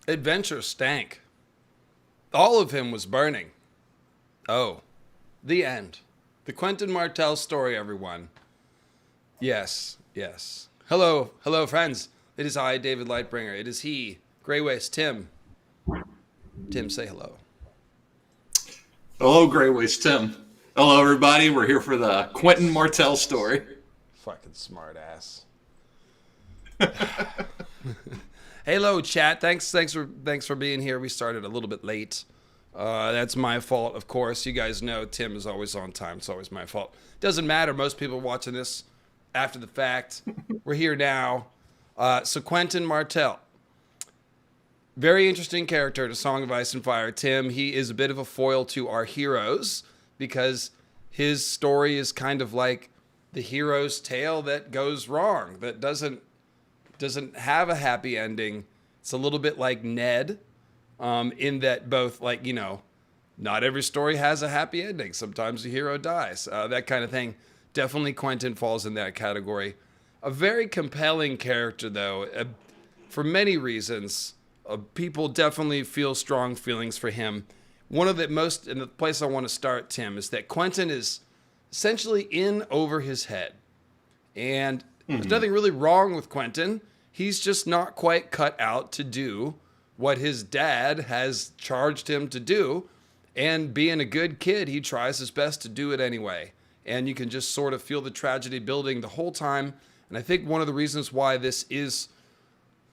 Adventure stank. All of him was burning. Oh, the end. The Quentyn Martell story, everyone. Yes, yes. Hello, hello, friends. It is I, David Lightbringer. It is he, Grey Waste Tim. Tim, say hello. Hello, Grey Waste Tim. Hello, everybody. We're here for the Quentyn Martell story. Fucking smart ass. Hello, chat. Thanks for being here. We started a little bit late. That's my fault, of course. You guys know Tim is always on time. It's always my fault. Doesn't matter. Most people are watching this after the fact. We're here now. So Quentyn Martell, very interesting character to Song of Ice and Fire. Tim, he is a bit of a foil to our heroes because his story is kind of like the hero's tale that goes wrong, that doesn't have a happy ending. It's a little bit like Ned, in that both, like, not every story has a happy ending. Sometimes the hero dies, that kind of thing. Definitely Quentyn falls in that category. A very compelling character, though, for many reasons. People definitely feel strong feelings for him. One of the most, and the place I want to start, Tim, is that Quentyn is essentially in over his head. And there's nothing really wrong with Quentyn. He's just not quite cut out to do what his dad has charged him to do. And being a good kid, he tries his best to do it anyway. And you can just sort of feel the tragedy building the whole time. And I think one of the reasons why this is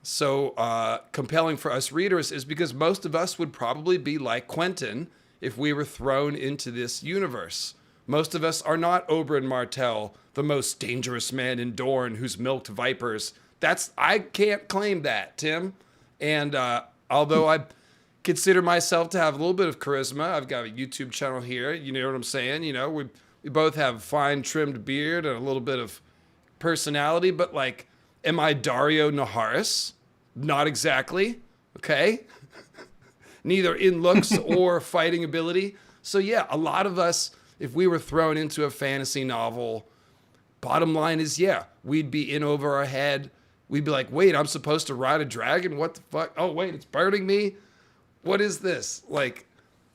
so compelling for us readers is because most of us would probably be like Quentyn if we were thrown into this universe. Most of us are not Oberyn Martell, the most dangerous man in Doran who's milked vipers. I can't claim that, Tim. And although I consider myself to have a little bit of charisma, I've got a YouTube channel here. You know what I'm saying? We both have a fine trimmed beard and a little bit of personality, but like, am I Dario Naharis? Not exactly. Okay. Neither in looks or fighting ability. So yeah, a lot of us, if we were thrown into a fantasy novel, bottom line is, yeah, we'd be in over our head. We'd be like, wait, I'm supposed to ride a dragon? What the fuck? Oh, wait, it's burning me? What is this? Like,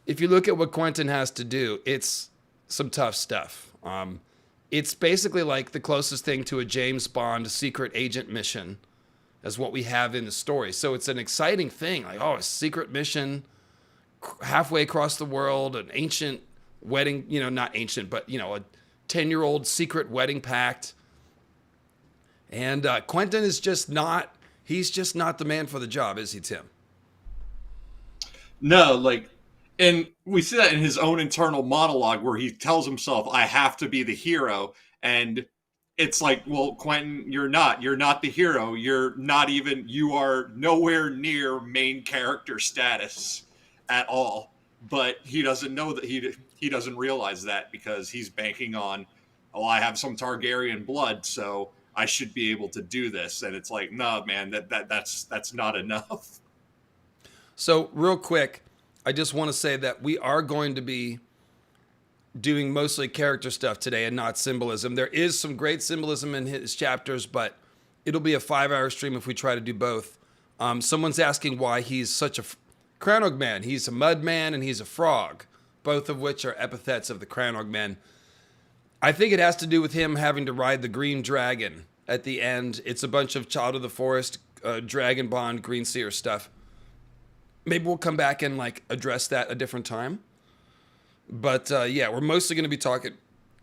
if you look at what Quentyn has to do, it's some tough stuff. It's basically like the closest thing to a James Bond secret agent mission as what we have in the story. So it's an exciting thing. Like, a secret mission halfway across the world, an ancient wedding, not ancient, but, a 10-year-old secret wedding pact. And Quentyn is he's just not the man for the job, is he, Tim? No, and we see that in his own internal monologue where he tells himself, I have to be the hero. And it's like, well, Quentyn, you're not the hero. You are nowhere near main character status at all. But he doesn't know that he doesn't realize that because he's banking on, I have some Targaryen blood, so I should be able to do this. And it's like, no, man, that's not enough. So real quick, I just want to say that we are going to be doing mostly character stuff today and not symbolism. There is some great symbolism in his chapters, but it'll be a 5-hour stream if we try to do both. Someone's asking why he's such a Cranog man. He's a mud man and he's a frog, both of which are epithets of the Cranog men. I think it has to do with him having to ride the green dragon at the end. It's a bunch of Child of the Forest, Dragon Bond, Green Seer stuff. Maybe we'll come back and address that a different time. But yeah, we're mostly going to be talking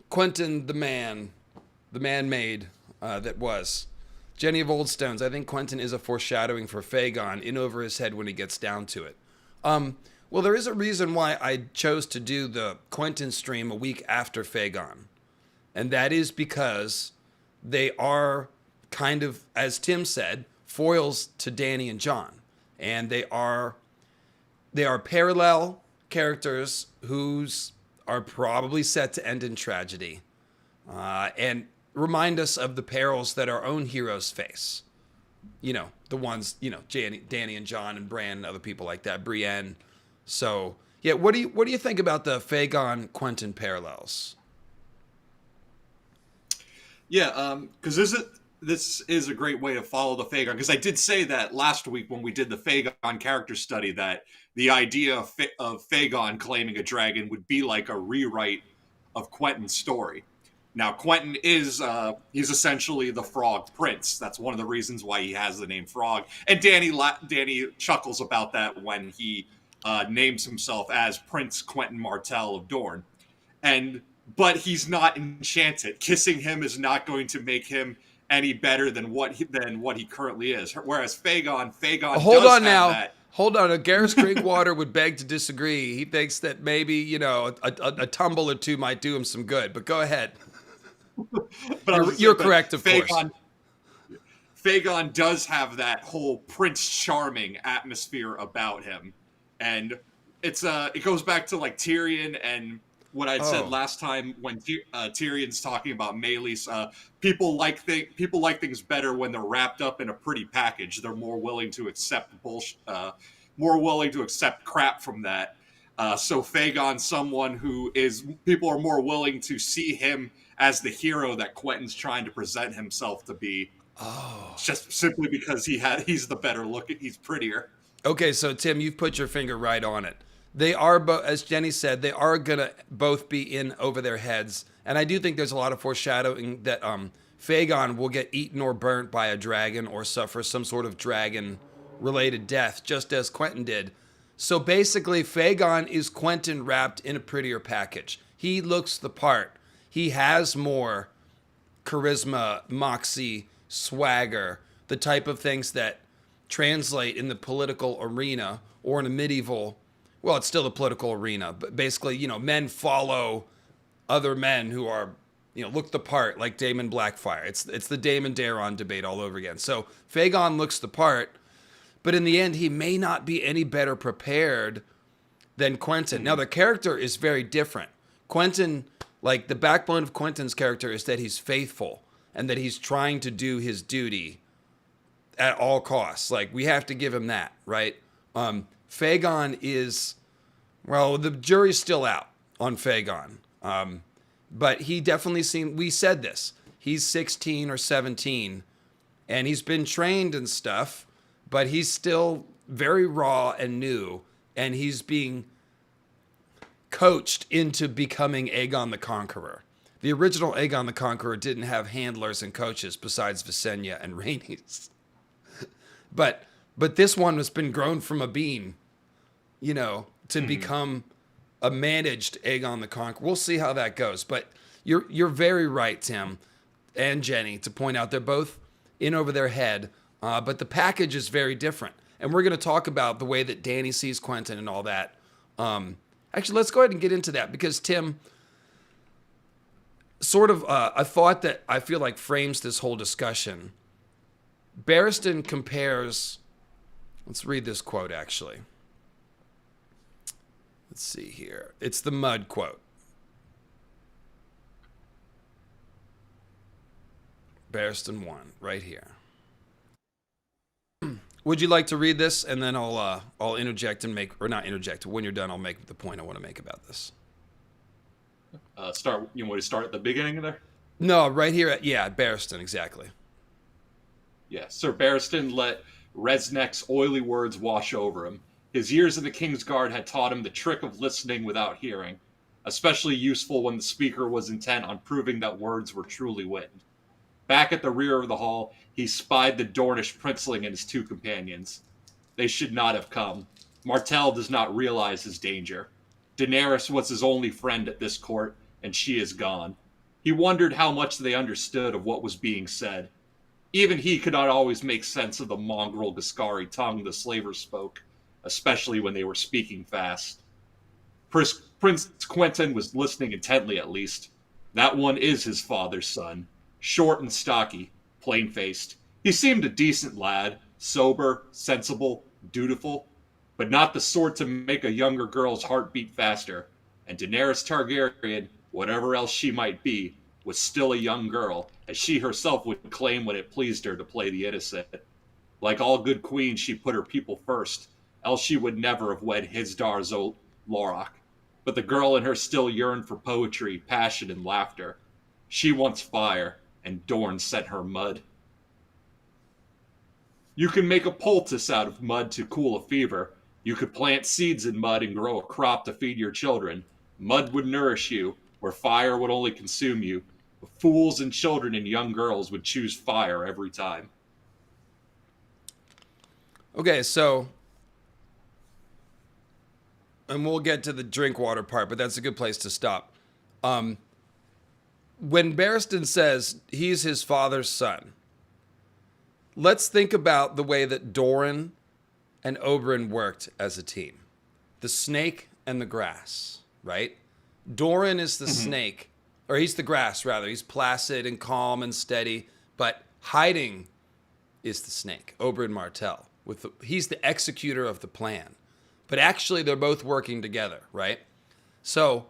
Quentyn, the man-made that was. Jenny of Old Stones, I think Quentyn is a foreshadowing for Fagon in over his head when he gets down to it. Well, there is a reason why I chose to do the Quentyn stream a week after Fagon. And that is because they are kind of, as Tim said, foils to Dany and Jon. And they are parallel characters whose are probably set to end in tragedy. And remind us of the perils that our own heroes face. The ones, Dany and Jon and Bran and other people like that, Brienne. So, yeah, what do you think about the Fagon Quentyn parallels? Yeah, because this is a great way to follow the Fagon, because I did say that last week when we did the Fagon character study, that the idea of Fagon claiming a dragon would be like a rewrite of Quentyn's story. Now, Quentyn is he's essentially the Frog Prince. That's one of the reasons why he has the name Frog. And Dany chuckles about that when he names himself as Prince Quentyn Martell of Dorne. But he's not enchanted. Kissing him is not going to make him any better than what he currently is. Whereas Fagon Hold does on have now. that. Hold on. Garrus Drinkwater would beg to disagree. He thinks that maybe, a tumble or two might do him some good. But go ahead. But you're correct, of course. Fagon does have that whole Prince Charming atmosphere about him. And it goes back to like Tyrion and what I'd said last time when Tyrion's talking about Meleys. People like things better when they're wrapped up in a pretty package. They're more willing to accept bullshit, more willing to accept crap from that. So Fagon's someone who people are more willing to see him as the hero that Quentyn's trying to present himself to be. Oh, just simply because he's the better looking, he's prettier. Okay, so Tim, you've put your finger right on it. They are, as Jenny said, they are going to both be in over their heads. And I do think there's a lot of foreshadowing that Fagon will get eaten or burnt by a dragon or suffer some sort of dragon-related death, just as Quentyn did. So basically, Fagon is Quentyn wrapped in a prettier package. He looks the part. He has more charisma, moxie, swagger, the type of things that translate in the political arena or in a medieval. Well, it's still the political arena, but basically, men follow other men who are, look the part, like Daemon Blackfire. It's the Daemon Doran debate all over again. So Fagon looks the part, but in the end, he may not be any better prepared than Quentyn. Now, the character is very different. Quentyn, like the backbone of Quentyn's character is that he's faithful and that he's trying to do his duty at all costs. Like, we have to give him that, right? Fagon is, well, the jury's still out on Fagon. But he definitely we said this, he's 16 or 17 and he's been trained and stuff, but he's still very raw and new, and he's being coached into becoming Aegon the Conqueror. The original Aegon the Conqueror didn't have handlers and coaches besides Visenya and Rhaenys. But this one has been grown from a bean, to become a managed Aegon the Conqueror. We'll see how that goes. But you're very right, Tim and Jenny, to point out they're both in over their head, but the package is very different. And we're going to talk about the way that Dany sees Quentyn and all that. Actually, let's go ahead and get into that, because Tim, sort of a thought that I feel like frames this whole discussion. Barristan compares, let's read this quote actually. Let's see here. It's the Mud quote. Barristan 1, right here. Would you like to read this, and then I'll interject and make, or not interject. When you're done, I'll make the point I want to make about this. You want to start at the beginning of there? No, right here. At Barristan, exactly. Yeah, Sir Barristan let Resneck's oily words wash over him. His years in the King's Guard had taught him the trick of listening without hearing, especially useful when the speaker was intent on proving that words were truly written. Back at the rear of the hall, he spied the Dornish princeling and his two companions. They should not have come. Martell does not realize his danger. Daenerys was his only friend at this court, and she is gone. He wondered how much they understood of what was being said. Even he could not always make sense of the mongrel Giscari tongue the slavers spoke, especially when they were speaking fast. Prince Quentyn was listening intently, at least. That one is his father's son. Short and stocky, plain-faced. He seemed a decent lad, sober, sensible, dutiful, but not the sort to make a younger girl's heart beat faster. And Daenerys Targaryen, whatever else she might be, was still a young girl, as she herself would claim when it pleased her to play the innocent. Like all good queens, she put her people first, else she would never have wed Hizdar Lorak. But the girl in her still yearned for poetry, passion, and laughter. She wants fire, and Dorne sent her mud. You can make a poultice out of mud to cool a fever. You could plant seeds in mud and grow a crop to feed your children. Mud would nourish you, where fire would only consume you. Fools and children and young girls would choose fire every time. Okay, so, and we'll get to the drink water part, but that's a good place to stop. When Barristan says he's his father's son, let's think about the way that Doran and Oberyn worked as a team. The snake and the grass, right? Doran is the snake, or he's the grass, rather. He's placid and calm and steady, but hiding is the snake, Oberyn Martell. He's the executor of the plan. But actually, they're both working together, right? So,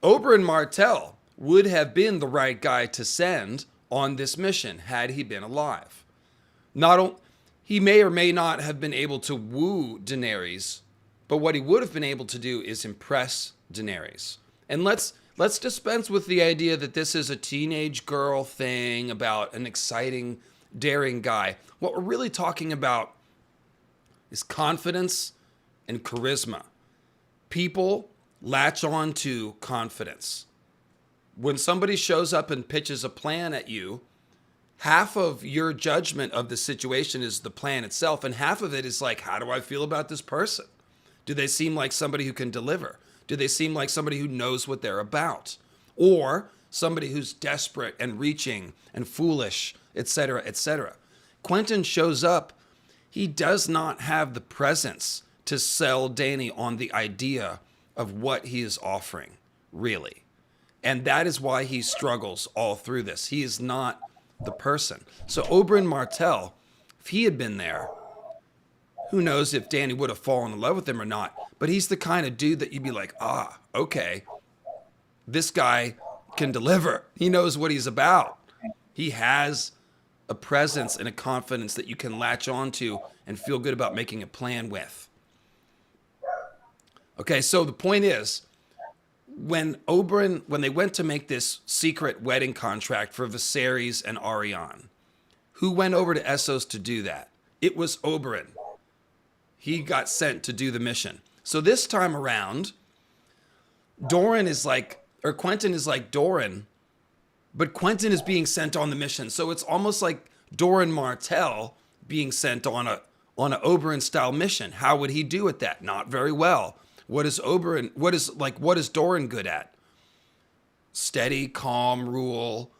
Oberyn Martell would have been the right guy to send on this mission had he been alive. He may or may not have been able to woo Daenerys, but what he would have been able to do is impress Daenerys. And let's dispense with the idea that this is a teenage girl thing about an exciting, daring guy. What we're really talking about is confidence and charisma. People latch on to confidence. When somebody shows up and pitches a plan at you, half of your judgment of the situation is the plan itself, and half of it is like, how do I feel about this person? Do they seem like somebody who can deliver? Do they seem like somebody who knows what they're about? Or somebody who's desperate and reaching and foolish, etc., etc. Quentyn shows up. He does not have the presence to sell Dany on the idea of what he is offering, really. And that is why he struggles all through this. He is not the person. So Oberyn Martell, if he had been there, who knows if Dany would have fallen in love with him or not. But he's the kind of dude that you'd be like, okay, this guy can deliver. He knows what he's about. He has a presence and a confidence that you can latch onto and feel good about making a plan with. Okay, so the point is, when they went to make this secret wedding contract for Viserys and Arianne, who went over to Essos to do that? It was Oberyn. He got sent to do the mission. So this time around, Quentyn is like Doran, but Quentyn is being sent on the mission. So it's almost like Doran Martell being sent on a Oberyn style mission. How would he do at that? Not very well. What is Doran good at? Steady, calm rule,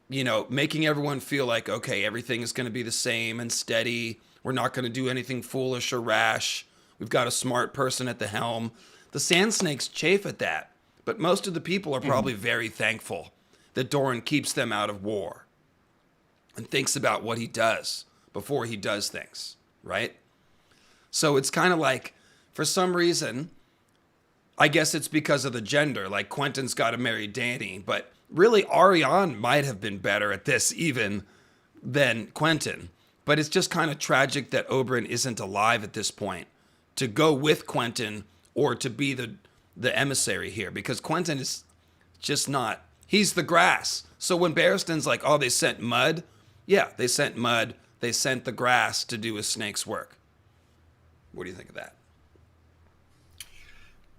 making everyone feel like, okay, everything is going to be the same and steady. We're not going to do anything foolish or rash. We've got a smart person at the helm. The Sand Snakes chafe at that, but most of the people are probably very thankful that Doran keeps them out of war and thinks about what he does before he does things, right? So it's kind of like, for some reason, I guess it's because of the gender, like Quentyn's got to marry Dany, but really Arianne might have been better at this even than Quentyn. But it's just kind of tragic that Oberyn isn't alive at this point to go with Quentyn or to be the emissary here, because Quentyn is just not. He's the grass. So when Barristan's like, oh, they sent mud. Yeah, they sent mud. They sent the grass to do a snake's work. What do you think of that?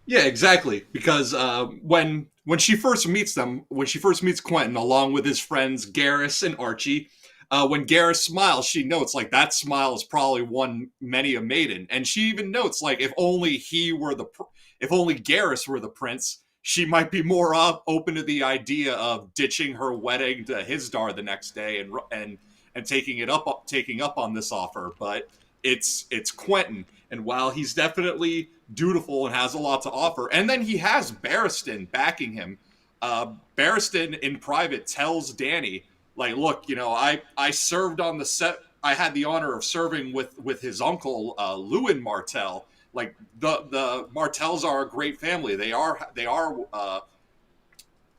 Yeah, exactly. Because when she first meets Quentyn along with his friends Garrus and Archie, when Garrus smiles, she notes like that smile is probably won many a maiden, and she even notes like if only Garrus were the prince, she might be more open to the idea of ditching her wedding to Hisdar the next day and taking up on this offer. But it's Quentyn, and while he's definitely dutiful and has a lot to offer, and then he has Barristan backing him. Barristan in private tells Dany, like, look, I served on the set. I had the honor of serving with his uncle, Lewin Martell. Like the Martells are a great family. They are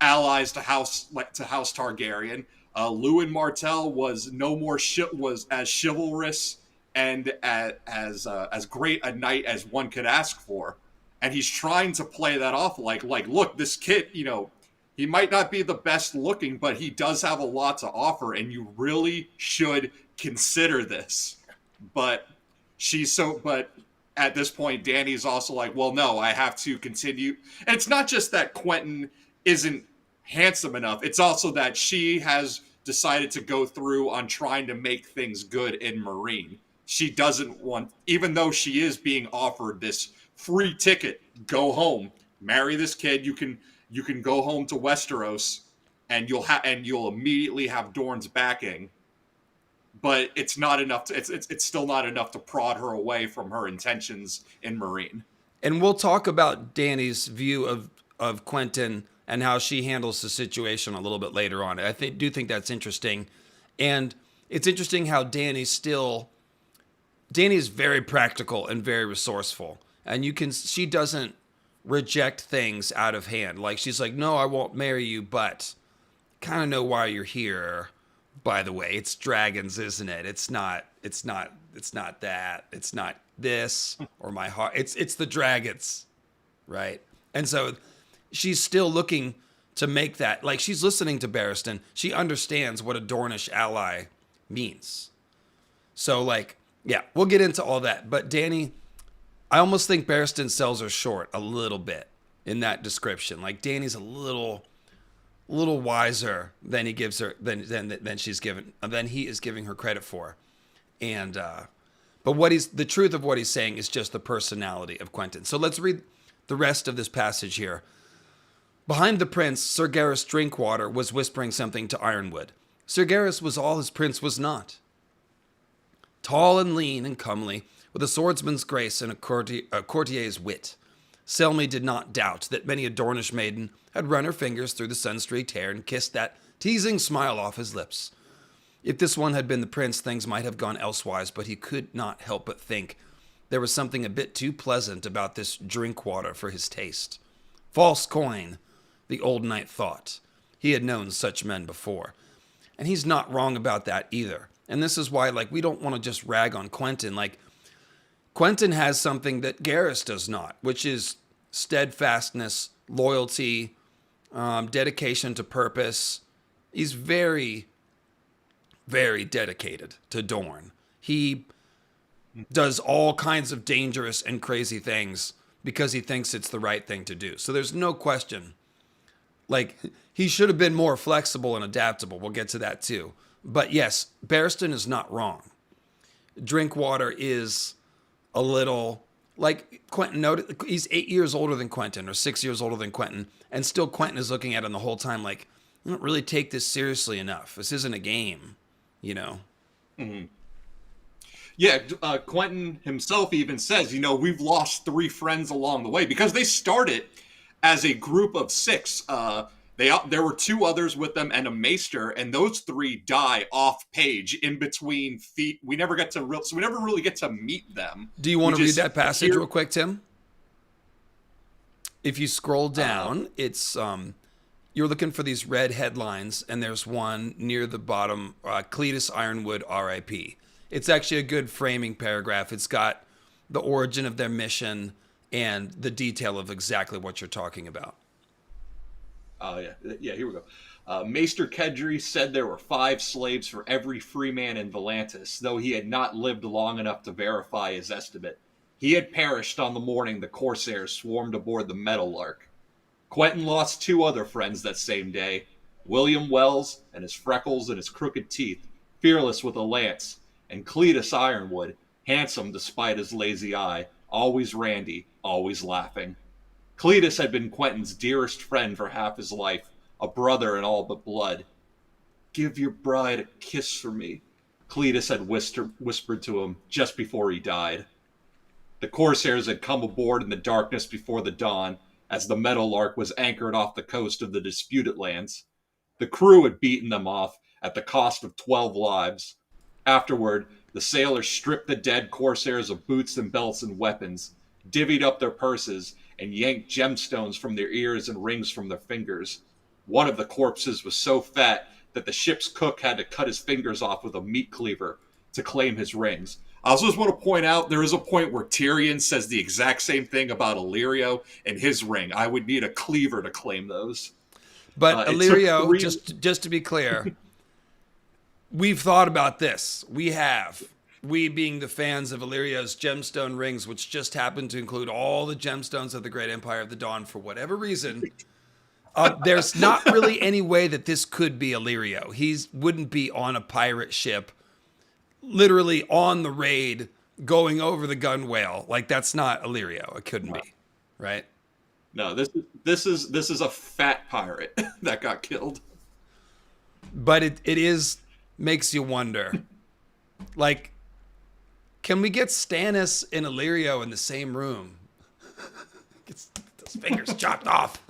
allies to House Targaryen. Lewin Martell was was as chivalrous and as great a knight as one could ask for. And he's trying to play that off like, look, this kid, He might not be the best looking, but he does have a lot to offer, and you really should consider this. But but at this point, Dany's also like, well, no, I have to continue. And it's not just that Quentyn isn't handsome enough. It's also that she has decided to go through on trying to make things good in Meereen. She doesn't want, even though she is being offered this free ticket, go home, marry this kid. You can go home to Westeros, and you'll immediately have Dorne's backing. But it's not enough. It's still not enough to prod her away from her intentions in Meereen. And we'll talk about Dany's view of Quentyn and how she handles the situation a little bit later on. I do think that's interesting. And it's interesting how Dany is very practical and very resourceful. And she doesn't reject things out of hand. Like, she's like, no, I won't marry you, but kind of know why you're here. By the way, it's dragons, isn't it? It's not that. It's not this or my heart. It's the dragons, right? And so she's still looking to make that, like, she's listening to Barristan. She understands what a Dornish ally means. So, like, yeah, we'll get into all that. But Dany, I almost think Barristan sells her short a little bit in that description. Like, Dany's a little wiser than he gives her than he is giving her credit for. And but the truth of what he's saying is just the personality of Quentyn. So let's read the rest of this passage here. Behind the prince, Sir Gareth Drinkwater was whispering something to Ironwood. Sir Gareth was all his prince was not. Tall and lean and comely, with a swordsman's grace and a courtier's wit, Selmy did not doubt that many a Dornish maiden had run her fingers through the sun-streaked hair and kissed that teasing smile off his lips. If this one had been the prince, things might have gone elsewise, but he could not help but think there was something a bit too pleasant about this Drinkwater for his taste. False coin, the old knight thought. He had known such men before. And he's not wrong about that either. And this is why, like, we don't want to just rag on Quentyn. Like, Quentyn has something that Garrus does not, which is steadfastness, loyalty, dedication to purpose. He's very, very dedicated to Dorne. He does all kinds of dangerous and crazy things because he thinks it's the right thing to do. So there's no question. Like, he should have been more flexible and adaptable. We'll get to that too. But yes, Barristan is not wrong. Drinkwater is a little, like Quentyn noted, he's 8 years older than Quentyn, or 6 years older than Quentyn, and still Quentyn is looking at him the whole time like, you don't really take this seriously enough. This isn't a game, you know? Mm-hmm. Yeah, Quentyn himself even says, we've lost 3 friends along the way, because they started as a group of 6. There were 2 others with them and a maester, and those 3 die off page in between feet. We never really get to meet them. Do you want to read that passage real quick, Tim? If you scroll down, it's you're looking for these red headlines, and there's one near the bottom, Cletus Ironwood, R.I.P. It's actually a good framing paragraph. It's got the origin of their mission and the detail of exactly what you're talking about. Oh, yeah, here we go. Maester Kedry said there were 5 slaves for every free man in Volantis, though he had not lived long enough to verify his estimate. He had perished on the morning the Corsairs swarmed aboard the Meadowlark. Quentyn lost 2 other friends that same day, William Wells and his freckles and his crooked teeth, fearless with a lance, and Cletus Ironwood, handsome despite his lazy eye, always randy, always laughing. Cletus had been Quentyn's dearest friend for half his life, a brother in all but blood. "Give your bride a kiss for me," Cletus had whispered to him just before he died. The Corsairs had come aboard in the darkness before the dawn, as the Meadowlark was anchored off the coast of the disputed lands. The crew had beaten them off at the cost of 12 lives. Afterward, the sailors stripped the dead Corsairs of boots and belts and weapons, divvied up their purses, and yanked gemstones from their ears and rings from their fingers. One of the corpses was so fat that the ship's cook had to cut his fingers off with a meat cleaver to claim his rings. I also just want to point out, there is a point where Tyrion says the exact same thing about Illyrio and his ring. I would need a cleaver to claim those. But It took Illyrio, three. just to be clear, we've thought about this. We have. We being the fans of Illyrio's gemstone rings, which just happen to include all the gemstones of the Great Empire of the Dawn for whatever reason. There's not really any way that this could be Illyrio. He wouldn't be on a pirate ship, literally on the raid, going over the gunwale. Like, that's not Illyrio. It couldn't be, right? No, this is a fat pirate that got killed. But it is makes you wonder, like, can we get Stannis and Illyrio in the same room? Get those fingers chopped off.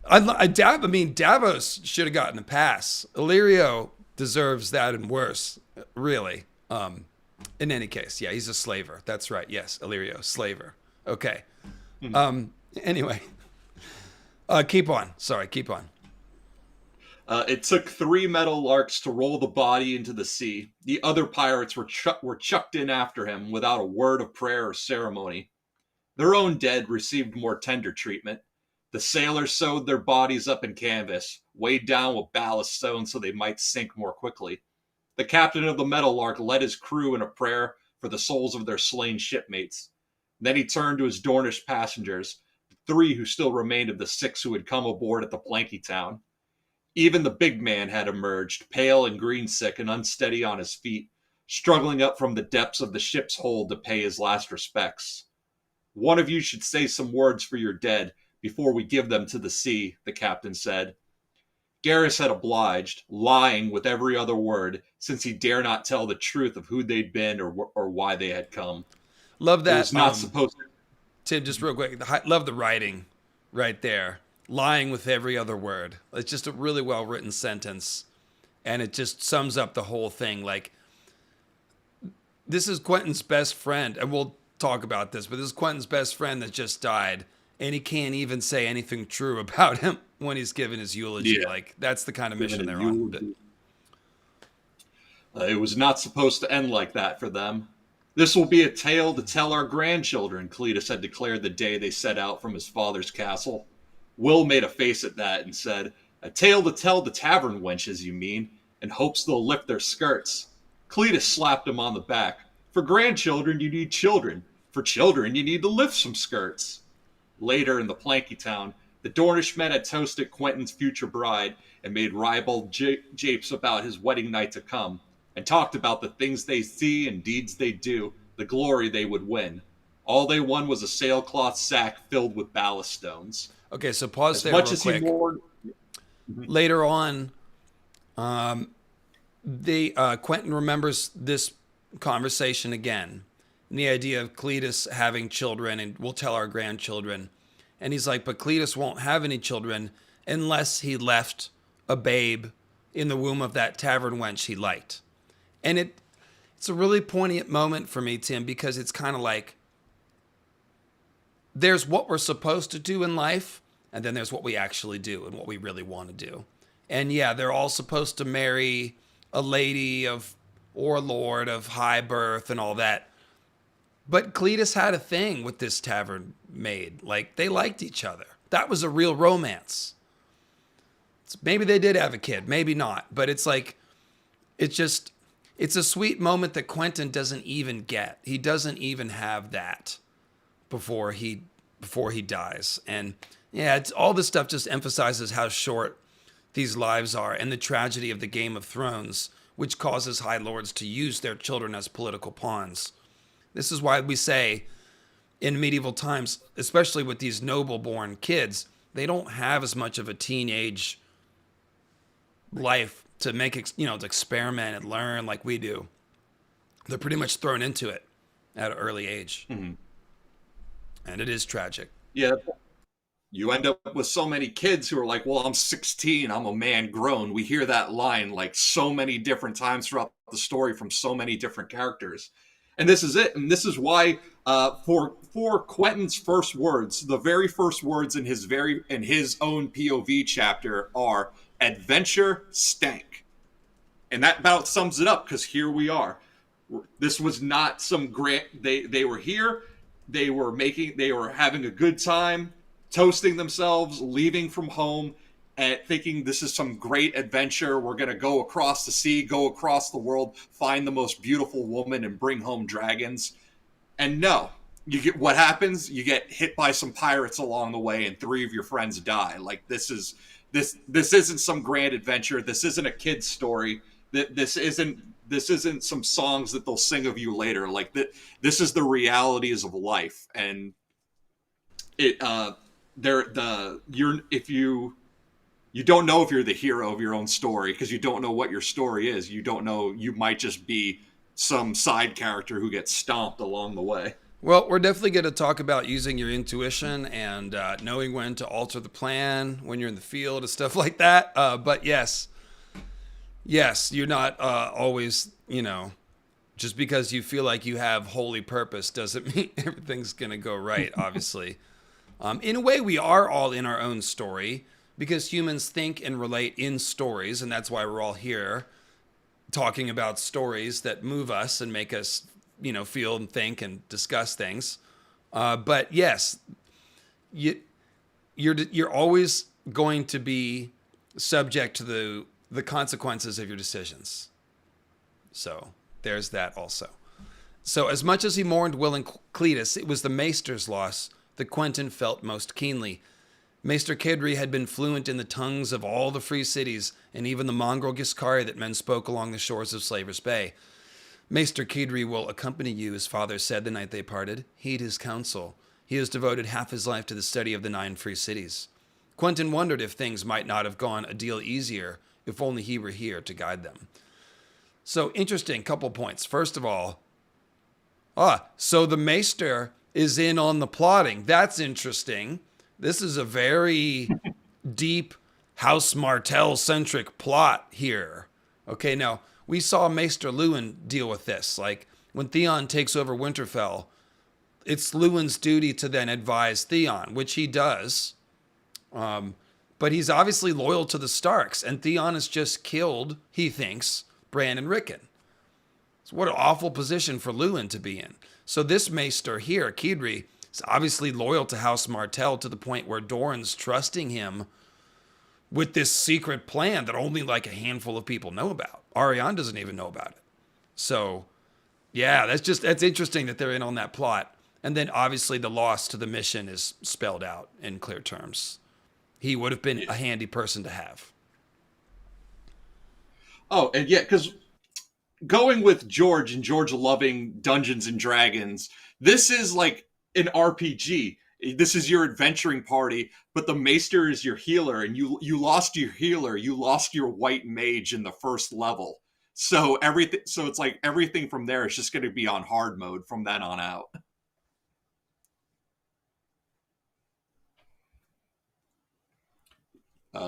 I mean, Davos should have gotten a pass. Illyrio deserves that and worse, really. In any case, yeah, he's a slaver. That's right. Yes, Illyrio, slaver. Okay. Anyway, keep on. Sorry, keep on. It took 3 meadowlarks to roll the body into the sea. The other pirates were chucked in after him without a word of prayer or ceremony. Their own dead received more tender treatment. The sailors sewed their bodies up in canvas, weighed down with ballast stones so they might sink more quickly. The captain of the Meadowlark led his crew in a prayer for the souls of their slain shipmates. Then he turned to his Dornish passengers, the 3 who still remained of the 6 who had come aboard at the Planky Town. Even the big man had emerged, pale and green-sick and unsteady on his feet, struggling up from the depths of the ship's hold to pay his last respects. "One of you should say some words for your dead before we give them to the sea," the captain said. Garrus had obliged, lying with every other word, since he dare not tell the truth of who they'd been or why they had come. Love that. It was not supposed to... Tim, just real quick, love the writing right there. Lying with every other word. It's just a really well-written sentence, and it just sums up the whole thing. Like, this is Quentyn's best friend, and we'll talk about this, but this is Quentyn's best friend that just died, and he can't even say anything true about him when he's given his eulogy. Yeah. Like, that's the kind of mission they're on. It was not supposed to end like that for them. "This will be a tale to tell our grandchildren," Cletus had declared the day they set out from his father's castle. Will made a face at that and said, "A tale to tell the tavern wenches, you mean, and hopes they'll lift their skirts." Cletus slapped him on the back. "For grandchildren, you need children. For children, you need to lift some skirts." Later in the Planky Town, the Dornish men had toasted Quentyn's future bride and made ribald japes about his wedding night to come, and talked about the things they see and deeds they do, the glory they would win. All they won was a sailcloth sack filled with ballast stones. Okay, so pause there real quick. Later on, Quentyn remembers this conversation again. And the idea of Cletus having children, and we'll tell our grandchildren. And he's like, but Cletus won't have any children unless he left a babe in the womb of that tavern wench he liked. And it's a really poignant moment for me, Tim, because it's kind of like, there's what we're supposed to do in life, and then there's what we actually do and what we really want to do. And yeah, they're all supposed to marry a lady or lord of high birth and all that. But Cletus had a thing with this tavern maid. Like, they liked each other. That was a real romance. Maybe they did have a kid, maybe not. But it's like, it's a sweet moment that Quentyn doesn't even get. He doesn't even have that before he dies. And yeah, all this stuff just emphasizes how short these lives are and the tragedy of the Game of Thrones, which causes High Lords to use their children as political pawns. This is why we say in medieval times, especially with these noble-born kids, they don't have as much of a teenage life to make, to experiment and learn like we do. They're pretty much thrown into it at an early age. Mm-hmm. And it is tragic. Yeah. You end up with so many kids who are like, well, I'm 16, I'm a man grown. We hear that line like so many different times throughout the story from so many different characters. And this is it. And this is why for Quentyn's first words, the very first words in his own POV chapter are adventure stank. And that about sums it up, because here we are. This was not some grant. They were here. They were having a good time, toasting themselves, leaving from home, and thinking this is some great adventure. We're going to go across the sea, go across the world, find the most beautiful woman, and bring home dragons. And no, you get what happens. You get hit by some pirates along the way, and 3 of your friends die. Like this isn't some grand adventure. This isn't a kid's story. This isn't some songs that they'll sing of you later. Like this is the realities of life, and it you don't know if you're the hero of your own story because you don't know what your story is. You don't know. You might just be some side character who gets stomped along the way. Well, we're definitely going to talk about using your intuition and knowing when to alter the plan when you're in the field and stuff like that. But yes, you're not always, just because you feel like you have holy purpose doesn't mean everything's going to go right, obviously. In a way, we are all in our own story because humans think and relate in stories, and that's why we're all here talking about stories that move us and make us feel and think and discuss things. But yes, you're always going to be subject to the consequences of your decisions. So there's that also. So as much as he mourned Will and Cletus, it was the maester's loss that Quentyn felt most keenly. Maester Kedri had been fluent in the tongues of all the free cities and even the mongrel Giscari that men spoke along the shores of Slaver's Bay. Maester Kedri will accompany you, his father said the night they parted. Heed his counsel. He has devoted half his life to the study of the 9 free cities. Quentyn wondered if things might not have gone a deal easier if only he were here to guide them. So, interesting couple points. First of all, so the Maester is in on the plotting. That's interesting. This is a very deep House Martell-centric plot here. Okay, now, we saw Maester Luwin deal with this. Like, when Theon takes over Winterfell, it's Luwin's duty to then advise Theon, which he does. But he's obviously loyal to the Starks, and Theon has just killed, he thinks, Bran and Rickon. So what an awful position for Luwin to be in. So this Maester here, Kedri, is obviously loyal to House Martell to the point where Doran's trusting him with this secret plan that only like a handful of people know about. Arianne doesn't even know about it. So, yeah, that's interesting that they're in on that plot. And then obviously the loss to the mission is spelled out in clear terms. He would have been a handy person to have. Oh, and yeah, because going with George and George loving Dungeons and Dragons, this is like an RPG. This is your adventuring party, but the Maester is your healer, and you lost your healer. You lost your white mage in the first level. So it's like everything from there is just going to be on hard mode from then on out.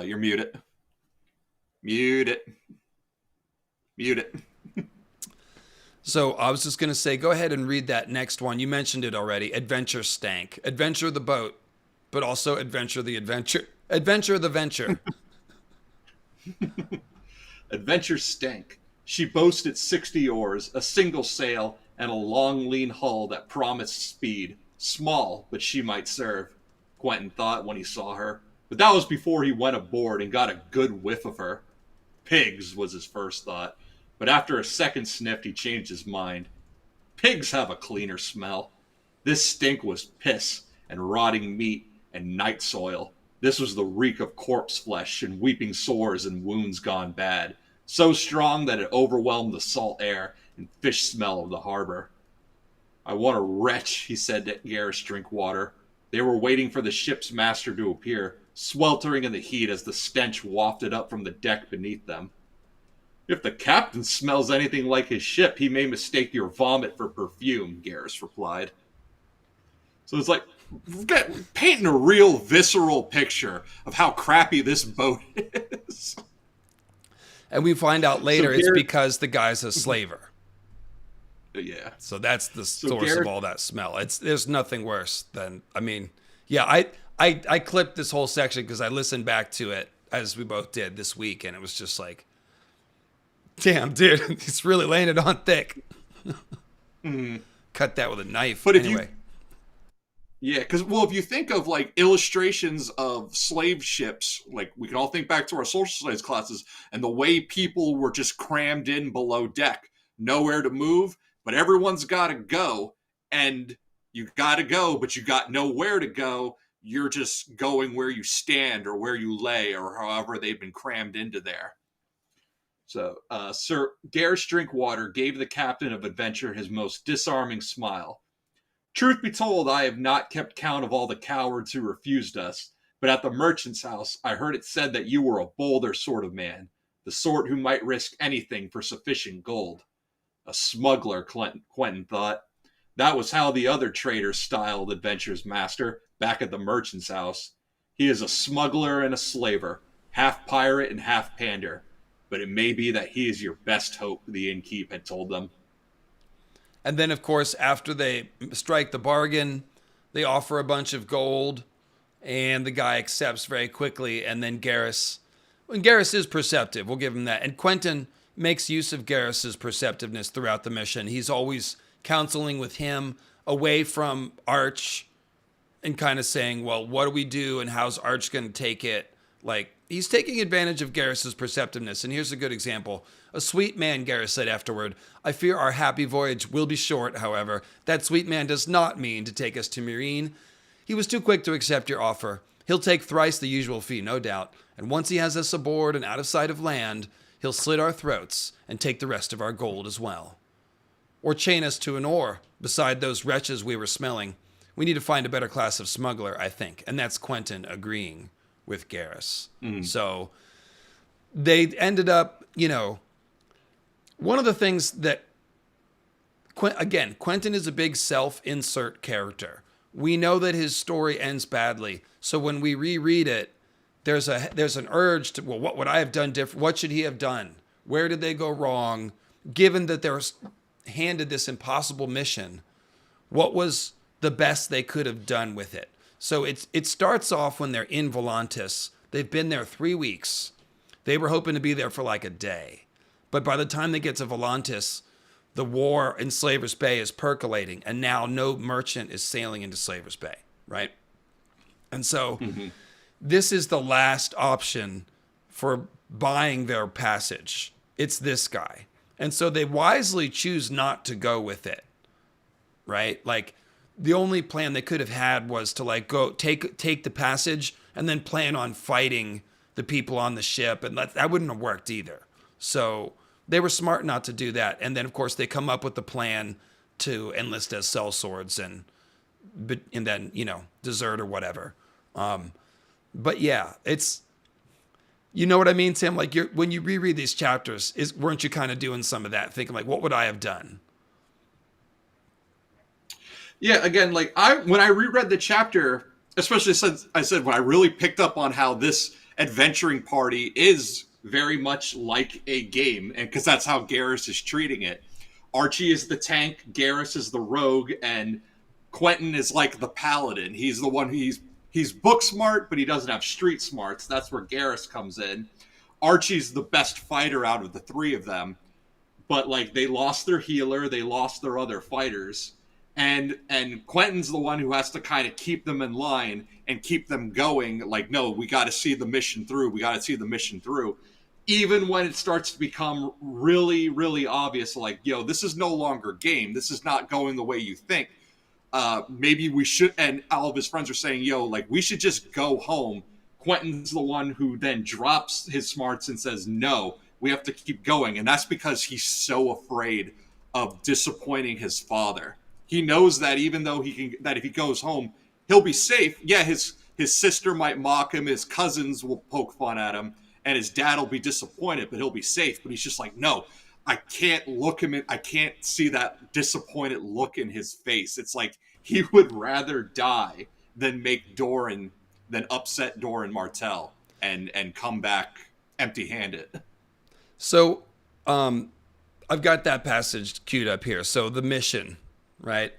You're muted. Mute it. So I was just going to say, go ahead and read that next one. You mentioned it already. Adventure stank. Adventure the boat, but also adventure the adventure. Adventure the venture. Adventure stank. She boasted 60 oars, a single sail, and a long, lean hull that promised speed. Small, but she might serve, Quentyn thought when he saw her. But that was before he went aboard and got a good whiff of her. Pigs was his first thought, but after a second sniff, he changed his mind. Pigs have a cleaner smell. This stink was piss and rotting meat and night soil. This was the reek of corpse flesh and weeping sores and wounds gone bad, so strong that it overwhelmed the salt air and fish smell of the harbor. I want a wretch, he said to Garrus Drinkwater. They were waiting for the ship's master to appear, sweltering in the heat as the stench wafted up from the deck beneath them. If the captain smells anything like his ship, he may mistake your vomit for perfume, Garrus replied. So it's like, painting a real visceral picture of how crappy this boat is. And we find out later it's because the guy's a slaver. Yeah. So that's the source of all that smell. There's nothing worse than, I clipped this whole section because I listened back to it as we both did this week, and it was just like, damn, dude, he's really laying it on thick. Cut that with a knife. But anyway. Yeah, because well, if you think of like illustrations of slave ships, like we can all think back to our social studies classes and the way people were just crammed in below deck, nowhere to move, but everyone's got to go, and you got to go, but you got nowhere to go. You're just going where you stand or where you lay or however they've been crammed into there. So, Sir Gareth Drinkwater gave the captain of adventure his most disarming smile. Truth be told, I have not kept count of all the cowards who refused us, but at the merchant's house, I heard it said that you were a bolder sort of man, the sort who might risk anything for sufficient gold. A smuggler, Quentyn thought. That was how the other traders styled Adventure's master, back at the merchant's house. He is a smuggler and a slaver, half pirate and half pander, but it may be that he is your best hope, the innkeep had told them. And then, of course, after they strike the bargain, they offer a bunch of gold, and the guy accepts very quickly. And then Garrus is perceptive, we'll give him that. And Quentyn makes use of Garrus's perceptiveness throughout the mission. He's always counseling with him away from Arch and kind of saying, well, what do we do and how's Arch going to take it? Like, he's taking advantage of Garrus's perceptiveness. And here's a good example. A sweet man, Garrus said afterward. I fear our happy voyage will be short, however. That sweet man does not mean to take us to Meereen. He was too quick to accept your offer. He'll take thrice the usual fee, no doubt. And once he has us aboard and out of sight of land, he'll slit our throats and take the rest of our gold as well. Or chain us to an oar beside those wretches we were smelling. We need to find a better class of smuggler, I think. And that's Quentyn agreeing with Garrus. So they ended up, one of the things that, again, Quentyn is a big self-insert character. We know that his story ends badly. So when we reread it, there's an urge to, well, what would I have done different? What should he have done? Where did they go wrong? Given that they're handed this impossible mission, what was the best they could have done with it? So it starts off when they're in Volantis. They've been there 3 weeks. They were hoping to be there for like a day. But by the time they get to Volantis, the war in Slaver's Bay is percolating, and now no merchant is sailing into Slaver's Bay, right? And so this is the last option for buying their passage. It's this guy. And so they wisely choose not to go with it, right? Like, the only plan they could have had was to like go take the passage and then plan on fighting the people on the ship, and that wouldn't have worked either. So they were smart not to do that. And then, of course, they come up with the plan to enlist as sellswords and then, desert or whatever. But yeah, it's, you know what I mean, Tim? Like, when you reread these chapters, weren't you kind of doing some of that, thinking like, what would I have done? Yeah, again, like when I reread the chapter, especially since I said when I really picked up on how this adventuring party is very much like a game, and because that's how Garrus is treating it. Archie is the tank, Garrus is the rogue, and Quentyn is like the paladin. He's the one he's book smart, but he doesn't have street smarts. That's where Garrus comes in. Archie's the best fighter out of the three of them, but like they lost their healer, they lost their other fighters. And Quentin's the one who has to kind of keep them in line and keep them going. Like, no, we got to see the mission through. We got to see the mission through. Even when it starts to become really, really obvious, like, this is no longer game. This is not going the way you think. Maybe we should, and all of his friends are saying, we should just go home. Quentin's the one who then drops his smarts and says, no, we have to keep going. And that's because he's so afraid of disappointing his father. He knows that even though that if he goes home, he'll be safe. Yeah, his sister might mock him, his cousins will poke fun at him, and his dad will be disappointed, but he'll be safe. But he's just like, no, I can't I can't see that disappointed look in his face. It's like he would rather die than upset Doran Martell and come back empty-handed. So, I've got that passage queued up here. So the mission, right?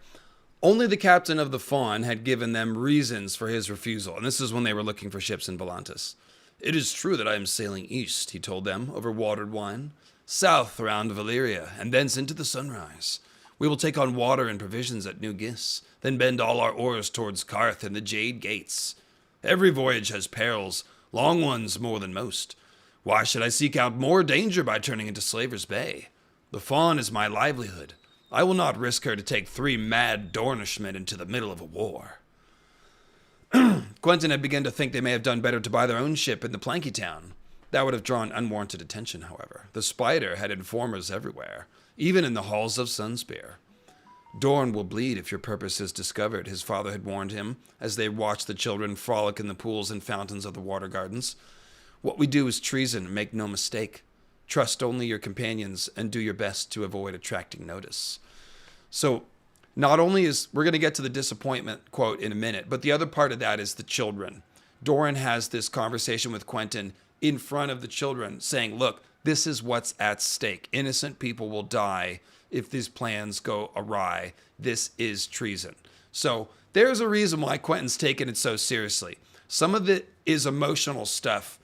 Only the captain of the Fawn had given them reasons for his refusal, and this is when they were looking for ships in Volantis. It is true that I am sailing east, he told them, over watered wine, south around Valyria, and thence into the sunrise. We will take on water and provisions at New Gis, then bend all our oars towards Karth and the Jade Gates. Every voyage has perils, long ones more than most. Why should I seek out more danger by turning into Slaver's Bay? The Fawn is my livelihood. I will not risk her to take 3 mad Dornishmen into the middle of a war. Quentyn had begun to think they may have done better to buy their own ship in the Planky Town. That would have drawn unwarranted attention, however. The Spider had informers everywhere, even in the halls of Sunspear. Doran will bleed if your purpose is discovered, his father had warned him, as they watched the children frolic in the pools and fountains of the water gardens. What we do is treason, make no mistake. Trust only your companions and do your best to avoid attracting notice. So, not only is, we're going to get to the disappointment quote in a minute, but the other part of that is the children. Doran has this conversation with Quentyn in front of the children saying, look, this is what's at stake. Innocent people will die if these plans go awry. This is treason. So there's a reason why Quentyn's taken it so seriously. Some of it is emotional stuff.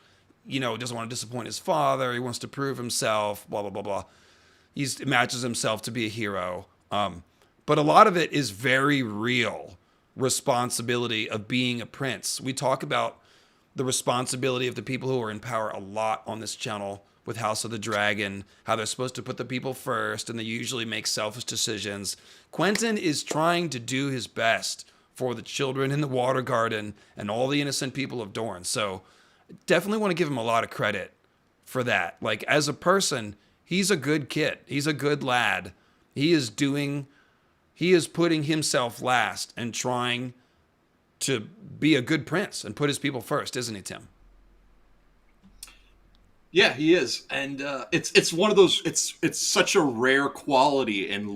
You know, doesn't want to disappoint his father. He wants to prove himself, blah, blah, blah, blah. He imagines himself to be a hero. But a lot of it is very real responsibility of being a prince. We talk about the responsibility of the people who are in power a lot on this channel with House of the Dragon, how they're supposed to put the people first, and they usually make selfish decisions. Quentyn is trying to do his best for the children in the Water Garden and all the innocent people of Dorne. So definitely want to give him a lot of credit for that. Like, as a person, he's a good kid. He's a good lad. He is putting himself last and trying to be a good prince and put his people first, isn't he, Tim? Yeah, he is, and it's one of those. It's such a rare quality in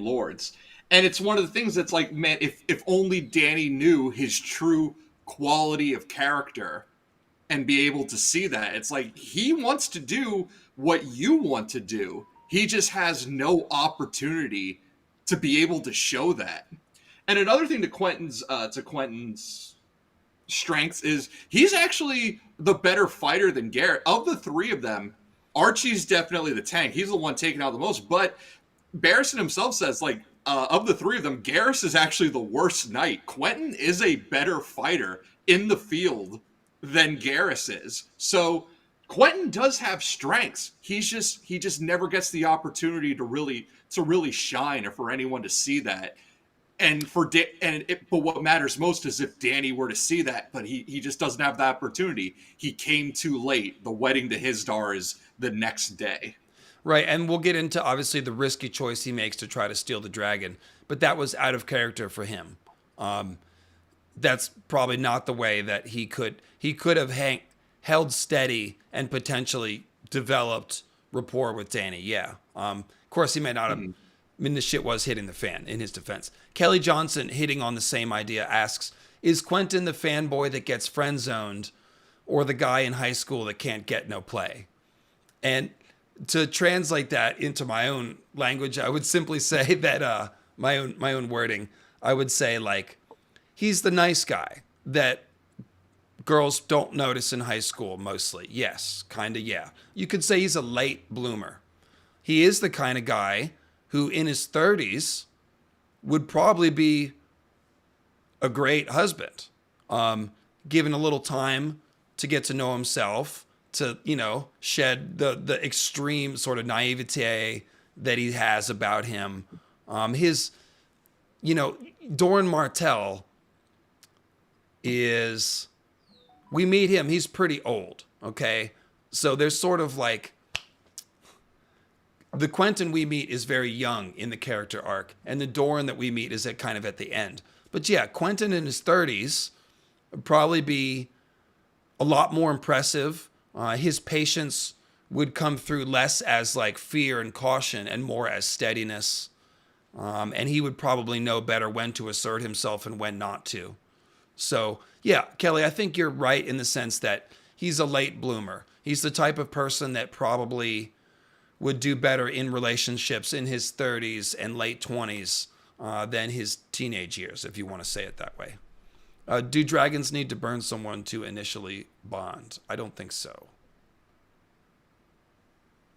lords, and it's one of the things that's like, man, if only Dany knew his true quality of character and be able to see that. It's like he wants to do what you want to do. He just has no opportunity to be able to show that. And another thing to Quentyn's strengths is he's actually the better fighter than Garrett. Of the 3 of them, Archie's definitely the tank. He's the one taking out the most. But Barristan himself says, like, of the 3 of them, Garrus is actually the worst knight. Quentyn is a better fighter in the field than Garrus is. So Quentyn does have strengths. He just never gets the opportunity to really shine, or for anyone to see that. But what matters most is if Dany were to see that, but he just doesn't have the opportunity. He came too late. The wedding to Hisdar is the next day. Right, and we'll get into, obviously, the risky choice he makes to try to steal the dragon, but that was out of character for him. That's probably not the way that he could have held steady and potentially developed rapport with Dany. Yeah. Of course, he may not have. I mean, the shit was hitting the fan, in his defense. Kelly Johnson, hitting on the same idea, asks, is Quentyn the fanboy that gets friend-zoned, or the guy in high school that can't get no play? And to translate that into my own language, I would simply say that, my own wording, I would say, like, he's the nice guy that girls don't notice in high school, mostly. Yes, kind of, yeah. You could say he's a late bloomer. He is the kind of guy who in his 30s would probably be a great husband, given a little time to get to know himself, to, shed the extreme sort of naivete that he has about him. Doran Martell is, we meet him, he's pretty old, okay? So there's sort of like, the Quentyn we meet is very young in the character arc, and the Doran that we meet is at the end. But yeah, Quentyn in his 30s would probably be a lot more impressive. His patience would come through less as like fear and caution and more as steadiness. And he would probably know better when to assert himself and when not to. So yeah, Kelly, I think you're right in the sense that he's a late bloomer. He's the type of person that probably would do better in relationships in his 30s and late 20s than his teenage years, if you want to say it that way. Do dragons need to burn someone to initially bond? I don't think so.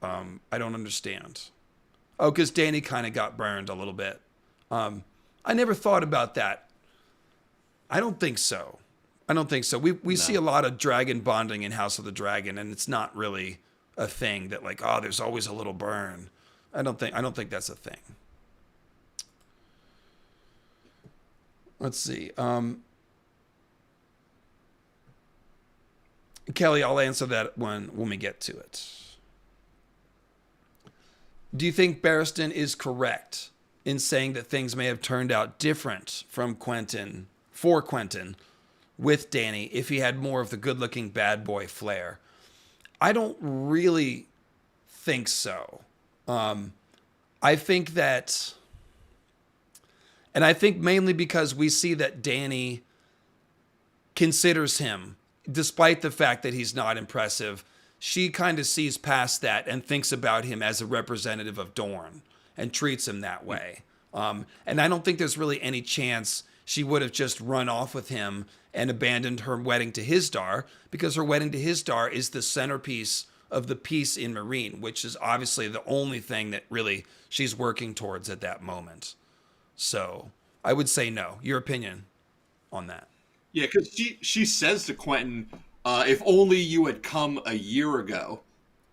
I don't understand. Oh, because Dany kind of got burned a little bit. I never thought about that. I don't think so. We see a lot of dragon bonding in House of the Dragon, and it's not really a thing that like, oh, there's always a little burn. I don't think that's a thing. Let's see. Kelly, I'll answer that when we get to it. Do you think Barristan is correct in saying that things may have turned out different for Quentyn with Dany if he had more of the good-looking bad boy flair? I don't really think so. I think that, and I think mainly because we see that Dany considers him, despite the fact that he's not impressive, she kind of sees past that and thinks about him as a representative of Doran and treats him that way. And I don't think there's really any chance she would have just run off with him and abandoned her wedding to Hisdar, because her wedding to Hisdar is the centerpiece of the peace in Meereen, which is obviously the only thing that really she's working towards at that moment. So I would say no. Your opinion on that? Yeah, because she says to Quentyn, if only you had come a year ago,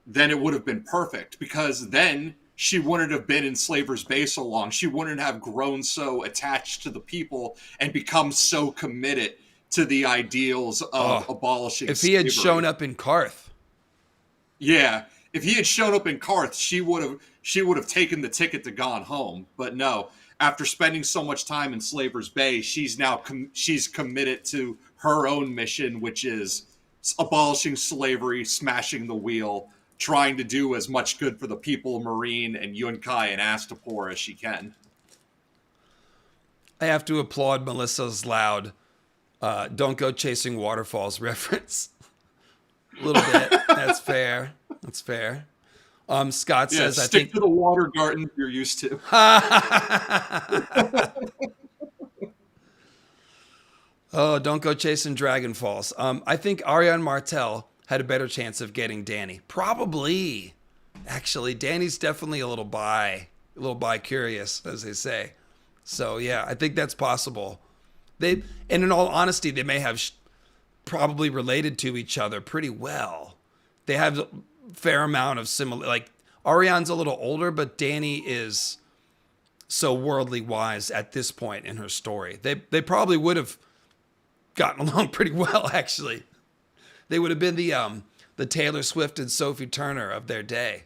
then it would have been perfect, because then she wouldn't have been in Slaver's Bay so long. She wouldn't have grown so attached to the people and become so committed to the ideals of abolishing if he had shown up in Karth. Yeah, if he had shown up in Karth, she would have taken the ticket to gone home. But no, after spending so much time in Slaver's Bay, she's now she's committed to her own mission, which is abolishing slavery, smashing the wheel, trying to do as much good for the people of Meereen and Yunkai and Astapor as she can. I have to applaud Melissa's loud "Don't go chasing waterfalls" reference. A little bit. That's fair. Scott says, I think to the water garden you're used to. Oh, don't go chasing dragon falls. I think Ian Martell had a better chance of getting Dany. Probably. Actually, Dany's definitely a little bi-curious, as they say. So, yeah, I think that's possible. And in all honesty, they may have probably related to each other pretty well. They have a fair amount of similar, like, Ariane's a little older, but Dany is so worldly wise at this point in her story. They probably would have gotten along pretty well, actually. They would have been the Taylor Swift and Sophie Turner of their day.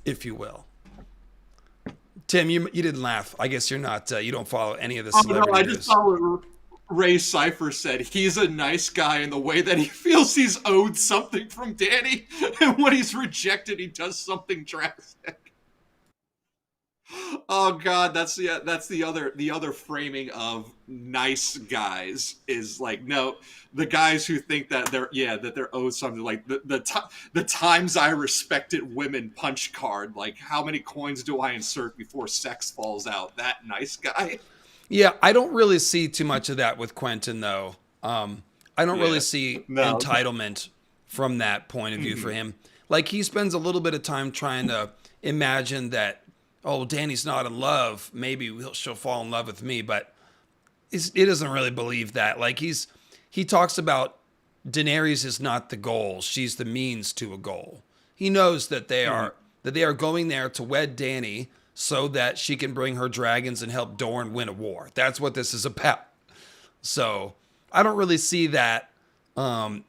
If you will. Tim, you didn't laugh. I guess you're not, you don't follow any of the celebrity no, I news. just saw what Ray Cypher said. He's a nice guy in the way that he feels he's owed something from Dany, and when he's rejected, he does something drastic. Oh God, that's the other framing of nice guys is like, no, the guys who think that they're owed something, like the times I respected women punch card, like how many coins do I insert before sex falls out? That nice guy. Yeah, I don't really see too much of that with Quentyn though. I don't really see entitlement from that point of view for him. Like he spends a little bit of time trying to imagine that, oh, Dany's not in love. Maybe she'll fall in love with me, but he doesn't really believe that. Like he talks about Daenerys is not the goal; she's the means to a goal. He knows that they are going there to wed Dany so that she can bring her dragons and help Doran win a war. That's what this is about. So I don't really see that, incel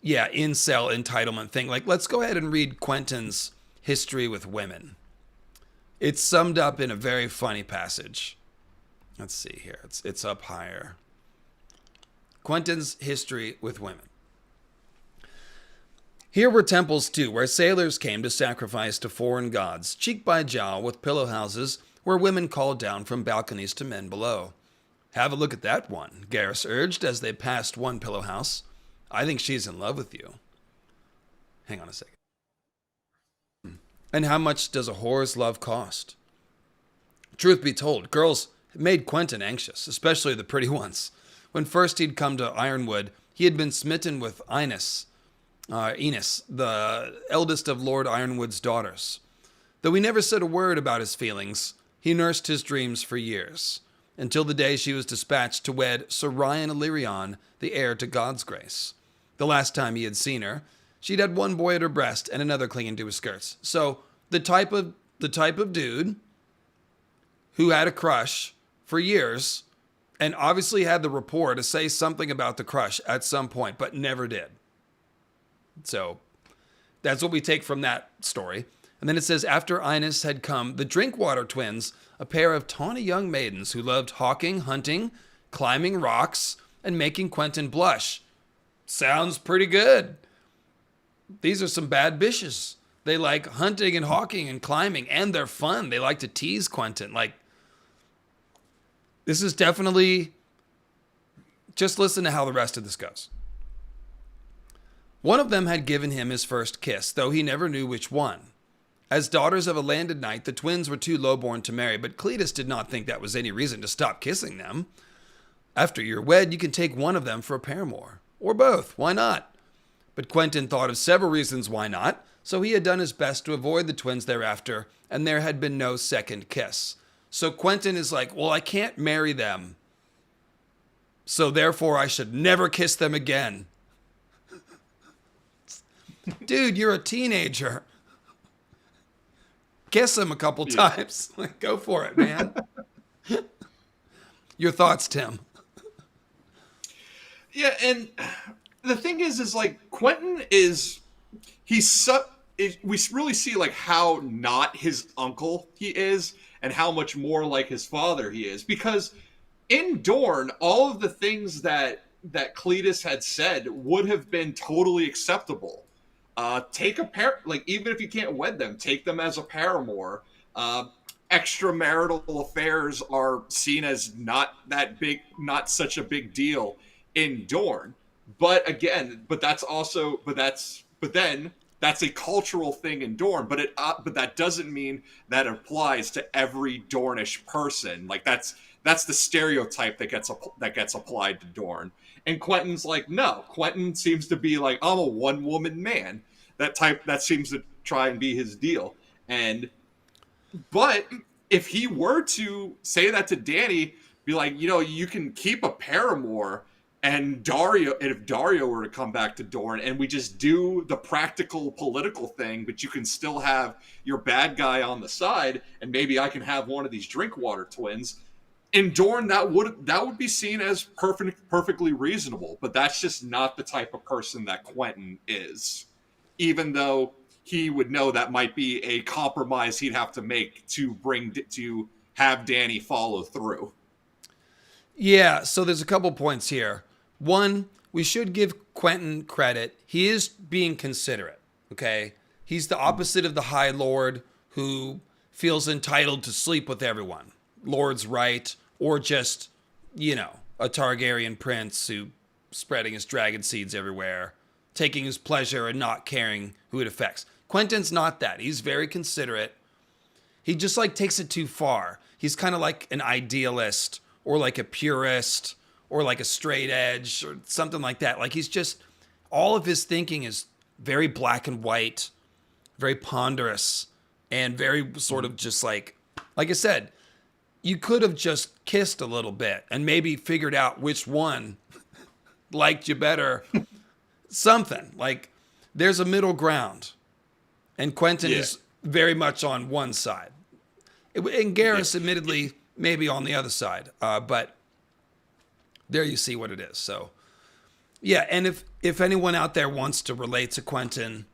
entitlement thing. Like, let's go ahead and read Quentyn's history with women. It's summed up in a very funny passage. Let's see here. It's up higher. Quentyn's history with women. Here were temples too, where sailors came to sacrifice to foreign gods, cheek by jowl with pillow houses where women called down from balconies to men below. Have a look at that one, Garrus urged as they passed one pillow house. I think she's in love with you. Hang on a second. And how much does a whore's love cost? Truth be told, girls made Quentyn anxious, especially the pretty ones. When first he'd come to Ironwood, he had been smitten with Innes, Enos, the eldest of Lord Ironwood's daughters. Though he never said a word about his feelings, he nursed his dreams for years, until the day she was dispatched to wed Sir Ryan Illyrion, the heir to God's grace. The last time he had seen her, she'd had one boy at her breast and another clinging to his skirts. So the type of dude who had a crush for years and obviously had the rapport to say something about the crush at some point, but never did. So that's what we take from that story. And then it says, after Innes had come, the Drinkwater twins, a pair of tawny young maidens who loved hawking, hunting, climbing rocks, and making Quentyn blush. Sounds pretty good. These are some bad bitches. They like hunting and hawking and climbing, and they're fun. They like to tease Quentyn. Like, this is definitely... Just listen to how the rest of this goes. One of them had given him his first kiss, though he never knew which one. As daughters of a landed knight, the twins were too lowborn to marry, but Cletus did not think that was any reason to stop kissing them. After you're wed, you can take one of them for a paramour. Or both, why not? But Quentyn thought of several reasons why not, so he had done his best to avoid the twins thereafter, and there had been no second kiss. So Quentyn is like, well, I can't marry them, so therefore I should never kiss them again. Dude, you're a teenager. Kiss him a couple times. Go for it, man. Your thoughts, Tim? Yeah, and the thing is like Quentyn we really see like how not his uncle he is and how much more like his father he is, because in Dorne, all of the things that Cletus had said would have been totally acceptable. Take a pair, like, even if you can't wed them, take them as a paramour. Extramarital affairs are seen as not such a big deal in Dorne. But again, that's a cultural thing in Dorne. But that doesn't mean that applies to every Dornish person. Like that's the stereotype that gets applied to Dorne. And Quentyn's like, no. Quentyn seems to be like, I'm a one-woman man. That seems to try and be his deal. But if he were to say that to Dany, be like, you can keep a paramour, and if Dario were to come back to Dorne, and we just do the practical political thing, but you can still have your bad guy on the side, and maybe I can have one of these Drinkwater twins. In Dorne, that would be seen as perfectly reasonable, but that's just not the type of person that Quentyn is. Even though he would know that might be a compromise he'd have to make to have Dany follow through. Yeah, so there's a couple points here. One, we should give Quentyn credit. He is being considerate, okay? He's the opposite of the High Lord who feels entitled to sleep with everyone. Lord's right, or just, a Targaryen prince who spreading his dragon seeds everywhere, taking his pleasure and not caring who it affects. Quentyn's not that. He's very considerate. He just takes it too far. He's kind of like an idealist or like a purist or like a straight edge or something like that. Like he's just, all of his thinking is very black and white, very ponderous, and very sort of just like I said, you could have just kissed a little bit and maybe figured out which one liked you better. Something like there's a middle ground, and Quentyn is very much on one side, and Garrus, admittedly, maybe on the other side. But there you see what it is. So, yeah, and if anyone out there wants to relate to Quentyn,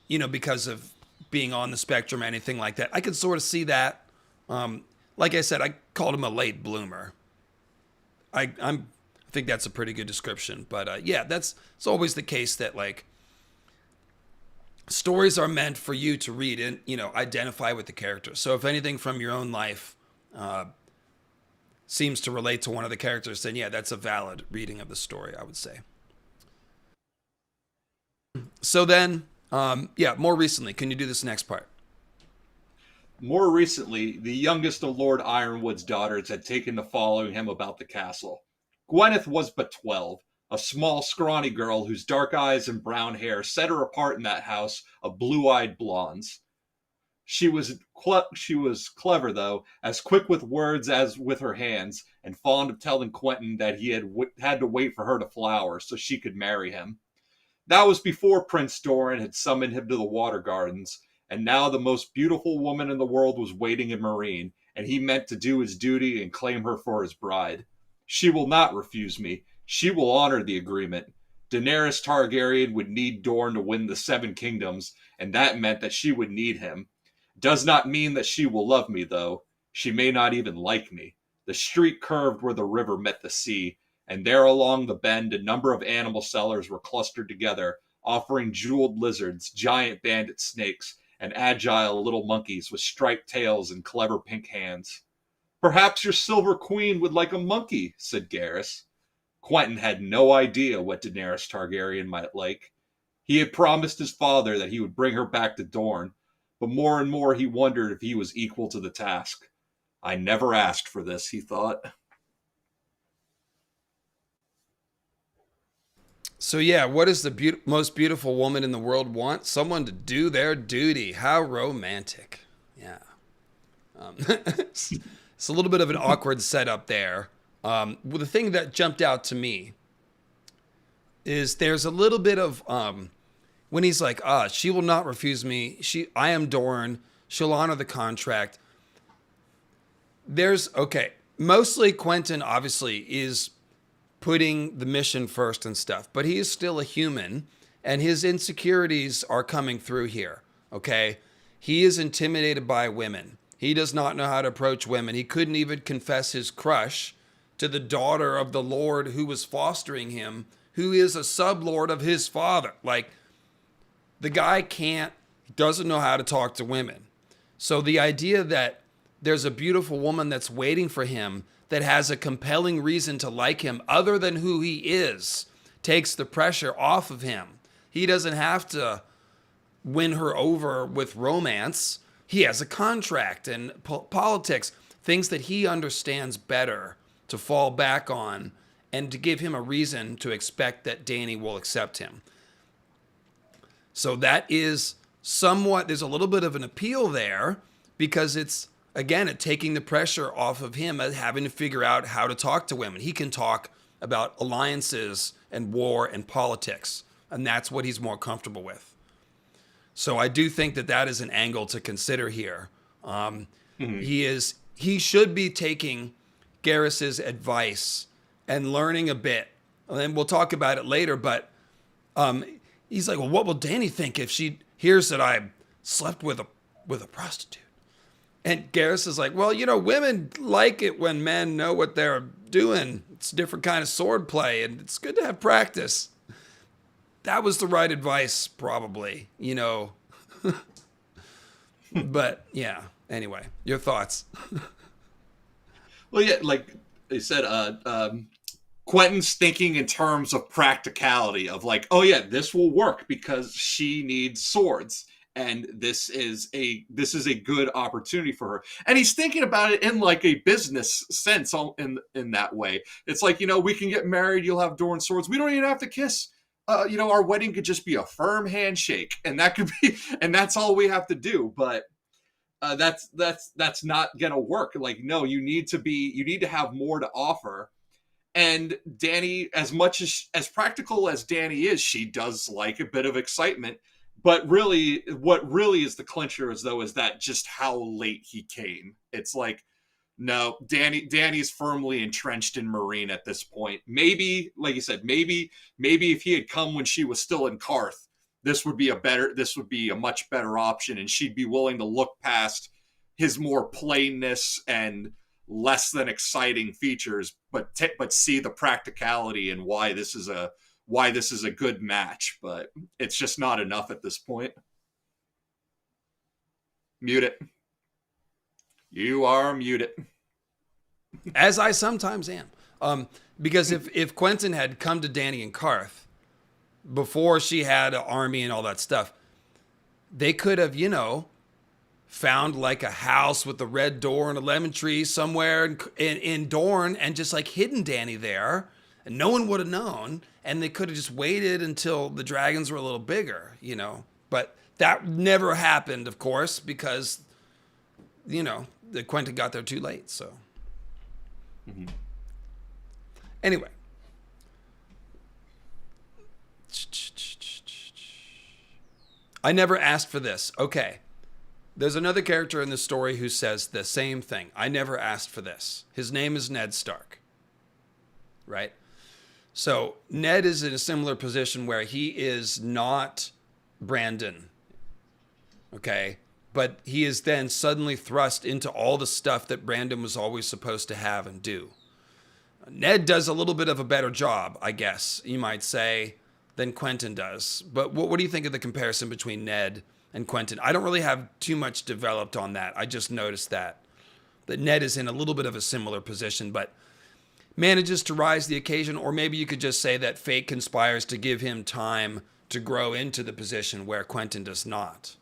because of being on the spectrum, anything like that, I could sort of see that. Like I said, I called him a late bloomer. I think that's a pretty good description. But it's always the case that stories are meant for you to read and identify with the characters. So if anything from your own life seems to relate to one of the characters, then that's a valid reading of the story, I would say. So then, more recently, can you do this next part? More recently, the youngest of Lord Ironwood's daughters had taken to following him about the castle. Gwyneth was but 12, a small, scrawny girl whose dark eyes and brown hair set her apart in that house of blue-eyed blondes. She was clever, though, as quick with words as with her hands, and fond of telling Quentyn that he had to wait for her to flower so she could marry him. That was before Prince Doran had summoned him to the Water Gardens, and now the most beautiful woman in the world was waiting in Meereen, and he meant to do his duty and claim her for his bride. She will not refuse me. She will honor the agreement. Daenerys Targaryen would need Dorne to win the Seven Kingdoms, and that meant that she would need him. Does not mean that she will love me, though. She may not even like me. The street curved where the river met the sea, and there along the bend a number of animal sellers were clustered together, offering jeweled lizards, giant bandit snakes, and agile little monkeys with striped tails and clever pink hands. Perhaps your silver queen would like a monkey, said Garrus. Quentyn had no idea what Daenerys Targaryen might like. He had promised his father that he would bring her back to Dorne, but more and more he wondered if he was equal to the task. I never asked for this, he thought. So yeah, what does the most beautiful woman in the world want? Someone to do their duty. How romantic. Yeah. It's a little bit of an awkward setup there. Well, the thing that jumped out to me is there's a little bit of when he's like, she will not refuse me. I am Doran. She'll honor the contract. Mostly Quentyn obviously is putting the mission first and stuff, but he is still a human, and his insecurities are coming through here, okay? He is intimidated by women. He does not know how to approach women. He couldn't even confess his crush to the daughter of the Lord who was fostering him, who is a sublord of his father. Like, the guy doesn't know how to talk to women. So the idea that there's a beautiful woman that's waiting for him that has a compelling reason to like him other than who he is takes the pressure off of him. He doesn't have to win her over with romance. He has a contract and politics, things that he understands better to fall back on and to give him a reason to expect that Dany will accept him. So that is there's a little bit of an appeal there because it's taking the pressure off of him as having to figure out how to talk to women. He can talk about alliances and war and politics, and that's what he's more comfortable with. So I do think that is an angle to consider here. He should be taking Garrus's advice and learning a bit. And we'll talk about it later, but he's like, well, what will Dany think if she hears that I slept with a prostitute? And Garrus is like, well, women like it when men know what they're doing. It's a different kind of sword play, and it's good to have practice. That was the right advice, probably, But, yeah, anyway, your thoughts. Well, yeah, like they said, Quentyn's thinking in terms of practicality of like, oh yeah, this will work because she needs swords. And this is a good opportunity for her. And he's thinking about it in like a business sense in that way. It's like, we can get married. You'll have Doran swords. We don't even have to kiss. Our wedding could just be a firm handshake, and that's all we have to do. But that's not gonna work. Like, no, you need to have more to offer. And Dany, as much as practical as Dany is, she does like a bit of excitement. But really, what really is the clincher is that just how late he came. It's like, no, Dany's firmly entrenched in Meereen at this point. Maybe, like you said, maybe if he had come when she was still in Karth, this would be a much better option, and she'd be willing to look past his more plainness and less than exciting features, but see the practicality and why this is a good match. But it's just not enough at this point. Mute it. You are muted. As I sometimes am. Because if Quentyn had come to Dany and Karth before she had an army and all that stuff, they could have, found like a house with a red door and a lemon tree somewhere in Dorne and just like hidden Dany there and no one would have known, and they could have just waited until the dragons were a little bigger, But that never happened, of course, because, the Quentyn got there too late, so. Mm-hmm. Anyway. I never asked for this. Okay. There's another character in the story who says the same thing. I never asked for this. His name is Ned Stark. Right? So Ned is in a similar position where he is not Brandon. Okay? But he is then suddenly thrust into all the stuff that Brandon was always supposed to have and do. Ned does a little bit of a better job, I guess, you might say, than Quentyn does. But what do you think of the comparison between Ned and Quentyn? I don't really have too much developed on that. I just noticed that Ned is in a little bit of a similar position, but manages to rise to the occasion. Or maybe you could just say that fate conspires to give him time to grow into the position where Quentyn does not.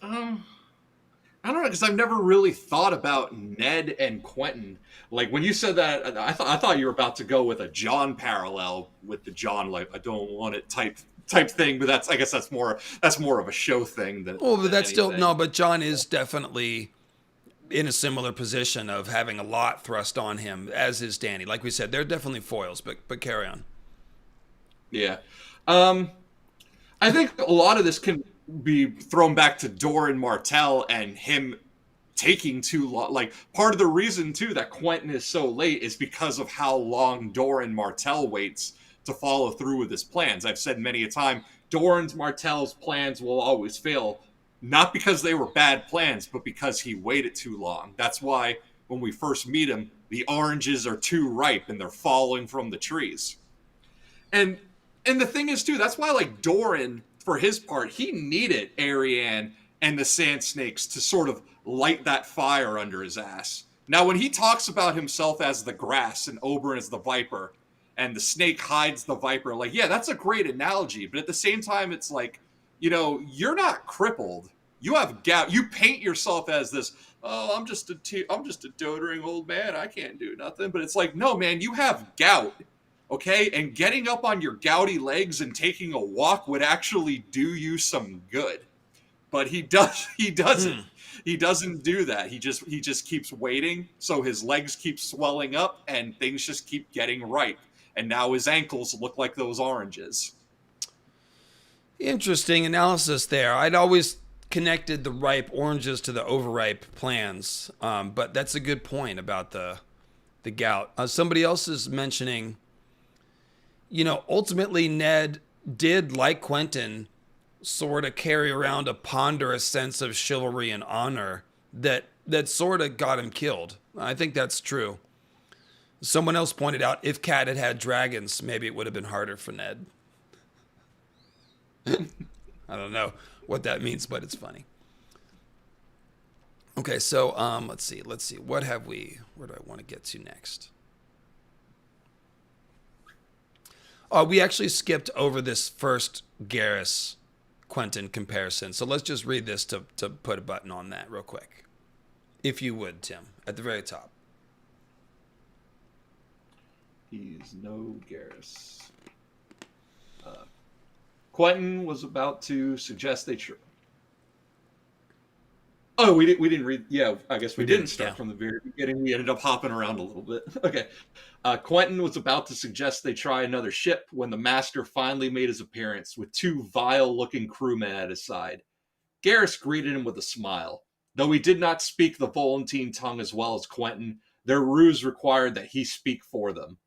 I don't know, because I've never really thought about Ned and Quentyn. Like when you said that, I thought you were about to go with a Jon parallel with the Jon, like I don't want it type thing. But I guess that's more of a show thing than. Well, but that's anything. still no. But Jon is definitely in a similar position of having a lot thrust on him, as is Dany. Like we said, they're definitely foils. But carry on. Yeah, I think a lot of this can be thrown back to Doran Martell and him taking too long. Like part of the reason too that Quentyn is so late is because of how long Doran Martell waits to follow through with his plans. I've said many a time, Doran Martell's plans will always fail, not because they were bad plans, but because he waited too long. That's why when we first meet him, the oranges are too ripe and they're falling from the trees. And the thing is too, that's why like Doran, for his part, he needed Arianne and the Sand Snakes to sort of light that fire under his ass. Now, when he talks about himself as the grass and Oberyn as the viper, and the snake hides the viper, like, yeah, that's a great analogy. But at the same time, it's like, you're not crippled. You have gout. You paint yourself as this, oh, I'm just a doddering old man. I can't do nothing. But it's like, no, man, you have gout. Okay, and getting up on your gouty legs and taking a walk would actually do you some good. But he doesn't. He doesn't do that. He just keeps waiting, so his legs keep swelling up and things just keep getting ripe. And now his ankles look like those oranges. Interesting analysis there. I'd always connected the ripe oranges to the overripe plans, but that's a good point about the gout. Somebody else is mentioning, ultimately Ned did, like Quentyn, sort of carry around a ponderous sense of chivalry and honor that sort of got him killed. I think that's true. Someone else pointed out, if Cat had dragons, maybe it would have been harder for Ned. I don't know what that means, but it's funny. Okay, so let's see. Where do I want to get to next? We actually skipped over this first Garrus Quentyn comparison. So let's just read this to put a button on that real quick. If you would, Tim, at the very top. He's no Garrus. Quentyn was about to suggest they try. Oh, we didn't read. Yeah, I guess we didn't start from the very beginning. We ended up hopping around a little bit. Okay. Quentyn was about to suggest they try another ship when the master finally made his appearance with two vile-looking crewmen at his side. Garrus greeted him with a smile. Though he did not speak the Volantine tongue as well as Quentyn, their ruse required that he speak for them.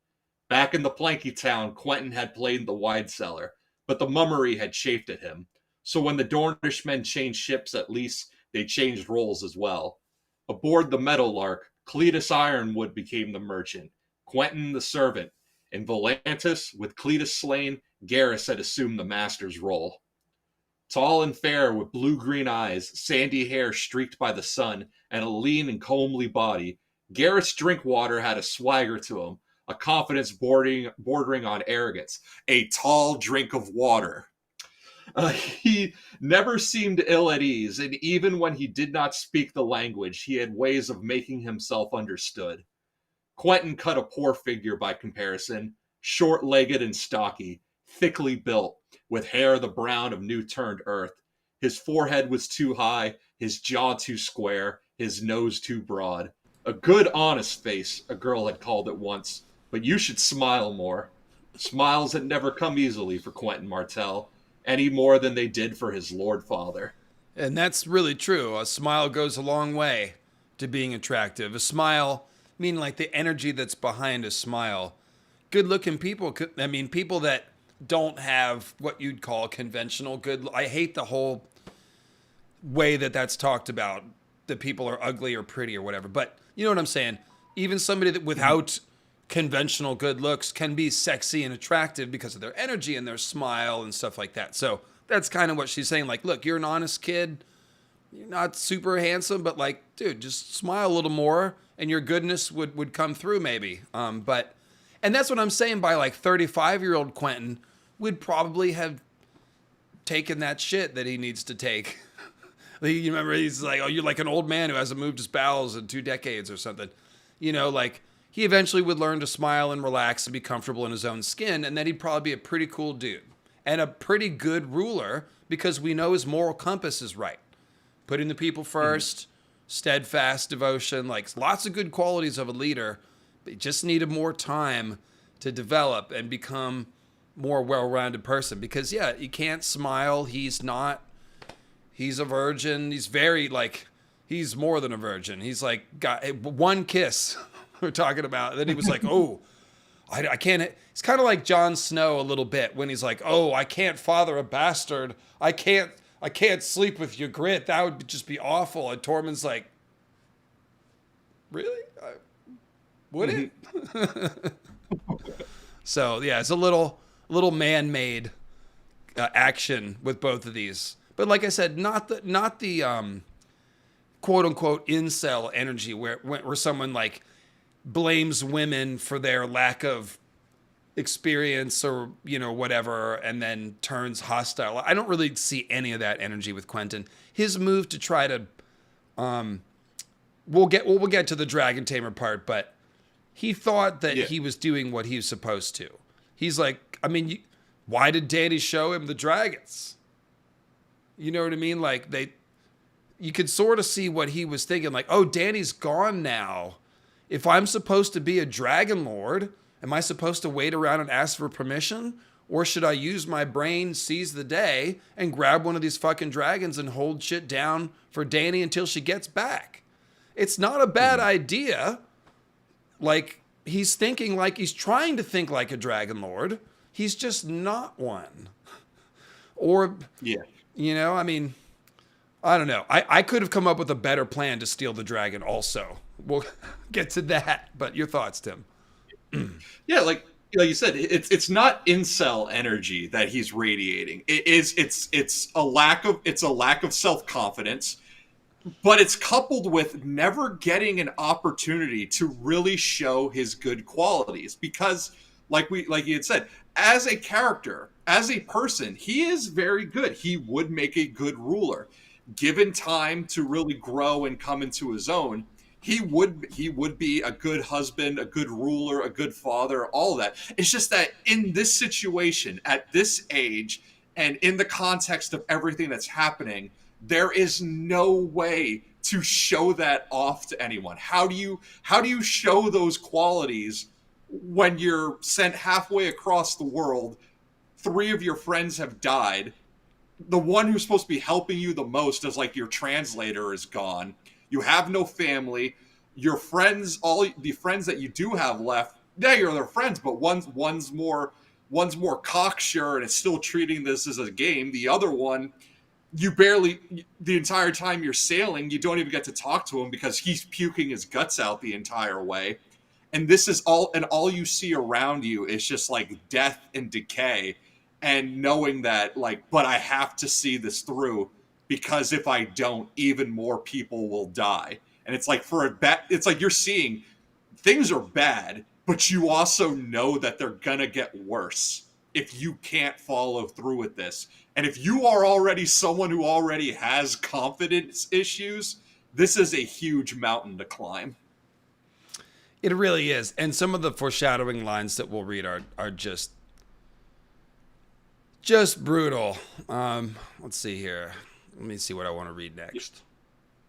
Back in the Planky Town, Quentyn had played the wide cellar, but the mummery had chafed at him. So when the Dornish men changed ships, at least they changed roles as well. Aboard the Meadowlark, Cletus Ironwood became the merchant, Quentyn the servant. In Volantis, with Cletus slain, Garrus had assumed the master's role. Tall and fair, with blue-green eyes, sandy hair streaked by the sun, and a lean and comely body, Garrus Drinkwater had a swagger to him, a confidence bordering on arrogance, a tall drink of water. He never seemed ill at ease, and even when he did not speak the language, he had ways of making himself understood. Quentyn cut a poor figure by comparison, short-legged and stocky, thickly built, with hair the brown of new-turned earth. His forehead was too high, his jaw too square, his nose too broad. A good, honest face, a girl had called it once, but you should smile more. Smiles had never come easily for Quentyn Martell, any more than they did for his Lord Father. And that's really true. A smile goes a long way to being attractive. A smile, meaning like the energy that's behind a smile. Good looking people, I mean, people that don't have what you'd call conventional good. I hate the whole way that that's talked about, that people are ugly or pretty or whatever. But you know what I'm saying? Even somebody that without conventional good looks can be sexy and attractive because of their energy and their smile and stuff like that. So that's kind of what she's saying. Like, look, you're an honest kid. You're not super handsome, but like, dude, just smile a little more and your goodness would come through maybe. And that's what I'm saying by like 35-year-old Quentyn would probably have taken that shit that he needs to take. You remember, he's like, oh, you're like an old man who hasn't moved his bowels in 2 decades or something. You know, like he eventually would learn to smile and relax and be comfortable in his own skin. And then he'd probably be a pretty cool dude and a pretty good ruler because we know his moral compass is right. Putting the people first, steadfast devotion, like lots of good qualities of a leader. But he just needed more time to develop and become more well-rounded person because, yeah, you can't smile. He's a virgin. He's very like, he's more than a virgin. He's like got one kiss we're talking about. And then he was like, oh, I can't. It's kind of like Jon Snow a little bit when he's like, oh, I can't father a bastard. I can't sleep with your grit. That would just be awful. And Tormund's like, really? Would it? So yeah, it's a little man-made action with both of these. But like I said, not the quote unquote incel energy where someone like blames women for their lack of experience or, you know, whatever, and then turns hostile. I don't really see any of that energy with Quentyn. His move to try to, we'll get to the dragon tamer part, but he thought that he was doing what he was supposed to. He's like, I mean, why did Dany show him the dragons? You know what I mean? Like you could sort of see what he was thinking. Like, oh, Dany's gone now. If I'm supposed to be a dragon lord, am I supposed to wait around and ask for permission? Or should I use my brain, seize the day, and grab one of these fucking dragons and hold shit down for Dany until she gets back? It's not a bad idea. Like, he's thinking like, he's trying to think like a dragon lord. He's just not one. Or, you know, I mean, I don't know. I could have come up with a better plan to steal the dragon also. We'll get to that. But your thoughts, Tim? Yeah, like you said, it's not incel energy that he's radiating. It's a lack of self-confidence, but it's coupled with never getting an opportunity to really show his good qualities. Because like you had said, as a character, as a person, he is very good. He would make a good ruler. Given time to really grow and come into his own, he would be a good husband, a good ruler, a good father, all of that. It's just that in this situation, at this age, and in the context of everything that's happening, there is no way to show that off to anyone. How do you show those qualities when you're sent halfway across the world? 3 of your friends have died. The one who's supposed to be helping you the most is like your translator is gone. You have no family. Your friends, all the friends that you do have left, you're their friends, but one's more cocksure and is still treating this as a game. The other one, the entire time you're sailing, you don't even get to talk to him because he's puking his guts out the entire way. And this is all you see around you is just like death and decay. And knowing that, like, but I have to see this through because if I don't, even more people will die. And it's like it's like you're seeing things are bad, but you also know that they're gonna get worse if you can't follow through with this. And if you are already someone who already has confidence issues, this is a huge mountain to climb. It really is. And some of the foreshadowing lines that we'll read are just brutal. Let's see here. Let me see what I want to read next.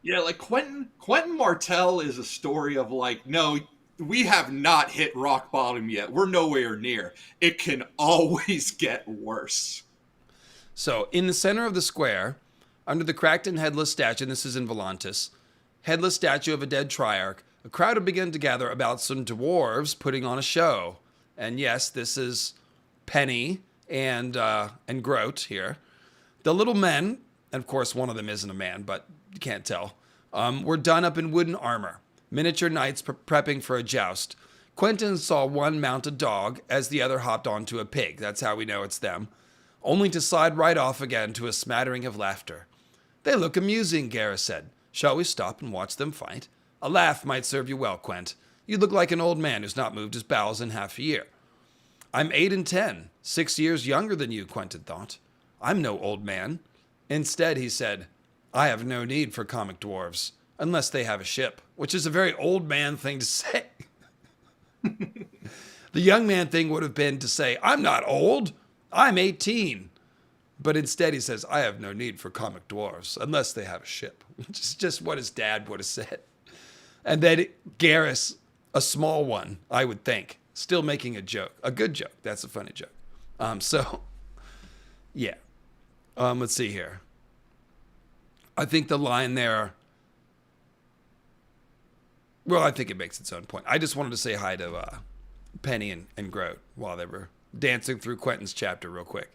Yeah, like Quentyn Martell is a story of like, no, we have not hit rock bottom yet. We're nowhere near. It can always get worse. So, in the center of the square, under the cracked and headless statue, and this is in Volantis, headless statue of a dead triarch, a crowd had begun to gather about some dwarves putting on a show. And yes, this is Penny and Groat here. The little men, and of course one of them isn't a man, but you can't tell, were done up in wooden armor, miniature knights prepping for a joust. Quentyn saw one mount a dog as the other hopped onto a pig. That's how we know it's them. Only to slide right off again to a smattering of laughter. They look amusing, Gareth said. Shall we stop and watch them fight? A laugh might serve you well, Quent. You look like an old man who's not moved his bowels in half a year. I'm 8 and 10, 6 years younger than you, Quentyn thought. I'm no old man. Instead, he said, I have no need for comic dwarves, unless they have a ship, which is a very old man thing to say. The young man thing would have been to say, I'm not old, I'm 18. But instead he says, I have no need for comic dwarves, unless they have a ship, which is just what his dad would have said. And then Garrus, a small one, I would think, still making a joke, a good joke. That's a funny joke. Yeah. Let's see here. I think the line there, well, I think it makes its own point. I just wanted to say hi to Penny and Groat while they were dancing through Quentyn's chapter real quick.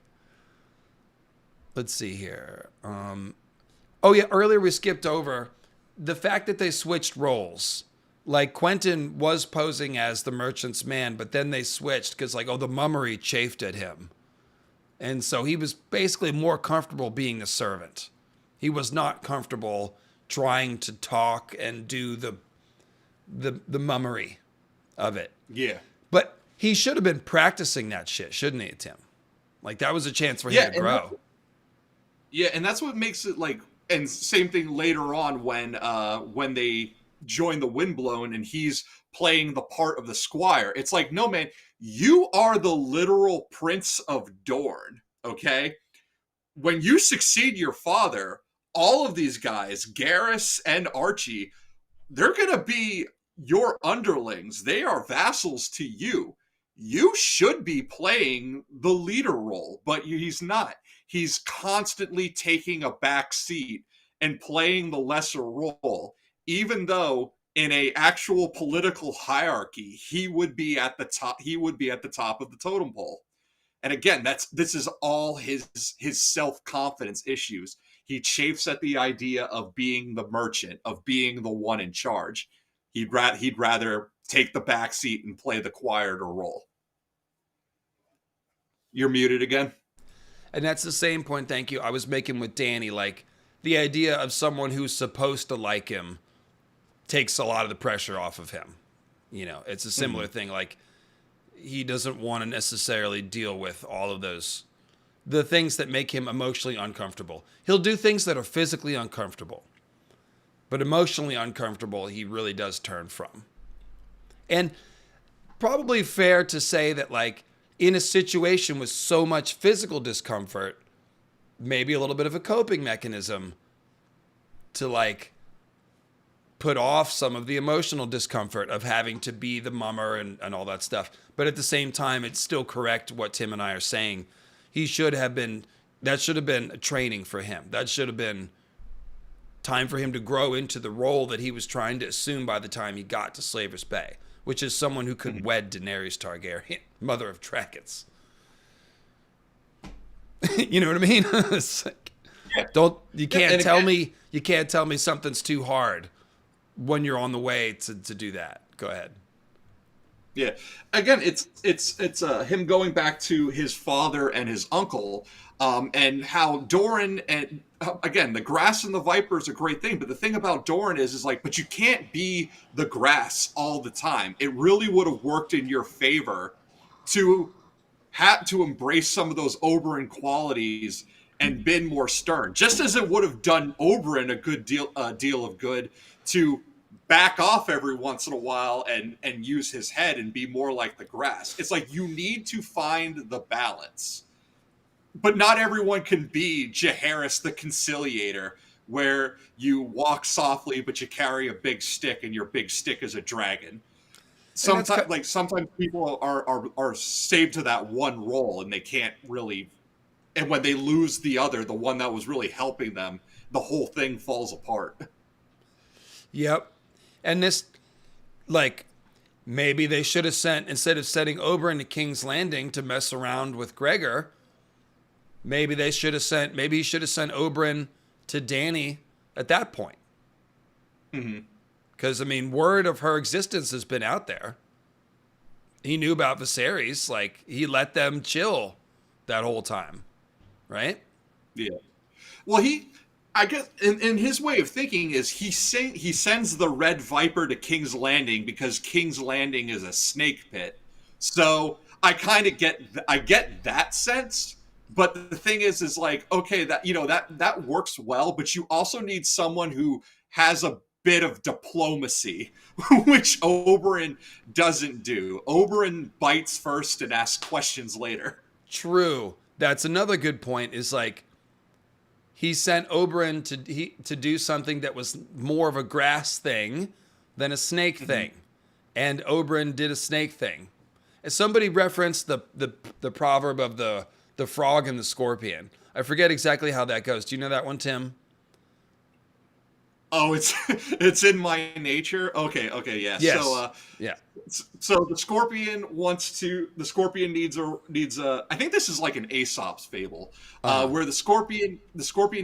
Let's see here. Oh, yeah, earlier we skipped over the fact that they switched roles. Like, Quentyn was posing as the merchant's man, but then they switched because, like, the mummery chafed at him. And so he was basically more comfortable being the servant. He was not comfortable trying to talk and do the mummery of it. Yeah. But he should have been practicing that shit, shouldn't he, Tim? Like, that was a chance for him to grow. And that's what makes it like, and same thing later on when they join the Windblown and he's playing the part of the squire. It's like, no, man, you are the literal Prince of Dorne, okay? When you succeed your father, all of these guys, Garrus and Archie, they're going to be your underlings. They are vassals to you. You should be playing the leader role, but he's not. He's constantly taking a back seat and playing the lesser role, even though in a actual political hierarchy, he would be at the top. He would be at the top of the totem pole. And again, this is all his self-confidence issues. He chafes at the idea of being the merchant, of being the one in charge. He'd rather take the back seat and play the quieter role. You're muted again. And that's the same point, thank you, I was making with Dany. Like, the idea of someone who's supposed to like him takes a lot of the pressure off of him. You know, it's a similar thing. Like, he doesn't want to necessarily deal with all of the things that make him emotionally uncomfortable. He'll do things that are physically uncomfortable, but emotionally uncomfortable, he really does turn from. And probably fair to say that, like, in a situation with so much physical discomfort, maybe a little bit of a coping mechanism to, like, put off some of the emotional discomfort of having to be the mummer and all that stuff. But at the same time, it's still correct what Tim and I are saying. That should have been a training for him. That should have been time for him to grow into the role that he was trying to assume by the time he got to Slaver's Bay, which is someone who could wed Daenerys Targaryen, mother of dragons. You know what I mean? It's like, you can't tell me something's too hard when you're on the way to do that. Go ahead. Yeah. Again, it's him going back to his father and his uncle, and how Doran and again, the grass and the viper is a great thing, but the thing about Doran is like, but you can't be the grass all the time. It really would have worked in your favor to have to embrace some of those Oberyn qualities and been more stern, just as it would have done Oberyn a good deal of good to back off every once in a while and use his head and be more like the grass. It's like you need to find the balance. But not everyone can be Jaehaerys the Conciliator, where you walk softly but you carry a big stick and your big stick is a dragon. Sometimes people are saved to that one role and they can't really, and when they lose the other, the one that was really helping them, the whole thing falls apart. Yep. And this, like, maybe they should have sent, instead of sending Oberyn to King's Landing to mess around with Gregor, maybe he should have sent Oberyn to Dany at that point. Because, I mean, word of her existence has been out there. He knew about Viserys. Like, he let them chill that whole time. Right? Yeah. Well, I guess, in his way of thinking is he sends the Red Viper to King's Landing because King's Landing is a snake pit. So I kind of get that sense. But the thing is like, okay, that works well, but you also need someone who has a bit of diplomacy, which Oberyn doesn't do. Oberyn bites first and asks questions later. True. That's another good point, is like, he sent Oberyn to do something that was more of a grass thing than a snake thing. And Oberyn did a snake thing. As somebody referenced the proverb of the frog and the scorpion. I forget exactly how that goes. Do you know that one, Tim? Oh, it's in my nature. Okay, yeah. Yes. So, yeah. So the scorpion needs a. I think this is like an Aesop's fable, where the scorpion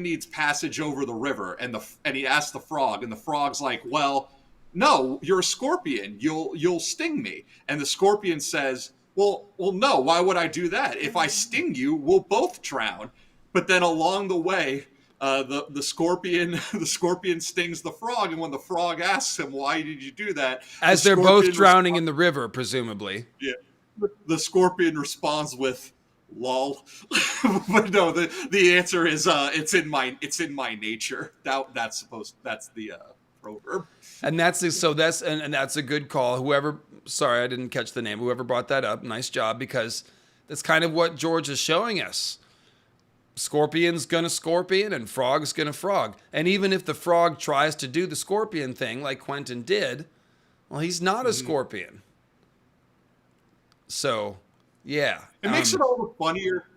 needs passage over the river, and he asks the frog, and the frog's like, well, no, you're a scorpion. You'll sting me, and the scorpion says, well, no. Why would I do that? If I sting you, we'll both drown. But then along the way, the scorpion stings the frog, and when the frog asks him, why did you do that? As they're both drowning in the river, presumably. Yeah. The scorpion responds with, lol. But no, the answer is, it's in my nature. That's the proverb. And that's a good call. Sorry, I didn't catch the name. Whoever brought that up, nice job, because that's kind of what George is showing us. Scorpion's gonna scorpion and frog's gonna frog. And even if the frog tries to do the scorpion thing like Quentyn did, well, he's not a scorpion. So, yeah. It makes it all the funnier.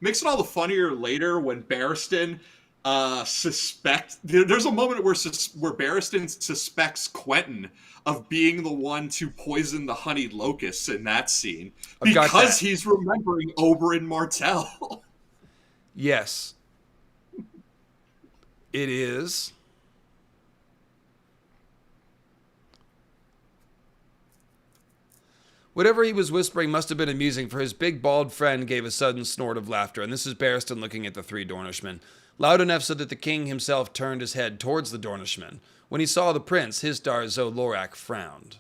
Later when Barristan there's a moment where Barristan suspects Quentyn of being the one to poison the honeyed locusts in that scene because he's remembering Oberyn Martell. Yes. It is. Whatever he was whispering must have been amusing, for his big bald friend gave a sudden snort of laughter, and this is Barristan looking at the three Dornishmen, loud enough so that the king himself turned his head towards the Dornishmen. When he saw the prince, Hisdar zo Lorak frowned.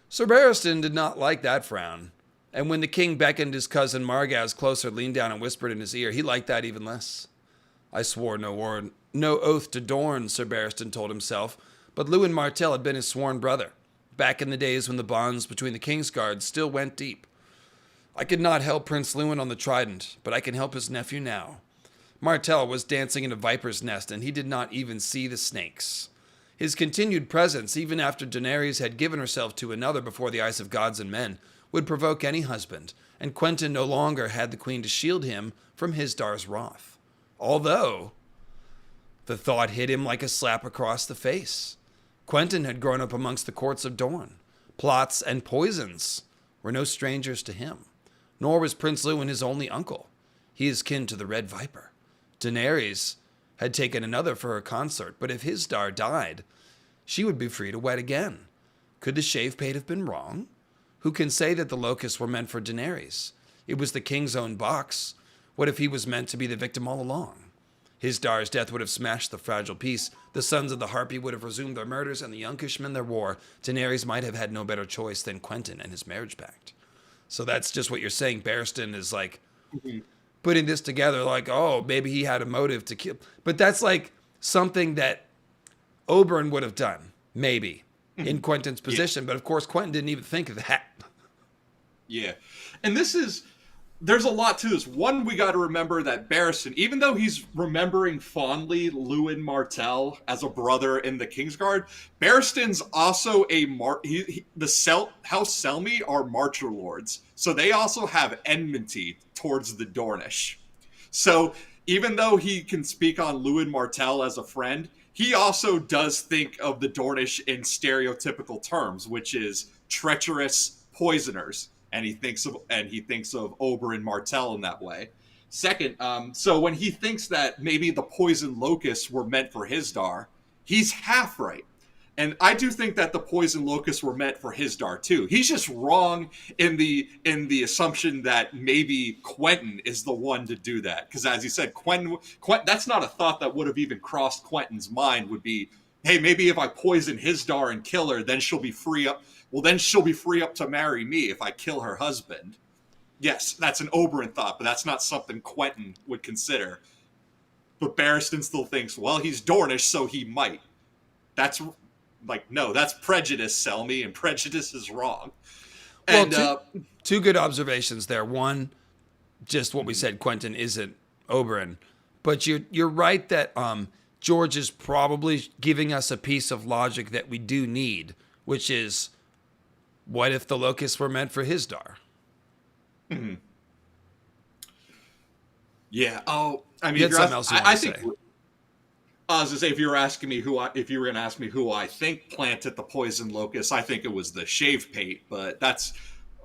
Sir Barristan did not like that frown, and when the king beckoned his cousin Margaz closer, leaned down and whispered in his ear, he liked that even less. I swore no oath to Doran, Sir Barristan told himself, but Lewin Martell had been his sworn brother, back in the days when the bonds between the king's guards still went deep. I could not help Prince Lewin on the Trident, but I can help his nephew now. Martell was dancing in a viper's nest, and he did not even see the snakes. His continued presence, even after Daenerys had given herself to another before the eyes of gods and men, would provoke any husband, and Quentyn no longer had the queen to shield him from Hisdar's wrath. Although, the thought hit him like a slap across the face. Quentyn had grown up amongst the courts of Doran. Plots and poisons were no strangers to him, nor was Prince Lewin his only uncle. He is kin to the Red Viper. Daenerys had taken another for her consort, but if Hisdar died, she would be free to wed again. Could the shave pate have been wrong? Who can say that the locusts were meant for Daenerys? It was the king's own box. What if he was meant to be the victim all along? Hisdar's death would have smashed the fragile peace. The sons of the Harpy would have resumed their murders, and the Yonkishmen their war. Daenerys might have had no better choice than Quentyn and his marriage pact. So that's just what you're saying. Barristan is like putting this together like, oh, maybe he had a motive to kill. But that's like something that Oberyn would have done. maybe, in Quentyn's position. But of course, Quentyn didn't even think of that. Yeah. And there's a lot to this. One, we got to remember that Barristan, even though he's remembering fondly Lewin Martell as a brother in the Kingsguard, Barristan's also House Selmy are Marcher Lords. So they also have enmity towards the Dornish. So even though he can speak on Lewin Martell as a friend, he also does think of the Dornish in stereotypical terms, which is treacherous poisoners. And he thinks of Oberyn Martell in that way. Second, so when he thinks that maybe the poison locusts were meant for Hisdar, he's half right. And I do think that the poison locusts were meant for Hisdar too. He's just wrong in the assumption that maybe Quentyn is the one to do that. Because as you said, Quentyn, that's not a thought that would have even crossed Quentyn's mind. Would be, hey, maybe if I poison Hisdar and kill her, then she'll be free up. Well, then she'll be free up to marry me if I kill her husband. Yes, that's an Oberyn thought, but that's not something Quentyn would consider. But Barristan still thinks, well, he's Dornish, so he might. That's like, no, that's prejudice, Selmy, and prejudice is wrong. And well, two good observations there. One, just what we said, Quentyn isn't Oberyn. But you're right that George is probably giving us a piece of logic that we do need, which is, what if the locusts were meant for Hisdar? Mm-hmm. Yeah. Oh, I mean, something else you want to say. I was gonna say, if you were going to ask me who I think planted the poison locust, I think it was the shave pate. But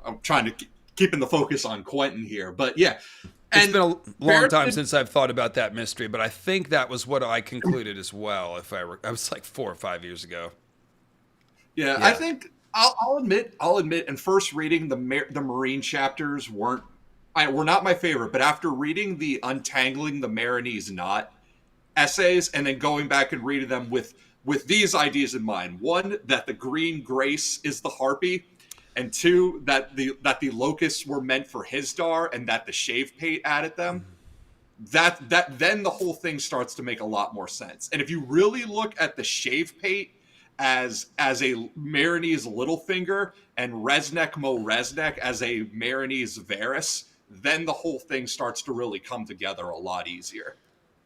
I'm trying to keeping the focus on Quentyn here. But yeah, it's been a long time since I've thought about that mystery, but I think that was what I concluded as well. I was like 4 or 5 years ago. Yeah, I think. I'll admit, in first reading the Meereen chapters were not my favorite, but after reading the Untangling the Meereenese Knot essays and then going back and reading them with these ideas in mind: one, that the green grace is the harpy, and two, that the locusts were meant for Hisdar and that the shave pate added them. That then the whole thing starts to make a lot more sense. And if you really look at the shave pate as a Meereenese Littlefinger and Resnek Mo Resnek as a Meereenese Varys, then the whole thing starts to really come together a lot easier.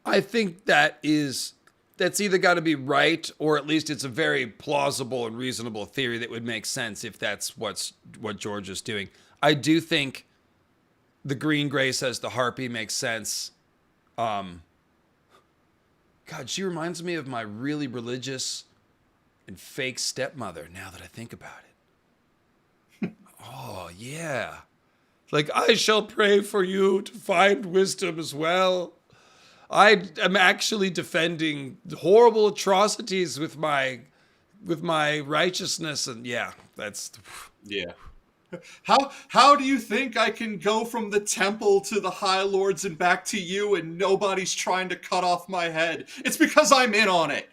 I think that's either got to be right, or at least it's a very plausible and reasonable theory that would make sense if that's what George is doing. I do think the green grace as the harpy makes sense. God, she reminds me of my really religious and fake stepmother, now that I think about it. Oh, yeah. Like, I shall pray for you to find wisdom as well. I am actually defending horrible atrocities with my righteousness, and yeah, that's... Yeah. How do you think I can go from the temple to the High Lords and back to you and nobody's trying to cut off my head? It's because I'm in on it.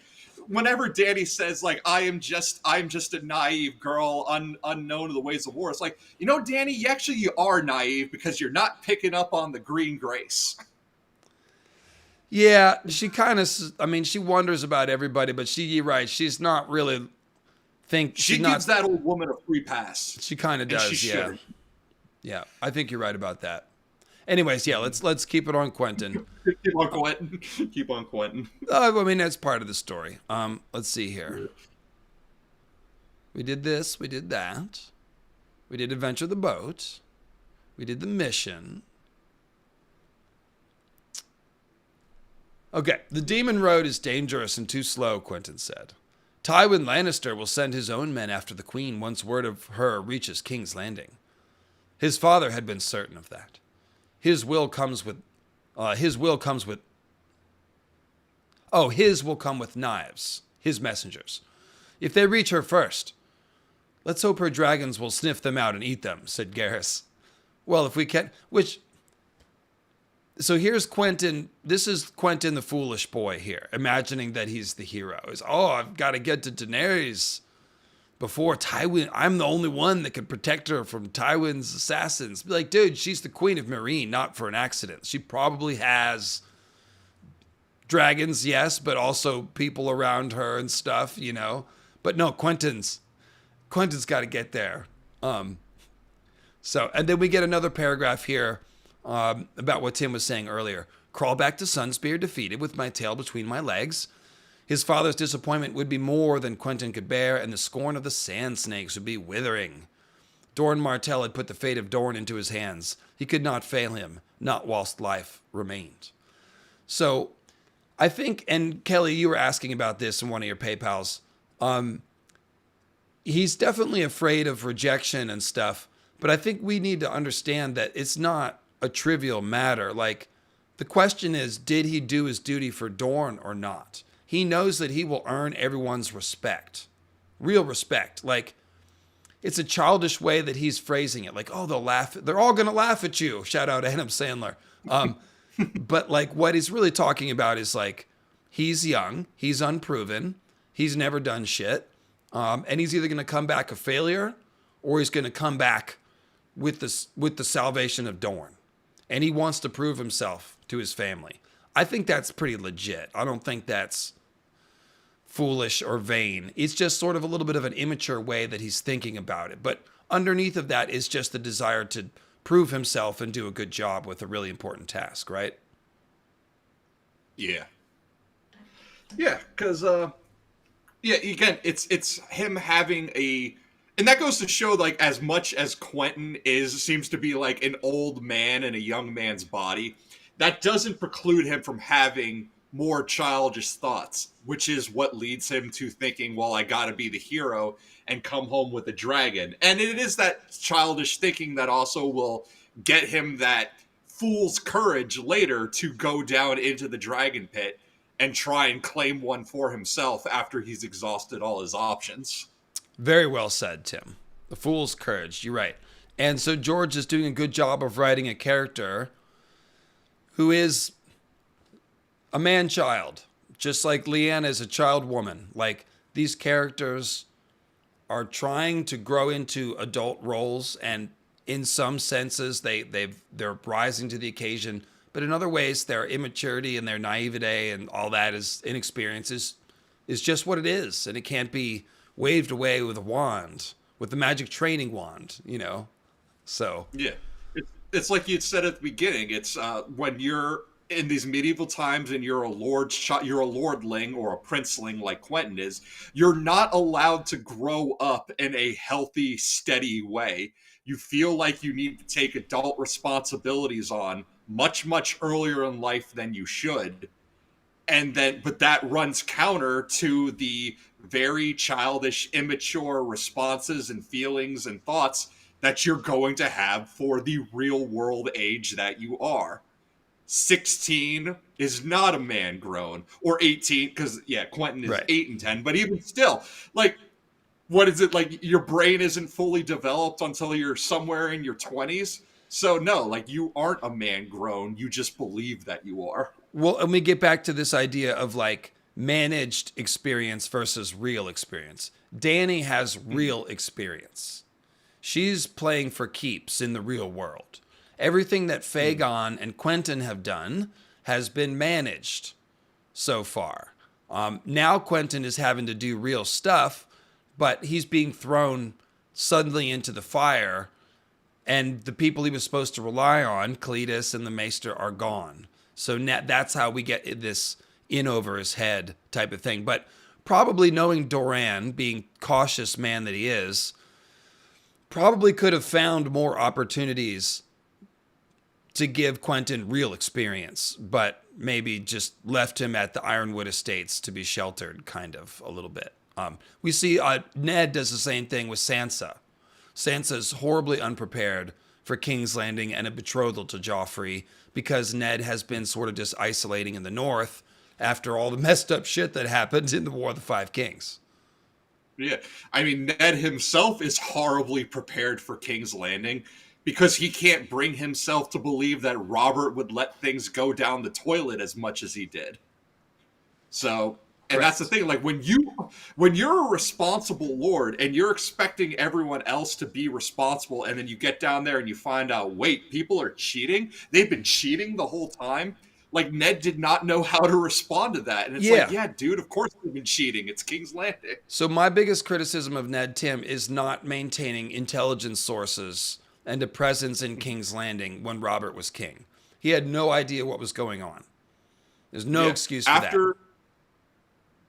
Whenever Dany says, like, I'm just a naive girl, unknown to the ways of war, it's like, Dany, you are naive because you're not picking up on the green grace. Yeah, she kind of, she wonders about everybody, but you're right, she's not really She gives that old woman a free pass. She kind of does, yeah. Yeah, I think you're right about that. Anyways, yeah, let's keep it on Quentyn. Keep on Quentyn. That's part of the story. Let's see here. We did this. We did that. We did adventure the boat. We did the mission. Okay, the Demon Road is dangerous and too slow, Quentyn said. Tywin Lannister will send his own men after the Queen once word of her reaches King's Landing. His father had been certain of that. His will come with knives, his messengers. If they reach her first, let's hope her dragons will sniff them out and eat them, said Garrus. Well, if we can, so here's Quentyn. This is Quentyn the foolish boy here, imagining that he's the hero. I've got to get to Daenerys before Tywin. I'm the only one that can protect her from Tywin's assassins. Be like, dude, she's the queen of Meereen, not for an accident. She probably has dragons, yes, but also people around her and stuff, But no, Quentyn's got to get there. So, and then we get another paragraph here about what Tim was saying earlier. Crawl back to Sunspear defeated with my tail between my legs. His father's disappointment would be more than Quentyn could bear, and the scorn of the sand snakes would be withering. Quentyn Martell had put the fate of Doran into his hands. He could not fail him, not whilst life remained. So, I think, and Kelly, you were asking about this in one of your PayPals. He's definitely afraid of rejection and stuff, but I think we need to understand that it's not a trivial matter. Like, the question is, did he do his duty for Doran or not? He knows that he will earn everyone's respect. Real respect. Like, it's a childish way that he's phrasing it. Like, oh, they'll laugh. They're all going to laugh at you. Shout out to Adam Sandler. But, like, what he's really talking about is, like, he's young. He's unproven. He's never done shit. And he's either going to come back a failure or he's going to come back with the salvation of Doran. And he wants to prove himself to his family. I think that's pretty legit. I don't think that's foolish or vain. It's just sort of a little bit of an immature way that he's thinking about it. But underneath of that is just the desire to prove himself and do a good job with a really important task, right? Yeah. Yeah, because, again, it's him having and that goes to show, like, as much as Quentyn seems to be like an old man in a young man's body, that doesn't preclude him from having more childish thoughts, which is what leads him to thinking, well, I gotta be the hero and come home with a dragon. And it is that childish thinking that also will get him that fool's courage later to go down into the dragon pit and try and claim one for himself after he's exhausted all his options. Very well said, Tim. The fool's courage. You're right. And so George is doing a good job of writing a character who is a man-child, just like Lyanna is a child woman. Like, these characters are trying to grow into adult roles, and in some senses they're rising to the occasion, but in other ways their immaturity and their naivete and all that is inexperience is just what it is, and it can't be waved away with a wand, with the magic training wand, you know. So yeah, it's like you said at the beginning. It's when you're in these medieval times and you're a lordling or a princeling like Quentyn is, you're not allowed to grow up in a healthy, steady way. You feel like you need to take adult responsibilities on much, much earlier in life than you should. But that runs counter to the very childish, immature responses and feelings and thoughts that you're going to have for the real world age that you are. 16 is not a man grown, or 18, because Quentyn is right. 8 and 10, but even still, like, what is it, like, your brain isn't fully developed until you're somewhere in your 20s? So no, like, you aren't a man grown, you just believe that you are. Well, and we get back to this idea of, like, managed experience versus real experience. Dany has real experience. She's playing for keeps in the real world. Everything that Fagon and Quentyn have done has been managed so far. Now Quentyn is having to do real stuff, but he's being thrown suddenly into the fire, and the people he was supposed to rely on, Cletus and the Maester, are gone. So that's how we get this in over his head type of thing. But probably knowing Doran, being cautious man that he is, probably could have found more opportunities to give Quentyn real experience, but maybe just left him at the Ironwood Estates to be sheltered, kind of, a little bit. We see Ned does the same thing with Sansa. Sansa's horribly unprepared for King's Landing and a betrothal to Joffrey because Ned has been sort of just isolating in the north after all the messed up shit that happened in the War of the Five Kings. Yeah, I mean, Ned himself is horribly prepared for King's Landing because he can't bring himself to believe that Robert would let things go down the toilet as much as he did. So, and that's the thing, like, when you're a responsible lord and you're expecting everyone else to be responsible, and then you get down there and you find out, wait, people are cheating? They've been cheating the whole time? like Ned did not know how to respond to that. And it's like, yeah, dude, of course they've been cheating. It's King's Landing. So my biggest criticism of Ned, Tim, is not maintaining intelligence sources and a presence in King's Landing when Robert was king. He had no idea what was going on. There's no excuse for that.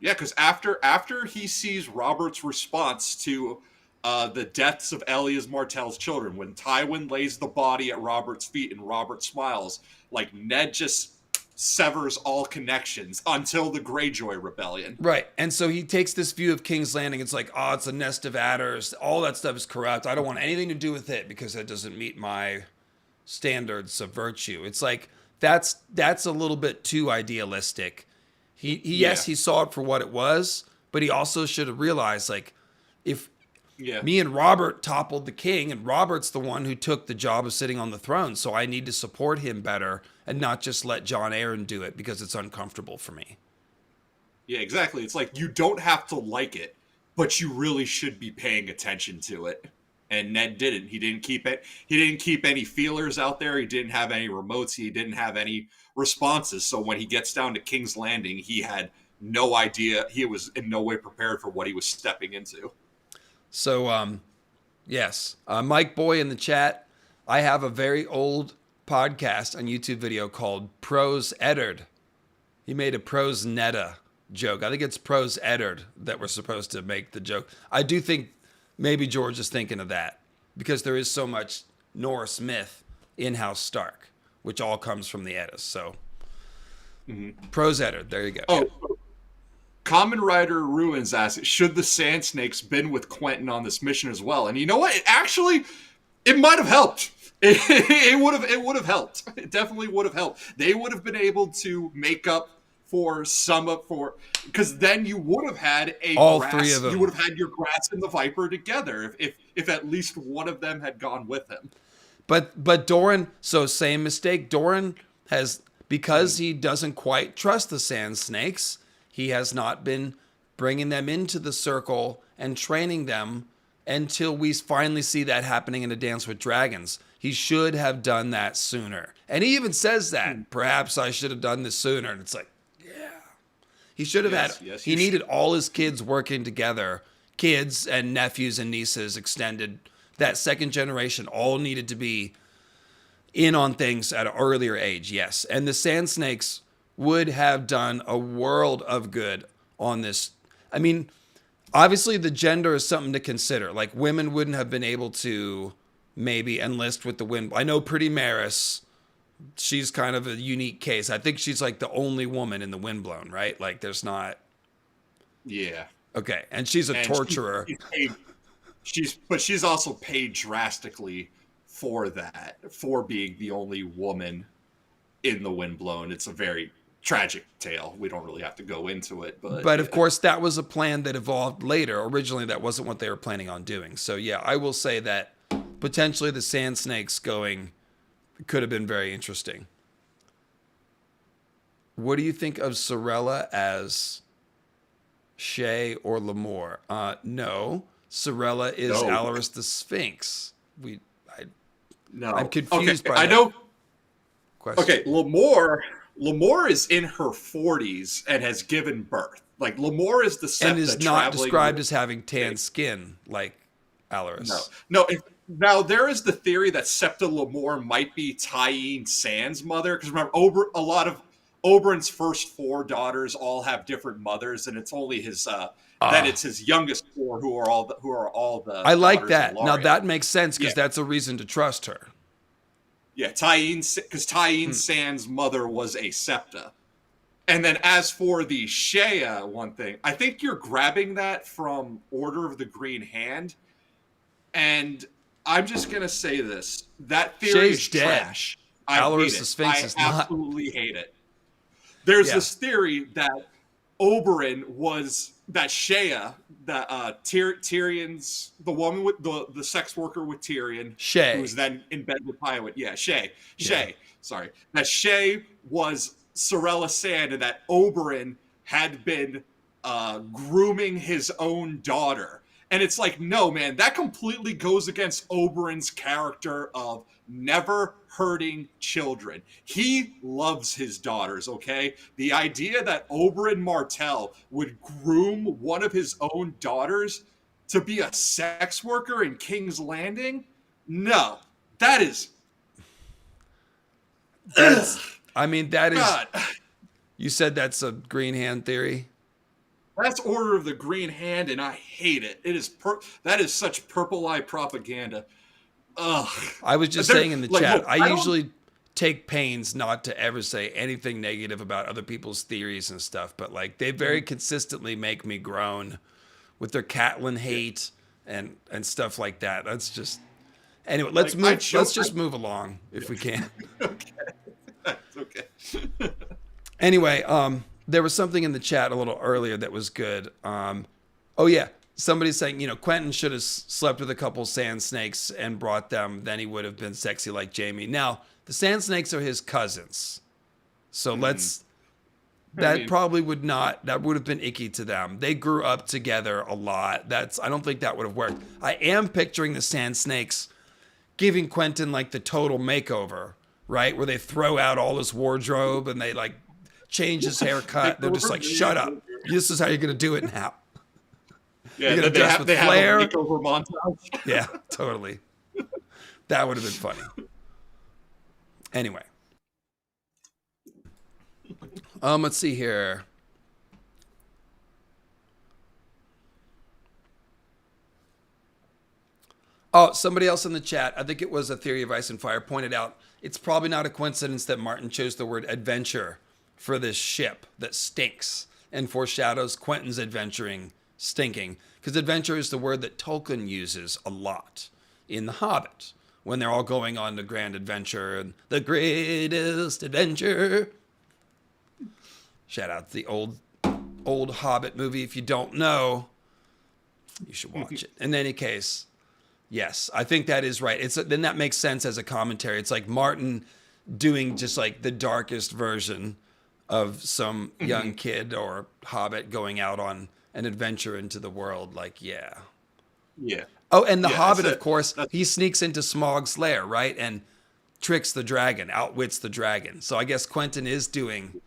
Yeah, because after he sees Robert's response to the deaths of Elias Martell's children, when Tywin lays the body at Robert's feet and Robert smiles, like Ned just severs all connections until the Greyjoy rebellion. Right. And so he takes this view of King's Landing. It's like, oh, it's a nest of adders. All that stuff is corrupt. I don't want anything to do with it because it doesn't meet my standards of virtue. It's like, that's a little bit too idealistic. Yes, he saw it for what it was, but he also should have realized, like, if me and Robert toppled the king, and Robert's the one who took the job of sitting on the throne, so I need to support him better and not just let Jon Arryn do it because it's uncomfortable for me. Yeah, exactly. It's like, you don't have to like it, but you really should be paying attention to it. And Ned didn't. He didn't keep it. He didn't keep any feelers out there. He didn't have any remotes. He didn't have any responses. So when he gets down to King's Landing, he had no idea. He was in no way prepared for what he was stepping into. So, yes. Mike Boy in the chat, I have a very old podcast on YouTube video called Pros Eddard. He made a pros netta joke. I think it's pros Eddard that we're supposed to make the joke. I do think maybe George is thinking of that because there is so much Norse myth in House Stark, which all comes from the Eddas. So, pros Eddard, there you go. Oh, Common Rider Ruins asks, should the Sand Snakes been with Quentyn on this mission as well? And you know what? It might have helped. It would have helped. It definitely would have helped. They would have been able to make up because then you would have had all three of them. You would have had your Grass and the Viper together if at least one of them had gone with him. But Doran, so same mistake. Doran has, because he doesn't quite trust the Sand Snakes, he has not been bringing them into the circle and training them until we finally see that happening in A Dance with Dragons. He should have done that sooner. And he even says that, perhaps I should have done this sooner. And it's like, yeah. He should have he needed all his kids working together. Kids and nephews and nieces, extended, that second generation all needed to be in on things at an earlier age, yes. And the Sand Snakes would have done a world of good on this. I mean, obviously the gender is something to consider. Like, women wouldn't have been able to maybe enlist with the Wind. I know Pretty Maris, she's kind of a unique case. I think she's like the only woman in the Windblown, right? Like, there's not. Yeah. Okay, and she's a torturer. She's also paid drastically for that, for being the only woman in the Windblown. It's a very tragic tale. We don't really have to go into it, but of course that was a plan that evolved later. Originally that wasn't what they were planning on doing. So yeah, I will say that potentially the Sand Snakes going could have been very interesting. What do you think of Sorella as Shay or Lemore? No, Sorella is Alaris the Sphinx. I'm confused by that. I know. Question. Okay, Lemore is in her 40s and has given birth. Like, Lemore is the Septa, and is not described as having tan skin like Alaris. No. Now there is the theory that Septa Lemore might be Tyene Sand's mother, because remember, a lot of Oberyn's first 4 daughters all have different mothers, and it's only his then it's his youngest 4 who are all the. I like that. Now that makes sense because that's a reason to trust her. Yeah, because Tyene Sand's mother was a Septa. And then as for the Shea one thing, I think you're grabbing that from Order of the Green Hand. And I'm just going to say this. That theory is trash. I hate it. The Sphinx is not. Absolutely hate it. There's this theory that Oberyn was that Shea, that Tyrion's, the woman with the sex worker with Tyrion, Shay, who was then in bed with Tywin. Yeah, Shay. Sorry, that Shay was Sorella Sand, and that Oberyn had been grooming his own daughter, And it's like, no, man, that completely goes against Oberyn's character of never hurting children. He loves his daughters, okay? The idea that Oberyn Martell would groom one of his own daughters to be a sex worker in King's Landing? No. That is... I mean, that is... God. You said that's a green hand theory? That's Order of the Green Hand, and I hate it. It is that is such purple eye propaganda. Ugh. I was just saying in the chat, look, I usually take pains not to ever say anything negative about other people's theories and stuff, but like they very consistently make me groan with their Catelyn hate and stuff like that. That's just anyway. Let's just move along if we can. Okay, that's okay. Anyway, there was something in the chat a little earlier that was good. Oh yeah, somebody's saying, Quentyn should have slept with a couple sand snakes and brought them. Then he would have been sexy like Jaime. Now, the sand snakes are his cousins. So probably would not, that would have been icky to them. They grew up together a lot. I don't think that would have worked. I am picturing the sand snakes giving Quentyn like the total makeover, right? Where they throw out all his wardrobe and they like change his haircut. They're just like, shut up. This is how you're going to do it now. Yeah, you're going to dress with flair. Have a makeover montage. Yeah, totally. That would have been funny. Anyway. Let's see here. Oh, somebody else in the chat, I think it was a Theory of Ice and Fire, pointed out it's probably not a coincidence that Martin chose the word adventure for this ship that stinks and foreshadows Quentyn's adventuring stinking. Because adventure is the word that Tolkien uses a lot in The Hobbit when they're all going on the grand adventure and the greatest adventure. Shout out to the old Hobbit movie. If you don't know, you should watch it. In any case, yes, I think that is right. Then that makes sense as a commentary. It's like Martin doing just like the darkest version of some young kid or hobbit going out on an adventure into the world. Like, yeah. Yeah. Oh, and the Hobbit, of course, he sneaks into Smaug's lair, right? And tricks the dragon, outwits the dragon. So I guess Quentyn is doing...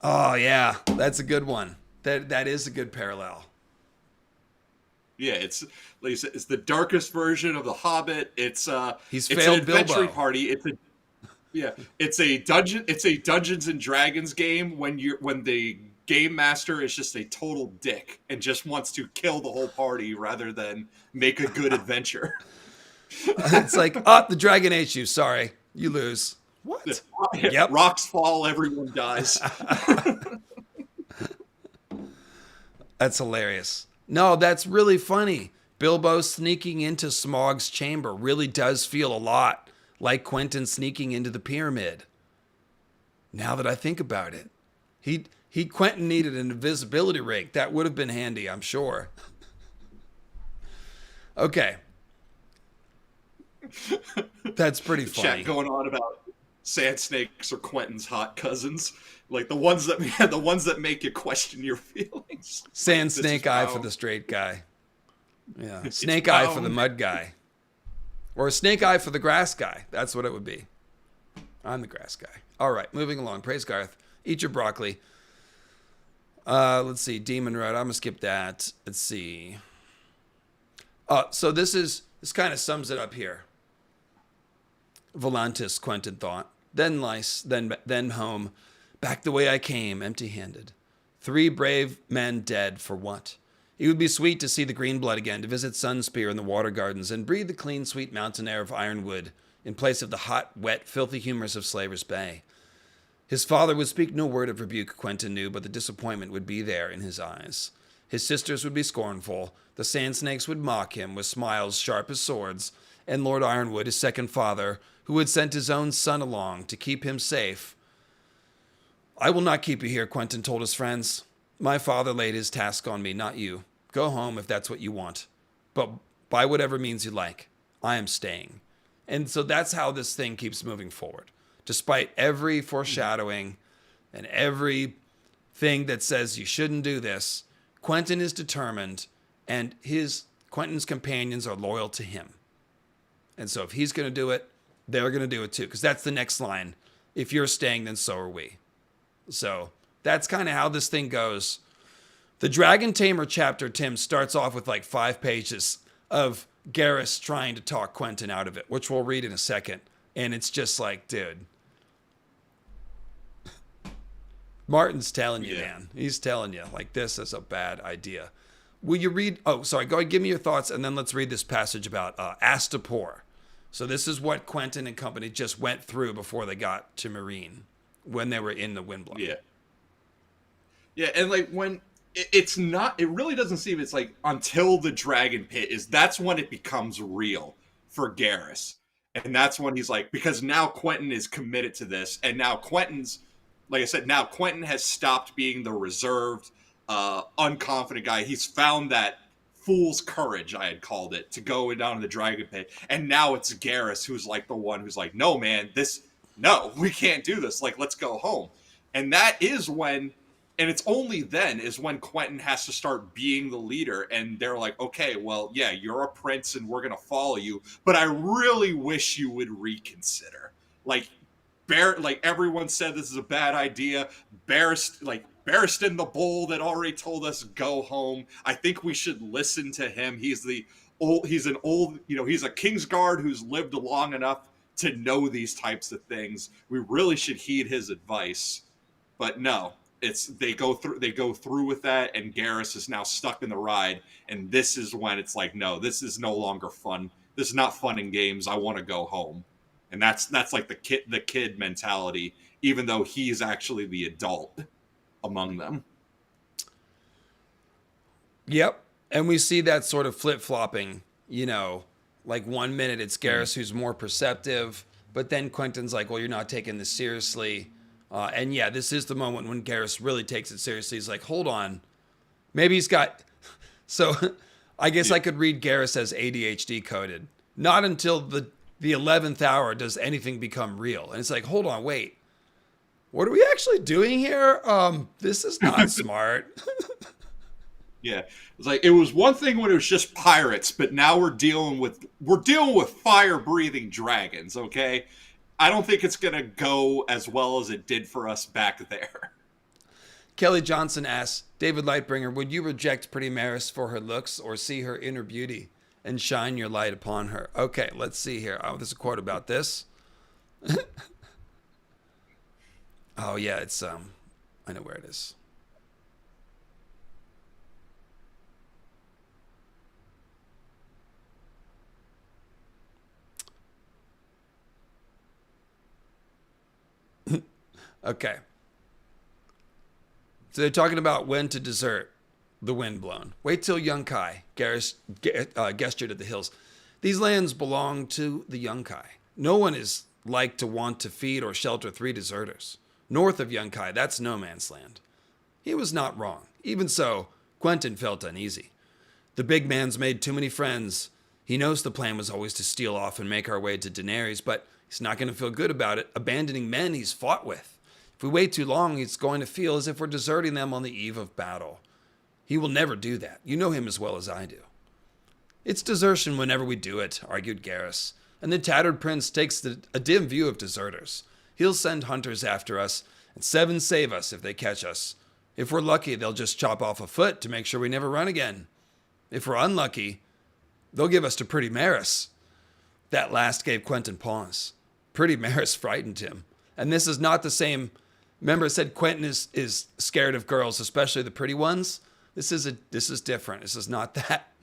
Oh, yeah, that's a good one. That is a good parallel. Yeah, it's like you said, it's the darkest version of the Hobbit. It's He's it's failed an adventure Bilbo. party. It's a dungeon. It's a Dungeons and Dragons game when the game master is just a total dick and just wants to kill the whole party rather than make a good adventure. It's like, the dragon ate you. Sorry, you lose. What? Yep. Rocks fall, everyone dies. That's hilarious. No, that's really funny. Bilbo sneaking into Smaug's chamber really does feel a lot like Quentyn sneaking into the pyramid. Now that I think about it, Quentyn needed an invisibility ring. That would have been handy, I'm sure. Okay. That's pretty funny. Chat going on about sand snakes or Quentyn's hot cousins, like the ones that make you question your feelings. Sand snake eye for the straight guy. Yeah, snake eye for the mud guy, or a snake eye for the grass guy. That's what it would be. I'm the grass guy. All right, moving along. Praise Garth. Eat your broccoli. Let's see. Demon Road. I'm gonna skip that. Let's see. So this kind of sums it up here. Volantis, Quentyn thought. Then lice, then home, back the way I came, empty-handed. 3 brave men dead for what? It would be sweet to see the green blood again, to visit Sunspear in the water gardens, and breathe the clean, sweet mountain air of Ironwood in place of the hot, wet, filthy humors of Slaver's Bay. His father would speak no word of rebuke, Quentyn knew, but the disappointment would be there in his eyes. His sisters would be scornful, the sand snakes would mock him with smiles sharp as swords, and Lord Ironwood, his second father, who had sent his own son along to keep him safe. I will not keep you here, Quentyn told his friends. My father laid his task on me, not you. Go home if that's what you want. But by whatever means you like, I am staying. And so that's how this thing keeps moving forward. Despite every foreshadowing and every thing that says you shouldn't do this, Quentyn is determined, And Quentyn's companions are loyal to him. And so if he's going to do it, they're going to do it too. Because that's the next line. If you're staying, then so are we. So that's kind of how this thing goes. The Dragon Tamer chapter, Tim, starts off with like 5 pages of Garrus trying to talk Quentyn out of it, which we'll read in a second. And it's just like, dude. Martin's telling you, man. He's telling you, like, this is a bad idea. Will you read? Oh, sorry. Go ahead, give me your thoughts, and then let's read this passage about Astapor. So this is what Quentyn and company just went through before they got to Meereen, when they were in the Windblown. Yeah. Yeah, and like when it's not, it really doesn't seem, it's like until the Dragon Pit that's when it becomes real for Garrus. And that's when he's like, because now Quentyn is committed to this, and now Quentyn's, like I said, now Quentyn has stopped being the reserved, unconfident guy. He's found that fool's courage, I had called it, to go down to the Dragon Pit. And now it's Garrus who's like the one who's like, no, man, no, we can't do this. Like, let's go home. And that is when, and it's only then, is when Quentyn has to start being the leader. And they're like, okay, well, yeah, you're a prince and we're going to follow you, but I really wish you would reconsider. Like everyone said this is a bad idea. Barristan the Bold that already told us go home. I think we should listen to him. He's a Kingsguard who's lived long enough to know these types of things. We really should heed his advice. But no, they go through with that, and Garrus is now stuck in the ride, and this is when it's like, no, this is no longer fun. This is not fun and games. I want to go home. And that's like the kid mentality, even though he's actually the adult among them. Yep. And we see that sort of flip-flopping, like 1 minute it's Garrus who's more perceptive, but then Quentyn's like, well, you're not taking this seriously. And yeah, this is the moment when Garrus really takes it seriously. He's like, hold on. Maybe he's got... So I guess I could read Garrus as ADHD coded. Not until the 11th hour does anything become real. And it's like, hold on, wait. What are we actually doing here? This is not smart. Yeah. It's like, it was one thing when it was just pirates, but now we're dealing with fire-breathing dragons, okay? I don't think it's going to go as well as it did for us back there. Kelly Johnson asks, David Lightbringer, would you reject Pretty Maris for her looks or see her inner beauty and shine your light upon her? Okay, let's see here. Oh, there's a quote about this. Oh, yeah, it's, I know where it is. Okay. So they're talking about when to desert the Windblown. Wait till Yunkai, Garrus gestured at the hills. These lands belong to the Yunkai. No one is like to want to feed or shelter 3 deserters. North of Yunkai, that's no man's land. He was not wrong. Even so, Quentyn felt uneasy. The big man's made too many friends. He knows the plan was always to steal off and make our way to Daenerys, but he's not going to feel good about it, abandoning men he's fought with. If we wait too long, he's going to feel as if we're deserting them on the eve of battle. He will never do that. You know him as well as I do. It's desertion whenever we do it, argued Garrus, and the tattered prince takes a dim view of deserters. He'll send hunters after us, and 7 save us if they catch us. If we're lucky, they'll just chop off a foot to make sure we never run again. If we're unlucky, they'll give us to Pretty Maris. That last gave Quentyn pause. Pretty Maris frightened him. And this is not the same... Remember, it said Quentyn is scared of girls, especially the pretty ones. This is different. This is not that.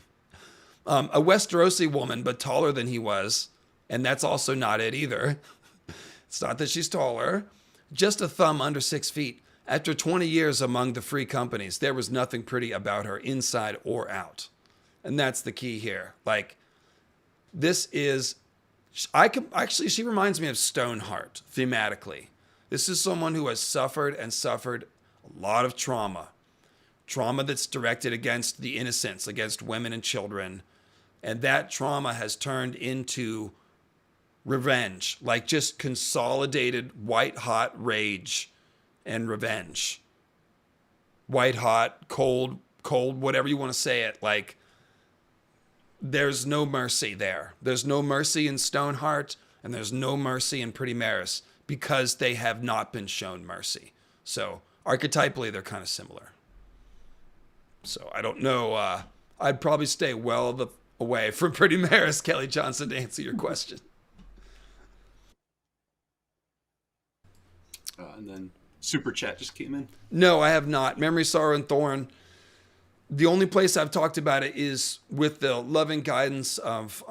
A Westerosi woman, but taller than he was. And that's also not it either. It's not that she's taller. Just a thumb under 6 feet. After 20 years among the free companies, there was nothing pretty about her inside or out. And that's the key here. Like, this is... Actually, she reminds me of Stoneheart, thematically. This is someone who has suffered a lot of trauma. Trauma that's directed against the innocents, against women and children. And that trauma has turned into revenge, like just consolidated white-hot rage and revenge. White-hot, cold, whatever you want to say it. Like, there's no mercy there. There's no mercy in Stoneheart, and there's no mercy in Pretty Maris because they have not been shown mercy. So archetypally, they're kind of similar. So I don't know. I'd probably stay away from Pretty Maris, Kelly Johnson, to answer your question. And then Super Chat just came in. No, I have not. Memory, Sorrow, and Thorn. The only place I've talked about it is with the loving guidance of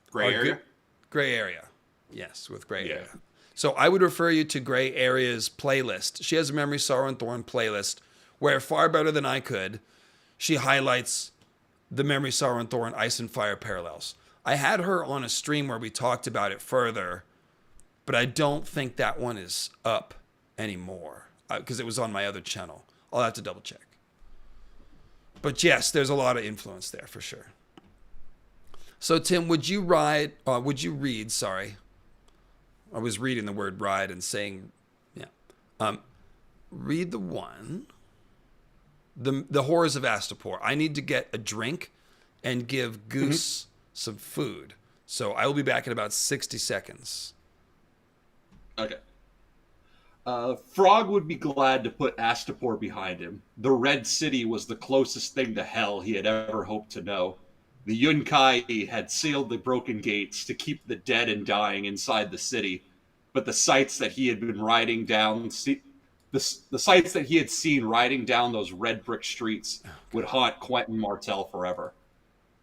Gray Area? Gray Area. Yes, with Gray Area. So I would refer you to Gray Area's playlist. She has a Memory, Sorrow, and Thorn playlist where, far better than I could, she highlights the Memory, Sorrow, and Thorn Ice and Fire parallels. I had her on a stream where we talked about it further, but I don't think that one is up anymore because it was on my other channel. I'll have to double check. But yes, there's a lot of influence there for sure. So Tim, would you read, sorry. I was reading the word ride and saying, yeah. Read the one. The Horrors of Astapor. I need to get a drink and give Goose some food. So I will be back in about 60 seconds. Okay. Frog would be glad to put Astapor behind him. The Red City was the closest thing to hell he had ever hoped to know. The Yunkai had sealed the broken gates to keep the dead and dying inside the city, but the sights that he had been riding down, the sights that he had seen riding down those red brick streets would haunt Quentyn Martell forever.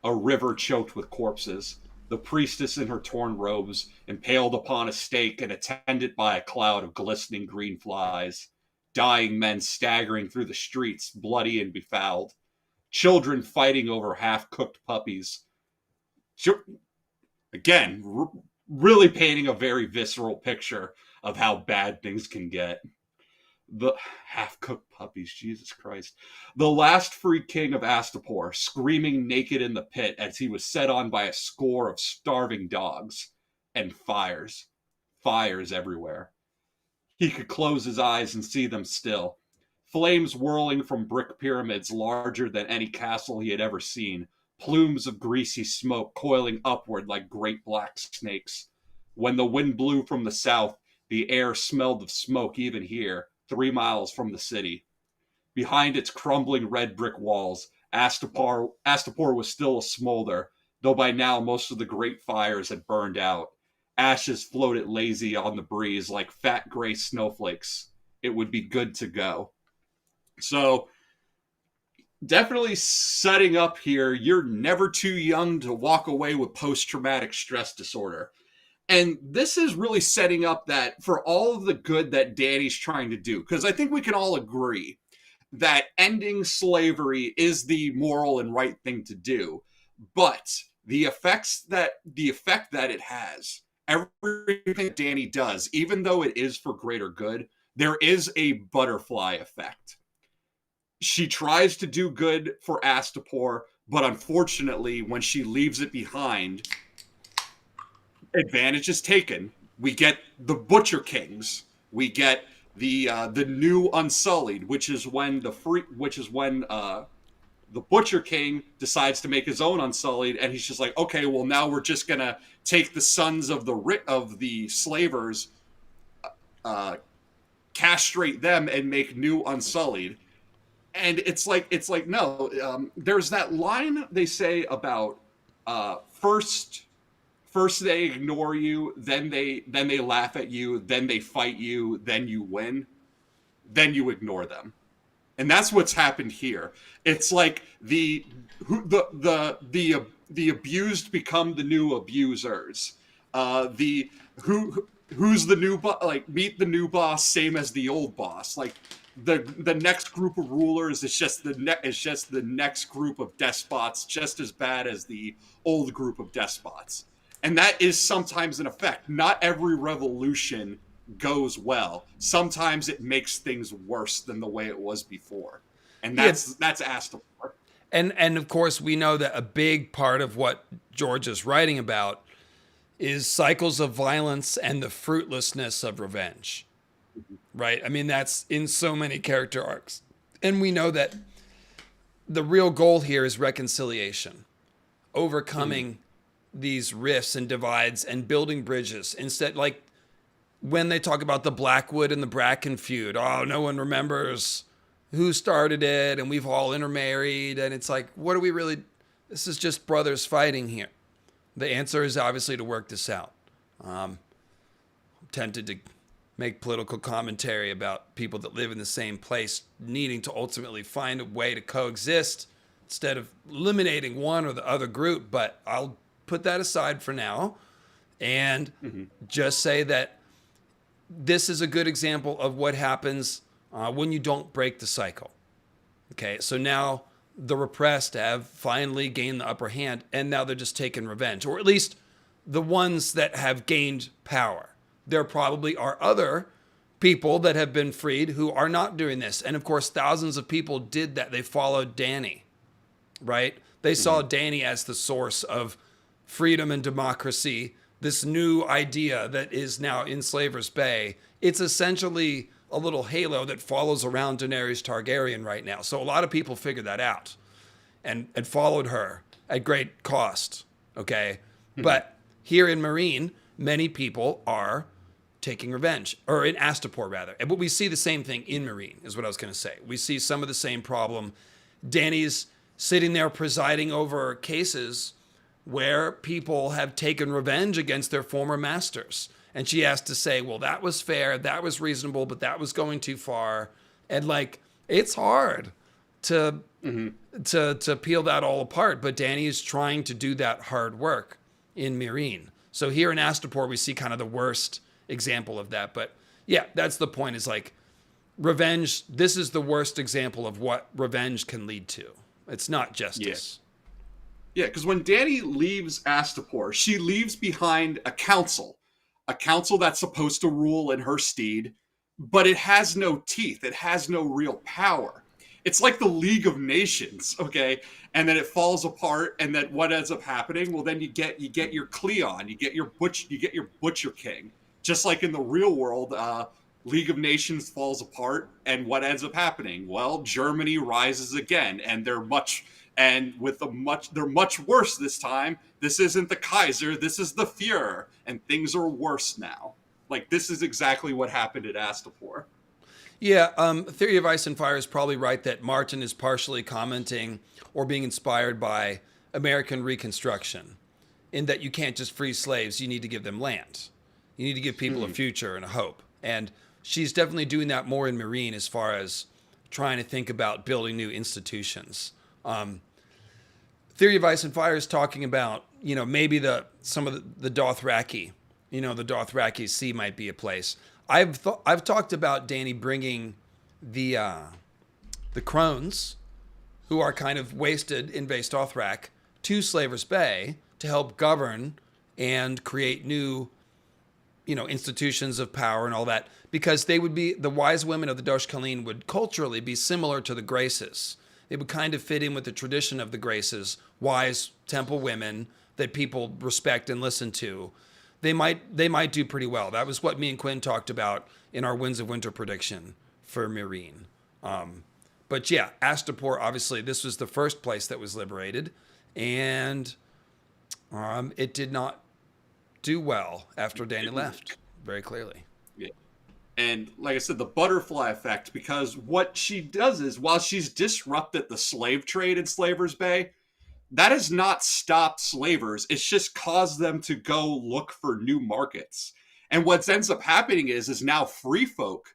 A river choked with corpses, the priestess in her torn robes, impaled upon a stake and attended by a cloud of glistening green flies, dying men staggering through the streets, bloody and befouled, children fighting over half-cooked puppies. Again, really painting a very visceral picture of how bad things can get. The half-cooked puppies, Jesus Christ. The last free king of Astapor, screaming naked in the pit as he was set on by a score of starving dogs. And fires. Fires everywhere. He could close his eyes and see them still. Flames whirling from brick pyramids larger than any castle he had ever seen. Plumes of greasy smoke coiling upward like great black snakes. When the wind blew from the south, the air smelled of smoke even here, 3 miles from the city. Behind its crumbling red brick walls, Astapor was still a smolder, though by now most of the great fires had burned out. Ashes floated lazy on the breeze like fat gray snowflakes. It would be good to go. So, definitely setting up here, you're never too young to walk away with post-traumatic stress disorder. And this is really setting up that for all of the good that Dany's trying to do, because I think we can all agree that ending slavery is the moral and right thing to do. But the effect that it has, everything Dany does, even though it is for greater good, there is a butterfly effect. She tries to do good for Astapor, but unfortunately, when she leaves it behind, advantage is taken. We get the Butcher Kings. We get the new Unsullied, which is when the Butcher King decides to make his own Unsullied, and he's just like, okay, well now we're just gonna take the sons of the slavers, castrate them, and make new Unsullied. And it's like no. There's that line they say about first they ignore you, then they laugh at you, then they fight you, then you win, then you ignore them, and that's what's happened here. It's like the abused become the new abusers. Who's the new boss? Like, meet the new boss, same as the old boss. Like, the next group of rulers is just the next group of despots, just as bad as the old group of despots. And that is sometimes an effect. Not every revolution goes well. Sometimes it makes things worse than the way it was before. And that's Astapor. And of course, we know that a big part of what George is writing about is cycles of violence and the fruitlessness of revenge. Right? I mean, that's in so many character arcs. And we know that the real goal here is reconciliation, overcoming these rifts and divides and building bridges. Instead, like when they talk about the Blackwood and the Bracken feud, oh, no one remembers who started it, and we've all intermarried, and it's like, what are we really? This is just brothers fighting here. The answer is obviously to work this out. I'm tempted to make political commentary about people that live in the same place needing to ultimately find a way to coexist instead of eliminating one or the other group, but I'll put that aside for now and just say that this is a good example of what happens when you don't break the cycle. Okay, so now the repressed have finally gained the upper hand, and now they're just taking revenge, or at least the ones that have gained power. There probably are other people that have been freed who are not doing this. And of course, thousands of people did that. They followed Dany, right? They saw Dany as the source of freedom and democracy, this new idea that is now in Slaver's Bay. It's essentially a little halo that follows around Daenerys Targaryen right now. So a lot of people figured that out and followed her at great cost, okay? But here in Meereen, many people are taking revenge, or in Astapor rather. But we see the same thing in Meereen, is what I was going to say. We see some of the same problem. Dany's sitting there presiding over cases where people have taken revenge against their former masters. And she has to say, well, that was fair, that was reasonable, but that was going too far. And like, it's hard to peel that all apart. But Dany is trying to do that hard work in Meereen. So here in Astapor, we see kind of the worst example of that. But yeah, that's the point, is like revenge. This is the worst example of what revenge can lead to. It's not justice. Yeah, because when Dany leaves Astapor, she leaves behind a council that's supposed to rule in her stead, but it has no teeth. It has no real power. It's like the League of Nations, okay? And then it falls apart, and then what ends up happening? Well, then you get your Cleon, you get your Butcher King. Just like in the real world, League of Nations falls apart, and what ends up happening? Well, Germany rises again, and they're much worse this time. This isn't the Kaiser, this is the Fuhrer, and things are worse now. Like, this is exactly what happened at Astapor. Yeah, Theory of Ice and Fire is probably right that Martin is partially commenting or being inspired by American Reconstruction, in that you can't just free slaves, you need to give them land. You need to give people a future and a hope. And she's definitely doing that more in Meereen as far as trying to think about building new institutions. Theory of Ice and Fire is talking about, maybe some of the Dothraki, the Dothraki Sea might be a place. I've talked about Dany bringing the crones, who are kind of wasted in Vaes Dothrak, to Slaver's Bay to help govern and create new, institutions of power and all that, because they would be, the wise women of the Dosh Khaleen would culturally be similar to the Graces. They would kind of fit in with the tradition of the Graces, wise temple women that people respect and listen to. They might do pretty well. That was what me and Quinn talked about in our Winds of Winter prediction for Meereen. But yeah, Astapor, obviously, this was the first place that was liberated, and it did not do well after Dany left, very clearly. Yeah. And like I said, the butterfly effect, because what she does is, while she's disrupted the slave trade in Slaver's Bay, that has not stopped slavers. It's just caused them to go look for new markets. And what ends up happening is now free folk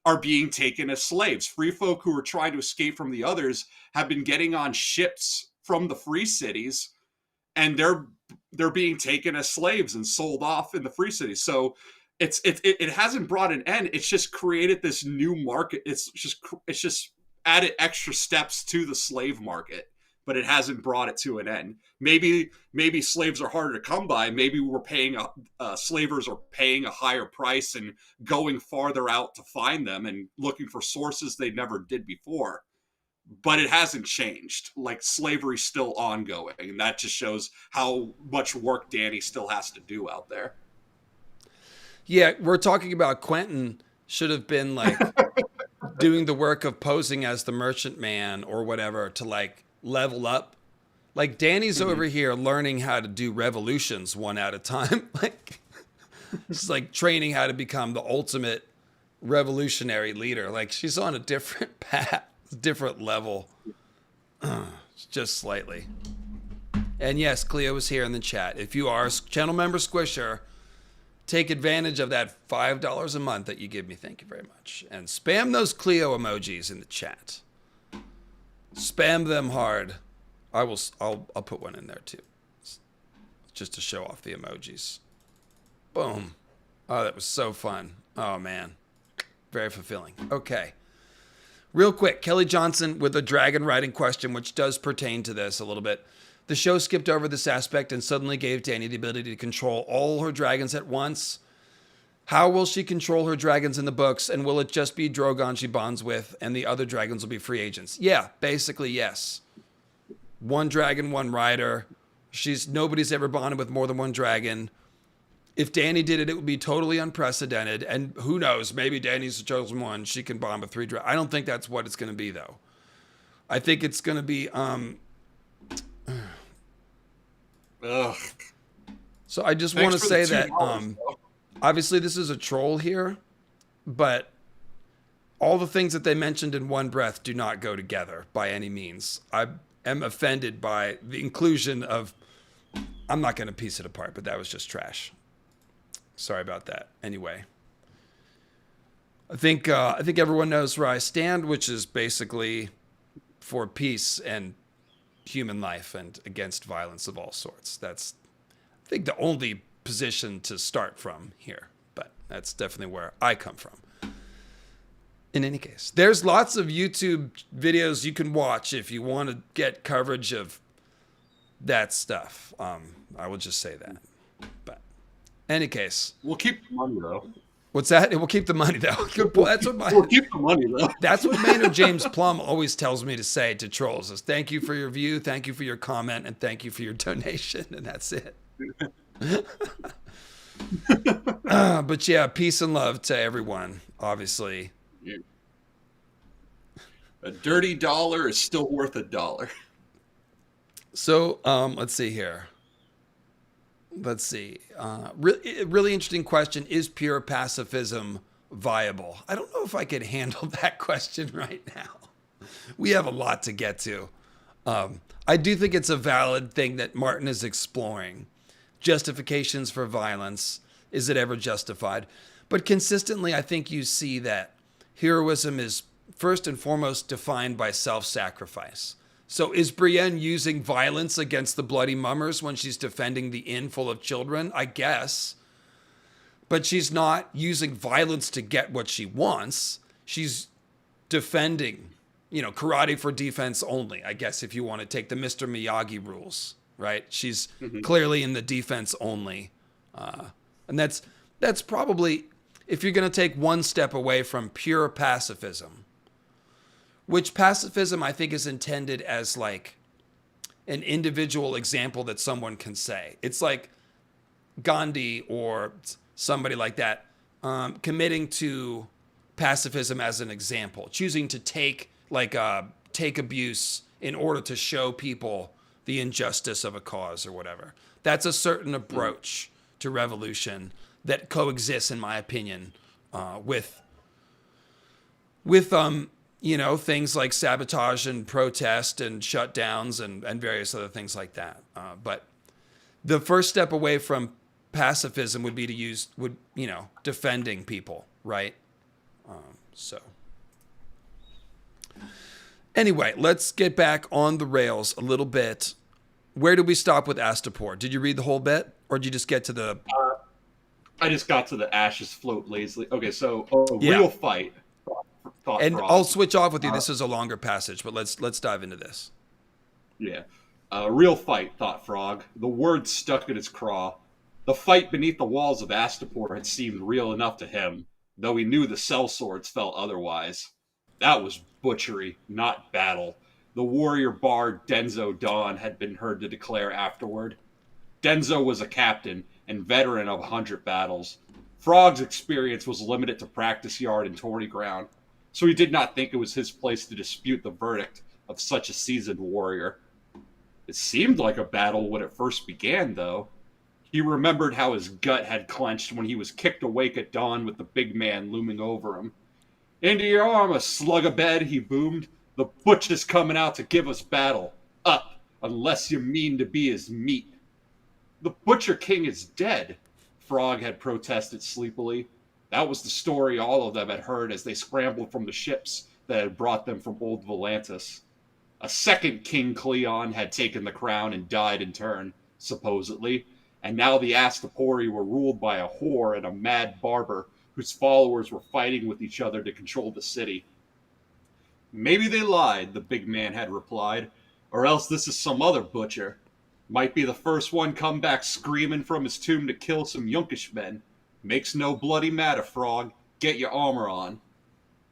are being taken as slaves. Free folk who are trying to escape from the others have been getting on ships from the free cities, and they're being taken as slaves and sold off in the free cities. So it hasn't brought an end. It's just created this new market. It's just added extra steps to the slave market, but it hasn't brought it to an end. Maybe slaves are harder to come by. Maybe slavers are paying a higher price and going farther out to find them and looking for sources they never did before. But it hasn't changed. Like, slavery's still ongoing, and that just shows how much work Dany still has to do out there. Yeah, we're talking about Quentyn should have been like doing the work of posing as the merchant man or whatever to like level up. Like Dany's over here learning how to do revolutions one at a time. Like it's like training how to become the ultimate revolutionary leader. Like she's on a different path, different level, just slightly. And yes, Cleo is here in the chat. If you are a channel member Squisher, take advantage of that $5 a month that you give me. Thank you very much. And spam those Cleo emojis in the chat. Spam them hard. I'll put one in there too, just to show off the emojis. Boom. Oh, that was so fun. Oh man, very fulfilling. Okay. Real quick, Kelly Johnson with a dragon riding question, which does pertain to this a little bit. The show skipped over this aspect and suddenly gave Dany the ability to control all her dragons at once. How will she control her dragons in the books, and will it just be Drogon she bonds with, and the other dragons will be free agents? Yeah, basically yes. One dragon, one rider. Nobody's ever bonded with more than one dragon. If Dany did it, it would be totally unprecedented. And who knows, maybe Dany's the chosen one. She can bond with 3 dragons. I don't think that's what it's going to be, though. I think it's going to be... Ugh. So I just want to say that obviously this is a troll here, but all the things that they mentioned in one breath do not go together by any means. I am offended by the inclusion of... I'm not going to piece it apart, but that was just trash. Sorry about that. Anyway, I think everyone knows where I stand, which is basically for peace and human life and against violence of all sorts. That's, I think, the only position to start from here, but that's definitely where I come from. In any case, there's lots of YouTube videos you can watch if you want to get coverage of that stuff. I will just say that. But in any case, we'll keep the money though. What's that? It will keep the money though. Good point. That's what we'll keep the money though. That's what Maynard James Plum always tells me to say to trolls: is thank you for your view, thank you for your comment, and thank you for your donation, and that's it. But yeah, peace and love to everyone. Obviously, a dirty dollar is still worth $1. So let's see here. Let's see. Really interesting question. Is pure pacifism viable? I don't know if I can handle that question right now. We have a lot to get to. I do think it's a valid thing that Martin is exploring. Justifications for violence. Is it ever justified? But consistently, I think you see that heroism is first and foremost defined by self-sacrifice. So is Brienne using violence against the bloody mummers when she's defending the inn full of children? I guess. But she's not using violence to get what she wants. She's defending, karate for defense only, I guess, if you want to take the Mr. Miyagi rules, right? She's clearly in the defense only. And that's probably, if you're going to take one step away from pure pacifism, which pacifism I think is intended as like an individual example that someone can say. It's like Gandhi or somebody like that committing to pacifism as an example, choosing to take abuse in order to show people the injustice of a cause or whatever. That's a certain approach to revolution that coexists, in my opinion, with things like sabotage and protest and shutdowns and various other things like that. But the first step away from pacifism would be to defending people, right? So anyway, let's get back on the rails a little bit. Where did we stop with Astapor? Did you read the whole bit, or did you just get to the... I just got to the ashes float lazily. Okay, so real fight. And I'll switch off with you. This is a longer passage, but let's dive into this. Yeah. Real fight, thought Frog. The words stuck in his craw. The fight beneath the walls of Astapor had seemed real enough to him, though he knew the sellswords felt otherwise. That was butchery, not battle. The warrior bard Denzo Dawn had been heard to declare afterward. Denzo was a captain and veteran of 100 battles. Frog's experience was limited to practice yard and tourney ground. so he did not think it was his place to dispute the verdict of such a seasoned warrior. It seemed like a battle when it first began, though. He remembered how his gut had clenched when he was kicked awake at dawn with the big man looming over him. "Into your arm, a slug a bed," he boomed. "The butch is coming out to give us battle. Up, unless you mean to be his meat." "The Butcher King is dead," Frog had protested sleepily. That was the story all of them had heard as they scrambled from the ships that had brought them from Old Volantis. A second King Cleon had taken the crown and died in turn, supposedly, and now the Astapori were ruled by a whore and a mad barber whose followers were fighting with each other to control the city. "Maybe they lied," the big man had replied, "or else this is some other butcher. Might be the first one come back screaming from his tomb to kill some Yunkish men. Makes no bloody matter, Frog. Get your armor on."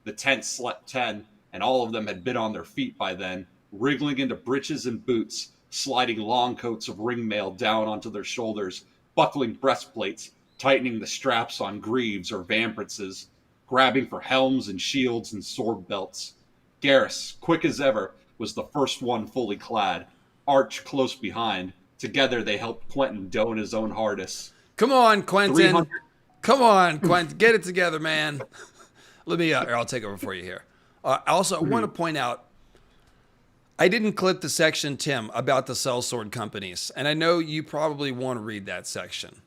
The tent slept 10, and all of them had been on their feet by then, wriggling into breeches and boots, sliding long coats of ringmail down onto their shoulders, buckling breastplates, tightening the straps on greaves or vambraces, grabbing for helms and shields and sword belts. Garrus, quick as ever, was the first one fully clad, Arch close behind. Together they helped Quentyn don his own harness. Come on, Quentyn. Come on, Quentyn. Get it together, man. Let me, I'll take over for you here. Also, I want to point out, I didn't clip the section, Tim, about the sellsword companies. And I know you probably want to read that section.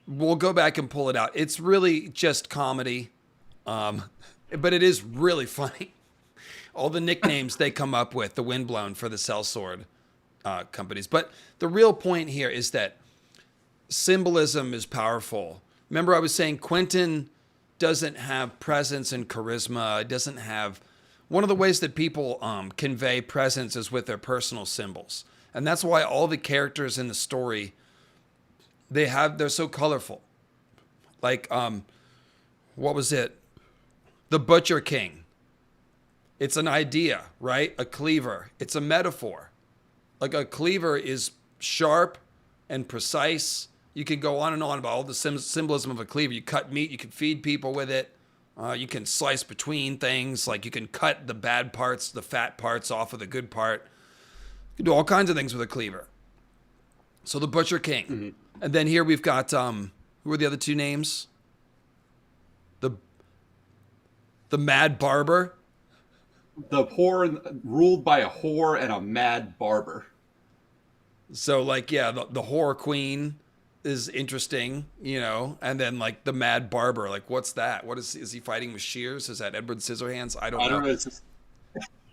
We'll go back and pull it out. It's really just comedy. But it is really funny. All the nicknames they come up with, the windblown for the sellsword companies. But the real point here is that symbolism is powerful. Remember I was saying Quentyn doesn't have presence and charisma. It doesn't have... One of the ways that people convey presence is with their personal symbols. And that's why all the characters in the story, they're so colorful. Like, what was it? The Butcher King. It's an idea, right? A cleaver. It's a metaphor. Like a cleaver is sharp and precise. You can go on and on about all the symbolism of a cleaver. You cut meat, you can feed people with it. You can slice between things, like you can cut the bad parts, the fat parts off of the good part. You can do all kinds of things with a cleaver. So the Butcher King. Mm-hmm. And then here we've got, who are the other two names? The Mad Barber. The whore, ruled by a whore and a mad barber. So like, yeah, the whore queen is interesting, you know, and then like the mad barber, like what's that? What is he fighting with shears? Is that Edward Scissorhands? I don't know.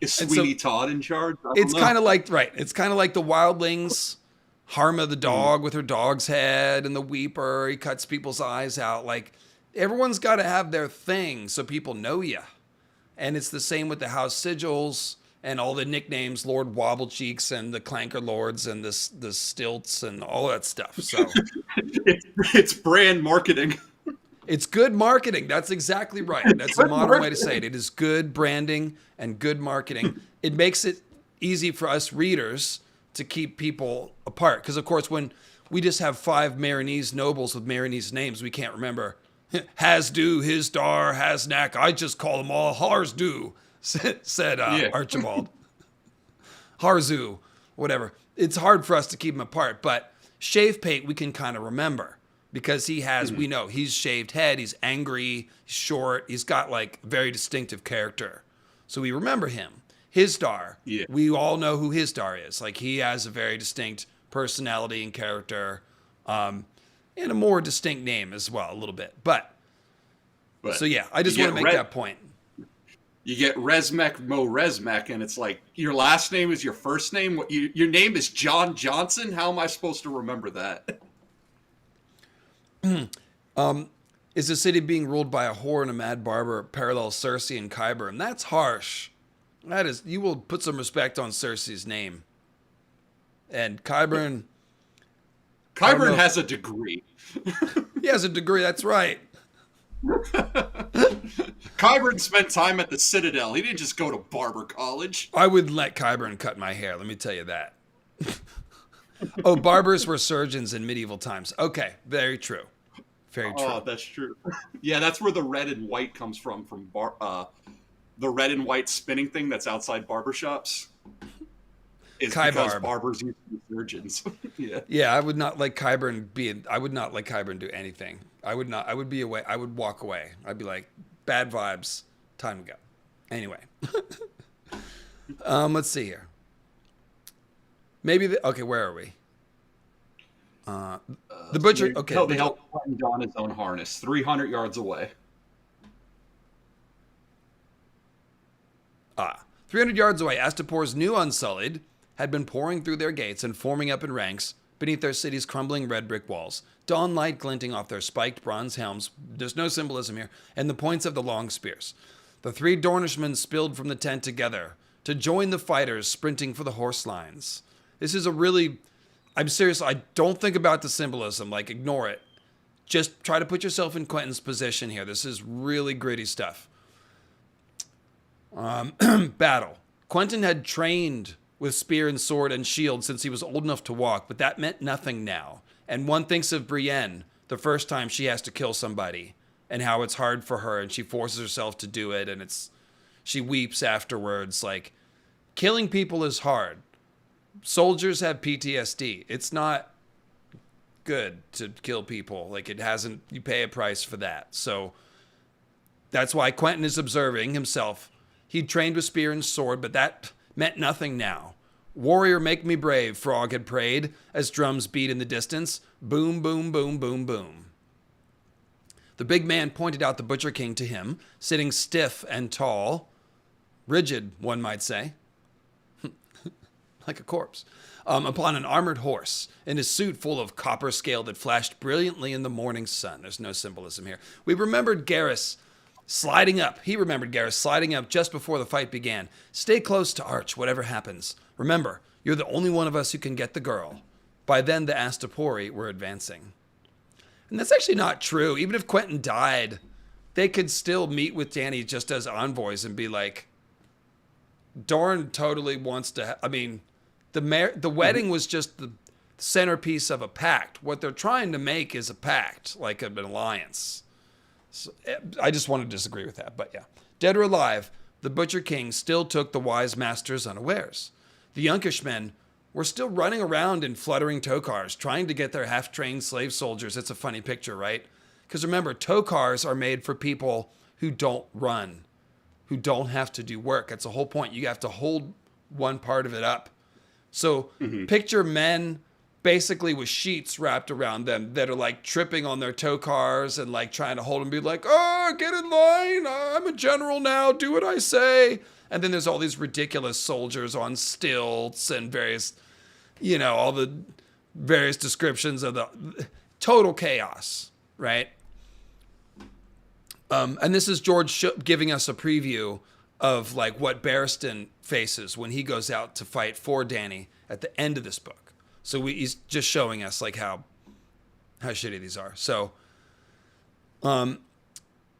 Is Sweeney Todd in charge? It's kind of like, right. It's kind of like the wildlings, Harma the dog with her dog's head and the weeper. He cuts people's eyes out. Like everyone's got to have their thing so people know you. And it's the same with the House Sigils and all the nicknames, Lord Wobblecheeks and the Clanker Lords and the Stilts and all that stuff. So it's brand marketing. It's good marketing. That's exactly right. That's a modern way to say it. It is good branding and good marketing. It makes it easy for us readers to keep people apart. Because, of course, when we just have 5 Meereenese nobles with Meereenese names, we can't remember Hasdu, Hisdar, Hasnak. I just call them all Harsdu, said Archibald. Harzu, whatever. It's hard for us to keep them apart. But Shave Pate we can kind of remember. Because he has, we know, he's shaved head, he's angry, he's short, he's got like very distinctive character. So we remember him. Hisdar, we all know who Hisdar is. Like he has a very distinct personality and character, and a more distinct name as well, a little bit. But so yeah, I just want to make that point. You get Resmek Mo Resmek, and it's like, your last name is your first name? Your name is John Johnson? How am I supposed to remember that? Is the city being ruled by a whore and a mad barber parallel Cersei and Qyburn? That's harsh. That is, you will put some respect on Cersei's name. And Qyburn has a degree. He has a degree, that's right. Qyburn spent time at the Citadel. He didn't just go to barber college. I would let Qyburn cut my hair, let me tell you that. Oh, barbers were surgeons in medieval times. Okay, very true. Very Oh, true. that's true. Yeah, that's where the red and white comes from the red and white spinning thing that's outside barbershops is because Kybarb. barbers used to be surgeons. Yeah. Yeah, I would not like Kyburn be. I would not like Kyburn do anything. I would not. I would be away. I would walk away. I'd be like, bad vibes. Time to go. Anyway, let's see here. Maybe okay. Where are we? The butcher. Okay. They helped Quentyn don his own harness, 300 yards away. 300 yards away, Astapor's new Unsullied had been pouring through their gates and forming up in ranks beneath their city's crumbling red brick walls, dawn light glinting off their spiked bronze helms, there's no symbolism here, and the points of the long spears. The three Dornishmen spilled from the tent together to join the fighters sprinting for the horse lines. This is a really, I'm serious, I don't think about the symbolism, like ignore it. Just try to put yourself in Quentyn's position here. This is really gritty stuff. Battle. Quentyn had trained with spear and sword and shield since he was old enough to walk, but that meant nothing now. And one thinks of Brienne the first time she has to kill somebody and how it's hard for her and she forces herself to do it and she weeps afterwards. Like, killing people is hard. Soldiers have PTSD. It's not good to kill people. Like, you pay a price for that. So that's why Quentyn is observing himself. He'd trained with spear and sword, but that meant nothing now. Warrior, make me brave, Frog had prayed as drums beat in the distance. Boom, boom, boom, boom, boom. The big man pointed out the Butcher King to him, sitting stiff and tall. Rigid, one might say. Like a corpse. Upon an armored horse, in his suit full of copper scale that flashed brilliantly in the morning sun. There's no symbolism here. We remembered Garrus sliding up. He remembered Garrus sliding up just before the fight began. Stay close to Arch, whatever happens. Remember, you're the only one of us who can get the girl. By then, the Astapori were advancing. And that's actually not true. Even if Quentyn died, they could still meet with Dany just as envoys and be like, Doran totally wants to... the wedding was just the centerpiece of a pact. What they're trying to make is a pact, like an alliance. So, I just want to disagree with that, but yeah. Dead or alive, the Butcher King still took the wise masters unawares. The Yunkish men were still running around in fluttering tokars, trying to get their half-trained slave soldiers. It's a funny picture, right? Because remember, tokars are made for people who don't run, who don't have to do work. That's the whole point. You have to hold one part of it up. So picture men basically with sheets wrapped around them that are like tripping on their tokars and like trying to hold them, be like, oh, get in line. I'm a general now. Do what I say. And then there's all these ridiculous soldiers on stilts and various, all the various descriptions of the total chaos, right? And this is George giving us a preview of like what Barristan faces when he goes out to fight for Dany at the end of this book. So he's just showing us like how shitty these are. So the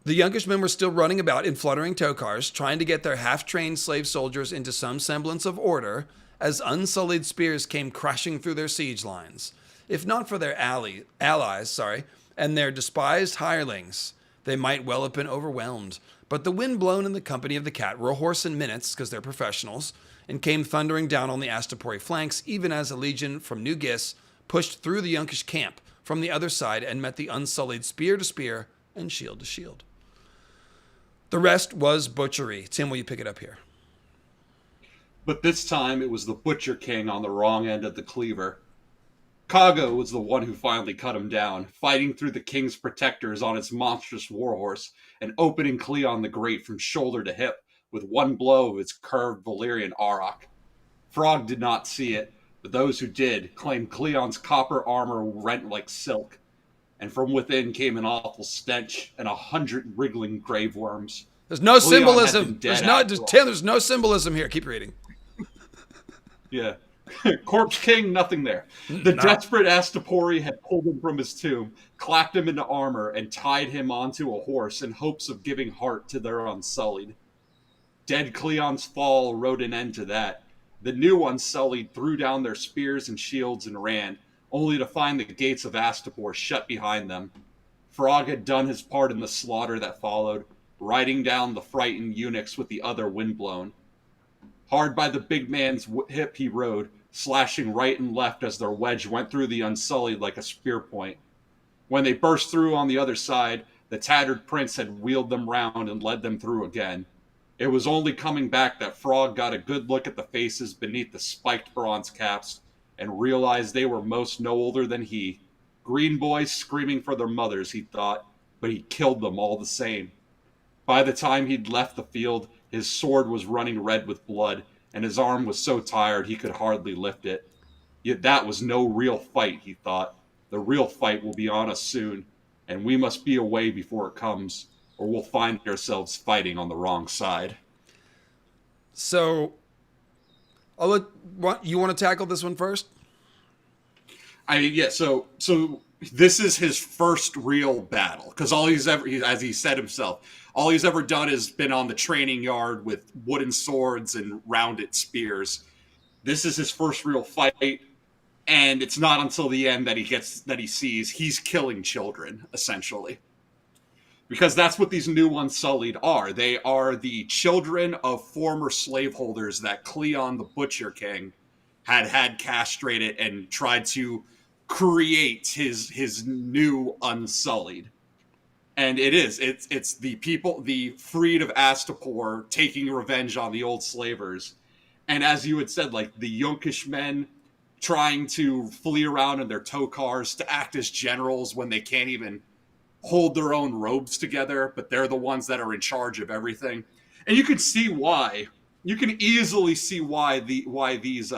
Younkish men were still running about in fluttering tokars, trying to get their half-trained slave soldiers into some semblance of order as unsullied spears came crashing through their siege lines. If not for their allies, and their despised hirelings, they might well have been overwhelmed. But the wind blown in the company of the cat were a horse in minutes, because they're professionals, and came thundering down on the Astapori flanks, even as a legion from New Gis pushed through the Yunkish camp from the other side and met the Unsullied spear to spear and shield to shield. The rest was butchery. Tim, will you pick it up here? But this time it was the Butcher King on the wrong end of the cleaver. Kago was the one who finally cut him down, fighting through the king's protectors on his monstrous warhorse and opening Cleon the Great from shoulder to hip with one blow of its curved Valyrian auroch. Frog did not see it, but those who did claimed Cleon's copper armor rent like silk, and from within came an awful stench and 100 wriggling grave worms. There's no symbolism. There's no symbolism here. Keep reading. Yeah. Corpse King, nothing there. The desperate Astapori had pulled him from his tomb, clapped him into armor, and tied him onto a horse in hopes of giving heart to their Unsullied. Dead Cleon's fall wrote an end to that. The new Unsullied threw down their spears and shields and ran, only to find the gates of Astapor shut behind them. Frog had done his part in the slaughter that followed, riding down the frightened eunuchs with the other windblown. Hard by the big man's hip he rode, slashing right and left as their wedge went through the Unsullied like a spear point. When they burst through on the other side, the tattered prince had wheeled them round and led them through again. It was only coming back that Frog got a good look at the faces beneath the spiked bronze caps and realized they were most no older than he. Green boys screaming for their mothers, he thought, but he killed them all the same. By the time he'd left the field, his sword was running red with blood, and his arm was so tired he could hardly lift it. Yet that was no real fight, he thought. The real fight will be on us soon, and we must be away before it comes, or we'll find ourselves fighting on the wrong side. So, you want to tackle this one first? I mean, yeah. So this is his first real battle, because all he's ever, as he said himself, all he's ever done is been on the training yard with wooden swords and rounded spears. This is his first real fight, and it's not until the end that he sees he's killing children, essentially. Because that's what these new Unsullied are. They are the children of former slaveholders that Cleon the Butcher King had castrated and tried to create his new Unsullied. And it's the people, the freed of Astapor, taking revenge on the old slavers. And as you had said, like the Yunkish men trying to flee around in their tow cars to act as generals when they can't even hold their own robes together, but they're the ones that are in charge of everything. And you can see why. You can easily see why these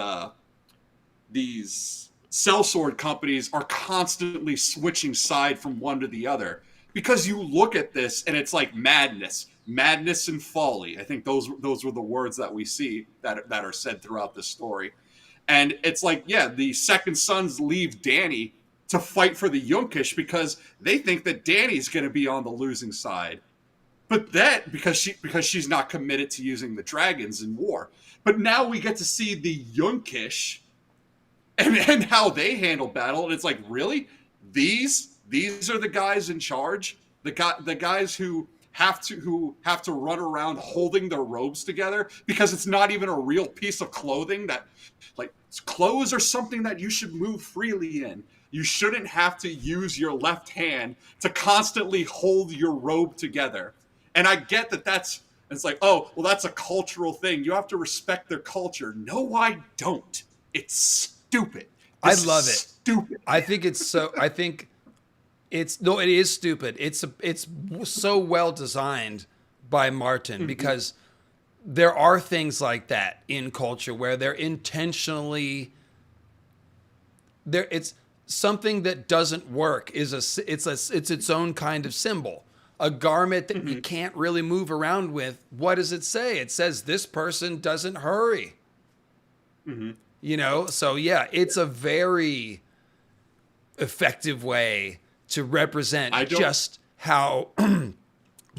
sellsword companies are constantly switching side from one to the other. Because you look at this and it's like madness and folly. I think those were the words that we see that are said throughout this story. And it's like, yeah, the second sons leave Dany to fight for the Yunkish because they think that Dany's going to be on the losing side. But that because she's not committed to using the dragons in war. But now we get to see the Yunkish and how they handle battle, and it's like, really? These are the guys in charge? The guys who have to run around holding their robes together because it's not even a real piece of clothing that, like, clothes are something that you should move freely in. You shouldn't have to use your left hand to constantly hold your robe together. And I get it's like, oh, well, that's a cultural thing. You have to respect their culture. No, I don't. It's stupid. I love it. Stupid. I think it is stupid. It's so well designed by Martin because there are things like that in culture where they're intentionally it's something that doesn't work it's its own kind of symbol. A garment that you can't really move around with. What does it say? It says this person doesn't hurry. So yeah, it's a very effective way to represent just how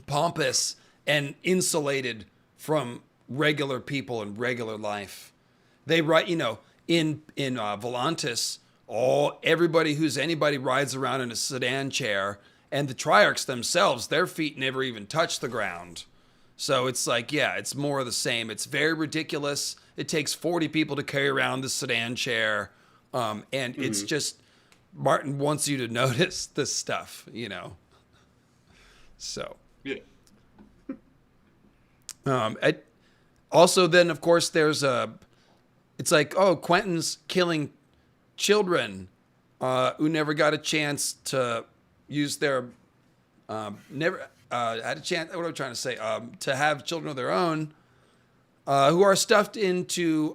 pompous and insulated from regular people and regular life they write. In Volantis, anybody rides around in a sedan chair, and the Triarchs themselves, their feet never even touch the ground. So it's like, yeah, it's more of the same. It's very ridiculous. It takes 40 people to carry around the sedan chair, and it's just Martin wants you to notice this stuff, So yeah. Also, then of course there's it's like, oh, Quentyn's killing children who never got a chance to use their never had a chance. What am I trying to say? To have children of their own who are stuffed into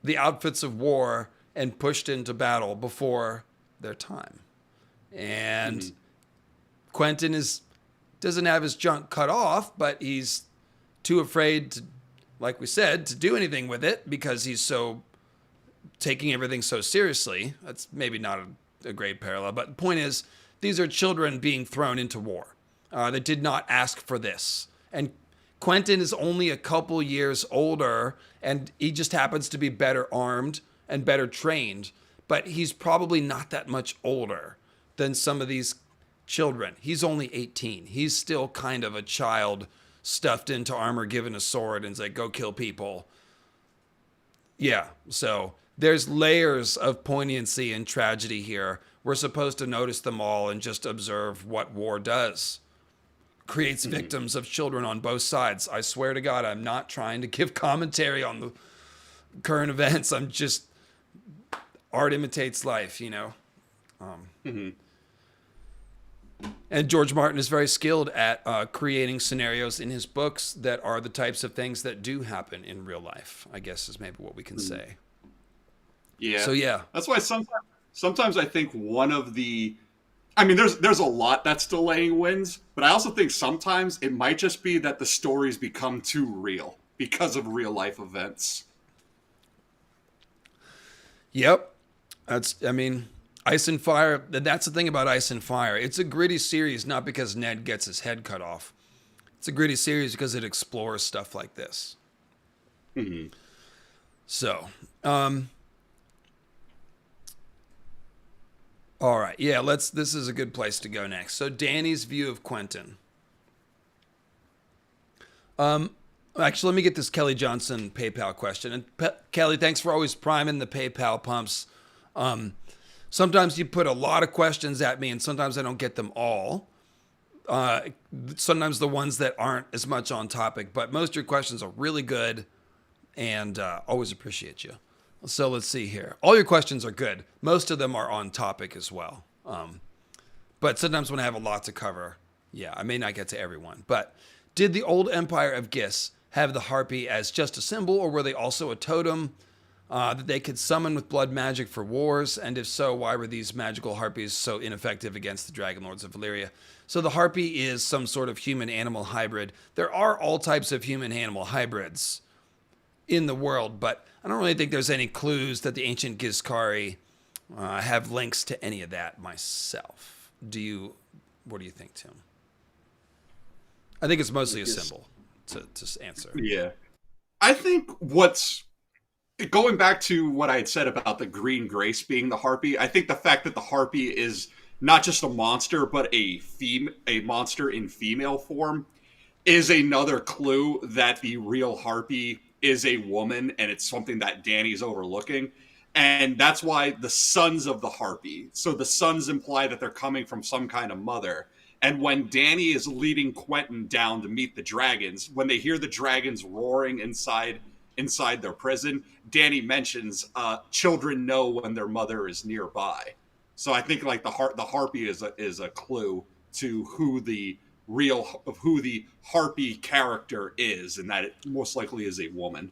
the outfits of war and pushed into battle before their time. And Quentyn doesn't have his junk cut off, but he's too afraid to, like we said, to do anything with it because he's so taking everything so seriously. That's maybe not a great parallel, but the point is, these are children being thrown into war. They did not ask for this. And Quentyn is only a couple years older, and he just happens to be better armed and better trained, but he's probably not that much older than some of these children. He's only 18. He's still kind of a child stuffed into armor, given a sword, and it's like, go kill people. Yeah, so there's layers of poignancy and tragedy here. We're supposed to notice them all and just observe what war does. Creates victims of children on both sides. I swear to God, I'm not trying to give commentary on the current events. I'm just, art imitates life, you know? And George Martin is very skilled at creating scenarios in his books that are the types of things that do happen in real life, I guess is maybe what we can say. Yeah. So, yeah. That's why sometimes I think one of the... I mean, there's a lot that's delaying wins, but I also think sometimes it might just be that the stories become too real because of real life events. Yep. Ice and Fire, that's the thing about Ice and Fire. It's a gritty series, not because Ned gets his head cut off. It's a gritty series because it explores stuff like this. So, all right. Yeah, this is a good place to go next. So, Dany's view of Quentyn. Actually, let me get this Kelly Johnson PayPal question. And Kelly, thanks for always priming the PayPal pumps. Sometimes you put a lot of questions at me, and sometimes I don't get them all. Sometimes the ones that aren't as much on topic, but most of your questions are really good, and always appreciate you. So let's see here. All your questions are good. Most of them are on topic as well. But sometimes when I have a lot to cover, yeah, I may not get to everyone. But did the old Empire of Gis have the harpy as just a symbol, or were they also a totem that they could summon with blood magic for wars? And if so, why were these magical harpies so ineffective against the Dragon Lords of Valyria? So the harpy is some sort of human-animal hybrid. There are all types of human-animal hybrids in the world, but I don't really think there's any clues that the ancient Gizkari have links to any of that myself. What do you think, Tim? I think it's mostly a symbol to answer. Yeah. I think going back to what I had said about the green grace being the harpy, I think the fact that the harpy is not just a monster, but a monster in female form is another clue that the real harpy is a woman, and it's something that Dany's overlooking. And that's why the sons of the harpy, so the sons imply that they're coming from some kind of mother. And when Dany is leading Quentyn down to meet the dragons, when they hear the dragons roaring inside their prison, Dany mentions children know when their mother is nearby. So I think like the harpy is a clue to who the harpy character is, and that it most likely is a woman.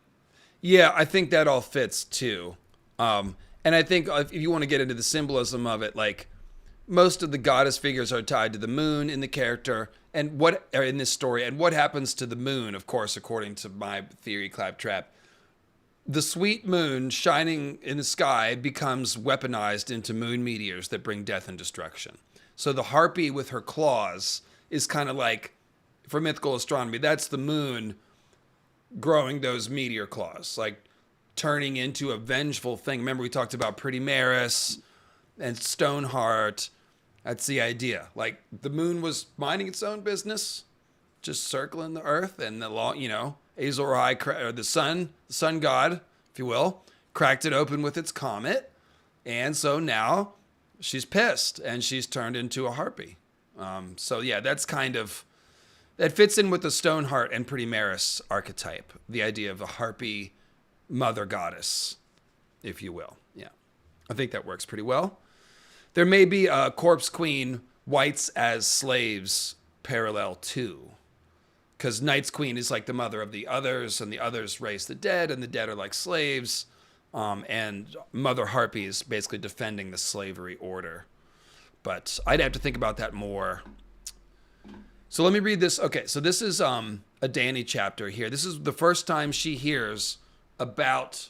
Yeah, I think that all fits too. And I think if you want to get into the symbolism of it, like most of the goddess figures are tied to the moon in the character and what are in this story, and what happens to the moon, of course, according to my theory, Claptrap. The sweet moon shining in the sky becomes weaponized into moon meteors that bring death and destruction. So the harpy with her claws is kind of like, for mythical astronomy, that's the moon growing those meteor claws, like turning into a vengeful thing. Remember we talked about Pretty Maris and Stoneheart. That's the idea. Like the moon was minding its own business, just circling the earth, and Azor Ahai, or the sun god, if you will, cracked it open with its comet. And so now she's pissed and she's turned into a harpy. So yeah, that fits in with the Stoneheart and Pretty Maris archetype, the idea of a harpy mother goddess, if you will. Yeah, I think that works pretty well. There may be a corpse queen whites as slaves parallel too, because Night's Queen is like the mother of the others, and the others raise the dead, and the dead are like slaves, and Mother Harpy is basically defending the slavery order. But I'd have to think about that more. So let me read this. Okay, so this is a Dany chapter here. This is the first time she hears about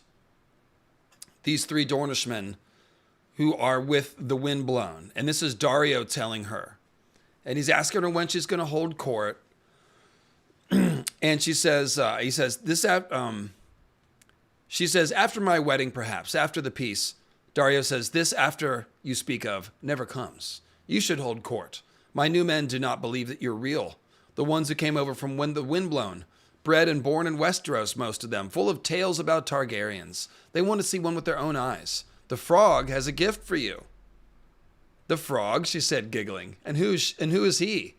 these three Dornishmen who are with the Windblown. And this is Daario telling her. And he's asking her when she's going to hold court. And she says, she says, after my wedding, perhaps, after the peace. Daario says, this after you speak of never comes. You should hold court. My new men do not believe that you're real. The ones who came over from when the Windblown, bred and born in Westeros, most of them, full of tales about Targaryens. They want to see one with their own eyes. The frog has a gift for you. The frog, she said, giggling. And who is he?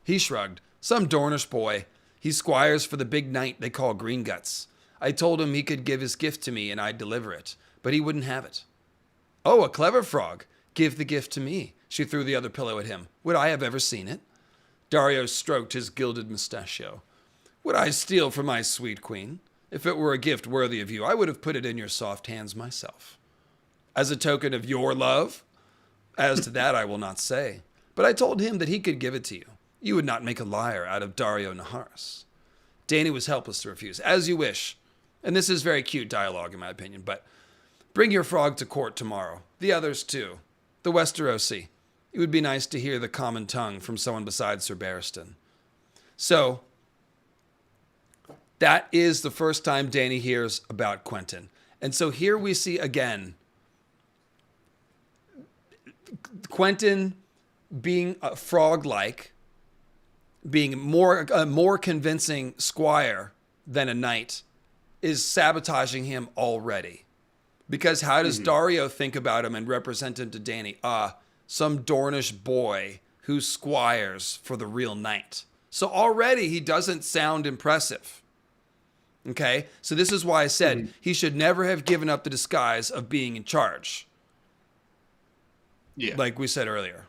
He shrugged. Some Dornish boy. He squires for the big knight they call Greenguts. I told him he could give his gift to me and I'd deliver it, but he wouldn't have it. Oh, a clever frog. Give the gift to me. She threw the other pillow at him. Would I have ever seen it? Dario stroked his gilded mustachio. Would I steal from my sweet queen? If it were a gift worthy of you, I would have put it in your soft hands myself. As a token of your love? As to that I will not say. But I told him that he could give it to you. You would not make a liar out of Dario Naharis. Dany was helpless to refuse. As you wish. And this is very cute dialogue, in my opinion, but bring your frog to court tomorrow. The others, too. The Westerosi. It would be nice to hear the common tongue from someone besides Sir Barristan. So, that is the first time Dany hears about Quentyn. And so here we see again Quentyn being a frog-like, being a more convincing squire than a knight, is sabotaging him already. Because how does Dario think about him and represent him to Dany? Some Dornish boy who squires for the real knight. So already he doesn't sound impressive. Okay? So this is why I said he should never have given up the disguise of being in charge. Yeah. Like we said earlier.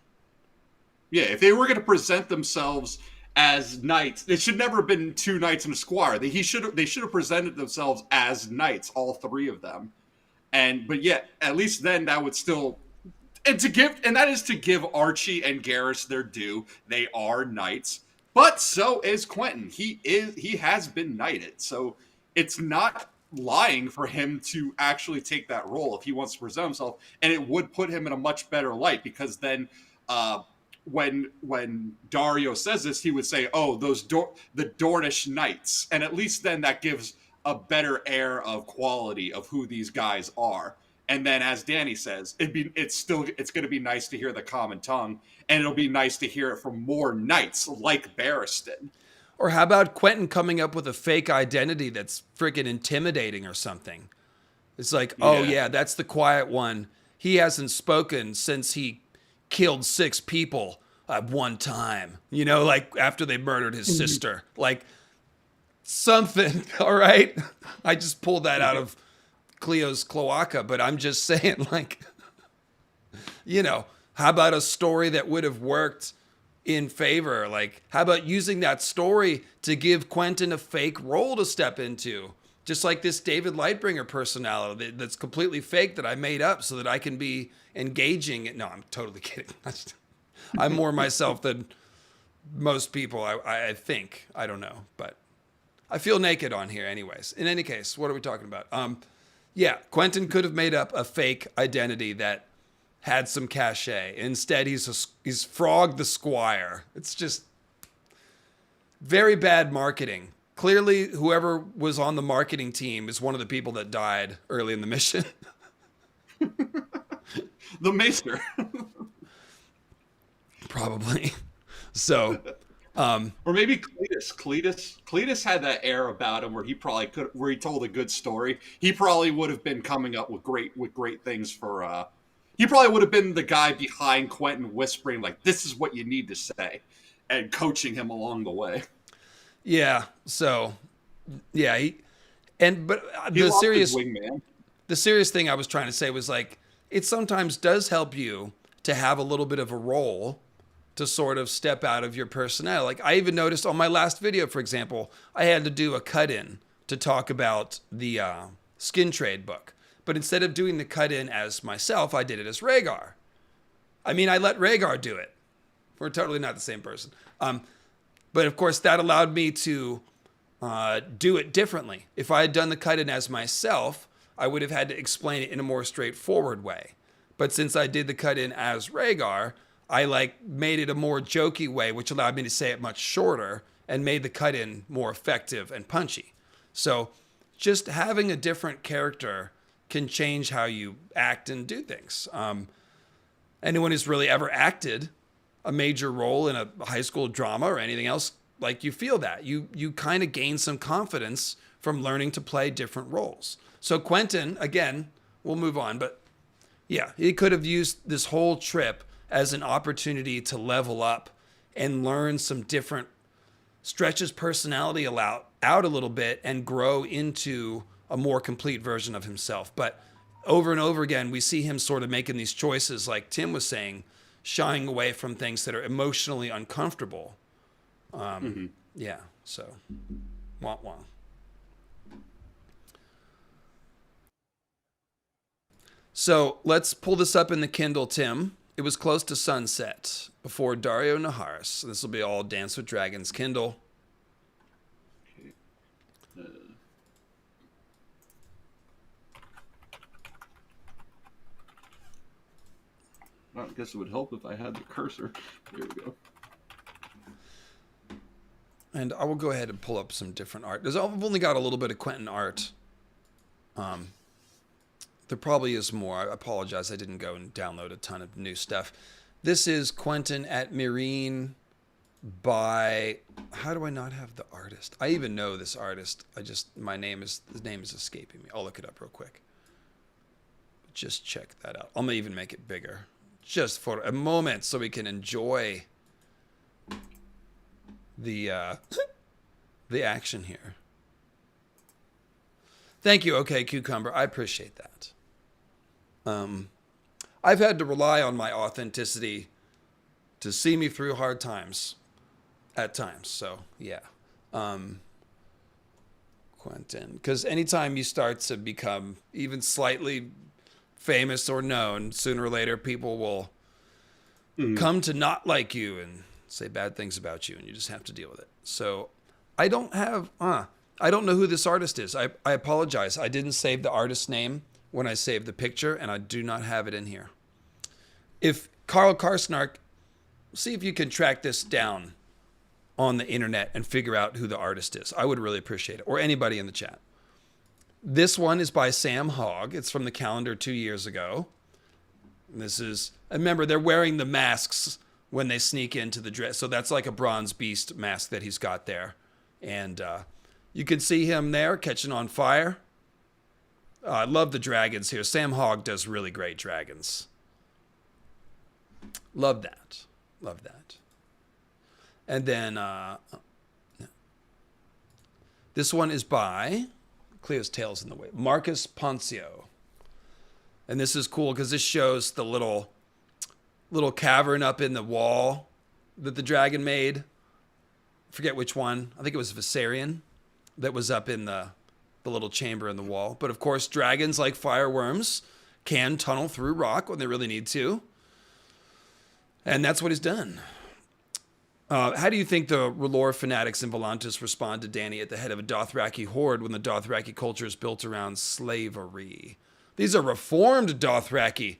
Yeah, if they were going to present themselves as knights, it should never have been two knights and a squire. They should have presented themselves as knights, all three of them. But yet, at least then that would still, and that is to give Archie and Garrus their due. They are knights, but so is Quentyn. He has been knighted, so it's not lying for him to actually take that role if he wants to present himself, and it would put him in a much better light, because then when Dario says this, he would say, "Oh, the Dornish knights," and at least then that gives a better air of quality of who these guys are. And then, as Dany says, it's going to be nice to hear the common tongue, and it'll be nice to hear it from more knights like Barristan. Or how about Quentyn coming up with a fake identity that's freaking intimidating or something? It's like, oh yeah, that's the quiet one. He hasn't spoken since he killed 6 people at one time. You know, like after they murdered his sister. Like something, all right? I just pulled that out of Cleo's cloaca, but I'm just saying, like, you know, how about a story that would have worked in favor? Like, how about using that story to give Quentyn a fake role to step into? Just like this David Lightbringer personality that's completely fake that I made up so that I can be engaging. No, I'm totally kidding. I'm more myself than most people, I think. I don't know, but I feel naked on here anyways. In any case, what are we talking about? Yeah, Quentyn could have made up a fake identity that had some cachet. Instead, he's Frog the Squire. It's just very bad marketing. Clearly, whoever was on the marketing team is one of the people that died early in the mission. The Maester. Probably. So, or maybe Cletus had that air about him where he told a good story. He probably would have been coming up with great things for. He probably would have been the guy behind Quentyn, whispering like, "This is what you need to say," and coaching him along the way. Yeah. So, yeah. The serious thing I was trying to say was like, it sometimes does help you to have a little bit of a role to sort of step out of your personnel. Like I even noticed on my last video, for example, I had to do a cut-in to talk about the skin trade book. But instead of doing the cut-in as myself, I did it as Rhaegar. I mean, I let Rhaegar do it. We're totally not the same person. But of course, that allowed me to do it differently. If I had done the cut-in as myself, I would have had to explain it in a more straightforward way. But since I did the cut-in as Rhaegar, I made it a more jokey way, which allowed me to say it much shorter and made the cut-in more effective and punchy. So just having a different character can change how you act and do things. Anyone who's really ever acted a major role in a high school drama or anything else, like you feel that. You kind of gain some confidence from learning to play different roles. So Quentyn, again, we'll move on, but yeah, he could have used this whole trip as an opportunity to level up and learn some different, stretch his personality out a little bit and grow into a more complete version of himself. But over and over again, we see him sort of making these choices, like Tim was saying, shying away from things that are emotionally uncomfortable. Yeah, so, wah wah. So let's pull this up in the Kindle, Tim. It was close to sunset before Dario Naharis. This will be all Dance with Dragons Kindle. Well, I guess it would help if I had the cursor. There we go. And I will go ahead and pull up some different art. I've only got a little bit of Quentyn art. There probably is more. I apologize. I didn't go and download a ton of new stuff. This is Quentyn at Meereen by... How do I not have the artist? I even know this artist. His name is escaping me. I'll look it up real quick. Just check that out. I'm going to even make it bigger. Just for a moment so we can enjoy the action here. Thank you, OK Cucumber. I appreciate that. I've had to rely on my authenticity to see me through hard times at times. So, yeah. Quentyn. Because anytime you start to become even slightly famous or known, sooner or later people will come to not like you and say bad things about you, and you just have to deal with it. So I don't know who this artist is. I apologize. I didn't save the artist's name when I saved the picture, and I do not have it in here. If Carl Karsnark, see if you can track this down on the internet and figure out who the artist is. I would really appreciate it, or anybody in the chat. This one is by Sam Hogg. It's from the calendar 2 years ago. And this is, remember, they're wearing the masks when they sneak into the dress. So that's like a bronze beast mask that he's got there. And you can see him there catching on fire. I love the dragons here. Sam Hogg does really great dragons. Love that. Love that. And then this one is by... Cleo's tail's in the way. Marcus Poncio. And this is cool because this shows the little cavern up in the wall that the dragon made. I forget which one. I think it was Viserion that was up in the little chamber in the wall. But of course, dragons, like fireworms, can tunnel through rock when they really need to. And that's what he's done. How do you think the R'hllor fanatics in Volantis respond to Dany at the head of a Dothraki horde when the Dothraki culture is built around slavery? These are reformed Dothraki.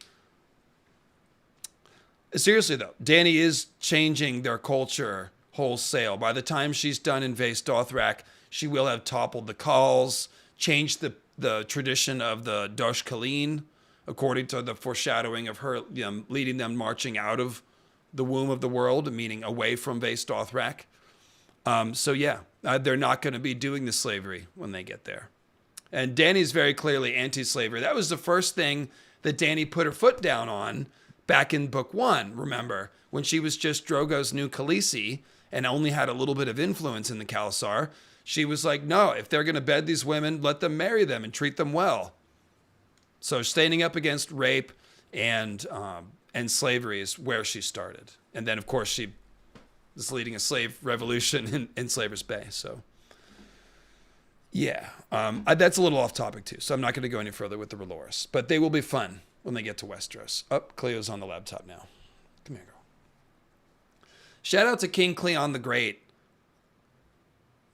Seriously, though, Dany is changing their culture wholesale. By the time she's done in Vaes Dothrak, she will have toppled the Khals, changed the tradition of the Dosh Khaleen, according to the foreshadowing of her leading them marching out of the womb of the world, meaning away from Vaes Dothrak. So yeah, they're not going to be doing the slavery when they get there. And Dany's very clearly anti-slavery. That was the first thing that Dany put her foot down on back in book 1, remember, when she was just Drogo's new Khaleesi and only had a little bit of influence in the Khalasar. She was like, no, if they're going to bed these women, let them marry them and treat them well. So standing up against rape and slavery is where she started. And then, of course, she was leading a slave revolution in Slaver's Bay. So, yeah, that's a little off topic, too. So I'm not going to go any further with the R'hllors. But they will be fun when they get to Westeros. Cleo's on the laptop now. Come here, girl. Shout out to King Cleon the Great.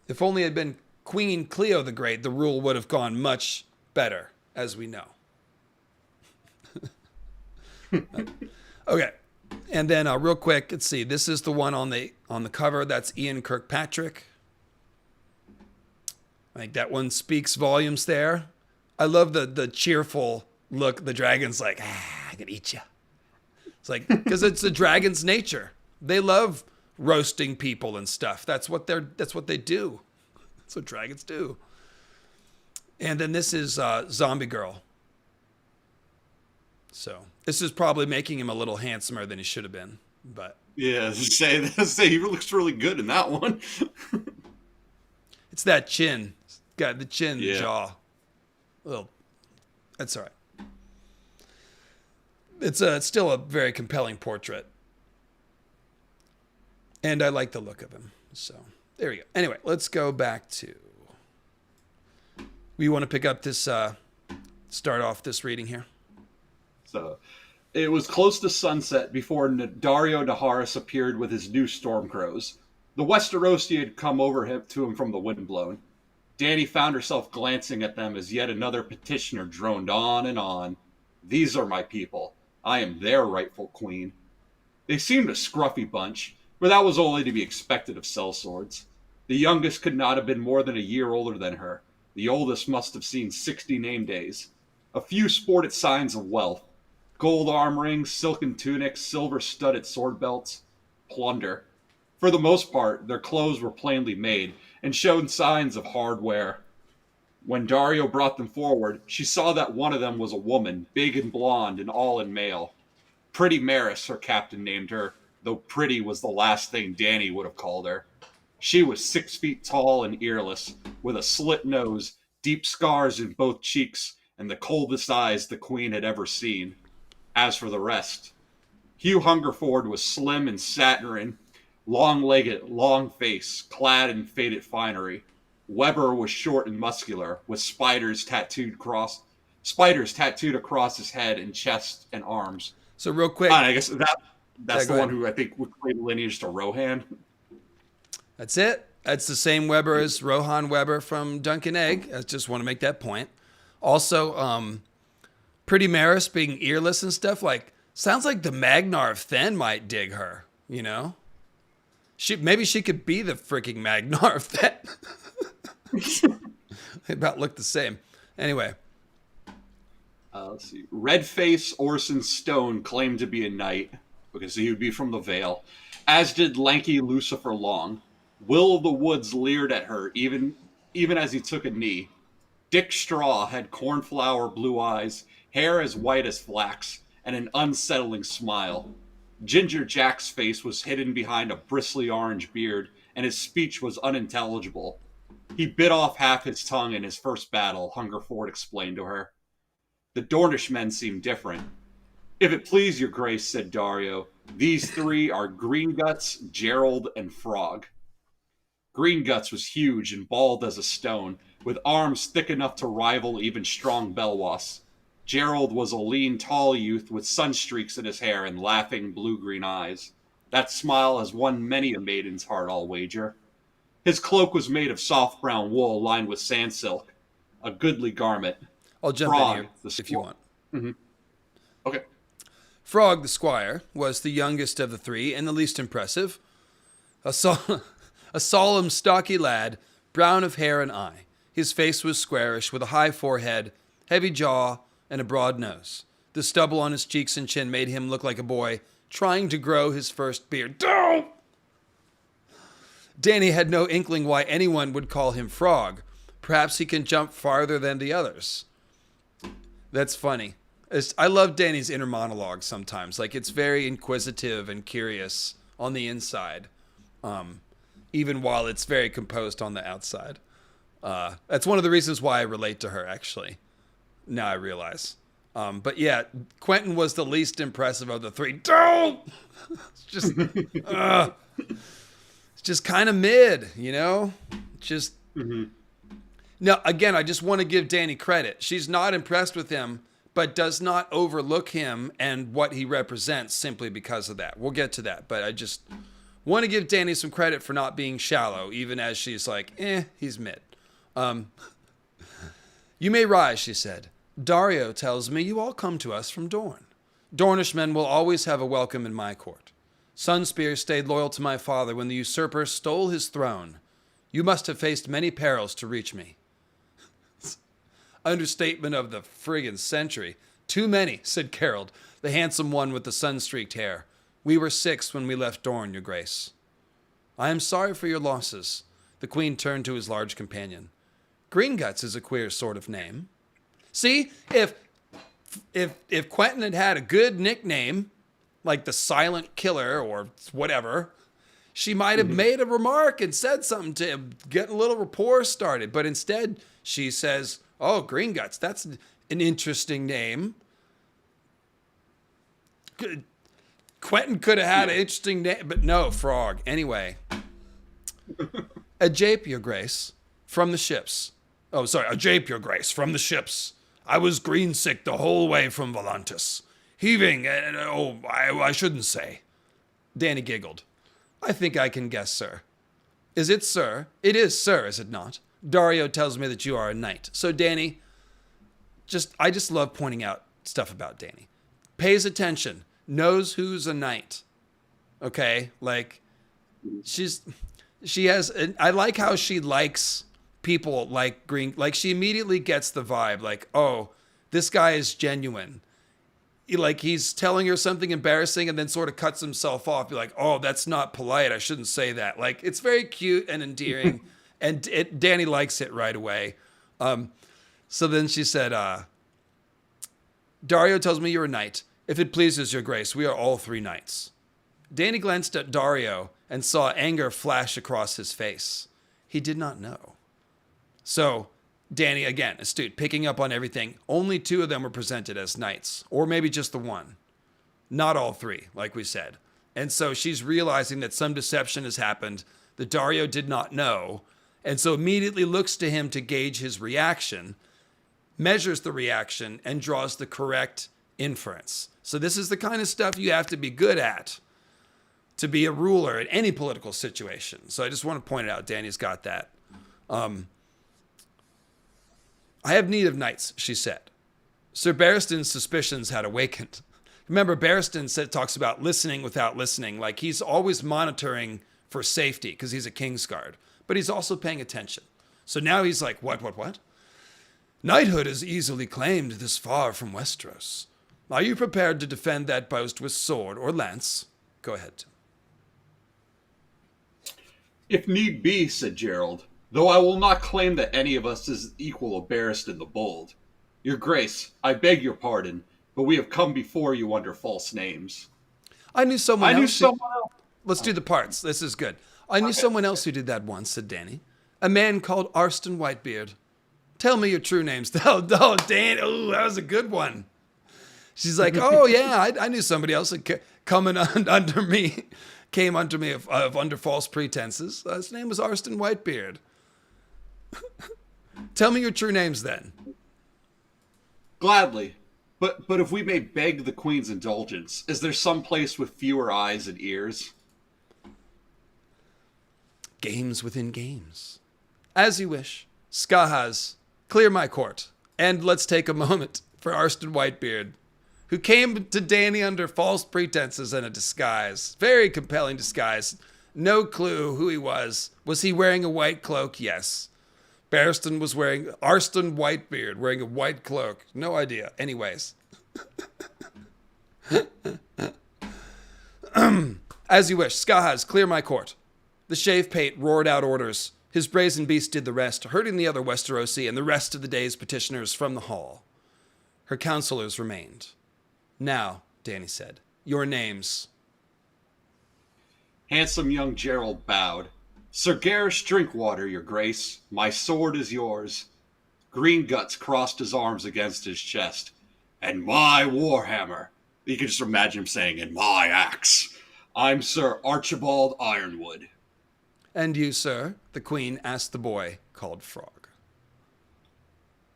If only it had been Queen Cleo the Great, the rule would have gone much better, as we know. Okay, and then real quick, let's see. This is the one on the cover. That's Ian Kirkpatrick. I think that one speaks volumes there. I love the cheerful look. The dragon's like, I can eat you. It's like, because it's the dragon's nature. They love roasting people and stuff. That's what they do. That's what dragons do. And then this is Zombie Girl. So this is probably making him a little handsomer than he should have been. But yeah, say he looks really good in that one. It's that chin. Got the chin, yeah. jaw. Well, that's all right. It's still a very compelling portrait. And I like the look of him. So there we go. Anyway, let's go back to... We want to pick up this... start off this reading here. So, it was close to sunset before Dario Naharis appeared with his new Stormcrows. The Westerosi had come over to him from the windblown. Dany found herself glancing at them as yet another petitioner droned on and on. These are my people. I am their rightful queen. They seemed a scruffy bunch, but that was only to be expected of sellswords. The youngest could not have been more than a year older than her. The oldest must have seen 60 name days. A few sported signs of wealth. Gold arm rings, silken tunics, silver-studded sword belts. Plunder. For the most part, their clothes were plainly made and showed signs of hard wear. When Dario brought them forward, she saw that one of them was a woman, big and blonde and all in mail. Pretty Maris, her captain named her, though pretty was the last thing Dany would have called her. She was 6 feet tall and earless, with a slit nose, deep scars in both cheeks, and the coldest eyes the queen had ever seen. As for the rest, Hugh Hungerford was slim and saturnine, long-legged, long face, clad in faded finery. Weber was short and muscular, with spiders tattooed across his head and chest and arms. So real quick, I guess that's the one who I think would claim lineage to Rohan. That's it. That's the same Weber as Rohan Weber from Dunk and Egg. I just want to make that point. Also, Pretty Maris being earless and stuff, like, sounds like the Magnar of Then might dig her, you know? Maybe she could be the freaking Magnar of Then. They about look the same. Anyway. Let's see. Redface Orson Stone claimed to be a knight, because he would be from the Vale, as did lanky Lucifer Long. Will of the Woods leered at her, even as he took a knee. Dick Straw had cornflower blue eyes, hair as white as flax, and an unsettling smile. Ginger Jack's face was hidden behind a bristly orange beard, and his speech was unintelligible. He bit off half his tongue in his first battle, Hungerford explained to her. The Dornish men seem different. If it please your grace, said Dario, these 3 are Greenguts, Gerald, and Frog. Greenguts was huge and bald as a stone, with arms thick enough to rival even strong Belwas. Gerald was a lean, tall youth with sunstreaks in his hair and laughing blue-green eyes. That smile has won many a maiden's heart, I'll wager. His cloak was made of soft brown wool lined with sand silk, a goodly garment. I'll jump in here if you want. Mm-hmm. Okay. Frog the Squire was the youngest of the 3 and the least impressive. A solemn, stocky lad, brown of hair and eye. His face was squarish, with a high forehead, heavy jaw, and a broad nose. The stubble on his cheeks and chin made him look like a boy trying to grow his first beard. Don't! Dany had no inkling why anyone would call him Frog. Perhaps he can jump farther than the others. That's funny. I love Dany's inner monologue sometimes. Like, it's very inquisitive and curious on the inside, even while it's very composed on the outside. That's one of the reasons why I relate to her, actually. Now I realize. But yeah, Quentyn was the least impressive of the 3. Don't! It's just, it's just kind of mid, you know? Just. Mm-hmm. Now, again, I just want to give Dany credit. She's not impressed with him, but does not overlook him and what he represents simply because of that. We'll get to that, but I just want to give Dany some credit for not being shallow, even as she's like, he's mid. You may rise, she said. Dario tells me you all come to us from Dorne. Dornish men will always have a welcome in my court. Sunspear stayed loyal to my father when the usurper stole his throne. You must have faced many perils to reach me. Understatement of the friggin' century. Too many, said Carroll, the handsome one with the sun-streaked hair. We were 6 when we left Doran, your grace. I am sorry for your losses. The queen turned to his large companion. Greenguts is a queer sort of name. See, if Quentyn had had a good nickname, like the Silent Killer or whatever, she might have made a remark and said something to get a little rapport started. But instead, she says, oh, Greenguts, that's an interesting name. Quentyn could have had an interesting name, but no, Frog. Anyway. A jape, your grace, from the ships. Oh, sorry, a jape, your grace, from the ships. I was green-sick the whole way from Volantis. Heaving, I shouldn't say. Dany giggled. I think I can guess, sir. Is it, sir? It is, sir, is it not? Daario tells me that you are a knight. So, Dany, I just love pointing out stuff about Dany. Pays attention. Knows who's a knight. Okay? Like, I like how she likes people like green. Like, she immediately gets the vibe. Like, oh, this guy is genuine. Like, he's telling her something embarrassing and then sort of cuts himself off. Be like, oh, that's not polite. I shouldn't say that. Like, it's very cute and endearing. And Dany likes it right away. So then she said, Daario tells me you're a knight. If it pleases your grace, we are all 3 knights. Dany glanced at Daario and saw anger flash across his face. He did not know. So, Dany, again, astute, picking up on everything. Only 2 of them were presented as knights, or maybe just the one. Not all 3, like we said. And so she's realizing that some deception has happened that Daario did not know, and so immediately looks to him to gauge his reaction, measures the reaction, and draws the correct inference. So this is the kind of stuff you have to be good at to be a ruler in any political situation. So I just want to point it out. Dany's got that. I have need of knights, she said. Sir Barristan's suspicions had awakened. Remember, Barristan talks about listening without listening. Like, he's always monitoring for safety because he's a Kingsguard. But he's also paying attention. So now he's like, what? Knighthood is easily claimed this far from Westeros. Are you prepared to defend that post with sword or lance? Go ahead, Tim. If need be, said Gerald, though I will not claim that any of us is equal of Barristan the Bold. Your Grace, I beg your pardon, but we have come before you under false names. I knew someone else. Let's do the parts. This is good. I knew someone else who did that once, said Dany. A man called Arstan Whitebeard. Tell me your true names. Oh, Dany. Oh, that was a good one. She's like, oh, yeah, I knew somebody else that came under me of under false pretenses. His name was Arstan Whitebeard. Tell me your true names then. Gladly. But if we may beg the Queen's indulgence, is there some place with fewer eyes and ears? Games within games. As you wish. Skahaz, clear my court. And let's take a moment for Arstan Whitebeard, who came to Dany under false pretenses and a disguise. Very compelling disguise. No clue who he was. Was he wearing a white cloak? Yes. Barristan was wearing Arstan Whitebeard, wearing a white cloak. No idea. Anyways. As you wish. Skahaz, clear my court. The shave pate roared out orders. His brazen beast did the rest, herding the other Westerosi and the rest of the day's petitioners from the hall. Her counselors remained. Now, Dany said, your names. Handsome young Gerald bowed. Sir Garrish Drinkwater, your grace. My sword is yours. Greenguts crossed his arms against his chest. And my warhammer. You can just imagine him saying, and my axe. I'm Sir Archibald Ironwood. And you, sir? The queen asked the boy, called Frog.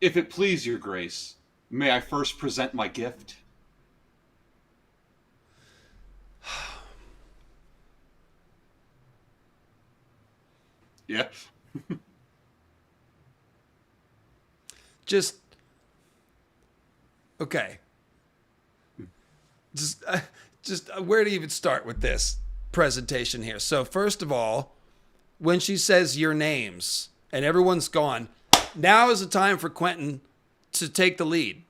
If it please your grace, may I first present my gift? Yeah. Okay. Where to even start with this presentation here? So first of all, when she says your names and everyone's gone, now is the time for Quentyn to take the lead.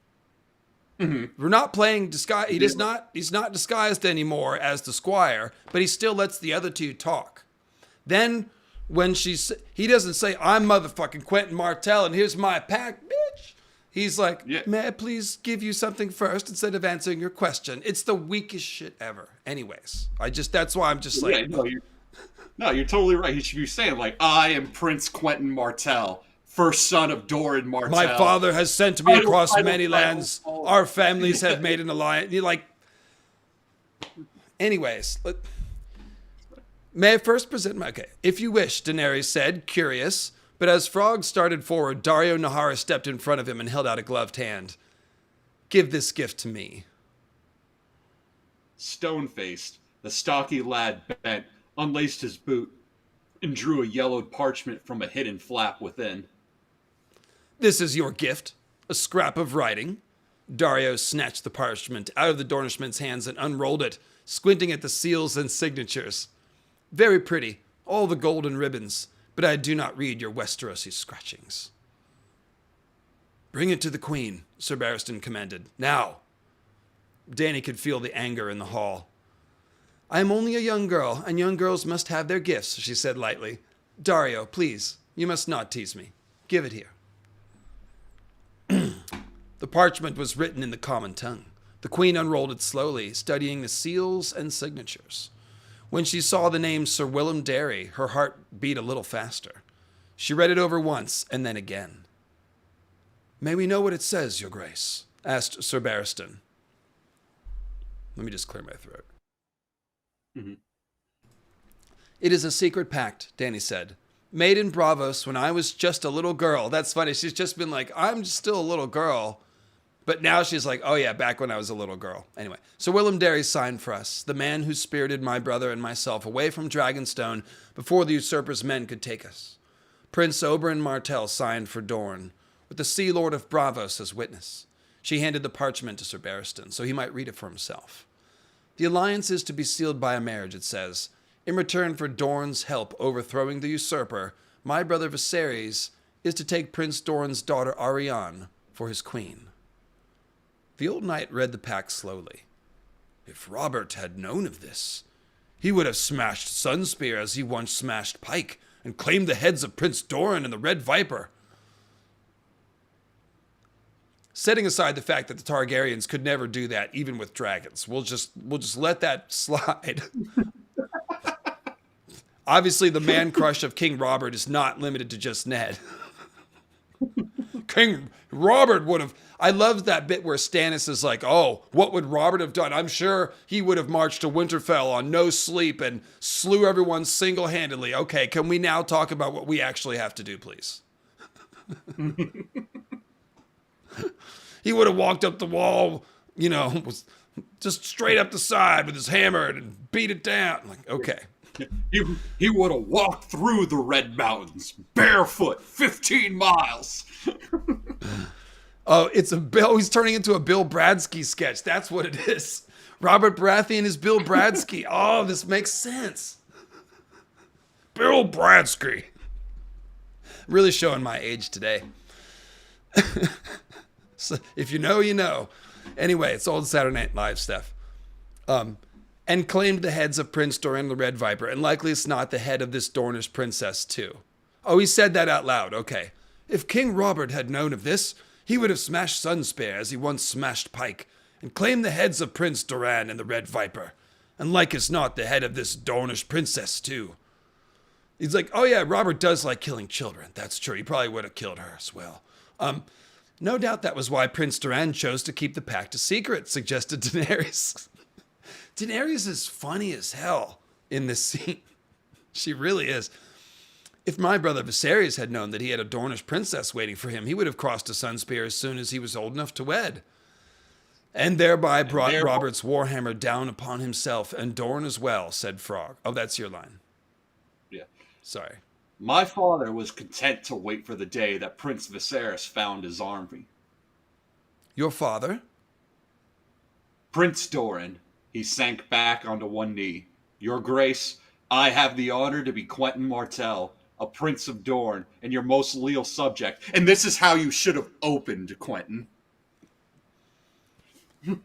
We're not playing disguise. He's not disguised anymore as the squire, but he still lets the other two talk. Then when he doesn't say, I'm motherfucking Quentyn Martell and here's my pact, bitch. He's like, may I please give you something first instead of answering your question? It's the weakest shit ever. Anyways, that's why I'm just like. No, you're totally right. He should be saying, like, I am Prince Quentyn Martell, first son of Doran Martell. My father has sent me across many lands. Our families have made an alliance. You're like, anyways, may I first present my... Okay, if you wish, Daenerys said, curious. But as Frog started forward, Daario Naharis stepped in front of him and held out a gloved hand. Give this gift to me. Stone-faced, the stocky lad bent, unlaced his boot, and drew a yellowed parchment from a hidden flap within. This is your gift, a scrap of writing. Daario snatched the parchment out of the Dornishman's hands and unrolled it, squinting at the seals and signatures. Very pretty, all the golden ribbons, but I do not read your Westerosi scratchings. Bring it to the queen, Sir Barristan commanded. Now. Dany could feel the anger in the hall. I am only a young girl, and young girls must have their gifts, she said lightly. Daario, please, you must not tease me. Give it here. The parchment was written in the common tongue. The queen unrolled it slowly, studying the seals and signatures. When she saw the name Sir Willem Derry, her heart beat a little faster. She read it over once, and then again. May we know what it says, your grace? Asked Sir Barristan. Let me just clear my throat. Mm-hmm. It is a secret pact, Dany said. Made in Braavos when I was just a little girl. That's funny. She's just been like, I'm still a little girl. But now she's like, oh yeah, back when I was a little girl. Anyway, Sir Willem Derry signed for us, the man who spirited my brother and myself away from Dragonstone before the usurper's men could take us. Prince Oberyn Martell signed for Doran, with the Sea Lord of Braavos as witness. She handed the parchment to Sir Barristan, so he might read it for himself. The alliance is to be sealed by a marriage, it says. In return for Doran's help overthrowing the usurper, my brother Viserys is to take Prince Doran's daughter Arianne for his queen. The old knight read the pact slowly. If Robert had known of this, he would have smashed Sunspear as he once smashed Pike and claimed the heads of Prince Doran and the Red Viper. Setting aside the fact that the Targaryens could never do that, even with dragons, we'll just let that slide. Obviously, the man crush of King Robert is not limited to just Ned. King Robert would have... I love that bit where Stannis is like, oh, what would Robert have done? I'm sure he would have marched to Winterfell on no sleep and slew everyone single-handedly. Okay, can we now talk about what we actually have to do, please? He would have walked up the wall, was just straight up the side with his hammer and beat it down. Like, okay. He would have walked through the Red Mountains barefoot 15 miles. Oh, he's turning into a Bill Bradsky sketch. That's what it is. Robert Baratheon is Bill Bradsky. Oh, this makes sense. Bill Bradsky. Really showing my age today. So if you know, you know. Anyway, it's old Saturday Night Live stuff. And claimed the heads of Prince Doran the Red Viper, and likely it's not the head of this Dornish princess too. Oh, he said that out loud. Okay. If King Robert had known of this, he would have smashed Sunspear as he once smashed Pike, and claimed the heads of Prince Doran and the Red Viper, and like as not the head of this Dornish princess too. He's like, oh yeah, Robert does like killing children. That's true. He probably would have killed her as well. No doubt that was why Prince Doran chose to keep the pact a secret, suggested Daenerys. Daenerys is funny as hell in this scene. She really is. If my brother Viserys had known that he had a Dornish princess waiting for him, he would have crossed to Sunspear as soon as he was old enough to wed. And thereby brought Robert's warhammer down upon himself and Doran as well, said Frog. Oh, that's your line. Yeah. Sorry. My father was content to wait for the day that Prince Viserys found his army. Your father? Prince Doran. He sank back onto one knee. Your Grace, I have the honor to be Quentyn Martell, a Prince of Dorne, and your most loyal subject. And this is how you should have opened, Quentyn. He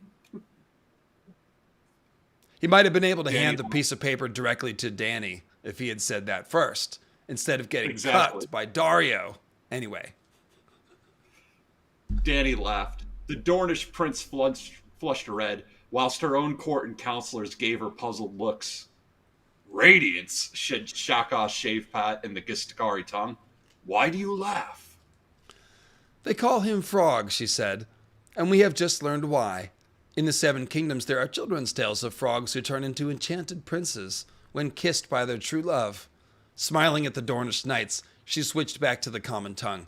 might have been able to Dany hand the laughed. piece of paper directly to Dany if he had said that first, instead of getting Exactly. cut by Dario. Anyway. Dany laughed. The Dornish prince flushed red, whilst her own court and counselors gave her puzzled looks. Radiance, said Shaka's Shavepat in the Gistakari tongue. Why do you laugh? They call him Frog, she said, and we have just learned why. In the Seven Kingdoms, there are children's tales of frogs who turn into enchanted princes when kissed by their true love. Smiling at the Dornish knights, she switched back to the common tongue.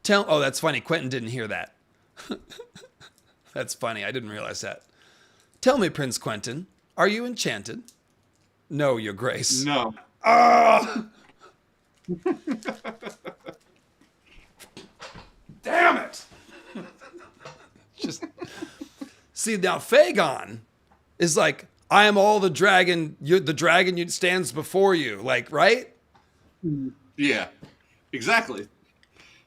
Oh, that's funny. Quentyn didn't hear that. That's funny. I didn't realize that. Tell me, Prince Quentyn, are you enchanted? No, Your Grace. No. Ah! Damn it! Just see now, Fagon is like, I am all the dragon. The dragon stands before you. Like, right? Yeah, exactly.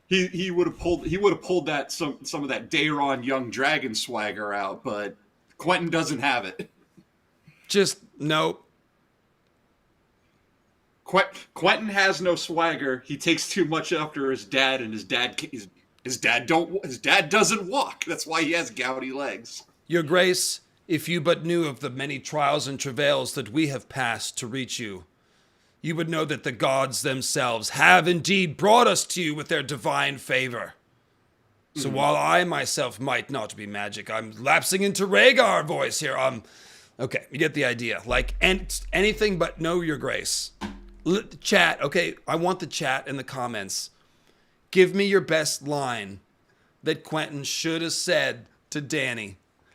He would have pulled that some of that Daron young dragon swagger out, but Quentyn doesn't have it. Just nope. Quentyn has no swagger. He takes too much after his dad, and his dad doesn't walk. That's why he has gouty legs. Your Grace, if you but knew of the many trials and travails that we have passed to reach you, you would know that the gods themselves have indeed brought us to you with their divine favor. So while I myself might not be magic, I'm lapsing into Rhaegar voice here. Okay, you get the idea. Like, anything but know Your Grace. Chat, okay, I want the chat in the comments. Give me your best line that Quentyn should have said to Dany,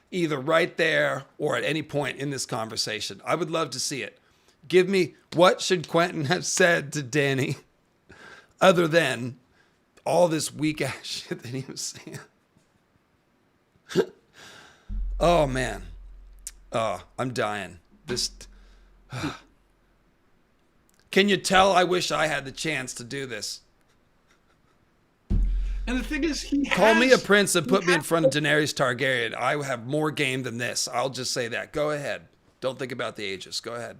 either right there or at any point in this conversation. I would love to see it. Give me, what should Quentyn have said to Dany other than all this weak ass shit that he was saying? Oh, man. Oh, I'm dying. Can you tell I wish I had the chance to do this? And the thing is, Call me a prince and put me in front of Daenerys Targaryen. I have more game than this. I'll just say that. Go ahead. Don't think about the ages. Go ahead.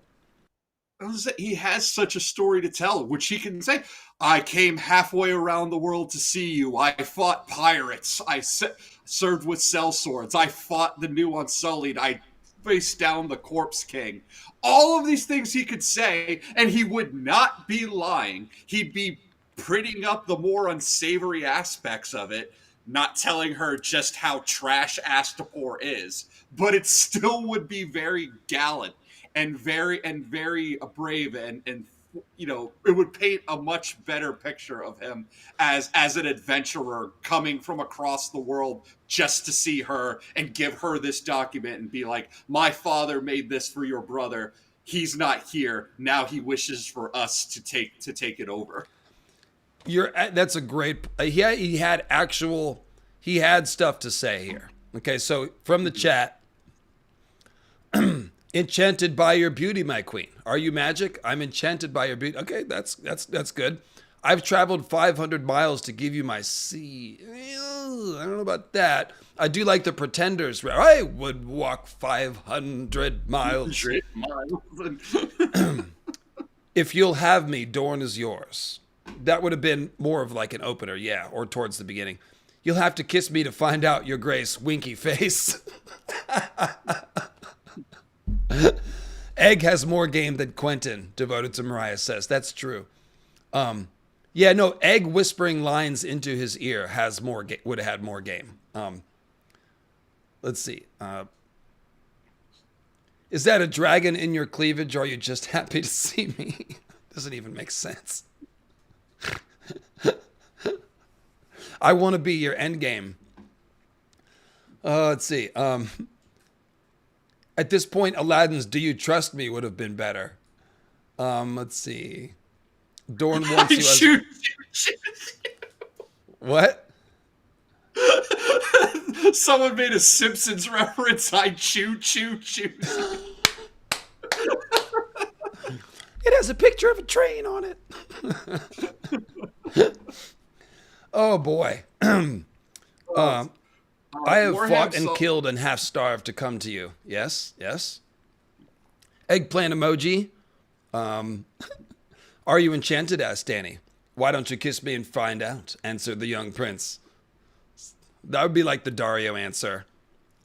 He has such a story to tell, which he can say, I came halfway around the world to see you. I fought pirates. I served with sellswords. I fought the new Unsullied. I faced down the Corpse King. All of these things he could say, and he would not be lying. He'd be prettying up the more unsavory aspects of it, not telling her just how trash Astapor is, but it still would be very gallant and very brave, and you know, it would paint a much better picture of him as an adventurer coming from across the world just to see her and give her this document and be like, my father made this for your brother. He's not here. Now he wishes for us to take it over. That's a great. He had stuff to say here. Okay, so from the chat, enchanted by your beauty, my queen. Are you magic? I'm enchanted by your beauty. Okay, that's good. I've traveled 500 miles to give you my sea. I don't know about that. I do like the pretenders. I would walk 500 miles. If you'll have me, Dorne is yours. That would have been more of like an opener, yeah, or towards the beginning. You'll have to kiss me to find out, Your Grace, winky face. Egg has more game than Quentyn, devoted to Mariah says. That's true. Yeah, no, Egg whispering lines into his ear has more would have had more game. Let's see. Is that a dragon in your cleavage, or are you just happy to see me? Doesn't even make sense. I want to be your endgame. Let's see. At this point, Aladdin's "Do You Trust Me" would have been better. Let's see. Dorne wants you as... What? Someone made a Simpsons reference. I choo. It has a picture of a train on it. Oh boy. I have Warham's fought and killed and half starved to come to you. Yes, yes. Eggplant emoji. Are you enchanted? Asked Dany. Why don't you kiss me and find out? Answered the young prince. That would be like the Dario answer.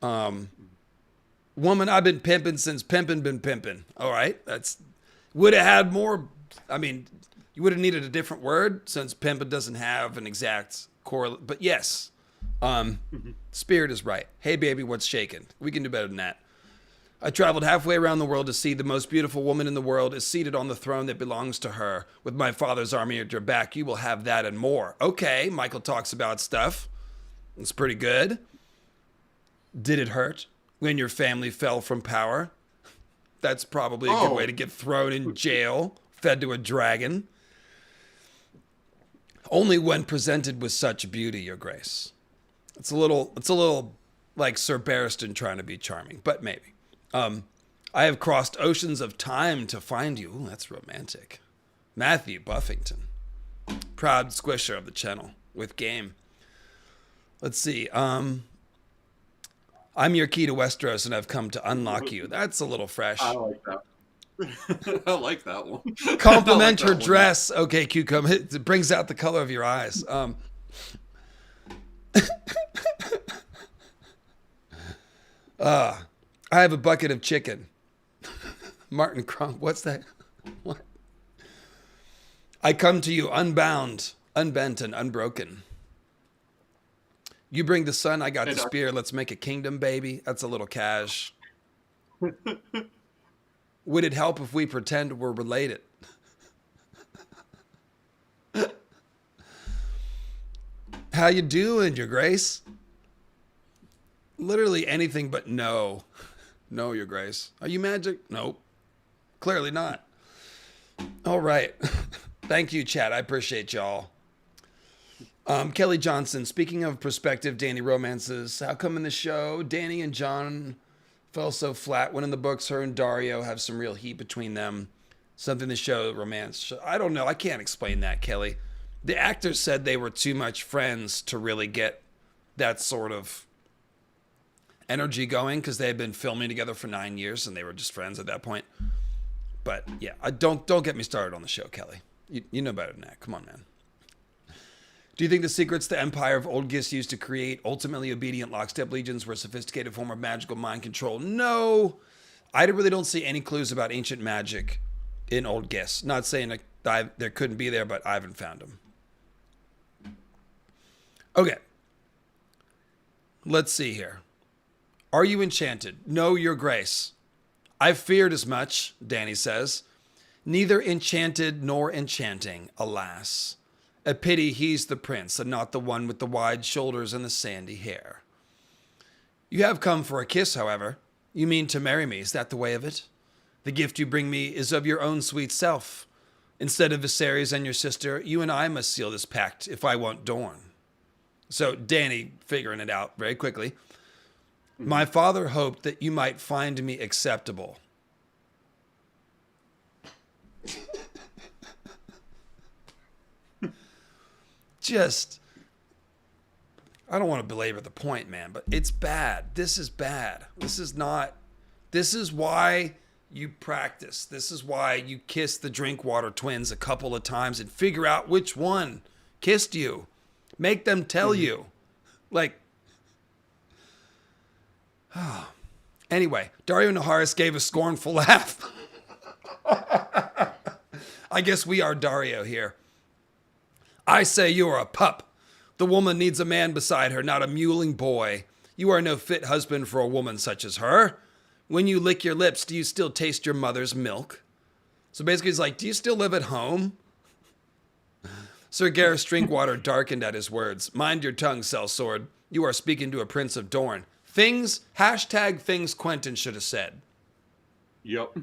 Woman, I've been pimping since pimping been pimping. All right, that's would have had more. I mean, you would have needed a different word since pimping doesn't have an exact correlate. But yes, Spirit is right. Hey, baby, what's shaking? We can do better than that. I traveled halfway around the world to see the most beautiful woman in the world is seated on the throne that belongs to her. With my father's army at your back, you will have that and more. Okay, Michael talks about stuff. It's pretty good. Did it hurt when your family fell from power? That's probably a good way to get thrown in jail, fed to a dragon. Only when presented with such beauty, your grace. It's a little like Sir Barristan trying to be charming, but maybe. I have crossed oceans of time to find you. Ooh, that's romantic. Matthew Buffington, proud squisher of the channel with game. Let's see. I'm your key to Westeros, and I've come to unlock you. That's a little fresh. I like that. I like that one. Compliment her dress. Okay, Cucumber. It brings out the color of your eyes. I have a bucket of chicken. Martin Crump, what's that? What? I come to you unbound, unbent, and unbroken. You bring the sun, I got the spear. Let's make a kingdom, baby. That's a little cash. Would it help if we pretend we're related? How you doing, your grace? Literally anything but no. No, your grace. Are you magic? Nope. Clearly not. All right. Thank you, chat. I appreciate y'all. Kelly Johnson, speaking of prospective Dany romances, how come in the show Dany and Jon fell so flat when in the books her and Dario have some real heat between them? Something to show romance. I don't know. I can't explain that, Kelly. The actors said they were too much friends to really get that sort of energy going because they had been filming together for 9 years and they were just friends at that point. But yeah, don't get me started on the show, Kelly. You know better than that. Come on, man. Do you think the secrets the Empire of Old Gis used to create ultimately obedient lockstep legions were a sophisticated form of magical mind control? No. I really don't see any clues about ancient magic in Old Gis. Not saying there couldn't be there, but I haven't found them. Okay. Let's see here. Are you enchanted? No, your grace. I feared as much, Dany says. Neither enchanted nor enchanting, alas. A pity he's the prince and not the one with the wide shoulders and the sandy hair. You have come for a kiss, however. You mean to marry me, is that the way of it? The gift you bring me is of your own sweet self. Instead of Viserys and your sister, you and I must seal this pact if I want Dorne. So Dany, figuring it out very quickly. My father hoped that you might find me acceptable. I don't want to belabor the point, man, but it's bad. This is bad. This is why you practice. This is why you kiss the Drinkwater twins a couple of times and figure out which one kissed you. Make them tell you. Anyway, Daario Naharis gave a scornful laugh. I guess we are Daario here. I say you are a pup. The woman needs a man beside her, not a mewling boy. You are no fit husband for a woman such as her. When you lick your lips, do you still taste your mother's milk? So basically he's like, do you still live at home? Sir Gareth Drinkwater darkened at his words. Mind your tongue, sellsword. You are speaking to a prince of Dorne. Things Quentyn should have said. Yep.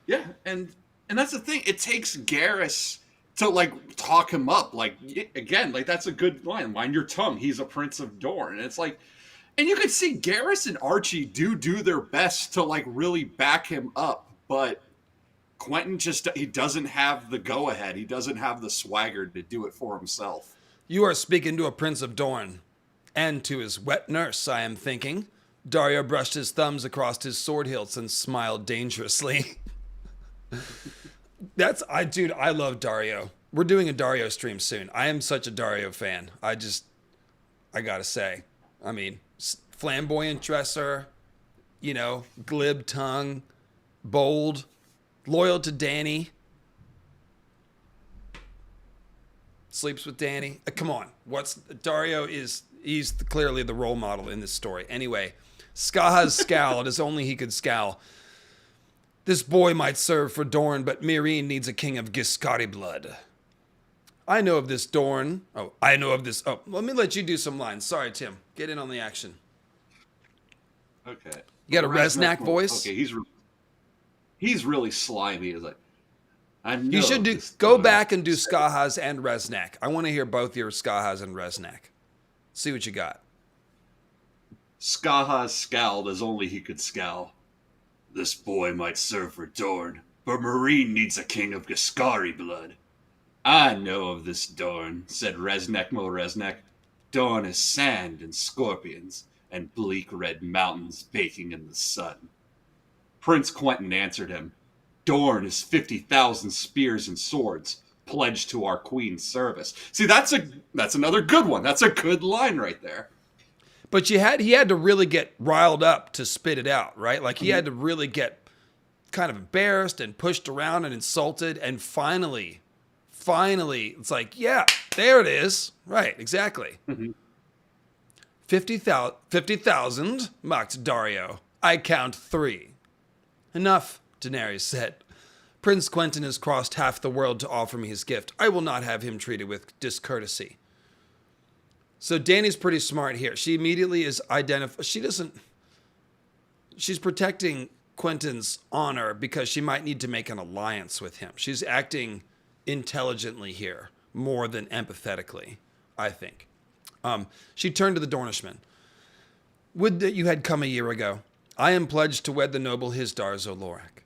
Yeah, and that's the thing. It takes Garrus to talk him up. That's a good line. Mind your tongue. He's a prince of Dorne. And it's like, and you can see Garrus and Archie do their best to really back him up, but Quentyn he doesn't have the go ahead. He doesn't have the swagger to do it for himself. You are speaking to a prince of Doran. And to his wet nurse, I am thinking. Dario brushed his thumbs across his sword hilts and smiled dangerously. I love Dario. We're doing a Dario stream soon. I am such a Dario fan. I gotta say. I mean, flamboyant dresser, glib tongue, bold, loyal to Dany. Sleeps with Dany. Come on. He's clearly the role model in this story. Anyway, Skaha's scowled as only he could scowl. This boy might serve for Doran, but Meereen needs a king of Giscari blood. I know of this Doran. Oh, let me let you do some lines. Sorry, Tim. Get in on the action. Okay. You got a Resnack voice? Okay, he's really slimy. He's like, I know you should go back and do Skaha's and Resnack. I want to hear both your Skaha's and Resnack. See what you got. Skaha scowled as only he could scowl. This boy might serve for Doran, but Meereen needs a king of Giscari blood. I know of this Doran, said Resnack Mo Resnack. Dawn is sand and scorpions, and bleak red mountains baking in the sun. Prince Quentyn answered him. Dorne is 50,000 spears and swords, pledged to our queen's service. See, that's another good one. That's a good line right there. But he had to really get riled up to spit it out, right? Like he had to really get kind of embarrassed and pushed around and insulted, and finally, it's like, yeah, there it is. Right, exactly. 50,000, mocked Dario. I count 3. Enough, Daenerys said. Prince Quentyn has crossed half the world to offer me his gift. I will not have him treated with discourtesy. So Dany's pretty smart here. She immediately is she's protecting Quentyn's honor because she might need to make an alliance with him. She's acting intelligently here, more than empathetically, I think. She turned to the Dornishman. Would that you had come a year ago. I am pledged to wed the noble Hisdar Zolorak.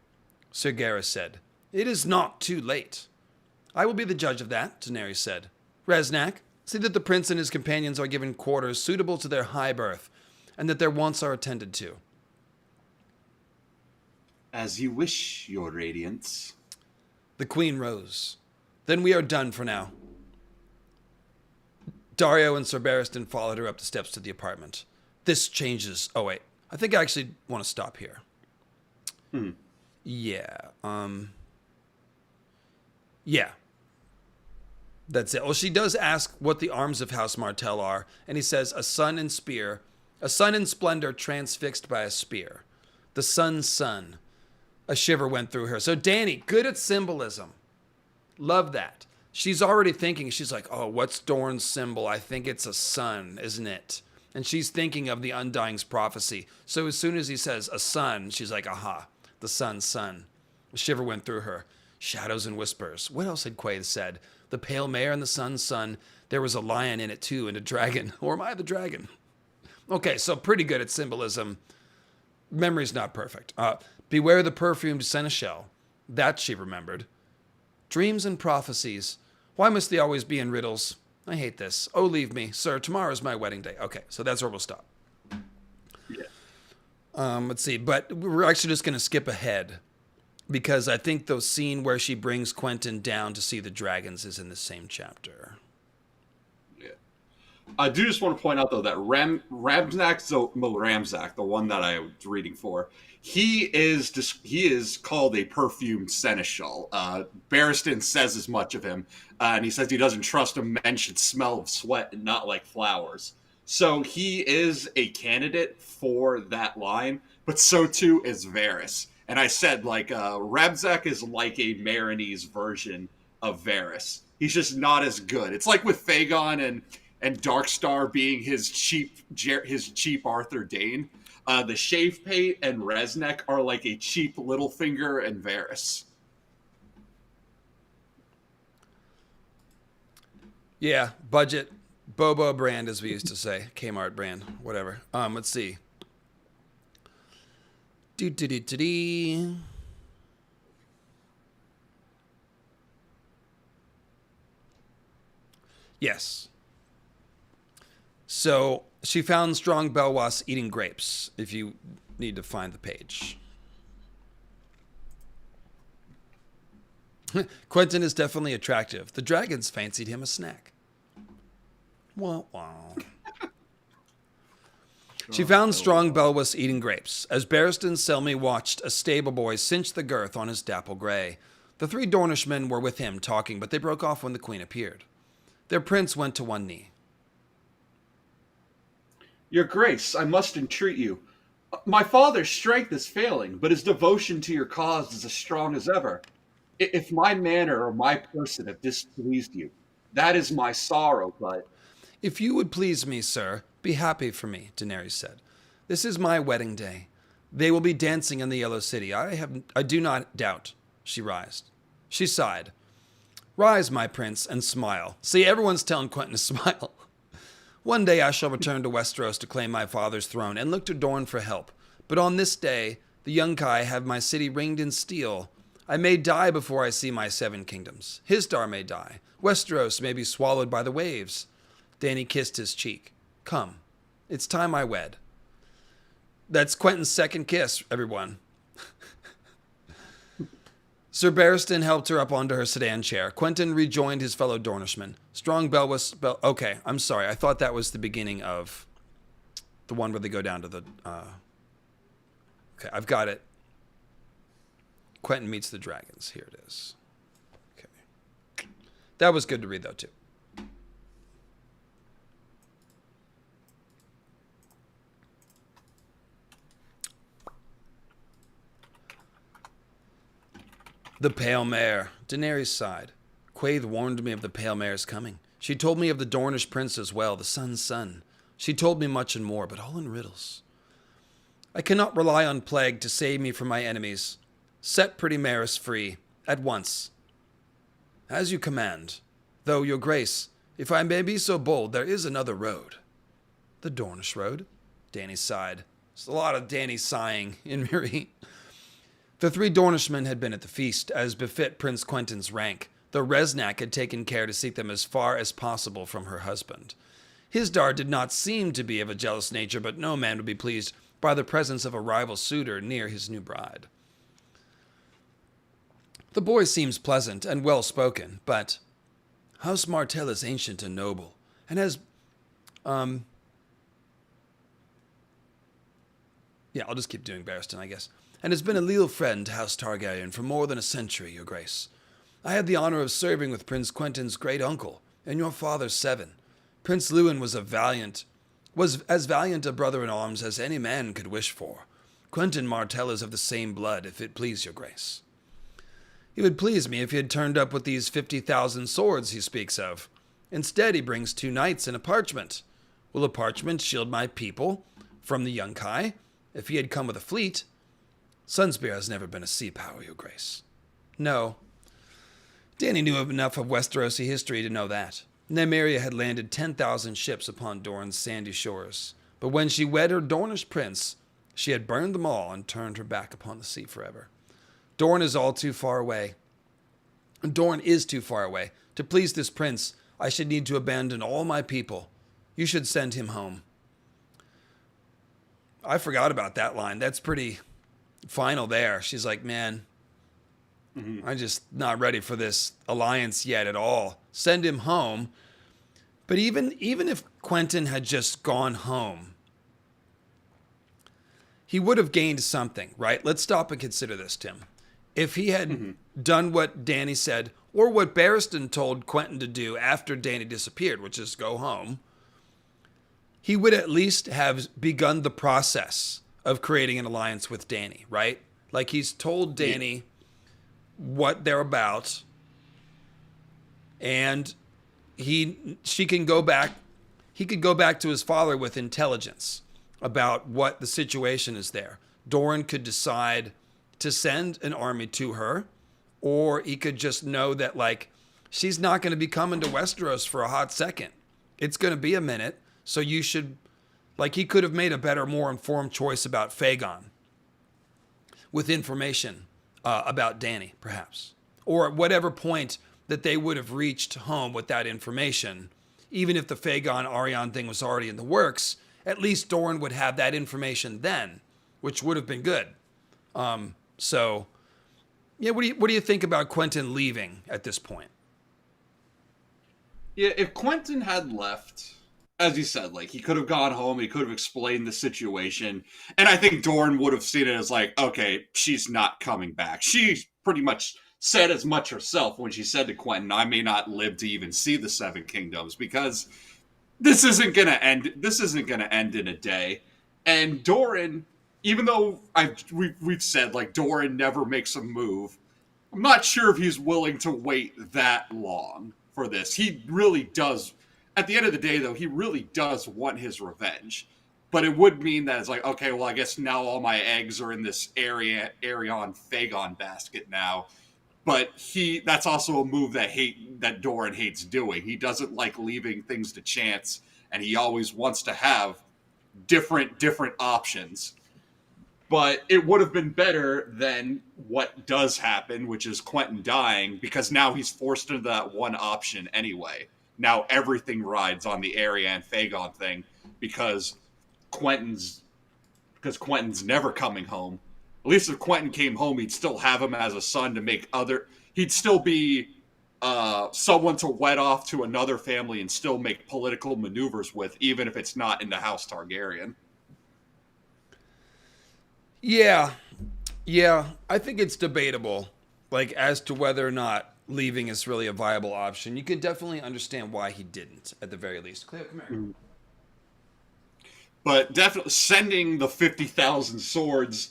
Sir Gareth said, It is not too late. I will be the judge of that, Daenerys said. Resnack, see that the prince and his companions are given quarters suitable to their high birth, and that their wants are attended to. As you wish, your radiance. The queen rose. Then we are done for now. Dario and Sir Barristan followed her up the steps to the apartment. This changes... Oh, wait. I think I actually want to stop here. Yeah. Yeah. That's it. Well, she does ask what the arms of House Martell are, and he says, a sun in splendor transfixed by a spear. The sun's sun. A shiver went through her. So Dany, good at symbolism. Love that. She's already thinking, she's like, oh, what's Dorne's symbol? I think it's a sun, isn't it? And she's thinking of the Undying's prophecy. So as soon as he says a sun, she's like, aha, the sun's sun. A shiver went through her. Shadows and whispers. What else had Quaid said? The pale mare and the sun's sun. There was a lion in it too, and a dragon. Or am I the dragon? Okay, so pretty good at symbolism. Memory's not perfect. Beware the perfumed seneschal. That she remembered. Dreams and prophecies. Why must they always be in riddles? I hate this. Oh, leave me. Sir, tomorrow's my wedding day. Okay, so that's where we'll stop. Yeah. Let's see. But we're actually just going to skip ahead because I think the scene where she brings Quentyn down to see the dragons is in the same chapter. Yeah. I do just want to point out, though, that Ramzak, the one that I was reading for, he is called a perfumed seneschal. Barristan says as much of him, and he says he doesn't trust a men should smell of sweat and not like flowers. So he is a candidate for that line, but so too is Varys. And I said, Ramzak is like a Meereenese version of Varys. He's just not as good. It's like with Fagon and Darkstar being his cheap Arthur Dane. The Shave Pate and Resnack are like a cheap Littlefinger and Varys. Yeah, budget. Bobo brand, as we used to say. Kmart brand. Whatever. Let's see. Yes. So she found strong Belwas eating grapes, if you need to find the page. Quentyn is definitely attractive. The dragons fancied him a snack. Wow, wow. She found strong Belwas eating grapes, as Barristan Selmy watched a stable boy cinch the girth on his dapple grey. The 3 Dornishmen were with him, talking, but they broke off when the queen appeared. Their prince went to one knee. Your Grace, I must entreat you. My father's strength is failing, but his devotion to your cause is as strong as ever. If my manner or my person have displeased you, that is my sorrow, but... If you would please me, sir, be happy for me, Daenerys said. This is my wedding day. They will be dancing in the Yellow City. I do not doubt. She sighed. Rise, my prince, and smile. See, everyone's telling Quentyn to smile. One day I shall return to Westeros to claim my father's throne and look to Doran for help. But on this day, the Yunkai have my city ringed in steel. I may die before I see my 7 kingdoms. Hisdar may die. Westeros may be swallowed by the waves. Dany kissed his cheek. Come, it's time I wed. That's Quentyn's second kiss, everyone. Sir Barristan helped her up onto her sedan chair. Quentyn rejoined his fellow Dornishman. Strong okay, I'm sorry. I thought that was the beginning of the one where they go down to the... Okay, I've got it. Quentyn meets the dragons. Here it is. Okay. That was good to read, though, too. The Pale Mare. Daenerys sighed. Quaithe warned me of the Pale Mare's coming. She told me of the Dornish prince as well, the sun's son. She told me much and more, but all in riddles. I cannot rely on plague to save me from my enemies. Set pretty Maris free, at once. As you command. Though, your grace, if I may be so bold, there is another road. The Dornish road? Dany sighed. There's a lot of Dany sighing in Meereen. The 3 Dornishmen had been at the feast, as befit Prince Quentyn's rank, though Resnack had taken care to seek them as far as possible from her husband. Hisdar did not seem to be of a jealous nature, but no man would be pleased by the presence of a rival suitor near his new bride. The boy seems pleasant and well-spoken, but House Martell is ancient and noble, and has, yeah, I'll just keep doing Barristan, I guess, and has been a leal friend to House Targaryen for more than a century, your grace. I had the honor of serving with Prince Quentyn's great uncle, and your father's 7. Prince Lewin was as valiant a brother-in-arms as any man could wish for. Quentyn Martell is of the same blood, if it please your grace. It would please me if he had turned up with these 50,000 swords he speaks of. Instead, he brings 2 knights and a parchment. Will a parchment shield my people from the Yunkai? If he had come with a fleet... Sunspear has never been a sea power, your grace. No. Dany knew enough of Westerosi history to know that. Nymeria had landed 10,000 ships upon Doran's sandy shores. But when she wed her Dornish prince, she had burned them all and turned her back upon the sea forever. Doran is too far away. To please this prince, I should need to abandon all my people. You should send him home. I forgot about that line. That's pretty final there. She's like, man, I'm just not ready for this alliance yet at all. Send him home. But even if Quentyn had just gone home, he would have gained something, right? Let's stop and consider this, Tim. If he had done what Dany said, or what Barristan told Quentyn to do after Dany disappeared, which is go home, he would at least have begun the process of creating an alliance with Dany, right? Like he's told Dany what they're about, and he could go back to his father with intelligence about what the situation is there. Doran could decide to send an army to her, or he could just know that, like, she's not going to be coming to Westeros for a hot second. It's going to be a minute, so you should, like, he could have made a better, more informed choice about Fagon with information about Dany, perhaps. Or at whatever point that they would have reached home with that information, even if the Fagon Arion thing was already in the works, at least Doran would have that information then, which would have been good. So, yeah, what do you think about Quentyn leaving at this point? Yeah, if Quentyn had left, as you said, like, he could have gone home, he could have explained the situation, and I think Doran would have seen it as like, okay, she's not coming back. She pretty much said as much herself when she said to Quentyn, I may not live to even see the Seven Kingdoms, because this isn't gonna end in a day. And Doran, even though we've said, like, Doran never makes a move, I'm not sure if he's willing to wait that long for this. He really does. At the end of the day, though, he really does want his revenge. But it would mean that it's like, okay, well, I guess now all my eggs are in this Arion Fagon basket now. But that's also a move that Doran hates doing. He doesn't like leaving things to chance, and he always wants to have different options. But it would have been better than what does happen, which is Quentyn dying, because now he's forced into that one option anyway. Now everything rides on the Arion Fagon thing because Quentyn's never coming home. At least if Quentyn came home, he'd still have him as a son to make he'd still be someone to wed off to another family and still make political maneuvers with, even if it's not in the House Targaryen. Yeah. I think it's debatable, like, as to whether or not leaving is really a viable option. You can definitely understand why he didn't, at the very least. Cleo, come here. But definitely sending the 50,000 swords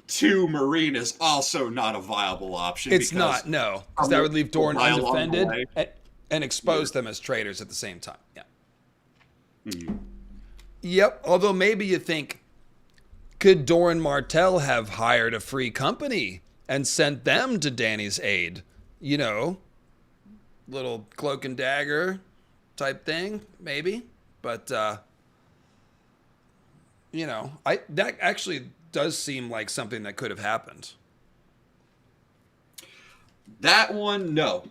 to Meereen is also not a viable option. It's not, no. Because that would leave Doran undefended and expose them as traitors at the same time. Yeah. Mm-hmm. Yep. Although maybe you think, could Quentyn Martell have hired a free company and sent them to Dany's aid? You know, little cloak and dagger type thing, maybe. But, you know, that actually does seem like something that could have happened. That one, no.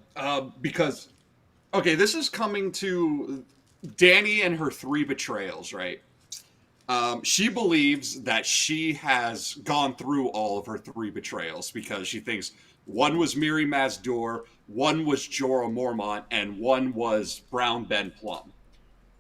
Because, okay, this is coming to Dany and her 3 betrayals, right? She believes that she has gone through all of her 3 betrayals because she thinks one was Mirri Maz Duur, one was Jorah Mormont, and one was Brown Ben Plum.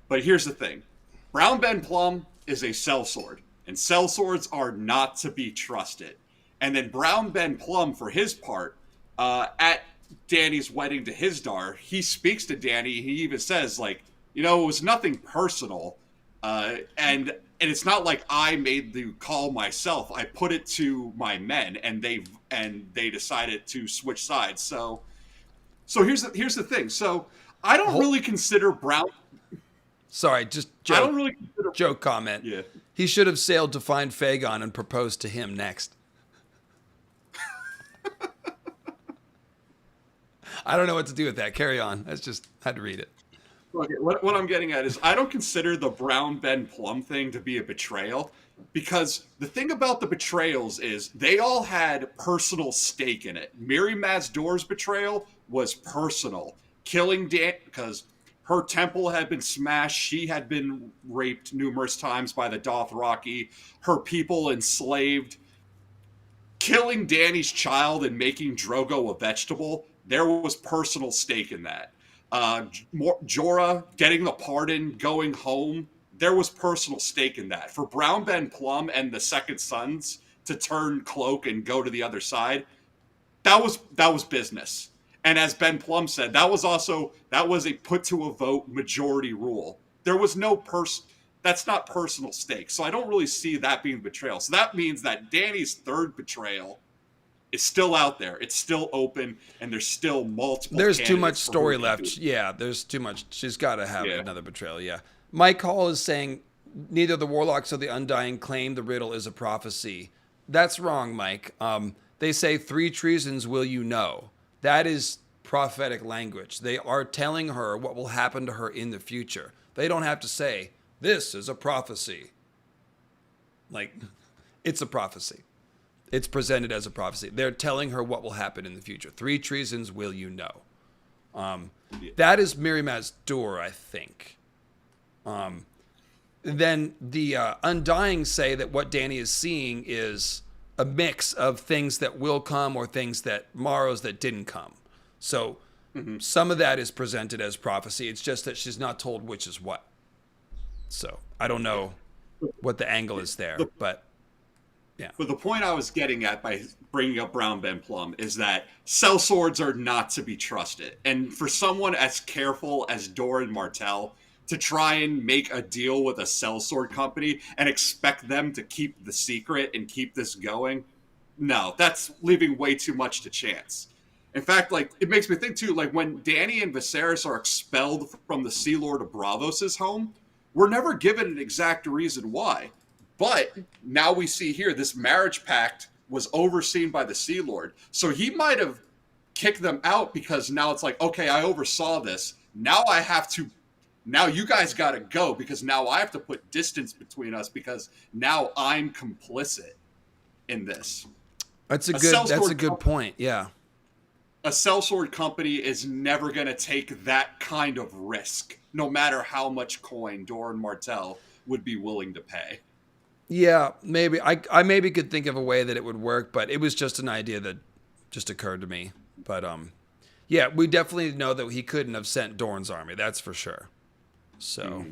But here's the thing. Brown Ben Plum is a sellsword, and sellswords are not to be trusted. And then Brown Ben Plum, for his part, at Dany's wedding to his daughter, he speaks to Dany. He even says, like, you know, it was nothing personal, and it's not like I made the call myself. I put it to my men, and they decided to switch sides. So here's the thing. So I don't really consider Brown. Sorry, just joke. I don't really consider joke comment. Yeah. He should have sailed to find Fagon and proposed to him next. I don't know what to do with that. Carry on. I just had to read it. Okay, what I'm getting at is I don't consider the Brown Ben Plum thing to be a betrayal, because the thing about the betrayals is they all had personal stake in it. Mirri Maz Duur's betrayal was personal. Killing Dan, because her temple had been smashed, she had been raped numerous times by the Dothraki, her people enslaved. Killing Dany's child and making Drogo a vegetable, there was personal stake in that. Jorah getting the pardon, going home, there was personal stake in that. For Brown Ben Plum and the Second Sons to turn cloak and go to the other side, that was business. And as Ben Plum said, that was a put to a vote majority rule. There was no that's not personal stake. So I don't really see that being betrayal. So that means that Dany's 3rd betrayal is still out there. It's still open, and there's still multiple. There's too much story left. Yeah, there's too much. She's got to have another betrayal. Yeah. Mike Hall is saying neither the Warlocks or the Undying claim the riddle is a prophecy. That's wrong, Mike. They say 3 treasons will you know. That is prophetic language. They are telling her what will happen to her in the future. They don't have to say, this is a prophecy. Like, it's a prophecy. It's presented as a prophecy. They're telling her what will happen in the future. 3 treasons will you know. That is Mirimad's door, I think. Then the Undying say that what Dany is seeing is a mix of things that will come or things that Morrows that didn't come. So some of that is presented as prophecy. It's just that she's not told which is what. So I don't know what the angle is there, but yeah. But the point I was getting at by bringing up Brown Ben Plum is that sellswords are not to be trusted. And for someone as careful as Doran Martell to try and make a deal with a sellsword company and expect them to keep the secret and keep this going, no, that's leaving way too much to chance. In fact, like, it makes me think too, like when Dany and Viserys are expelled from the Sea Lord of Braavos' home, we're never given an exact reason why. But now we see here this marriage pact was overseen by the Sea Lord. So he might have kicked them out because now it's like, okay, I oversaw this. Now you guys got to go because now I have to put distance between us because now I'm complicit in this. That's a good point. Yeah. A sellsword company is never going to take that kind of risk, no matter how much coin Doran Martell would be willing to pay. Yeah, maybe. I maybe could think of a way that it would work, but it was just an idea that just occurred to me. But yeah, we definitely know that he couldn't have sent Doran's army. That's for sure. So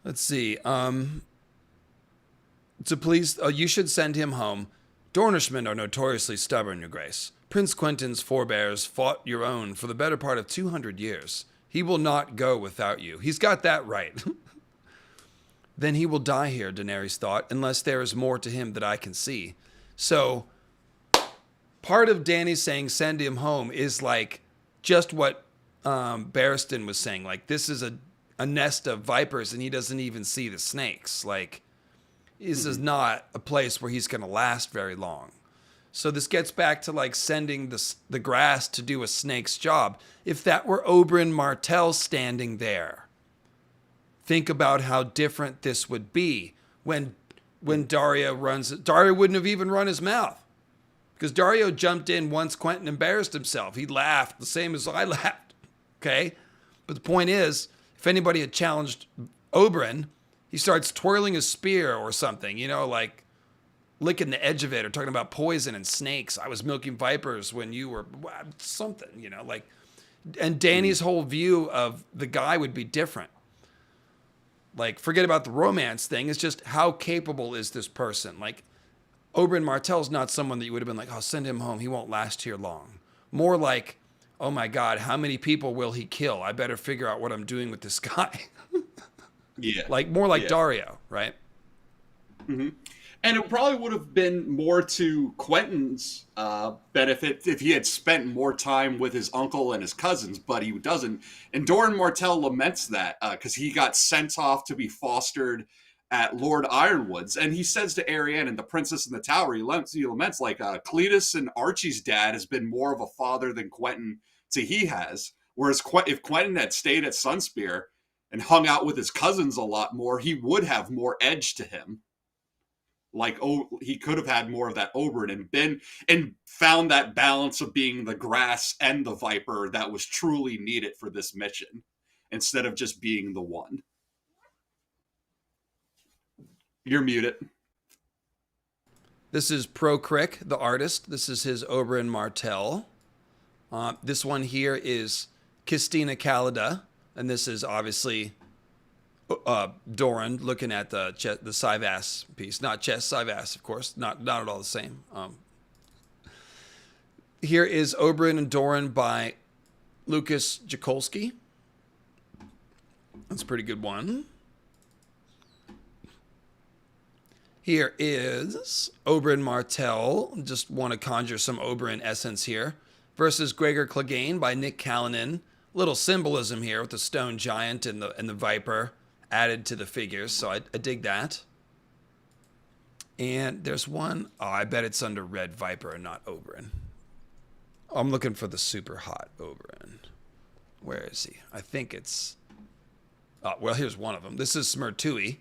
let's see. So please, you should send him home. Dornishmen are notoriously stubborn, Your Grace. Prince Quentyn's forebears fought your own for the better part of 200 years. He will not go without you. He's got that right. Then he will die here, Daenerys thought, unless there is more to him that I can see. So part of Dany saying send him home is like just what Barristan was saying. Like, this is a nest of vipers and he doesn't even see the snakes. Like, this is not a place where he's going to last very long. So this gets back to like sending the grass to do a snake's job. If that were Oberyn Martell standing there, think about how different this would be when Dario runs. Dario wouldn't have even run his mouth because Dario jumped in once Quentyn embarrassed himself. He laughed the same as I laughed. Okay. But the point is, if anybody had challenged Oberyn, he starts twirling his spear or something, like licking the edge of it or talking about poison and snakes. I was milking vipers when you were something, and Dany's whole view of the guy would be different. Like, forget about the romance thing. It's just how capable is this person? Like, Oberyn Martell's not someone that you would have been like, oh, send him home. He won't last here long. More like, oh my God, how many people will he kill? I better figure out what I'm doing with this guy. Yeah. Like, more like Dario, right? Mm-hmm. And it probably would have been more to Quentyn's benefit if he had spent more time with his uncle and his cousins, but he doesn't. And Doran Martell laments that because he got sent off to be fostered at Lord Ironwood's. And he says to Arianne and the Princess in the Tower, he laments like Cletus and Archie's dad has been more of a father than Quentyn he has. Whereas if Quentyn had stayed at Sunspear and hung out with his cousins a lot more, he would have more edge to him. Like, he could have had more of that Oberyn and found that balance of being the grass and the viper that was truly needed for this mission instead of just being the one. You're muted. This is Pro Crick, the artist. This is his Oberyn Martell. This one here is Kistina Callida, and this is obviously Doran looking at the Syvass piece, not chest Syvass, of course, not at all the same. Here is Oberyn and Doran by Lucas Jakolski. That's a pretty good one. Here is Oberyn Martell. Just want to conjure some Oberyn essence here. Versus Gregor Clegane by Nick Callanan. Little symbolism here with the stone giant and the viper added to the figures, so I dig that. And there's one, I bet it's under Red Viper and not Oberyn. I'm looking for the super hot Oberyn. Where is he? I think it's... well, here's one of them. This is Smertui.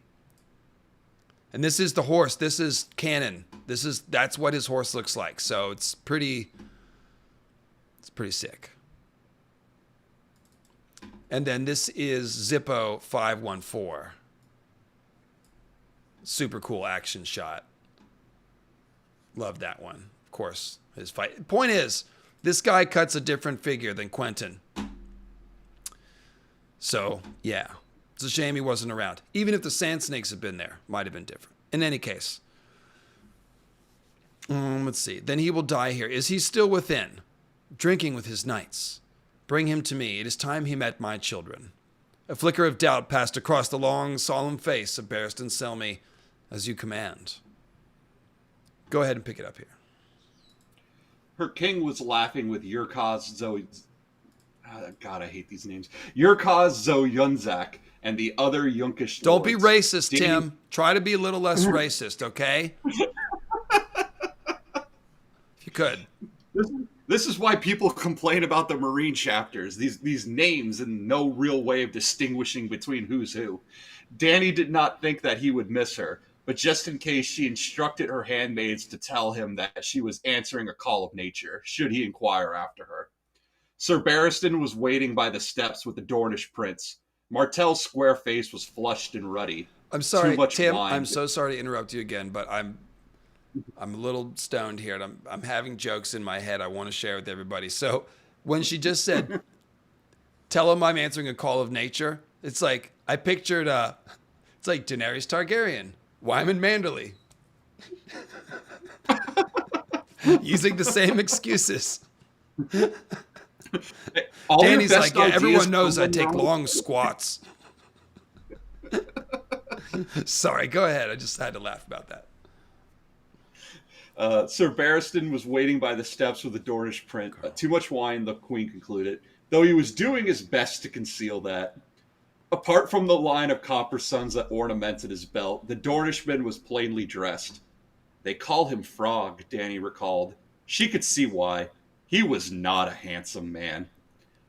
And this is the horse. This is canon. That's what his horse looks like. So it's pretty sick. And then this is Zippo 514. Super cool action shot. Love that one. Of course, his fight. Point is, this guy cuts a different figure than Quentyn. So, yeah. It's a shame he wasn't around. Even if the Sand Snakes had been there, might have been different. In any case. Let's see. Then he will die here. Is he still within? Drinking with his knights. Bring him to me. It is time he met my children. A flicker of doubt passed across the long, solemn face of Barristan Selmy. As you command. Go ahead and pick it up here. Her king was laughing with Yurkaz God, I hate these names. Yurkaz Zoyunzak and the other Yunkish Don't be lords. racist, Tim. Try to be a little less racist, okay? If you could. This is why people complain about the Meereen chapters. These names and no real way of distinguishing between who's who. Dany did not think that he would miss her, but just in case, she instructed her handmaids to tell him that she was answering a call of nature, should he inquire after her. Sir Barristan was waiting by the steps with the Dornish prince. Martell's square face was flushed and ruddy. I'm sorry, Too much Tim. wine. I'm so sorry to interrupt you again, but I'm a little stoned here, and I'm having jokes in my head I want to share with everybody. So when she just said, "Tell him I'm answering a call of nature," it's like I pictured it's like Daenerys Targaryen, Wyman Manderley, using the same excuses. Danny's like, yeah, everyone knows I take long squats. Sorry, go ahead. I just had to laugh about that. Sir Barristan was waiting by the steps with the Dornish prince. Too much wine, the queen concluded, though he was doing his best to conceal that. Apart from the line of copper suns that ornamented his belt, the Dornishman was plainly dressed. They call him Frog, Dany recalled. She could see why. He was not a handsome man.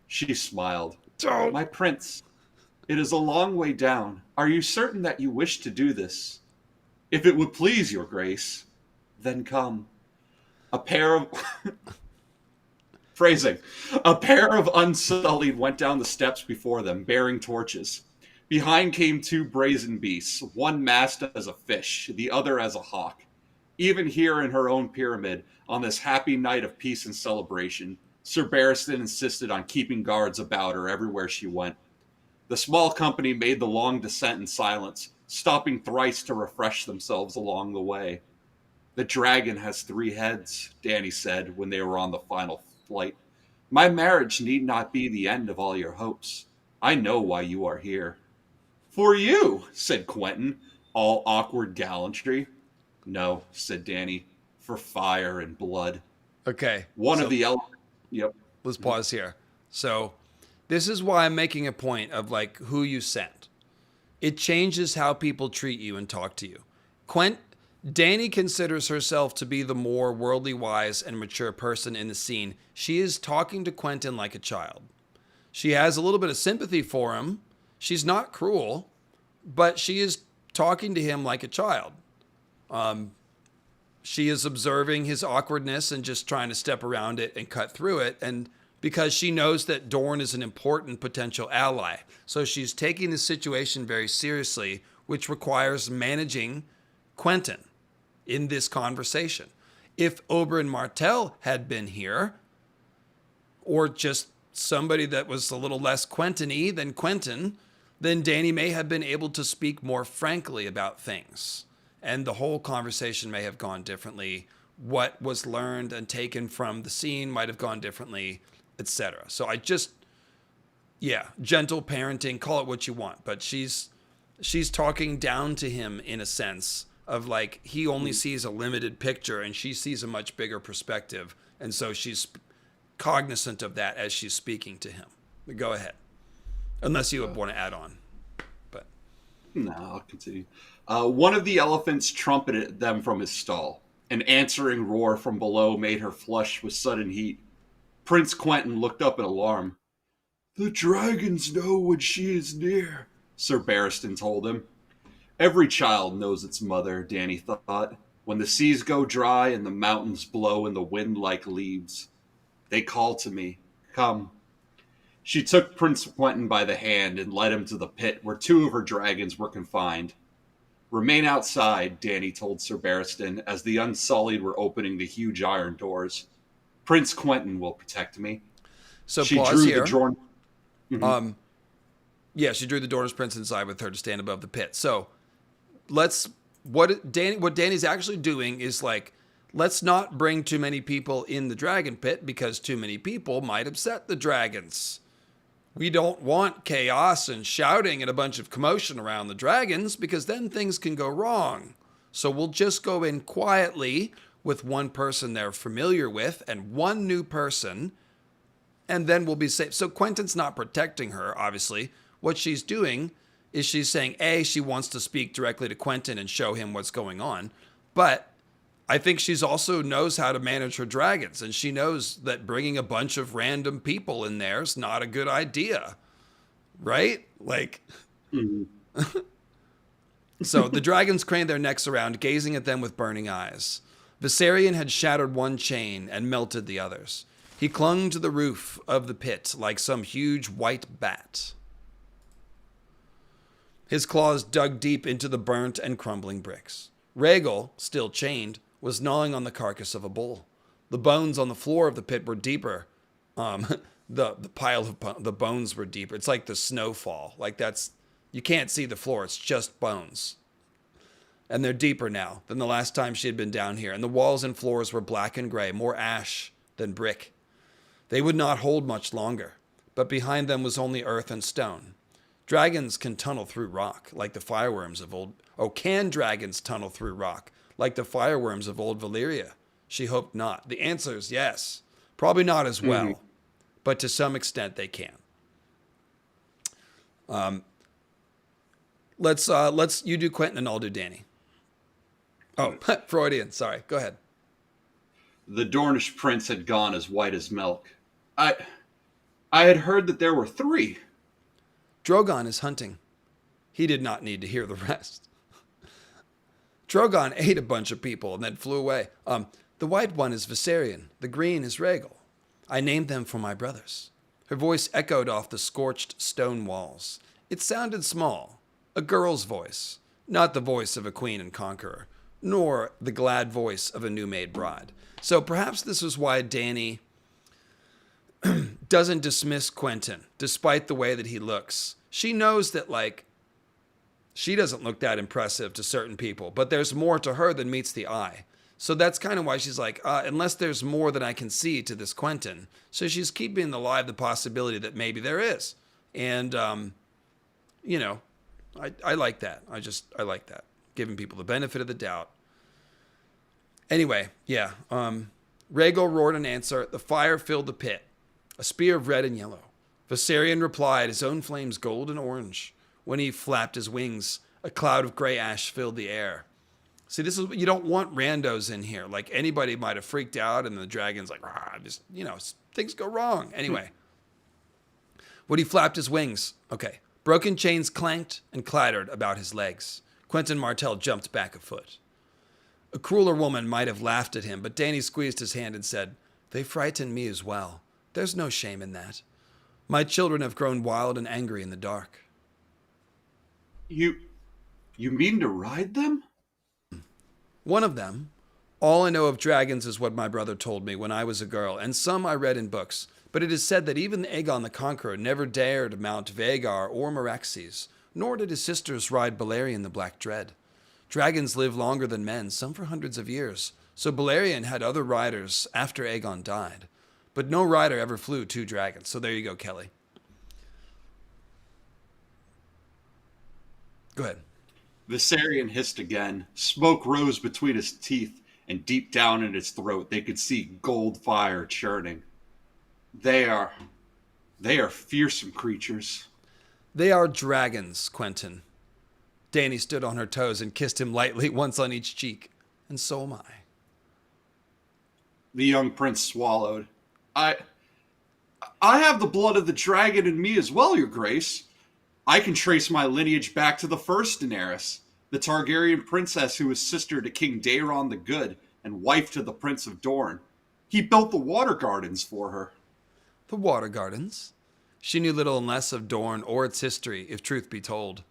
She smiled. Don't. My prince, it is a long way down. Are you certain that you wish to do this? If it would please your grace, then come. A pair of... Phrasing. A pair of unsullied went down the steps before them, bearing torches. Behind came two brazen beasts, one masked as a fish, the other as a hawk. Even here in her own pyramid, on this happy night of peace and celebration, Sir Barristan insisted on keeping guards about her everywhere she went. The small company made the long descent in silence, stopping thrice to refresh themselves along the way. The dragon has 3 heads, Dany said when they were on the final flight. My marriage need not be the end of all your hopes. I know why you are here. For you, said Quentyn, all awkward gallantry. No, said Dany, for fire and blood. Okay. One of the elements. Yep. Let's pause here. So this is why I'm making a point of like who you sent. It changes how people treat you and talk to you. Dany considers herself to be the more worldly wise and mature person in the scene. She is talking to Quentyn like a child. She has a little bit of sympathy for him. She's not cruel, but she is talking to him like a child. She is observing his awkwardness and just trying to step around it and cut through it. And because she knows that Doran is an important potential ally. So she's taking the situation very seriously, which requires managing Quentyn in this conversation. If Quentyn Martell had been here, or just somebody that was a little less Quentyn-y than Quentyn, then Dany may have been able to speak more frankly about things. And the whole conversation may have gone differently. What was learned and taken from the scene might have gone differently, etc. So gentle parenting, call it what you want. But she's talking down to him in a sense of like, he only sees a limited picture and she sees a much bigger perspective. And so she's cognizant of that as she's speaking to him. But go ahead. Unless you would want to add on. But no, I'll continue. One of the elephants trumpeted them from his stall. An answering roar from below made her flush with sudden heat. Prince Quentyn looked up in alarm. The dragons know when she is near, Sir Barristan told him. Every child knows its mother, Dany thought, when the seas go dry and the mountains blow in the wind like leaves. They call to me, come. She took Prince Quentyn by the hand and led him to the pit where two of her dragons were confined. Remain outside, Dany told Sir Barristan as the Unsullied were opening the huge iron doors. Prince Quentyn will protect me. So She pause drew here. the Dorn. Mhm. Yeah, she drew the Dornish prince inside with her to stand above the pit. So what Dany's actually doing is like, let's not bring too many people in the dragon pit because too many people might upset the dragons. We don't want chaos and shouting and a bunch of commotion around the dragons because then things can go wrong. So we'll just go in quietly with one person they're familiar with and one new person, and then we'll be safe. So Quentyn's not protecting her, obviously. What she's doing is she's saying, A, she wants to speak directly to Quentyn and show him what's going on. But I think she's also knows how to manage her dragons, and she knows that bringing a bunch of random people in there is not a good idea, right? Like, so the dragons craned their necks around, gazing at them with burning eyes. Viserion had shattered one chain and melted the others. He clung to the roof of the pit like some huge white bat. His claws dug deep into the burnt and crumbling bricks. Rhaegal, still chained, was gnawing on the carcass of a bull. The bones on the floor of the pit were deeper. The pile of the bones were deeper. It's like the snowfall. Like you can't see the floor. It's just bones. And they're deeper now than the last time she had been down here. And the walls and floors were black and gray, more ash than brick. They would not hold much longer, but behind them was only earth and stone. Dragons can tunnel through rock like the fireworms of old... Oh, can dragons tunnel through rock like the fireworms of old Valyria? She hoped not. The answer is yes. Probably not as well, but to some extent they can. Let's you do Quentyn and I'll do Dany. Oh, Freudian. Sorry. Go ahead. The Dornish prince had gone as white as milk. I had heard that there were 3. Drogon is hunting. He did not need to hear the rest. Drogon ate a bunch of people and then flew away. The white one is Viserion. The green is Rhaegal. I named them for my brothers. Her voice echoed off the scorched stone walls. It sounded small, a girl's voice, not the voice of a queen and conqueror, nor the glad voice of a new-made bride. So perhaps this is why Dany doesn't dismiss Quentyn, despite the way that he looks. She knows that, like, she doesn't look that impressive to certain people, but there's more to her than meets the eye. So that's kind of why she's like, unless there's more than I can see to this Quentyn. So she's keeping alive the possibility that maybe there is. And, you know, I like that. I like that. Giving people the benefit of the doubt. Anyway, yeah. Rhaegal roared in answer. The fire filled the pit. A spear of red and yellow. Viserion replied, his own flames gold and orange. When he flapped his wings, a cloud of gray ash filled the air. See, this is what you don't want randos in here. Like, anybody might have freaked out, and the dragon's like, just, you know, things go wrong. Anyway. When he flapped his wings, okay, broken chains clanked and clattered about his legs. Quentyn Martell jumped back a foot. A crueler woman might have laughed at him, but Dany squeezed his hand and said, they frighten me as well. There's no shame in that. My children have grown wild and angry in the dark. You mean to ride them? One of them. All I know of dragons is what my brother told me when I was a girl, and some I read in books. But it is said that even Aegon the Conqueror never dared mount Vhagar or Meraxes, nor did his sisters ride Balerion the Black Dread. Dragons live longer than men, some for hundreds of years, so Balerion had other riders after Aegon died. But no rider ever flew 2 dragons, so there you go, Kelly. Go ahead. Viserion hissed again. Smoke rose between his teeth, and deep down in his throat they could see gold fire churning. They are fearsome creatures. They are dragons, Quentyn. Dany stood on her toes and kissed him lightly, once on each cheek. And so am I. The young prince swallowed. I have the blood of the dragon in me as well, your grace. I can trace my lineage back to the first Daenerys, the Targaryen princess who was sister to King Daeron the Good and wife to the Prince of Doran. He built the water gardens for her. The water gardens? She knew little and less of Dorne or its history, if truth be told.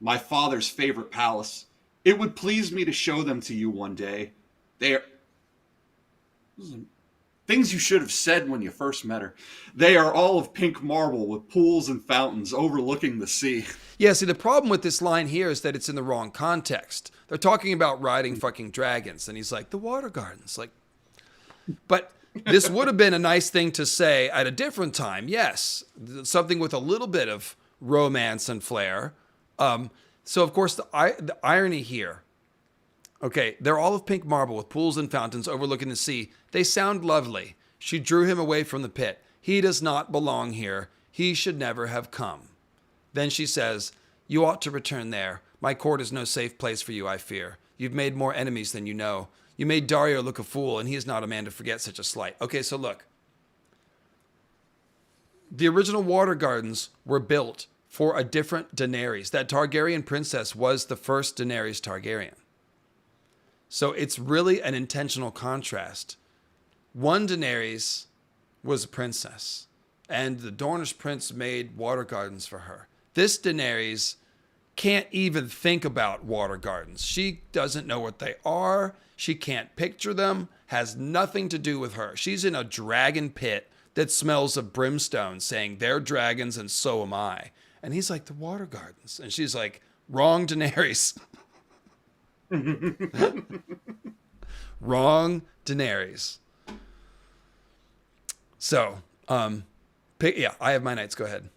My father's favorite palace. It would please me to show them to you one day. They are things you should have said when you first met her. They are all of pink marble with pools and fountains overlooking the sea. Yeah, see, the problem with this line here is that it's in the wrong context. They're talking about riding fucking dragons, and he's like, the water gardens. Like, but this would have been a nice thing to say at a different time, yes. Something with a little bit of romance and flair. So, of course, the irony here. Okay, they're all of pink marble with pools and fountains overlooking the sea. They sound lovely. She drew him away from the pit. He does not belong here. He should never have come. Then she says, you ought to return there. My court is no safe place for you, I fear. You've made more enemies than you know. You made Daario look a fool, and he is not a man to forget such a slight. Okay, so look. The original water gardens were built for a different Daenerys. That Targaryen princess was the first Daenerys Targaryen. So it's really an intentional contrast. One Daenerys was a princess, and the Dornish prince made water gardens for her. This Daenerys can't even think about water gardens. She doesn't know what they are. She can't picture them. Has nothing to do with her. She's in a dragon pit that smells of brimstone, saying they're dragons and so am I. And he's like, the water gardens. And she's like, wrong Daenerys. Wrong Daenerys. So, yeah, I have my knights. Go ahead.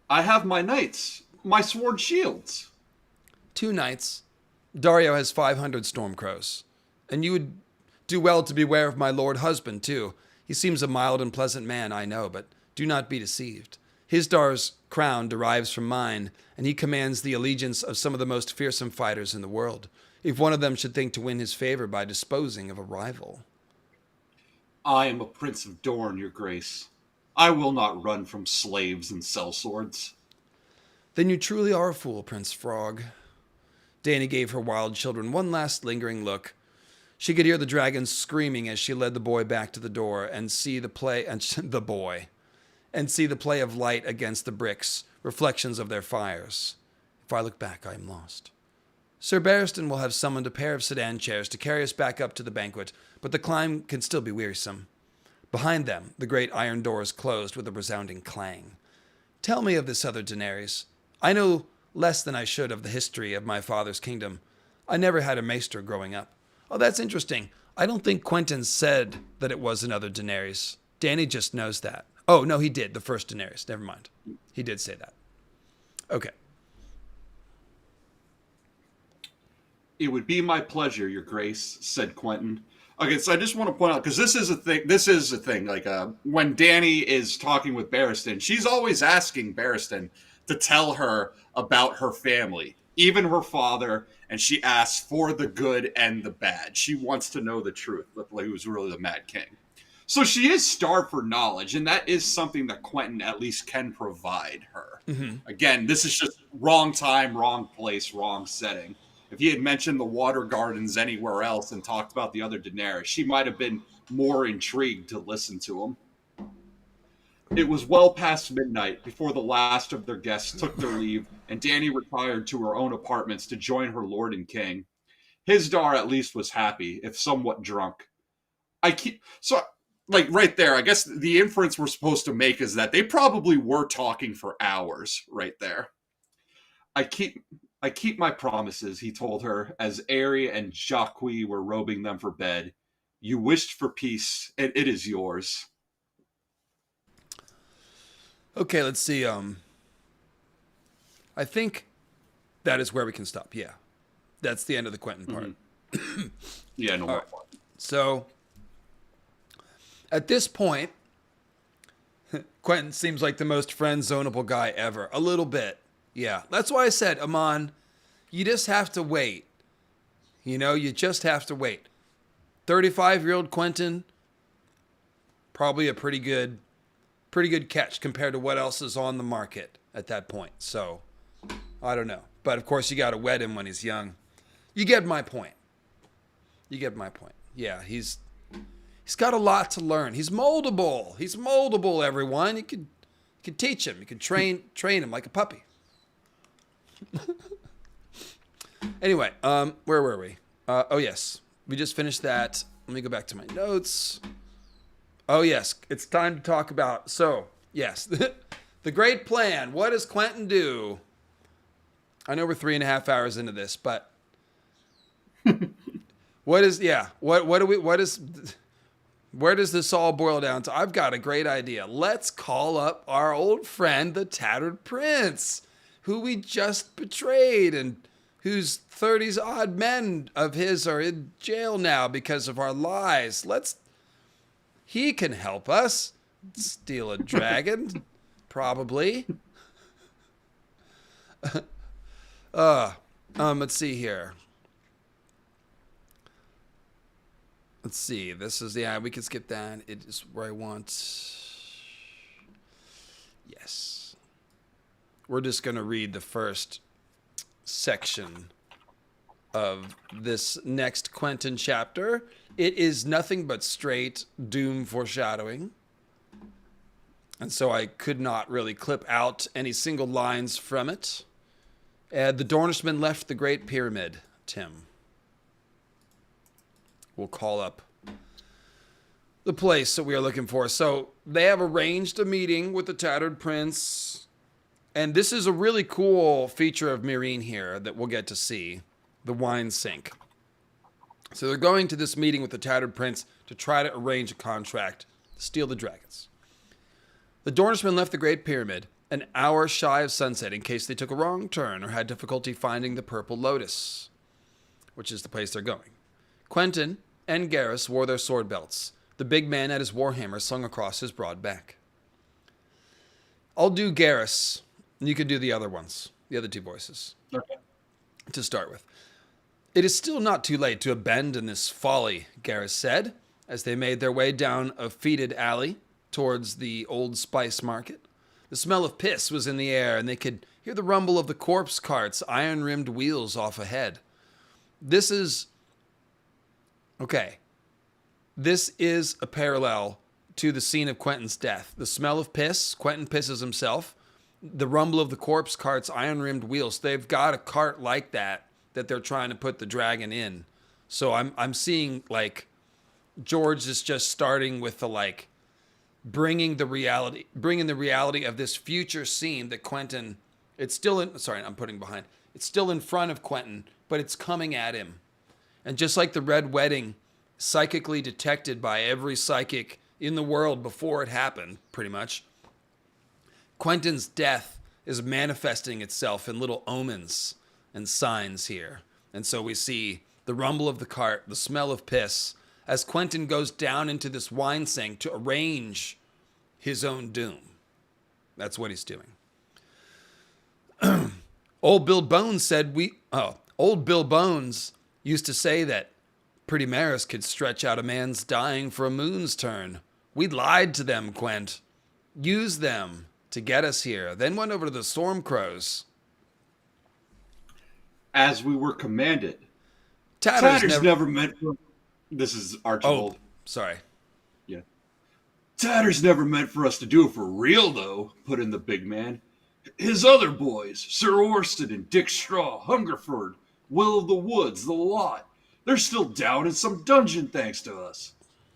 I have my knights, my sword shields. 2 knights. Daario has 500 stormcrows. And you would do well to beware of my lord husband, too. He seems a mild and pleasant man, I know, but do not be deceived. Hisdar's crown derives from mine, and he commands the allegiance of some of the most fearsome fighters in the world, if one of them should think to win his favor by disposing of a rival. I am a prince of Dorne, your grace. I will not run from slaves and sellswords. Then you truly are a fool, Prince Frog. Dany gave her wild children one last lingering look. She could hear the dragons screaming as she led the boy back to the door and see the play of light against the bricks, reflections of their fires. If I look back, I am lost. Sir Barristan will have summoned a pair of sedan chairs to carry us back up to the banquet, but the climb can still be wearisome. Behind them, the great iron doors closed with a resounding clang. Tell me of this other Daenerys. I know less than I should of the history of my father's kingdom. I never had a maester growing up. Oh, that's interesting. I don't think Quentyn said that it was another Daenerys. Dany just knows that. Oh, no, he did. The first Daenerys. Never mind. He did say that. Okay. It would be my pleasure, your grace, said Quentyn. Okay, so I just want to point out, because this is a thing. Like, when Dany is talking with Barristan, she's always asking Barristan to tell her about her family, even her father, and she asks for the good and the bad. She wants to know the truth, like who's really the Mad King. So she is starved for knowledge, and that is something that Quentyn at least can provide her. Mm-hmm. Again, this is just wrong time, wrong place, wrong setting. If he had mentioned the water gardens anywhere else and talked about the other Daenerys, she might have been more intrigued to listen to him. It was well past midnight before the last of their guests took their leave, and Dany retired to her own apartments to join her lord and king. Hisdar at least was happy, if somewhat drunk. Right there, I guess the inference we're supposed to make is that they probably were talking for hours right there. I keep my promises, he told her, as Aery and Jacques were robing them for bed. You wished for peace, and it is yours. Okay, let's see. I think that is where we can stop. Yeah. That's the end of the Quentyn part. Mm-hmm. Yeah, no more. Right. So, at this point, Quentyn seems like the most friend-zonable guy ever. A little bit. Yeah. That's why I said, Amon, you just have to wait. You know, you just have to wait. 35-year-old Quentyn, probably a pretty good catch compared to what else is on the market at that point. So, I don't know. But, of course, you got to wed him when he's young. You get my point. Yeah, He's got a lot to learn. He's moldable. He's moldable, everyone. You could teach him. You could train him like a puppy. Anyway, where were we? Oh, yes. We just finished that. Let me go back to my notes. Oh, yes. It's time to talk about... So, yes. The great plan. What does Quentyn do? I know we're 3.5 hours into this, but... What is... Yeah. What is... Where does this all boil down to? I've got a great idea. Let's call up our old friend, the Tattered Prince, who we just betrayed and whose 30s odd men of his are in jail now because of our lies. He can help us steal a dragon, probably. Let's see here. Let's see. This is, we can skip that. It is where I want. Yes. We're just going to read the first section of this next Quentyn chapter. It is nothing but straight doom foreshadowing. And so I could not really clip out any single lines from it. The Dornishmen left the Great Pyramid, Tim. We'll call up the place that we are looking for. So they have arranged a meeting with the Tattered Prince. And this is a really cool feature of Meereen here that we'll get to see. The wine sink. So they're going to this meeting with the Tattered Prince to try to arrange a contract to steal the dragons. The Dornishmen left the Great Pyramid an hour shy of sunset in case they took a wrong turn or had difficulty finding the Purple Lotus, which is the place they're going. Quentyn and Garrus wore their sword belts. The big man had his warhammer slung across his broad back. I'll do Garrus, and you can do the other ones, the other two voices. Okay. To start with. It is still not too late to abandon this folly, Garrus said, as they made their way down a fetid alley towards the old spice market. The smell of piss was in the air, and they could hear the rumble of the corpse cart's iron-rimmed wheels off ahead. This is a parallel to the scene of Quentyn's death. The smell of piss, Quentyn pisses himself. The rumble of the corpse cart's iron-rimmed wheels. They've got a cart like that they're trying to put the dragon in. So I'm seeing, like, George is just starting with the, like, bringing the reality of this future scene that Quentyn, it's still in front of Quentyn, but it's coming at him. And just like the Red Wedding, psychically detected by every psychic in the world before it happened, pretty much, Quentyn's death is manifesting itself in little omens and signs here. And so we see the rumble of the cart, the smell of piss, as Quentyn goes down into this wine sink to arrange his own doom. That's what he's doing. Old Bill Bones used to say that Pretty Maris could stretch out a man's dying for a moon's turn. We lied to them, Quent. Used them to get us here. Then went over to the Stormcrows. As we were commanded. Tatter's never meant for... This is Archibald. Oh, sorry. Yeah. Tatter's never meant for us to do it for real, though, put in the big man. His other boys, Sir Orston and Dick Straw, Hungerford, Will of the Woods, the lot. They're still down in some dungeon thanks to us.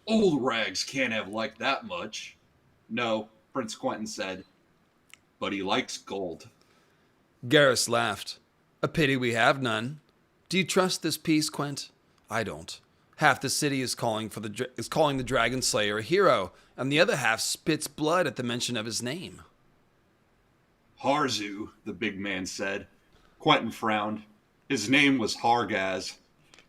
Old Rags can't have liked that much. No, Prince Quentyn said. But he likes gold. Garrus laughed. A pity we have none. Do you trust this peace, Quent? I don't. Half the city is calling the Dragon Slayer a hero, and the other half spits blood at the mention of his name. Harzu, the big man said. Quentyn frowned. His name was Hargaz.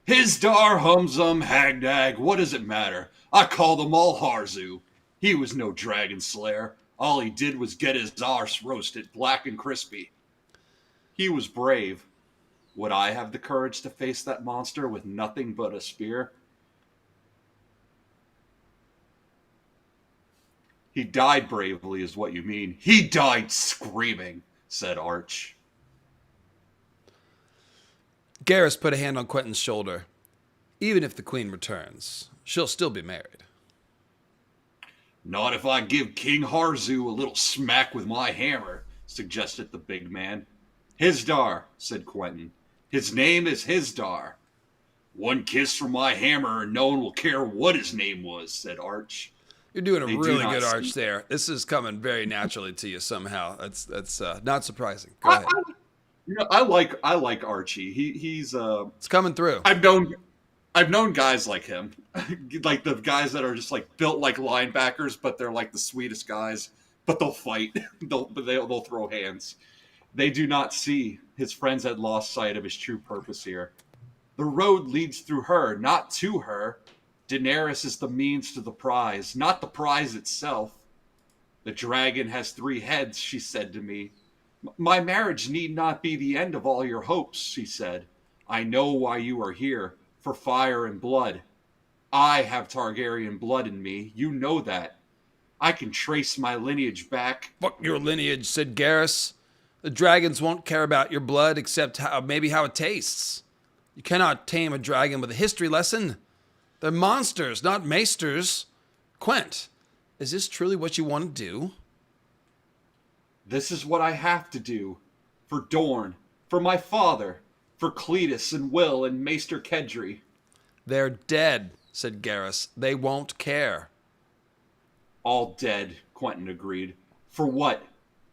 His dar humzum hagdag, what does it matter? I call them all Harzu. He was no dragon slayer. All he did was get his arse roasted black and crispy. He was brave. Would I have the courage to face that monster with nothing but a spear? He died bravely is what you mean. He died screaming, said Arch. Garrus put a hand on Quentyn's shoulder. Even if the queen returns, she'll still be married. Not if I give King Harzu a little smack with my hammer, suggested the big man. Hisdar, said Quentyn. His name is Hisdar. One kiss from my hammer and no one will care what his name was, said Arch. You're doing a They do really not good see- arch there. This is coming very naturally to you somehow. That's not surprising. Go ahead. I like Archie. He's It's coming through. I've known guys like him, like the guys that are just like built like linebackers, but they're like the sweetest guys. But they'll fight. they'll throw hands. They do not see his friends had lost sight of his true purpose here. The road leads through her, not to her. Daenerys is the means to the prize, not the prize itself. The dragon has 3 heads, she said to me. My marriage need not be the end of all your hopes, she said. I know why you are here, for fire and blood. I have Targaryen blood in me, you know that. I can trace my lineage back. Fuck your lineage, said Garrus. The dragons won't care about your blood except maybe how it tastes. You cannot tame a dragon with a history lesson. They're monsters, not maesters. Quent, is this truly what you want to do? This is what I have to do. For Dorne, for my father, for Cletus and Will and Maester Kedry. They're dead, said Garrus. They won't care. All dead, Quentyn agreed. For what?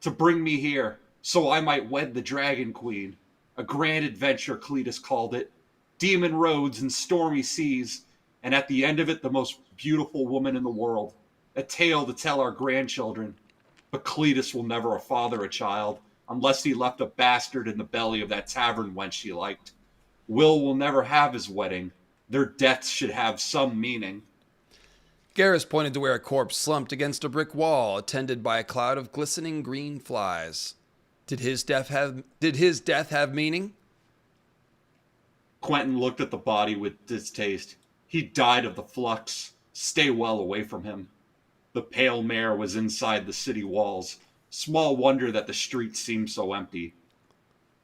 To bring me here, so I might wed the Dragon Queen. A grand adventure, Cletus called it. Demon roads and stormy seas, and at the end of it, the most beautiful woman in the world. A tale to tell our grandchildren. But Cletus will never father a child, unless he left a bastard in the belly of that tavern wench he liked. Will never have his wedding. Their deaths should have some meaning. Garrus pointed to where a corpse slumped against a brick wall, attended by a cloud of glistening green flies. Did his death have meaning? Quentyn looked at the body with distaste. He died of the flux. Stay well away from him. The pale mare was inside the city walls. Small wonder that the streets seem so empty.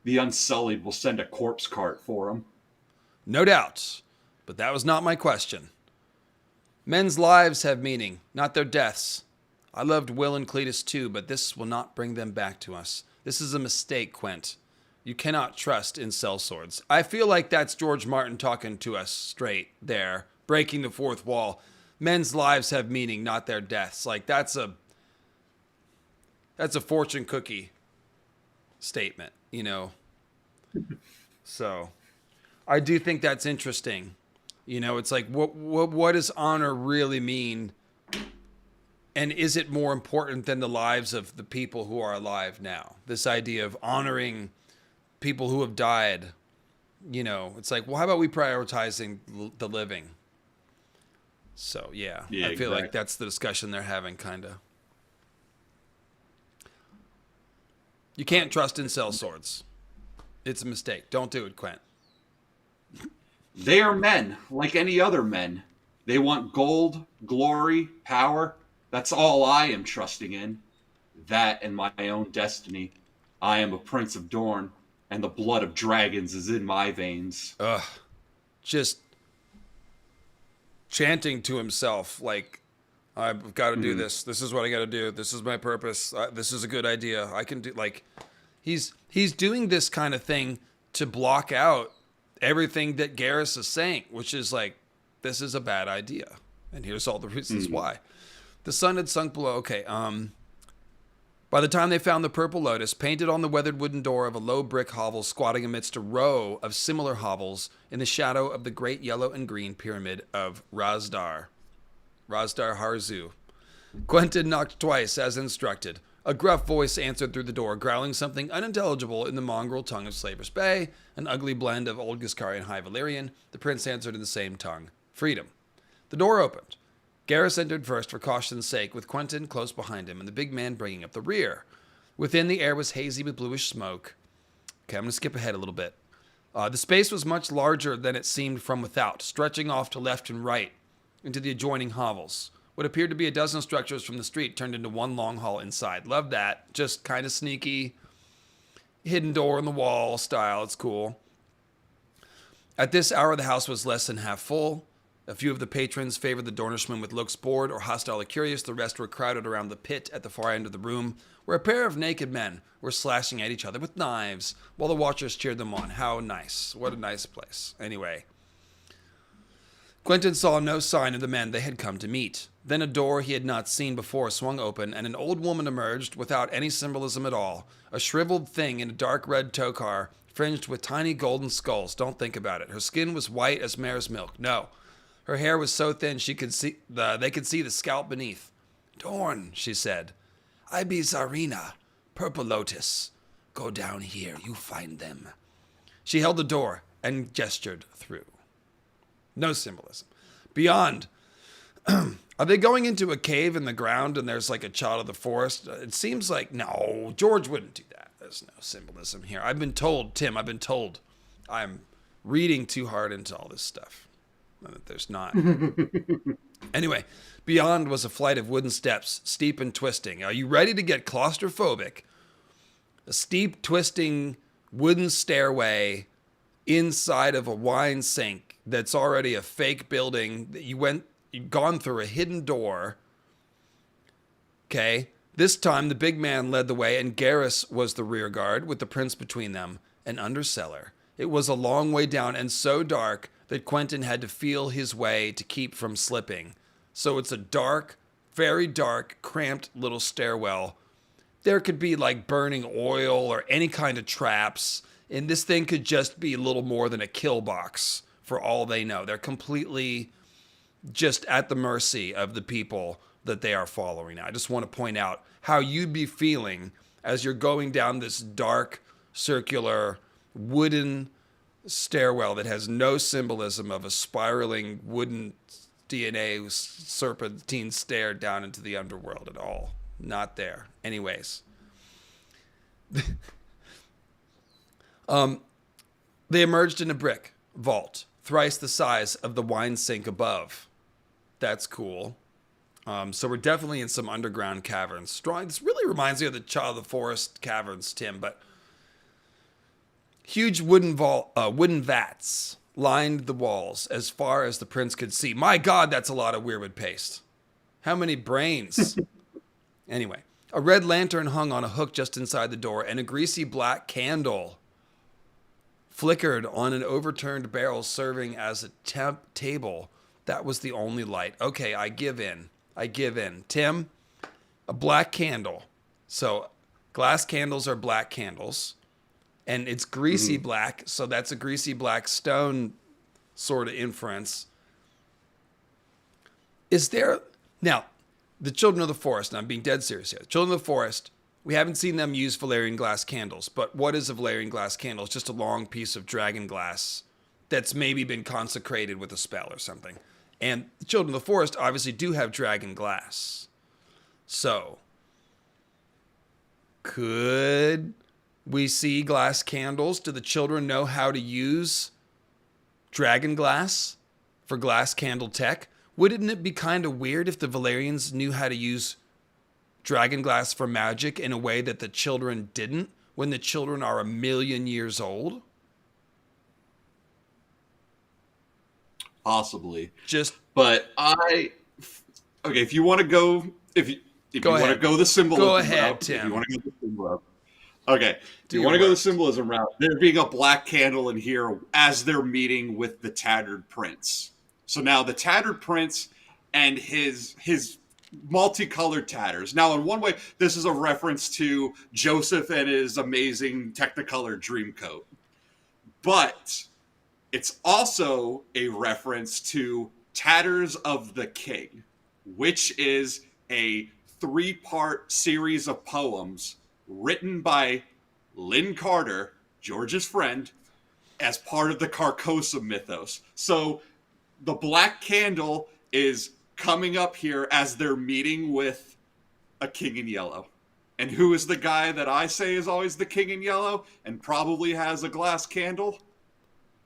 The Unsullied will send a corpse cart for him. No doubt, but that was not my question. Men's lives have meaning, not their deaths. I loved Will and Cletus too, but this will not bring them back to us. This is a mistake, Quent. You cannot trust in sellswords. I feel like that's George Martin talking to us straight there, breaking the fourth wall. Men's lives have meaning, not their deaths. Like that's a fortune cookie statement, you know. So, I do think that's interesting. You know, it's like what does honor really mean? And is it more important than the lives of the people who are alive now? This idea of honoring people who have died, you know, it's like, well, how about we prioritizing the living? So, yeah I feel like that's the discussion they're having, kind of. You can't trust in sellswords. It's a mistake. Don't do it, Quent. They are men, like any other men. They want gold, glory, power. That's all I am trusting in. That and my own destiny. I am a prince of Dorne, and the blood of dragons is in my veins. Ugh. Just chanting to himself, like, I've got to do this. This is what I got to do. This is my purpose. This is a good idea. I can do, like, he's doing this kind of thing to block out everything that Garrus is saying, which is like, this is a bad idea. And here's all the reasons why. The sun had sunk below. Okay, by the time they found the purple lotus, painted on the weathered wooden door of a low brick hovel squatting amidst a row of similar hovels in the shadow of the great yellow and green pyramid of Razdar Harzu. Quentyn knocked twice, as instructed. A gruff voice answered through the door, growling something unintelligible in the mongrel tongue of Slaver's Bay, an ugly blend of Old Giscari and High Valyrian. The prince answered in the same tongue. Freedom. The door opened. Garrus entered first for caution's sake, with Quentyn close behind him and the big man bringing up the rear. Within, the air was hazy with bluish smoke. Okay, I'm going to skip ahead a little bit. The space was much larger than it seemed from without, stretching off to left and right into the adjoining hovels. What appeared to be a dozen structures from the street turned into one long hall inside. Love that. Just kind of sneaky, hidden door in the wall style. It's cool. At this hour, the house was less than half full. A few of the patrons favored the Dornishmen with looks bored or hostile or curious. The rest were crowded around the pit at the far end of the room, where a pair of naked men were slashing at each other with knives, while the watchers cheered them on. How nice. What a nice place. Anyway, Quentyn saw no sign of the men they had come to meet. Then a door he had not seen before swung open, and an old woman emerged without any symbolism at all. A shriveled thing in a dark red tokar, fringed with tiny golden skulls. Don't think about it. Her skin was white as mare's milk. No. Her hair was so thin they could see the scalp beneath. "Dorn," she said. "I be Zarina, Purple Lotus. Go down here, you find them." She held the door and gestured through. No symbolism. Beyond, are they going into a cave in the ground and there's like a child of the forest? It seems like, no, George wouldn't do that. There's no symbolism here. I've been told, Tim, I'm reading too hard into all this stuff. There's not. Anyway, beyond was a flight of wooden steps, steep and twisting. Are you ready to get claustrophobic? A steep, twisting wooden stairway inside of a wine sink that's already a fake building that you'd gone through a hidden door. Okay. This time the big man led the way and Garrus was the rear guard with the prince between them, an undercellar. It was a long way down and so dark that Quentyn had to feel his way to keep from slipping. So it's a dark, very dark, cramped little stairwell. There could be like burning oil or any kind of traps, and this thing could just be little more than a kill box for all they know. They're completely just at the mercy of the people that they are following now. I just want to point out how you'd be feeling as you're going down this dark, circular, wooden stairwell that has no symbolism of a spiraling wooden DNA serpentine stair down into the underworld at all. Not there. Anyways. They emerged in a brick vault, thrice the size of the wine sink above. That's cool. So we're definitely in some underground caverns. Strong. This really reminds me of the Child of the Forest caverns, Tim, but huge wooden vats lined the walls as far as the prince could see. My God, that's a lot of weirwood paste. How many brains? Anyway, a red lantern hung on a hook just inside the door, and a greasy black candle flickered on an overturned barrel serving as a table. That was the only light. Okay, I give in. Tim, a black candle. So glass candles are black candles. And it's greasy black, so that's a greasy black stone sort of inference. Is there... Now, the Children of the Forest, and I'm being dead serious here. The Children of the Forest, we haven't seen them use Valyrian glass candles, but what is a Valyrian glass candle? It's just a long piece of dragon glass that's maybe been consecrated with a spell or something. And the Children of the Forest obviously do have dragon glass. So, could we see glass candles? Do the children know how to use dragon glass for glass candle tech? Wouldn't it be kind of weird if the Valyrians knew how to use dragon glass for magic in a way that the children didn't, when the children are 1,000,000 years old? Possibly. But if you want to go, if you want to go the symbolism Go ahead, route, Tim. If you want to go the symbolism. Okay. Do you want to go the symbolism route? There being a black candle in here as they're meeting with the tattered prince. So now the tattered prince and his multicolored tatters. Now, in one way, this is a reference to Joseph and his amazing Technicolor Dreamcoat. But it's also a reference to Tatters of the King, which is a 3-part series of poems written by Lynn Carter, George's friend, as part of the Carcosa mythos. So the black candle is coming up here as they're meeting with a king in yellow. And who is the guy that I say is always the king in yellow and probably has a glass candle?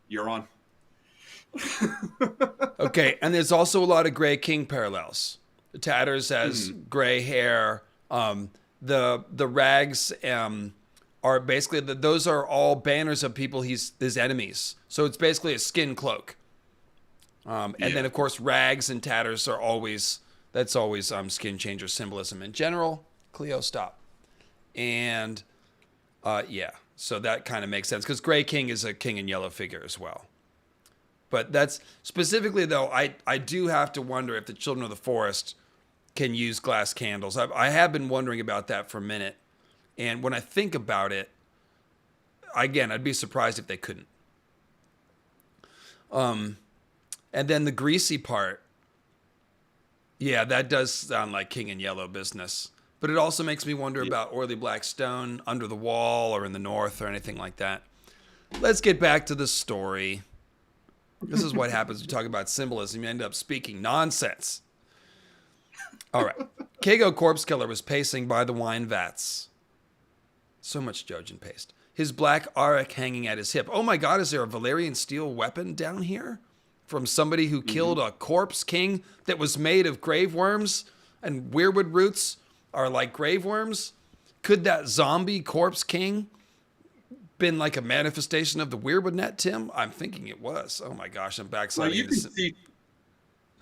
You're on. Okay, and there's also a lot of Grey King parallels. The Tatters has gray hair. The rags are basically those are all banners of people his enemies. So it's basically a skin cloak. And then, of course, rags and tatters are always, that's always skin changer symbolism in general. Cleo, stop. And, yeah, so that kind of makes sense because Grey King is a king in yellow figure as well. But that's, specifically, though, I do have to wonder if the Children of the Forest can use glass candles. I have been wondering about that for a minute. And when I think about it, again, I'd be surprised if they couldn't. And then the greasy part, yeah, that does sound like king in yellow business. But it also makes me wonder about oily black stone under the wall or in the north or anything like that. Let's get back to the story. This is what happens when you talk about symbolism. You end up speaking nonsense. All right. Kago Corpse Killer was pacing by the wine vats. So much Jojen paste. His black arak hanging at his hip. Oh my God, is there a Valyrian steel weapon down here? From somebody who killed a corpse king that was made of grave worms and weirwood roots are like grave worms? Could that zombie corpse king been like a manifestation of the weirwood net, Tim? I'm thinking it was. Oh my gosh, I'm backsliding. Well, you can see,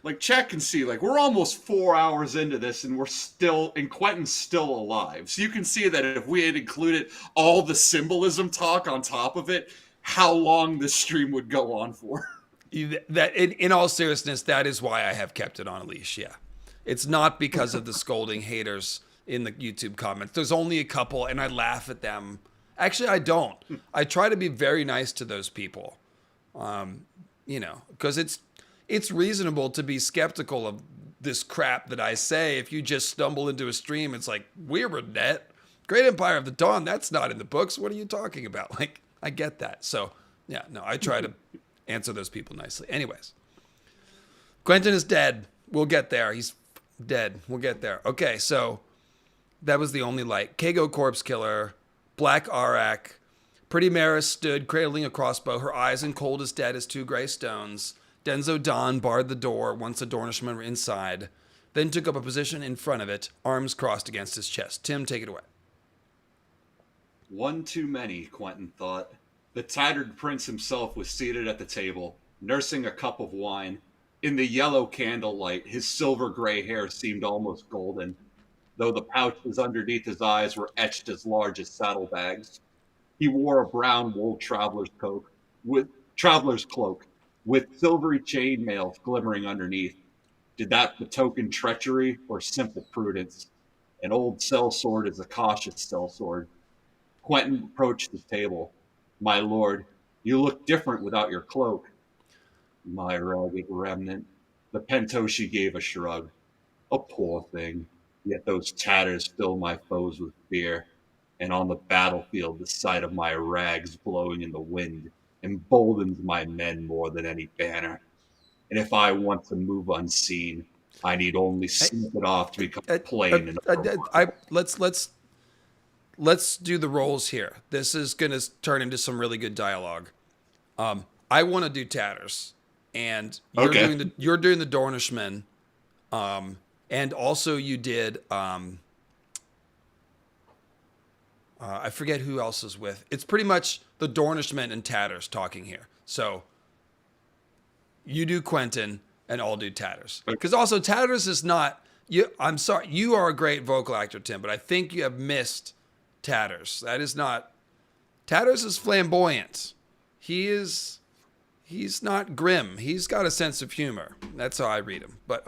like chat can see, like we're almost 4 hours into this and Quentyn's still alive. So you can see that if we had included all the symbolism talk on top of it, how long this stream would go on for. That in all seriousness, that is why I have kept it on a leash. Yeah, it's not because of the scolding haters in the YouTube comments. There's only a couple, and I laugh at them. Actually, I don't. I try to be very nice to those people, because it's reasonable to be skeptical of this crap that I say. If you just stumble into a stream, it's like weirwood net, Great Empire of the Dawn. That's not in the books. What are you talking about? Like, I get that. So yeah, no, I try to answer those people nicely. Anyways, Quentyn is dead. We'll get there. He's dead. We'll get there. Okay, so that was the only light. Kago Corpse Killer, Black Arak. Pretty Maris stood cradling a crossbow, her eyes and cold as dead as two gray stones. Denzo Don barred the door once the Dornishmen were inside, then took up a position in front of it, arms crossed against his chest. Tim, take it away. One too many, Quentyn thought. The tattered prince himself was seated at the table, nursing a cup of wine. In the yellow candlelight, his silver-gray hair seemed almost golden, though the pouches underneath his eyes were etched as large as saddlebags. He wore a brown wool traveler's cloak with silvery chainmail glimmering underneath. Did that betoken treachery or simple prudence? An old sellsword is a cautious sellsword. Quentyn approached the table. My lord, you look different without your cloak. My rugged remnant. The Pentoshi gave a shrug. A poor thing, yet those tatters fill my foes with fear. And on the battlefield, the sight of my rags blowing in the wind emboldens my men more than any banner. And if I want to move unseen, I need only snip it off to become plain. Let's do the roles here. This is going to turn into some really good dialogue. I want to do tatters, and you're doing the Dornishmen, and also you did. I forget who else is with. It's pretty much the Dornishmen and tatters talking here. So you do Quentyn, and I'll do tatters. Because also tatters is not you. I'm sorry, you are a great vocal actor, Tim, but I think you have missed tatters. That is not. Tatters is flamboyant. He's not grim. He's got a sense of humor. That's how I read him. But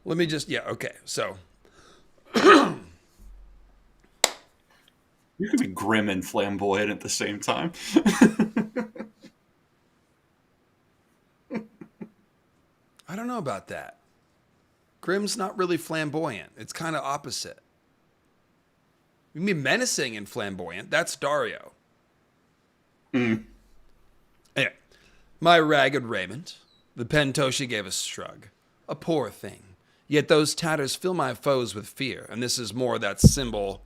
let me just okay. So you could be grim and flamboyant at the same time. I don't know about that. Grim's not really flamboyant. It's kind of opposite. You mean menacing and flamboyant? That's Dario. Anyway, my ragged raiment. The Pentoshi gave a shrug. A poor thing. Yet those tatters fill my foes with fear, and this is more that symbol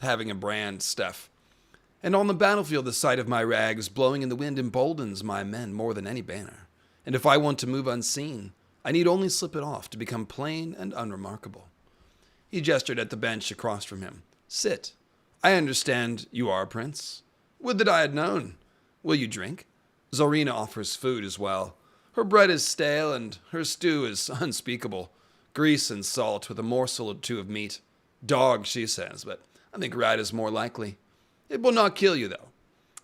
having a brand stuff. And on the battlefield, the sight of my rags blowing in the wind emboldens my men more than any banner. And if I want to move unseen, I need only slip it off to become plain and unremarkable. He gestured at the bench across from him. Sit. I understand you are a prince. Would that I had known. Will you drink? Zorina offers food as well. Her bread is stale, and her stew is unspeakable. Grease and salt with a morsel or two of meat. Dog, she says, but I think rat is more likely. It will not kill you, though.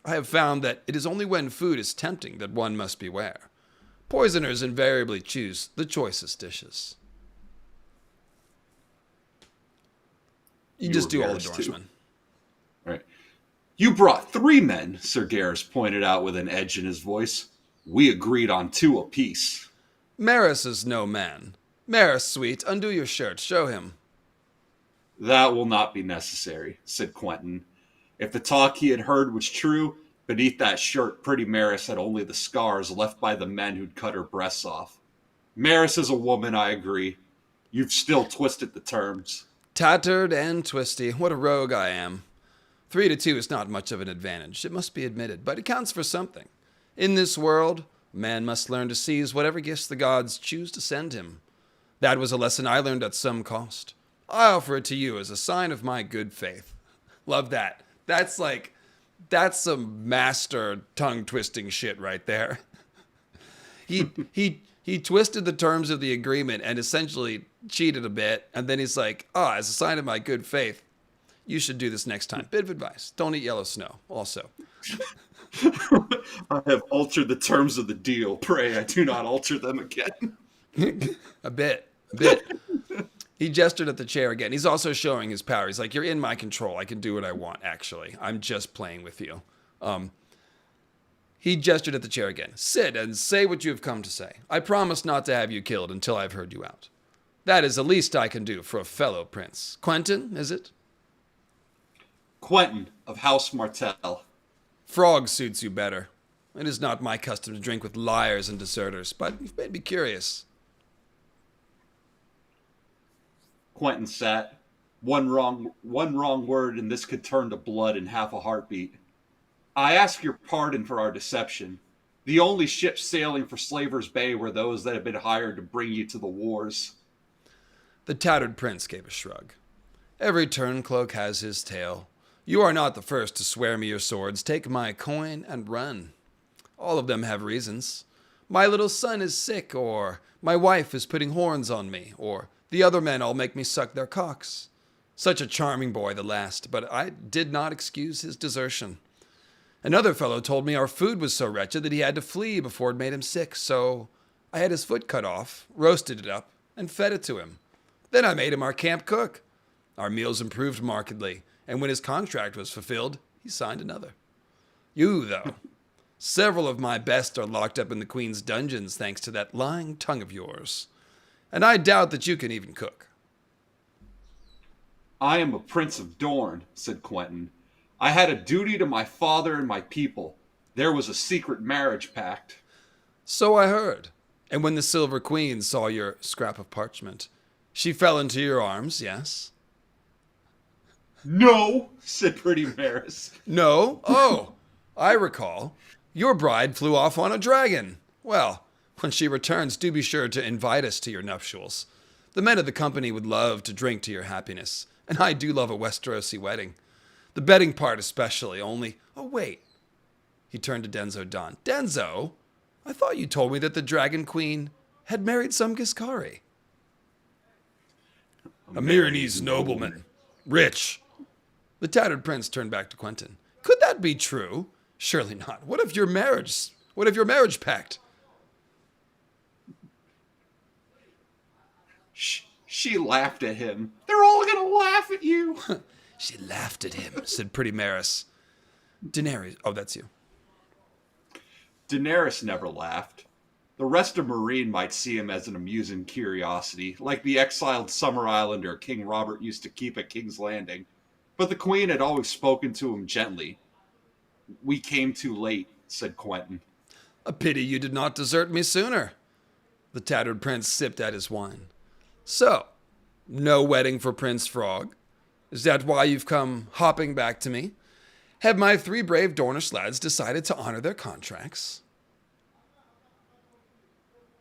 I have found that it is only when food is tempting that one must beware. Poisoners invariably choose the choicest dishes. You just do all the Dornishmen. Right. You brought 3 men, Sir Garrus pointed out with an edge in his voice. We agreed on 2 apiece. Maris is no man. Maris, sweet, undo your shirt. Show him. That will not be necessary, said Quentyn. If the talk he had heard was true, beneath that shirt pretty Maris had only the scars left by the men who'd cut her breasts off. Maris is a woman, I agree. You've still twisted the terms. Tattered and twisty. What a rogue I am. 3 to 2 is not much of an advantage, it must be admitted, but it counts for something. In this world, man must learn to seize whatever gifts the gods choose to send him. That was a lesson I learned at some cost. I offer it to you as a sign of my good faith. Love that. That's some master tongue-twisting shit right there. He twisted the terms of the agreement and essentially cheated a bit, and then he's like, as a sign of my good faith, you should do this next time. Bit of advice. Don't eat yellow snow, also. I have altered the terms of the deal. Pray I do not alter them again. A bit. He gestured at the chair again. He's also showing his power. He's like, you're in my control. I can do what I want, actually. I'm just playing with you. He gestured at the chair again. Sit and say what you have come to say. I promise not to have you killed until I've heard you out. That is the least I can do for a fellow prince. Quentyn, is it? Quentyn of House Martell. Frog suits you better. It is not my custom to drink with liars and deserters, but you've made me curious. Quentyn sat. One wrong word and this could turn to blood in half a heartbeat. I ask your pardon for our deception. The only ships sailing for Slaver's Bay were those that had been hired to bring you to the wars. The tattered prince gave a shrug. Every turncloak has his tale. You are not the first to swear me your swords. Take my coin and run. All of them have reasons. My little son is sick, or my wife is putting horns on me, or the other men all make me suck their cocks. Such a charming boy, the last, but I did not excuse his desertion. Another fellow told me our food was so wretched that he had to flee before it made him sick, so I had his foot cut off, roasted it up, and fed it to him. Then I made him our camp cook. Our meals improved markedly, and when his contract was fulfilled, he signed another. You, though, several of my best are locked up in the Queen's dungeons thanks to that lying tongue of yours. And I doubt that you can even cook. I am a prince of Doran, said Quentyn. I had a duty to my father and my people. There was a secret marriage pact. So I heard. And when the Silver Queen saw your scrap of parchment, she fell into your arms, yes? No, said pretty Maris. No? Oh, I recall. Your bride flew off on a dragon. Well, when she returns, do be sure to invite us to your nuptials. The men of the company would love to drink to your happiness, and I do love a Westerosi wedding. The bedding part especially, only... Oh, wait. He turned to Denzo Don. Denzo, I thought you told me that the Dragon Queen had married some Giscari. A Meereenese nobleman. Rich. The tattered prince turned back to Quentyn. Could that be true? Surely not. What of your marriage pact? She laughed at him. They're all going to laugh at you. She laughed at him, said pretty Maris. Daenerys. Oh, that's you. Daenerys never laughed. The rest of Meereen might see him as an amusing curiosity, like the exiled Summer Islander King Robert used to keep at King's Landing. But the Queen had always spoken to him gently. We came too late, said Quentyn. A pity you did not desert me sooner. The tattered prince sipped at his wine. So, no wedding for Prince Frog? Is that why you've come hopping back to me? Have my 3 brave Dornish lads decided to honor their contracts?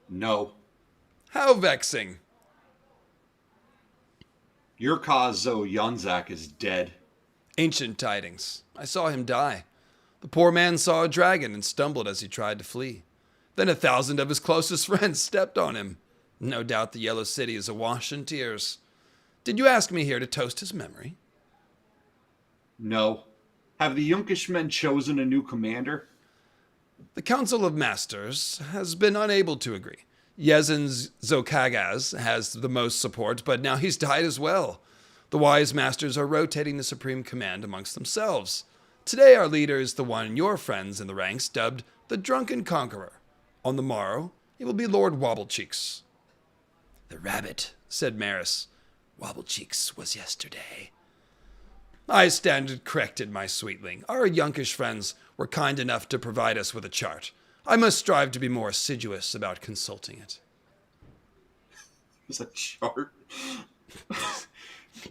No. How vexing. Your cause, Zoe Yunzak, is dead. Ancient tidings. I saw him die. The poor man saw a dragon and stumbled as he tried to flee. Then 1,000 of his closest friends stepped on him. No doubt the Yellow City is awash in tears. Did you ask me here to toast his memory? No. Have the Yunkish men chosen a new commander? The Council of Masters has been unable to agree. Yezin Zokagaz has the most support, but now he's died as well. The wise masters are rotating the supreme command amongst themselves. Today our leader is the one your friends in the ranks dubbed the Drunken Conqueror. On the morrow, he will be Lord Wobblecheeks. The rabbit, said Maris. Wobblecheeks was yesterday. I stand corrected, my sweetling. Our Yunkish friends were kind enough to provide us with a chart. I must strive to be more assiduous about consulting it. It's a chart.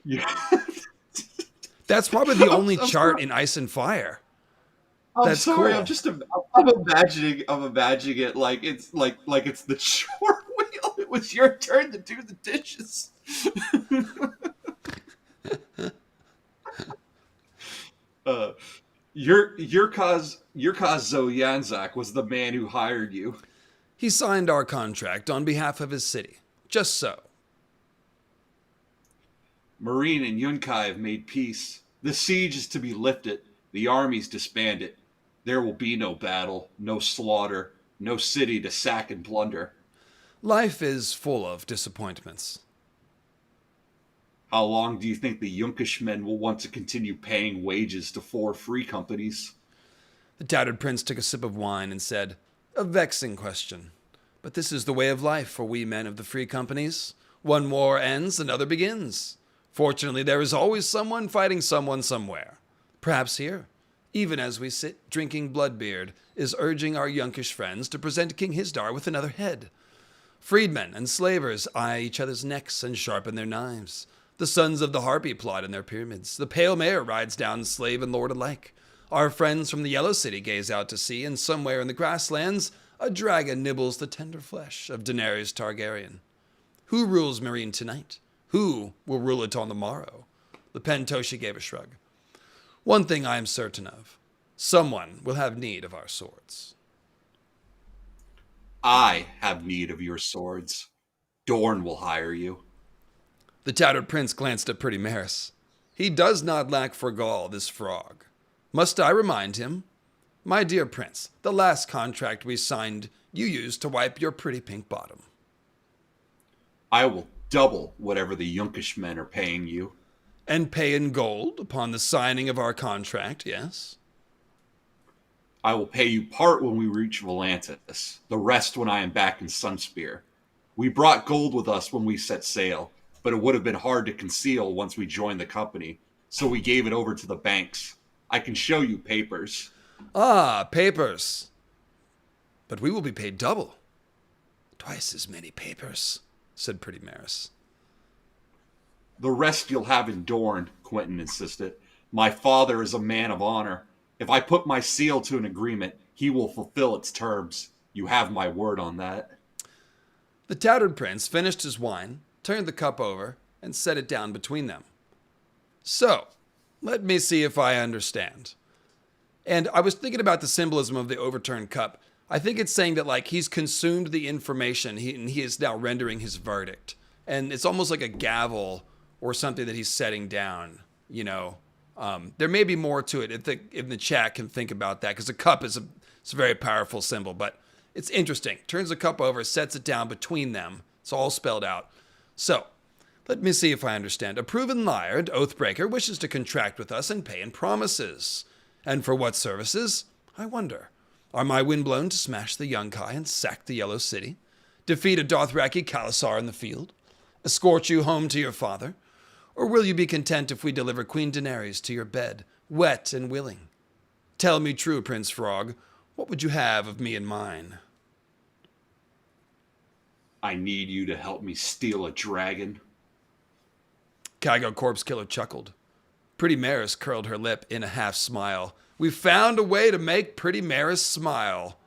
Yeah. That's probably the only chart in Ice and Fire. That's sorry. Cool. I'm imagining it like it's it's the chart wheel. It was your turn to do the dishes. Your cause Zoyanzak was the man who hired you. He signed our contract on behalf of his city. Just so. Meereen and Yunkai have made peace. The siege is to be lifted. The armies disbanded. There will be no battle, no slaughter, no city to sack and plunder. Life is full of disappointments. How long do you think the Yunkish men will want to continue paying wages to 4 free companies? The tattered prince took a sip of wine and said, A vexing question. But this is the way of life for we men of the free companies. One war ends, another begins. Fortunately, there is always someone fighting someone somewhere. Perhaps here, even as we sit drinking Bloodbeard, is urging our Yunkish friends to present King Hisdar with another head. Freedmen and slavers eye each other's necks and sharpen their knives. The sons of the Harpy plot in their pyramids. The pale mare rides down slave and lord alike. Our friends from the Yellow City gaze out to sea, and somewhere in the grasslands, a dragon nibbles the tender flesh of Daenerys Targaryen. Who rules Meereen tonight? Who will rule it on the morrow? The Pentoshi gave a shrug. One thing I am certain of. Someone will have need of our swords. I have need of your swords. Doran will hire you. The tattered prince glanced at pretty Maris. He does not lack for gall, this frog. Must I remind him? My dear prince, the last contract we signed, you used to wipe your pretty pink bottom. I will double whatever the Yunkish men are paying you. And pay in gold upon the signing of our contract, yes? I will pay you part when we reach Volantis, the rest when I am back in Sunspear. We brought gold with us when we set sail, but it would have been hard to conceal once we joined the company, so we gave it over to the banks. I can show you papers. Ah, papers. But we will be paid double. Twice as many papers, said pretty Maris. The rest you'll have in Doran, Quentyn insisted. My father is a man of honor. If I put my seal to an agreement, he will fulfill its terms. You have my word on that. The tattered prince finished his wine, turned the cup over, and set it down between them. So, let me see if I understand. And I was thinking about the symbolism of the overturned cup. I think it's saying that, like, he's consumed the information, and he is now rendering his verdict. And it's almost like a gavel or something that he's setting down, you know. There may be more to it if the chat can think about that, because a cup is it's a very powerful symbol, but it's interesting. Turns the cup over, sets it down between them. It's all spelled out. So, let me see if I understand. A proven liar and oathbreaker wishes to contract with us and pay in promises. And for what services? I wonder. Are my windblown to smash the Yunkai and sack the Yellow City? Defeat a Dothraki Khalasar in the field? Escort you home to your father? Or will you be content if we deliver Queen Daenerys to your bed, wet and willing? Tell me true, Prince Frog, what would you have of me and mine? I need you to help me steal a dragon. Kygo Corpse Killer chuckled. Pretty Maris curled her lip in a half smile. We found a way to make Pretty Maris smile.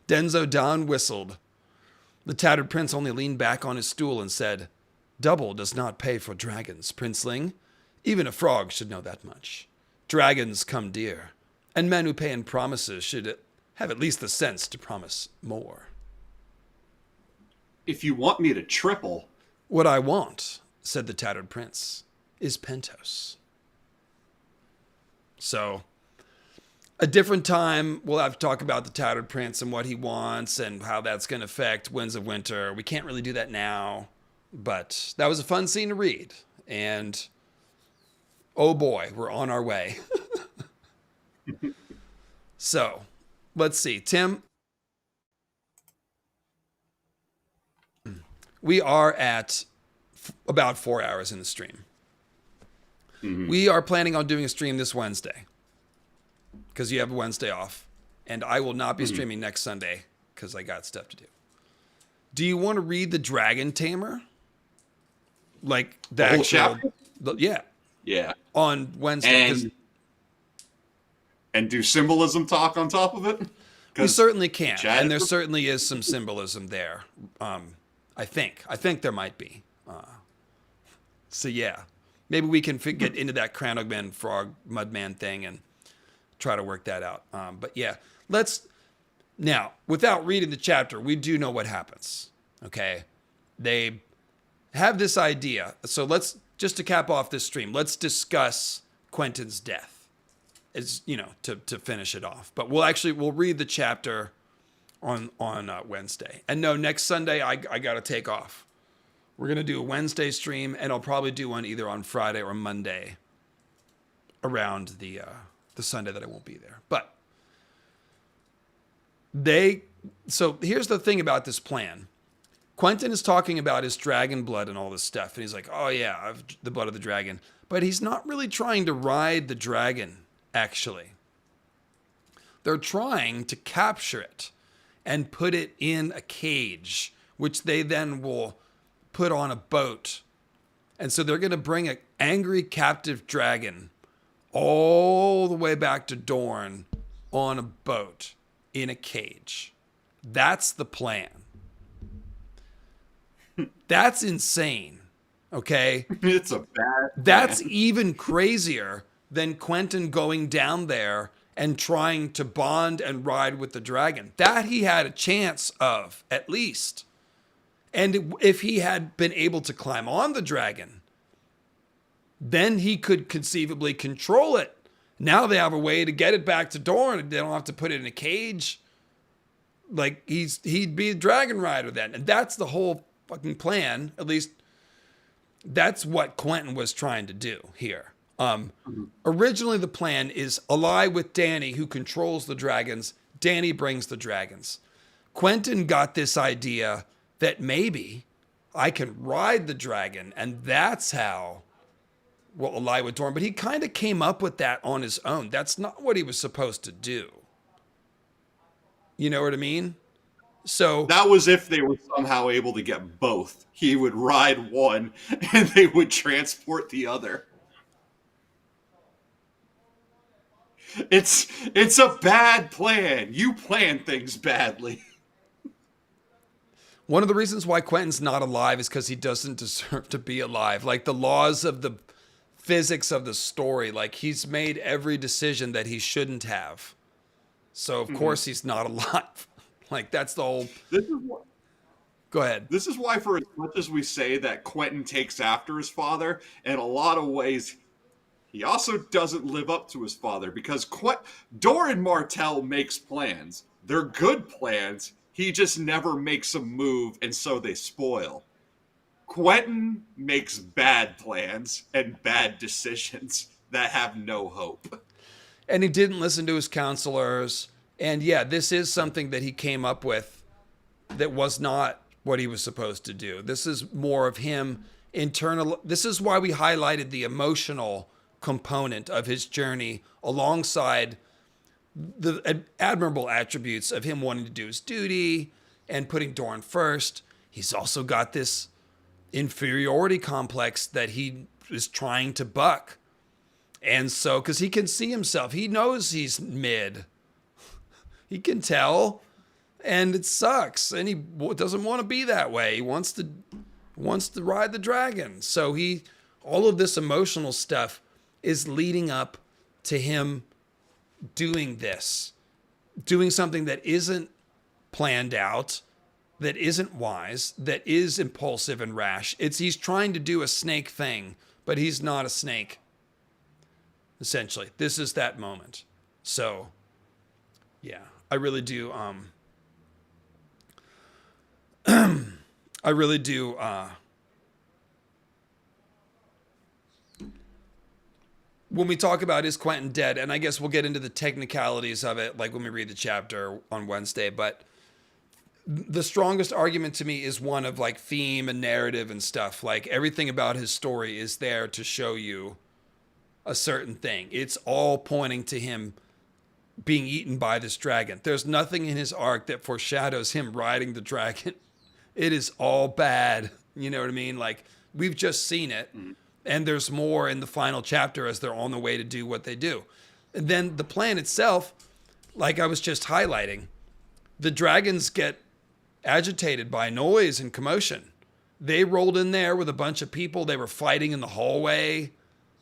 Denzo Don whistled. The tattered prince only leaned back on his stool and said, Double does not pay for dragons, princeling. Even a frog should know that much. Dragons come dear, and men who pay in promises should have at least the sense to promise more. If you want me to triple... What I want, said the tattered prince, is Pentos. So, a different time, we'll have to talk about the tattered prince and what he wants and how that's going to affect Winds of Winter. We can't really do that now, but that was a fun scene to read. And, oh boy, we're on our way. So, let's see. Tim, we are at about 4 hours in the stream. Mm-hmm. We are planning on doing a stream this Wednesday because you have a Wednesday off, and I will not be streaming next Sunday because I got stuff to do. Do you want to read the Dragon Tamer? Like the whole actual, chapter? Yeah. On Wednesday. And do symbolism talk on top of it? We certainly can, and there certainly is some symbolism there. I think there might be. So yeah, maybe we can get into that Cranogman Frog Mudman thing and try to work that out. But yeah, now, without reading the chapter, we do know what happens. Okay, they have this idea. So just to cap off this stream, let's discuss Quentyn's death. Is to finish it off, but we'll read the chapter on Wednesday. And no, next Sunday I got to take off. We're gonna do a Wednesday stream, and I'll probably do one either on Friday or Monday around the Sunday that I won't be there. But so here's the thing about this plan. Quentyn is talking about his dragon blood and all this stuff, and he's like, "Oh yeah, I've the blood of the dragon," but he's not really trying to ride the dragon. Actually, they're trying to capture it and put it in a cage, which they then will put on a boat. And so they're going to bring an angry captive dragon all the way back to Doran on a boat in a cage. That's the plan. That's insane. Okay? It's a bad plan. That's even crazier than Quentyn going down there and trying to bond and ride with the dragon. That he had a chance of, at least. And if he had been able to climb on the dragon, then he could conceivably control it. Now they have a way to get it back to Doran. They don't have to put it in a cage. Like, he'd be a dragon rider then. And that's the whole fucking plan. At least, that's what Quentyn was trying to do here. Originally the plan is ally with Dany, who controls the dragons. Dany brings the dragons. Quentyn got this idea that maybe I can ride the dragon, and that's how we'll ally with Doran. But he kind of came up with that on his own. That's not what he was supposed to do. You know what I mean? So that was if they were somehow able to get both. He would ride one, and they would transport the other. It's a bad plan. You plan things badly. One of the reasons why Quentyn's not alive is because he doesn't deserve to be alive. Like, the laws of the physics of the story, like, he's made every decision that he shouldn't have. So, of course, he's not alive. Like, that's the whole... Go ahead. This is why, for as much as we say that Quentyn takes after his father, in a lot of ways... he also doesn't live up to his father, because Doran Martell makes plans. They're good plans. He just never makes a move, and so they spoil. Quentyn makes bad plans and bad decisions that have no hope. And he didn't listen to his counselors. And yeah, this is something that he came up with that was not what he was supposed to do. This is more of him internal. This is why we highlighted the emotional component of his journey alongside the admirable attributes of him wanting to do his duty and putting Doran first. He's also got this inferiority complex that he is trying to buck. And so, because he can see himself, he knows he's mid. He can tell, and it sucks. And he doesn't want to be that way. He wants to ride the dragon. So all of this emotional stuff is leading up to him doing this. doing something that isn't planned out, that isn't wise, that is impulsive and rash. He's trying to do a snake thing, but he's not a snake. Essentially, this is that moment. So, yeah, I really do. I really do. When we talk about is Quentyn dead, and I guess we'll get into the technicalities of it, like when we read the chapter on Wednesday, but the strongest argument to me is one of like theme and narrative and stuff. Like everything about his story is there to show you a certain thing. It's all pointing to him being eaten by this dragon. There's nothing in his arc that foreshadows him riding the dragon. It is all bad. You know what I mean? Like we've just seen it. And there's more in the final chapter as they're on the way to do what they do. And then the plan itself, like I was just highlighting, the dragons get agitated by noise and commotion. They rolled in there with a bunch of people. They were fighting in the hallway.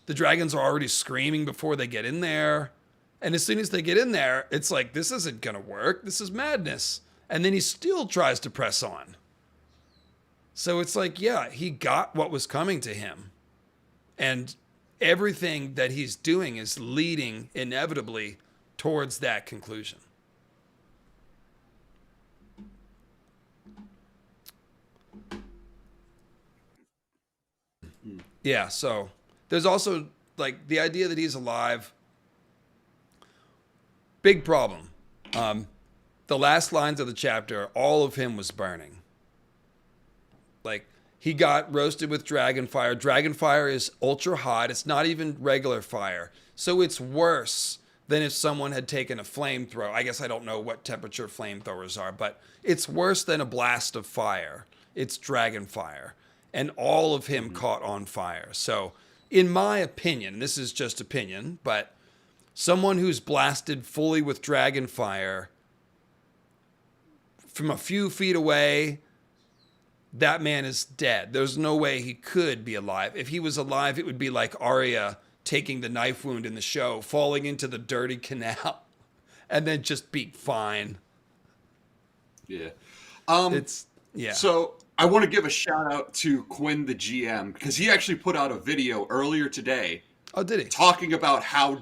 The dragons are already screaming before they get in there. And as soon as they get in there, it's like, this isn't going to work. This is madness. And then he still tries to press on. So it's like, yeah, he got what was coming to him. And everything that he's doing is leading inevitably towards that conclusion. Yeah, so there's also like the idea that he's alive. Big problem. The last lines of the chapter, all of him was burning. Like, he got roasted with dragon fire. Dragon fire is ultra hot. It's not even regular fire. So it's worse than if someone had taken a flamethrower. I guess I don't know what temperature flamethrowers are, but it's worse than a blast of fire. It's dragon fire. And all of him caught on fire. So in my opinion, and this is just opinion, but someone who's blasted fully with dragon fire from a few feet away, that man is dead. There's no way he could be alive. If he was alive, it would be like Arya taking the knife wound in the show, falling into the dirty canal, and then just be fine. Yeah. Yeah. So I want to give a shout out to Quinn, the GM, because he actually put out a video earlier today. Oh, did he? Talking about how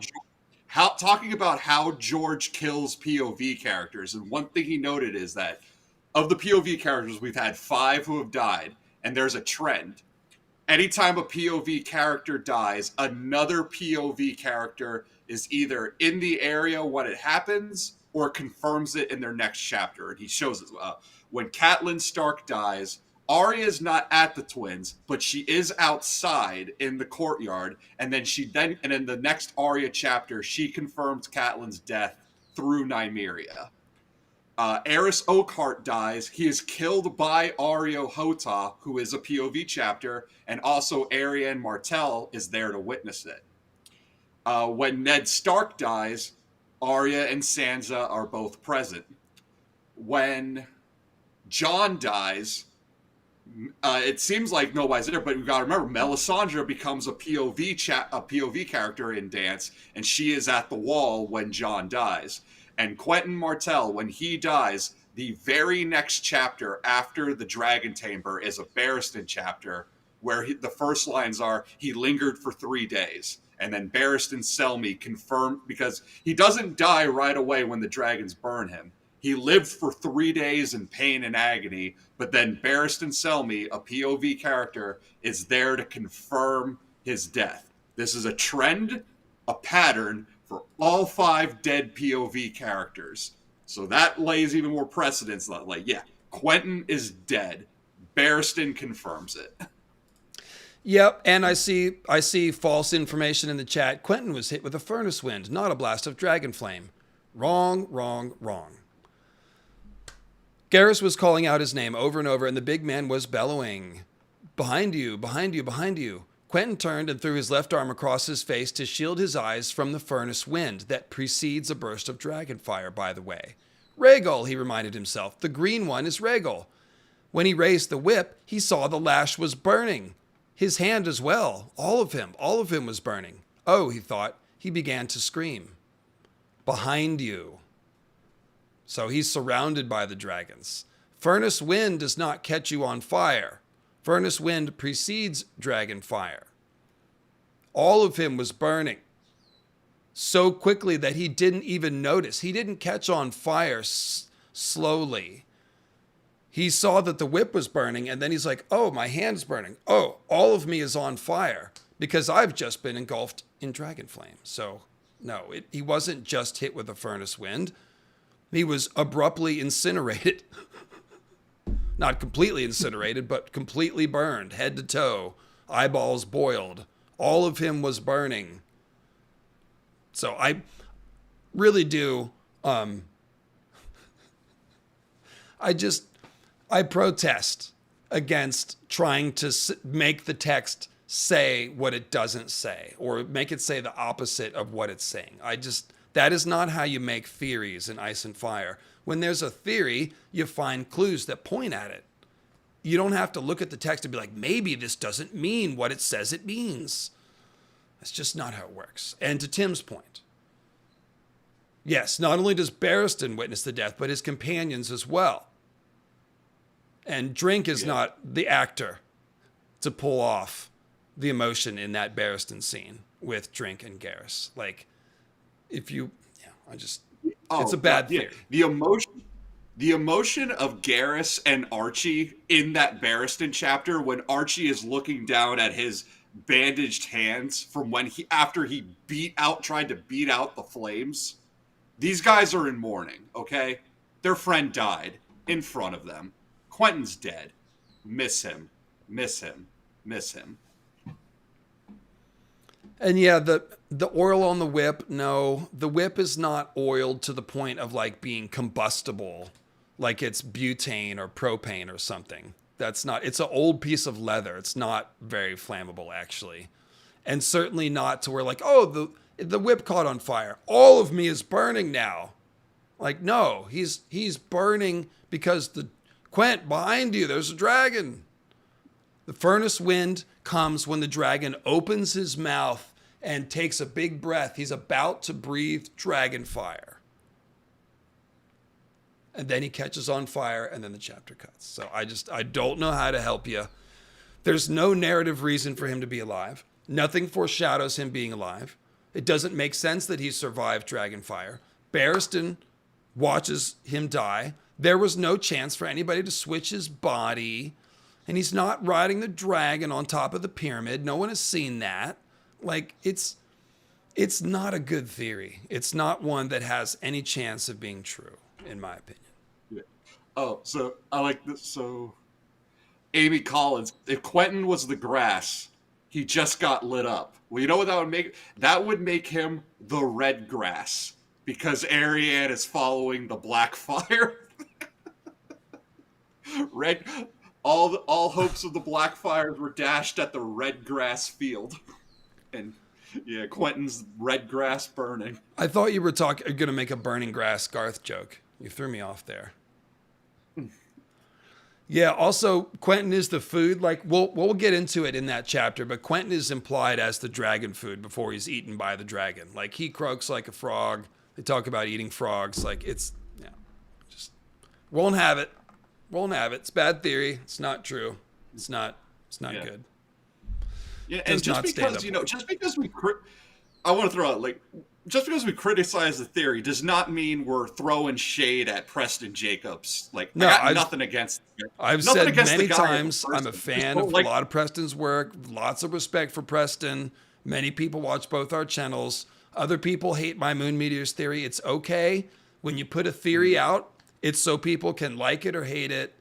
George kills POV characters. And one thing he noted is that of the POV characters, we've had 5 who have died, and there's a trend. Anytime a POV character dies, another POV character is either in the area when it happens or confirms it in their next chapter. And he shows it. When Catelyn Stark dies, Arya's not at the twins, but she is outside in the courtyard. And in the next Arya chapter, she confirms Catelyn's death through Nymeria. Eris Oakhart dies. He is killed by Arya Hota, who is a POV chapter, and also Arianne Martell is there to witness it. When Ned Stark dies, Arya and Sansa are both present. When Jon dies, it seems like nobody's there, but we've got to remember, Melisandre becomes a POV character in Dance, and she is at the wall when Jon dies. And Quentyn Martell, when he dies, the very next chapter after the Dragon Tamer is a Barristan chapter where the first lines are, he lingered for 3 days. And then Barristan Selmy confirmed, because he doesn't die right away when the dragons burn him. He lived for 3 days in pain and agony, but then Barristan Selmy, a POV character, is there to confirm his death. This is a trend, a pattern for all 5 dead POV characters. So that lays even more precedence. Like, yeah, Quentyn is dead. Barristan confirms it. Yep, and I see false information in the chat. Quentyn was hit with a furnace wind, not a blast of dragon flame. Wrong, wrong, wrong. Garrus was calling out his name over and over, and the big man was bellowing, "Behind you, behind you, behind you." Quentyn turned and threw his left arm across his face to shield his eyes from the furnace wind that precedes a burst of dragon fire, by the way. Rhaegal, he reminded himself. The green one is Rhaegal. When he raised the whip, he saw the lash was burning. His hand as well. All of him was burning. Oh, he thought. He began to scream. Behind you. So he's surrounded by the dragons. Furnace wind does not catch you on fire. Furnace wind precedes dragon fire. All of him was burning so quickly that he didn't even notice. He didn't catch on fire slowly. He saw that the whip was burning, and then he's like, oh, my hand's burning. Oh, all of me is on fire because I've just been engulfed in dragon flame. So no, he wasn't just hit with a furnace wind. He was abruptly incinerated. Not completely incinerated, but completely burned, head to toe, eyeballs boiled. All of him was burning. So I really do, I protest against trying to make the text say what it doesn't say, or make it say the opposite of what it's saying. That is not how you make theories in Ice and Fire. When there's a theory, you find clues that point at it. You don't have to look at the text and be like, maybe this doesn't mean what it says it means. That's just not how it works. And to Tim's point, yes, not only does Barristan witness the death, but his companions as well. And Drink is not the actor to pull off the emotion in that Barristan scene with Drink and Garrus. Like, it's a bad theory. The emotion of Garrus and Archie in that Barristan chapter, when Archie is looking down at his bandaged hands from when after he tried to beat out the flames. These guys are in mourning, okay? Their friend died in front of them. Quentyn's dead. Miss him. Miss him. Miss him. And yeah, the oil on the whip, no. The whip is not oiled to the point of like being combustible, like it's butane or propane or something. That's not, it's an old piece of leather. It's not very flammable, actually. And certainly not to where like, oh, the whip caught on fire. All of me is burning now. Like, no, he's burning because Quent, behind you, there's a dragon. The furnace wind comes when the dragon opens his mouth and takes a big breath. He's about to breathe dragon fire. And then he catches on fire, and then the chapter cuts. So I don't know how to help you. There's no narrative reason for him to be alive. Nothing foreshadows him being alive. It doesn't make sense that he survived dragon fire. Barristan watches him die. There was no chance for anybody to switch his body. And he's not riding the dragon on top of the pyramid. No one has seen that. Like, it's not a good theory. It's not one that has any chance of being true, in my opinion. Yeah. Oh, so I like this. So Amy Collins, if Quentyn was the grass, he just got lit up. Well, you know what that would make? That would make him the red grass, because Arianne is following the black fire. Red. All hopes of the black fires were dashed at the red grass field. And yeah, Quentyn's red grass burning. I thought you were going to make a burning grass Garth joke. You threw me off there. Yeah, also, Quentyn is the food. Like, we'll get into it in that chapter, but Quentyn is implied as the dragon food before he's eaten by the dragon. Like, he croaks like a frog. They talk about eating frogs. Like, just won't have it. Won't have it. It's bad theory. It's not true. It's not good. Yeah, and just because, I want to throw out, like, just because we criticize the theory does not mean we're throwing shade at Preston Jacobs. Like, no, I got nothing against him. I've said many times I'm a fan of a lot of Preston's work. Lots of respect for Preston. Many people watch both our channels. Other people hate my Moon Meteors theory. It's okay. When you put a theory out, it's so people can like it or hate it.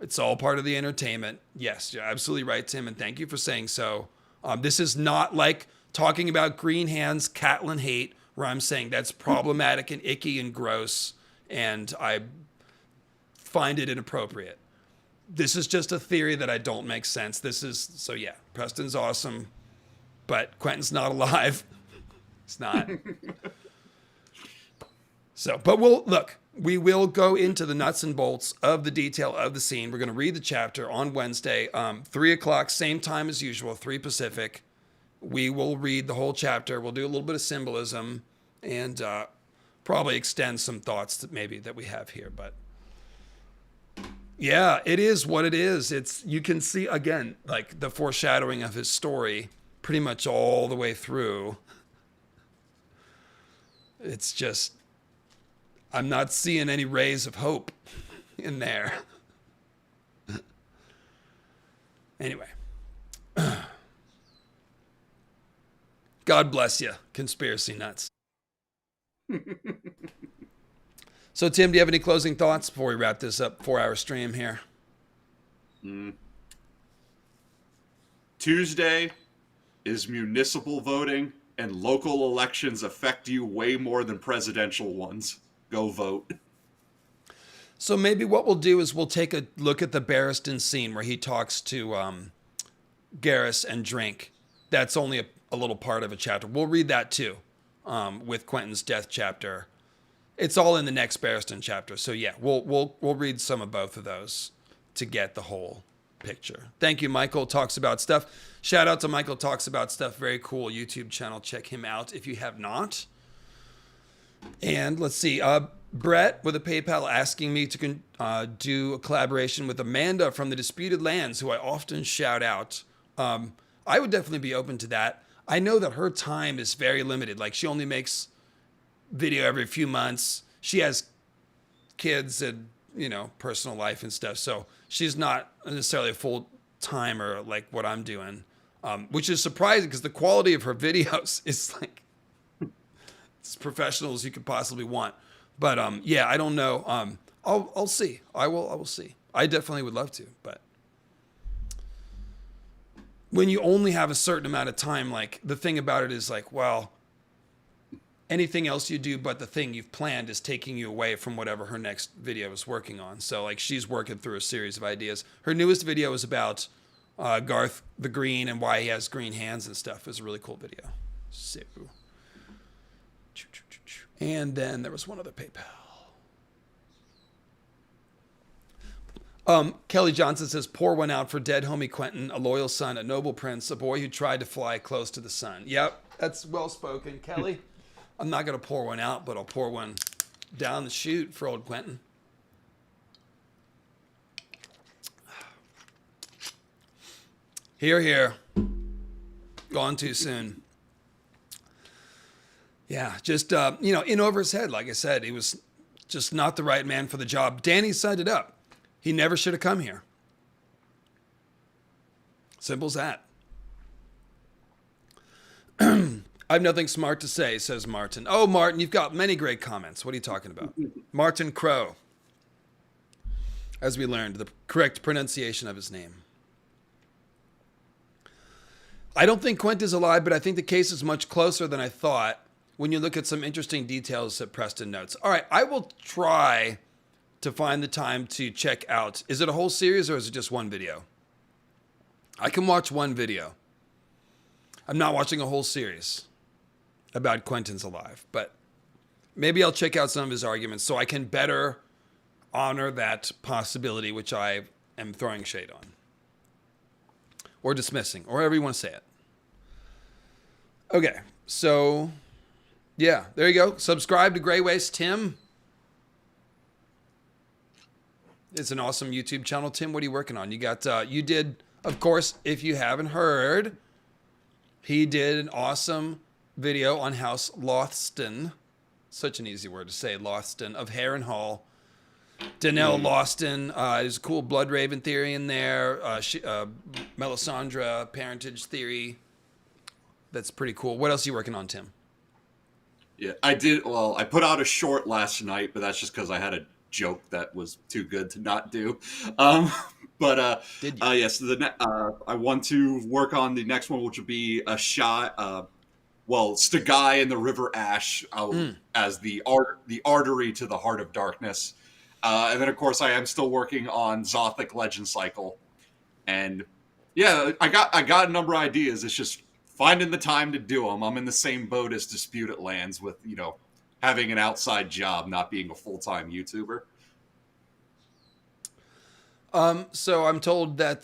It's all part of the entertainment. Yes, you're absolutely right, Tim, and thank you for saying so. This is not like talking about Green Hands, Catelyn hate, where I'm saying that's problematic and icky and gross, and I find it inappropriate. This is just a theory that I don't make sense. Preston's awesome, but Quentyn's not alive. It's not. So, but we will go into the nuts and bolts of the detail of the scene. We're going to read the chapter on Wednesday, 3:00, same time as usual, 3 Pacific. We will read the whole chapter. We'll do a little bit of symbolism, and probably extend some thoughts that maybe that we have here. But yeah, it is what it is. You can see again, like the foreshadowing of his story pretty much all the way through. It's just, I'm not seeing any rays of hope in there. Anyway. God bless you, conspiracy nuts. So, Tim, do you have any closing thoughts before we wrap this up 4-hour stream here? Tuesday is municipal voting, and local elections affect you way more than presidential ones. Go vote. So maybe what we'll do is we'll take a look at the Barristan scene where he talks to Garrus and Drink. That's only a little part of a chapter. We'll read that too, with Quentyn's death chapter. It's all in the next Barristan chapter. So yeah, we'll read some of both of those to get the whole picture. Thank you, Michael Talks About Stuff. Shout out to Michael Talks About Stuff. Very cool YouTube channel. Check him out if you have not. And let's see. Brett with a PayPal asking me to do a collaboration with Amanda from the Disputed Lands, who I often shout out. I would definitely be open to that. I know that her time is very limited. Like, she only makes video every few months. She has kids and, personal life and stuff. So she's not necessarily a full timer like what I'm doing, which is surprising because the quality of her videos is like as professional as you could possibly want. But yeah, I don't know. I'll see. I will see. I definitely would love to, but when you only have a certain amount of time, like the thing about it is like, well, anything else you do but the thing you've planned is taking you away from whatever her next video is working on. So like she's working through a series of ideas. Her newest video is about Garth the Green and why he has green hands and stuff. It was a really cool video. So, and then there was one other PayPal. Kelly Johnson says, pour one out for dead homie Quentyn, a loyal son, a noble prince, a boy who tried to fly close to the sun. Yep, that's well spoken, Kelly. I'm not going to pour one out, but I'll pour one down the chute for old Quentyn. Here, here. Gone too soon. Yeah, just, in over his head, like I said, he was just not the right man for the job. Dany set it up. He never should have come here. Simple as that. I have nothing smart to say, says Martin. Oh, Martin, you've got many great comments. What are you talking about? Martin Crow. As we learned, the correct pronunciation of his name. I don't think Quentyn's alive, but I think the case is much closer than I thought when you look at some interesting details that Preston notes. All right, I will try to find the time to check out. Is it a whole series or is it just one video? I can watch one video. I'm not watching a whole series about Quentyn's alive, but maybe I'll check out some of his arguments so I can better honor that possibility, which I am throwing shade on. Or dismissing, or however you want to say it. Okay, so yeah, there you go. Subscribe to Grey Waste Tim. It's an awesome YouTube channel. Tim, what are you working on? You got, you did, of course, if you haven't heard, he did an awesome video on House Lothston. Such an easy word to say, Lothston, of Harrenhal. Danelle Lawston, there's a cool Blood Raven theory in there. Melisandre parentage theory. That's pretty cool. What else are you working on, Tim? Yeah, I did. Well, I put out a short last night, but that's just because I had a joke that was too good to not do. Yes, I want to work on the next one, which will be a shot. Stagai and the River Ash as the artery to the Heart of Darkness. And then, of course, I am still working on Zothic Legend Cycle. And yeah, I got a number of ideas. It's just finding the time to do them. I'm in the same boat as Disputed Lands with, having an outside job, not being a full-time YouTuber. So I'm told that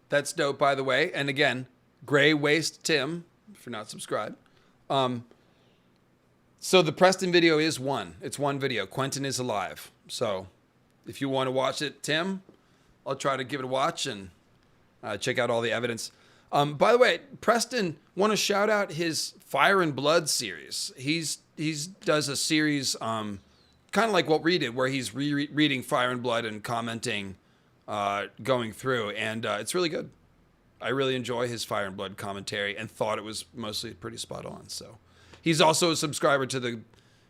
that's dope, by the way. And again, Grey Waste Tim, if you're not subscribed. So the Preston video is one. It's one video. Quentyn is alive. So if you want to watch it, Tim, I'll try to give it a watch and check out all the evidence. By the way, Preston, want to shout out his Fire and Blood series. He's does a series kind of like what we did, where he's reading Fire and Blood and commenting, going through, and it's really good. I really enjoy his Fire and Blood commentary and thought it was mostly pretty spot on. So he's also a subscriber to the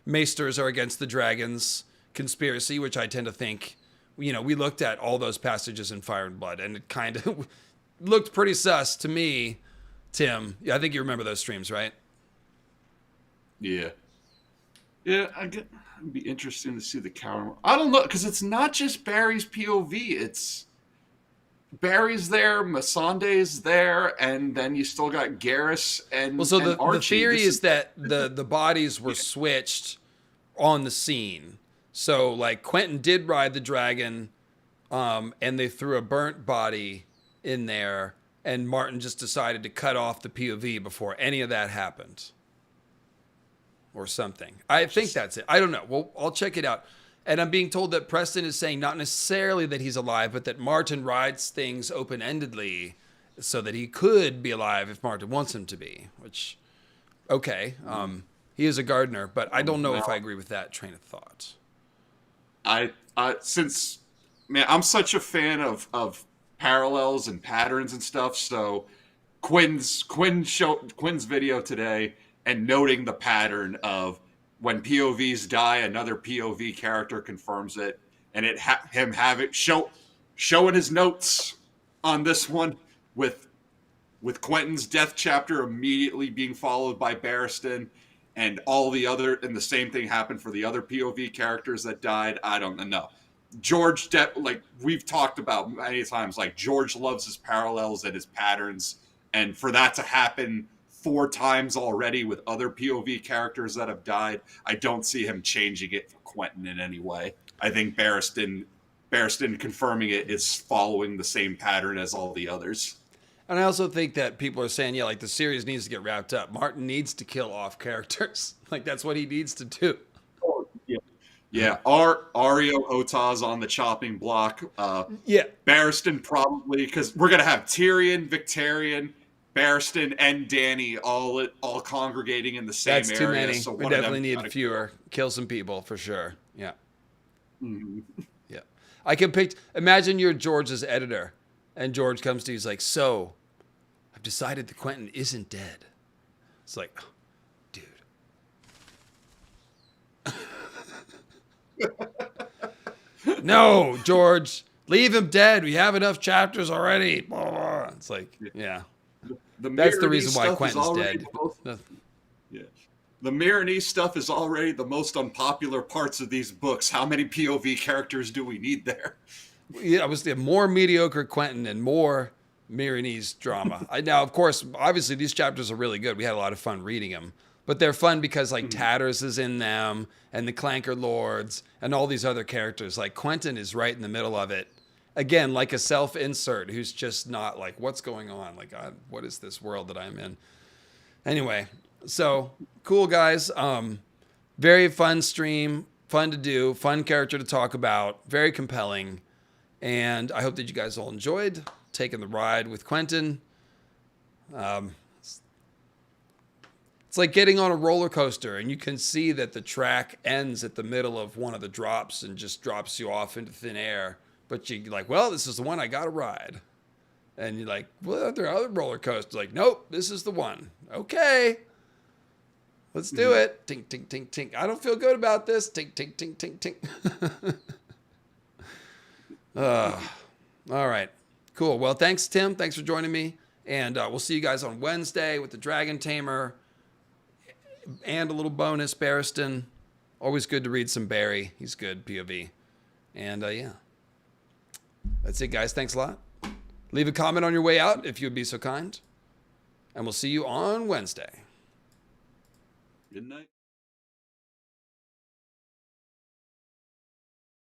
Maesters Are Against the Dragons conspiracy, which I tend to think, we looked at all those passages in Fire and Blood, and it kind of looked pretty sus to me, Tim. Yeah, I think you remember those streams, right? Yeah. Yeah, it'd be interesting to see the counter. I don't know, because it's not just Barry's POV. It's Barry's there, Missandei's there, and then you still got Garrus and Well, so and the Archie. theory is that the bodies were switched on the scene. So, like, Quentyn did ride the dragon, and they threw a burnt body in there, and Martin just decided to cut off the POV before any of that happened. Or something. I think that's it. I don't know. Well, I'll check it out. And I'm being told that Preston is saying not necessarily that he's alive, but that Martin rides things open-endedly so that he could be alive if Martin wants him to be, which, okay. He is a gardener, but I don't know if I agree with that train of thought. Since, man, I'm such a fan of parallels and patterns and stuff, so Quinn's video today and noting the pattern of when POVs die, another POV character confirms it, and showing his notes on this one with Quentyn's death chapter immediately being followed by Barristan, and and the same thing happened for the other POV characters that died. I don't know. George, like we've talked about many times, like George loves his parallels and his patterns, and for that to happen 4 times already with other POV characters that have died, I don't see him changing it for Quentyn in any way. I think Barristan confirming it is following the same pattern as all the others. And I also think that people are saying, yeah, like the series needs to get wrapped up. Martin needs to kill off characters. Like that's what he needs to do. Oh, yeah. Yeah, Ario Otaz on the chopping block. Yeah. Barristan probably, because we're going to have Tyrion, Victarion, Barristan, and Dany all congregating in the same area. That's too many. So we definitely need fewer. Kill some people for sure. Yeah. Mm-hmm. Yeah. I can imagine you're George's editor, and George comes to you, he's like, so, I've decided that Quentyn isn't dead. It's like, oh, dude. No, George, leave him dead. We have enough chapters already. It's like, yeah. That's the reason why Quentin's dead. The Meereen stuff is already the most unpopular parts of these books. How many POV characters do we need there? Yeah, it was more mediocre Quentyn and more Meereen drama. Now, of course, obviously these chapters are really good. We had a lot of fun reading them. But they're fun because like Tatters is in them and the Clanker Lords and all these other characters. Like Quentyn is right in the middle of it. Again, like a self-insert who's just not like, what's going on? Like, what is this world that I'm in? Anyway, so cool, guys. Very fun stream, fun to do, fun character to talk about, very compelling. And I hope that you guys all enjoyed taking the ride with Quentyn. It's like getting on a roller coaster and you can see that the track ends at the middle of one of the drops and just drops you off into thin air. But you're like, well, this is the one I got to ride. And you're like, well, there are other roller coasters. Like, nope, this is the one. Okay. Let's do it. Tink, tink, tink, tink. I don't feel good about this. Tink, tink, tink, tink, tink. All right. Cool. Well, thanks, Tim. Thanks for joining me. And we'll see you guys on Wednesday with the Dragon Tamer and a little bonus, Barristan. Always good to read some Barry. He's good, POV. And yeah. That's it, guys. Thanks a lot. Leave a comment on your way out if you would be so kind. And we'll see you on Wednesday. Good night.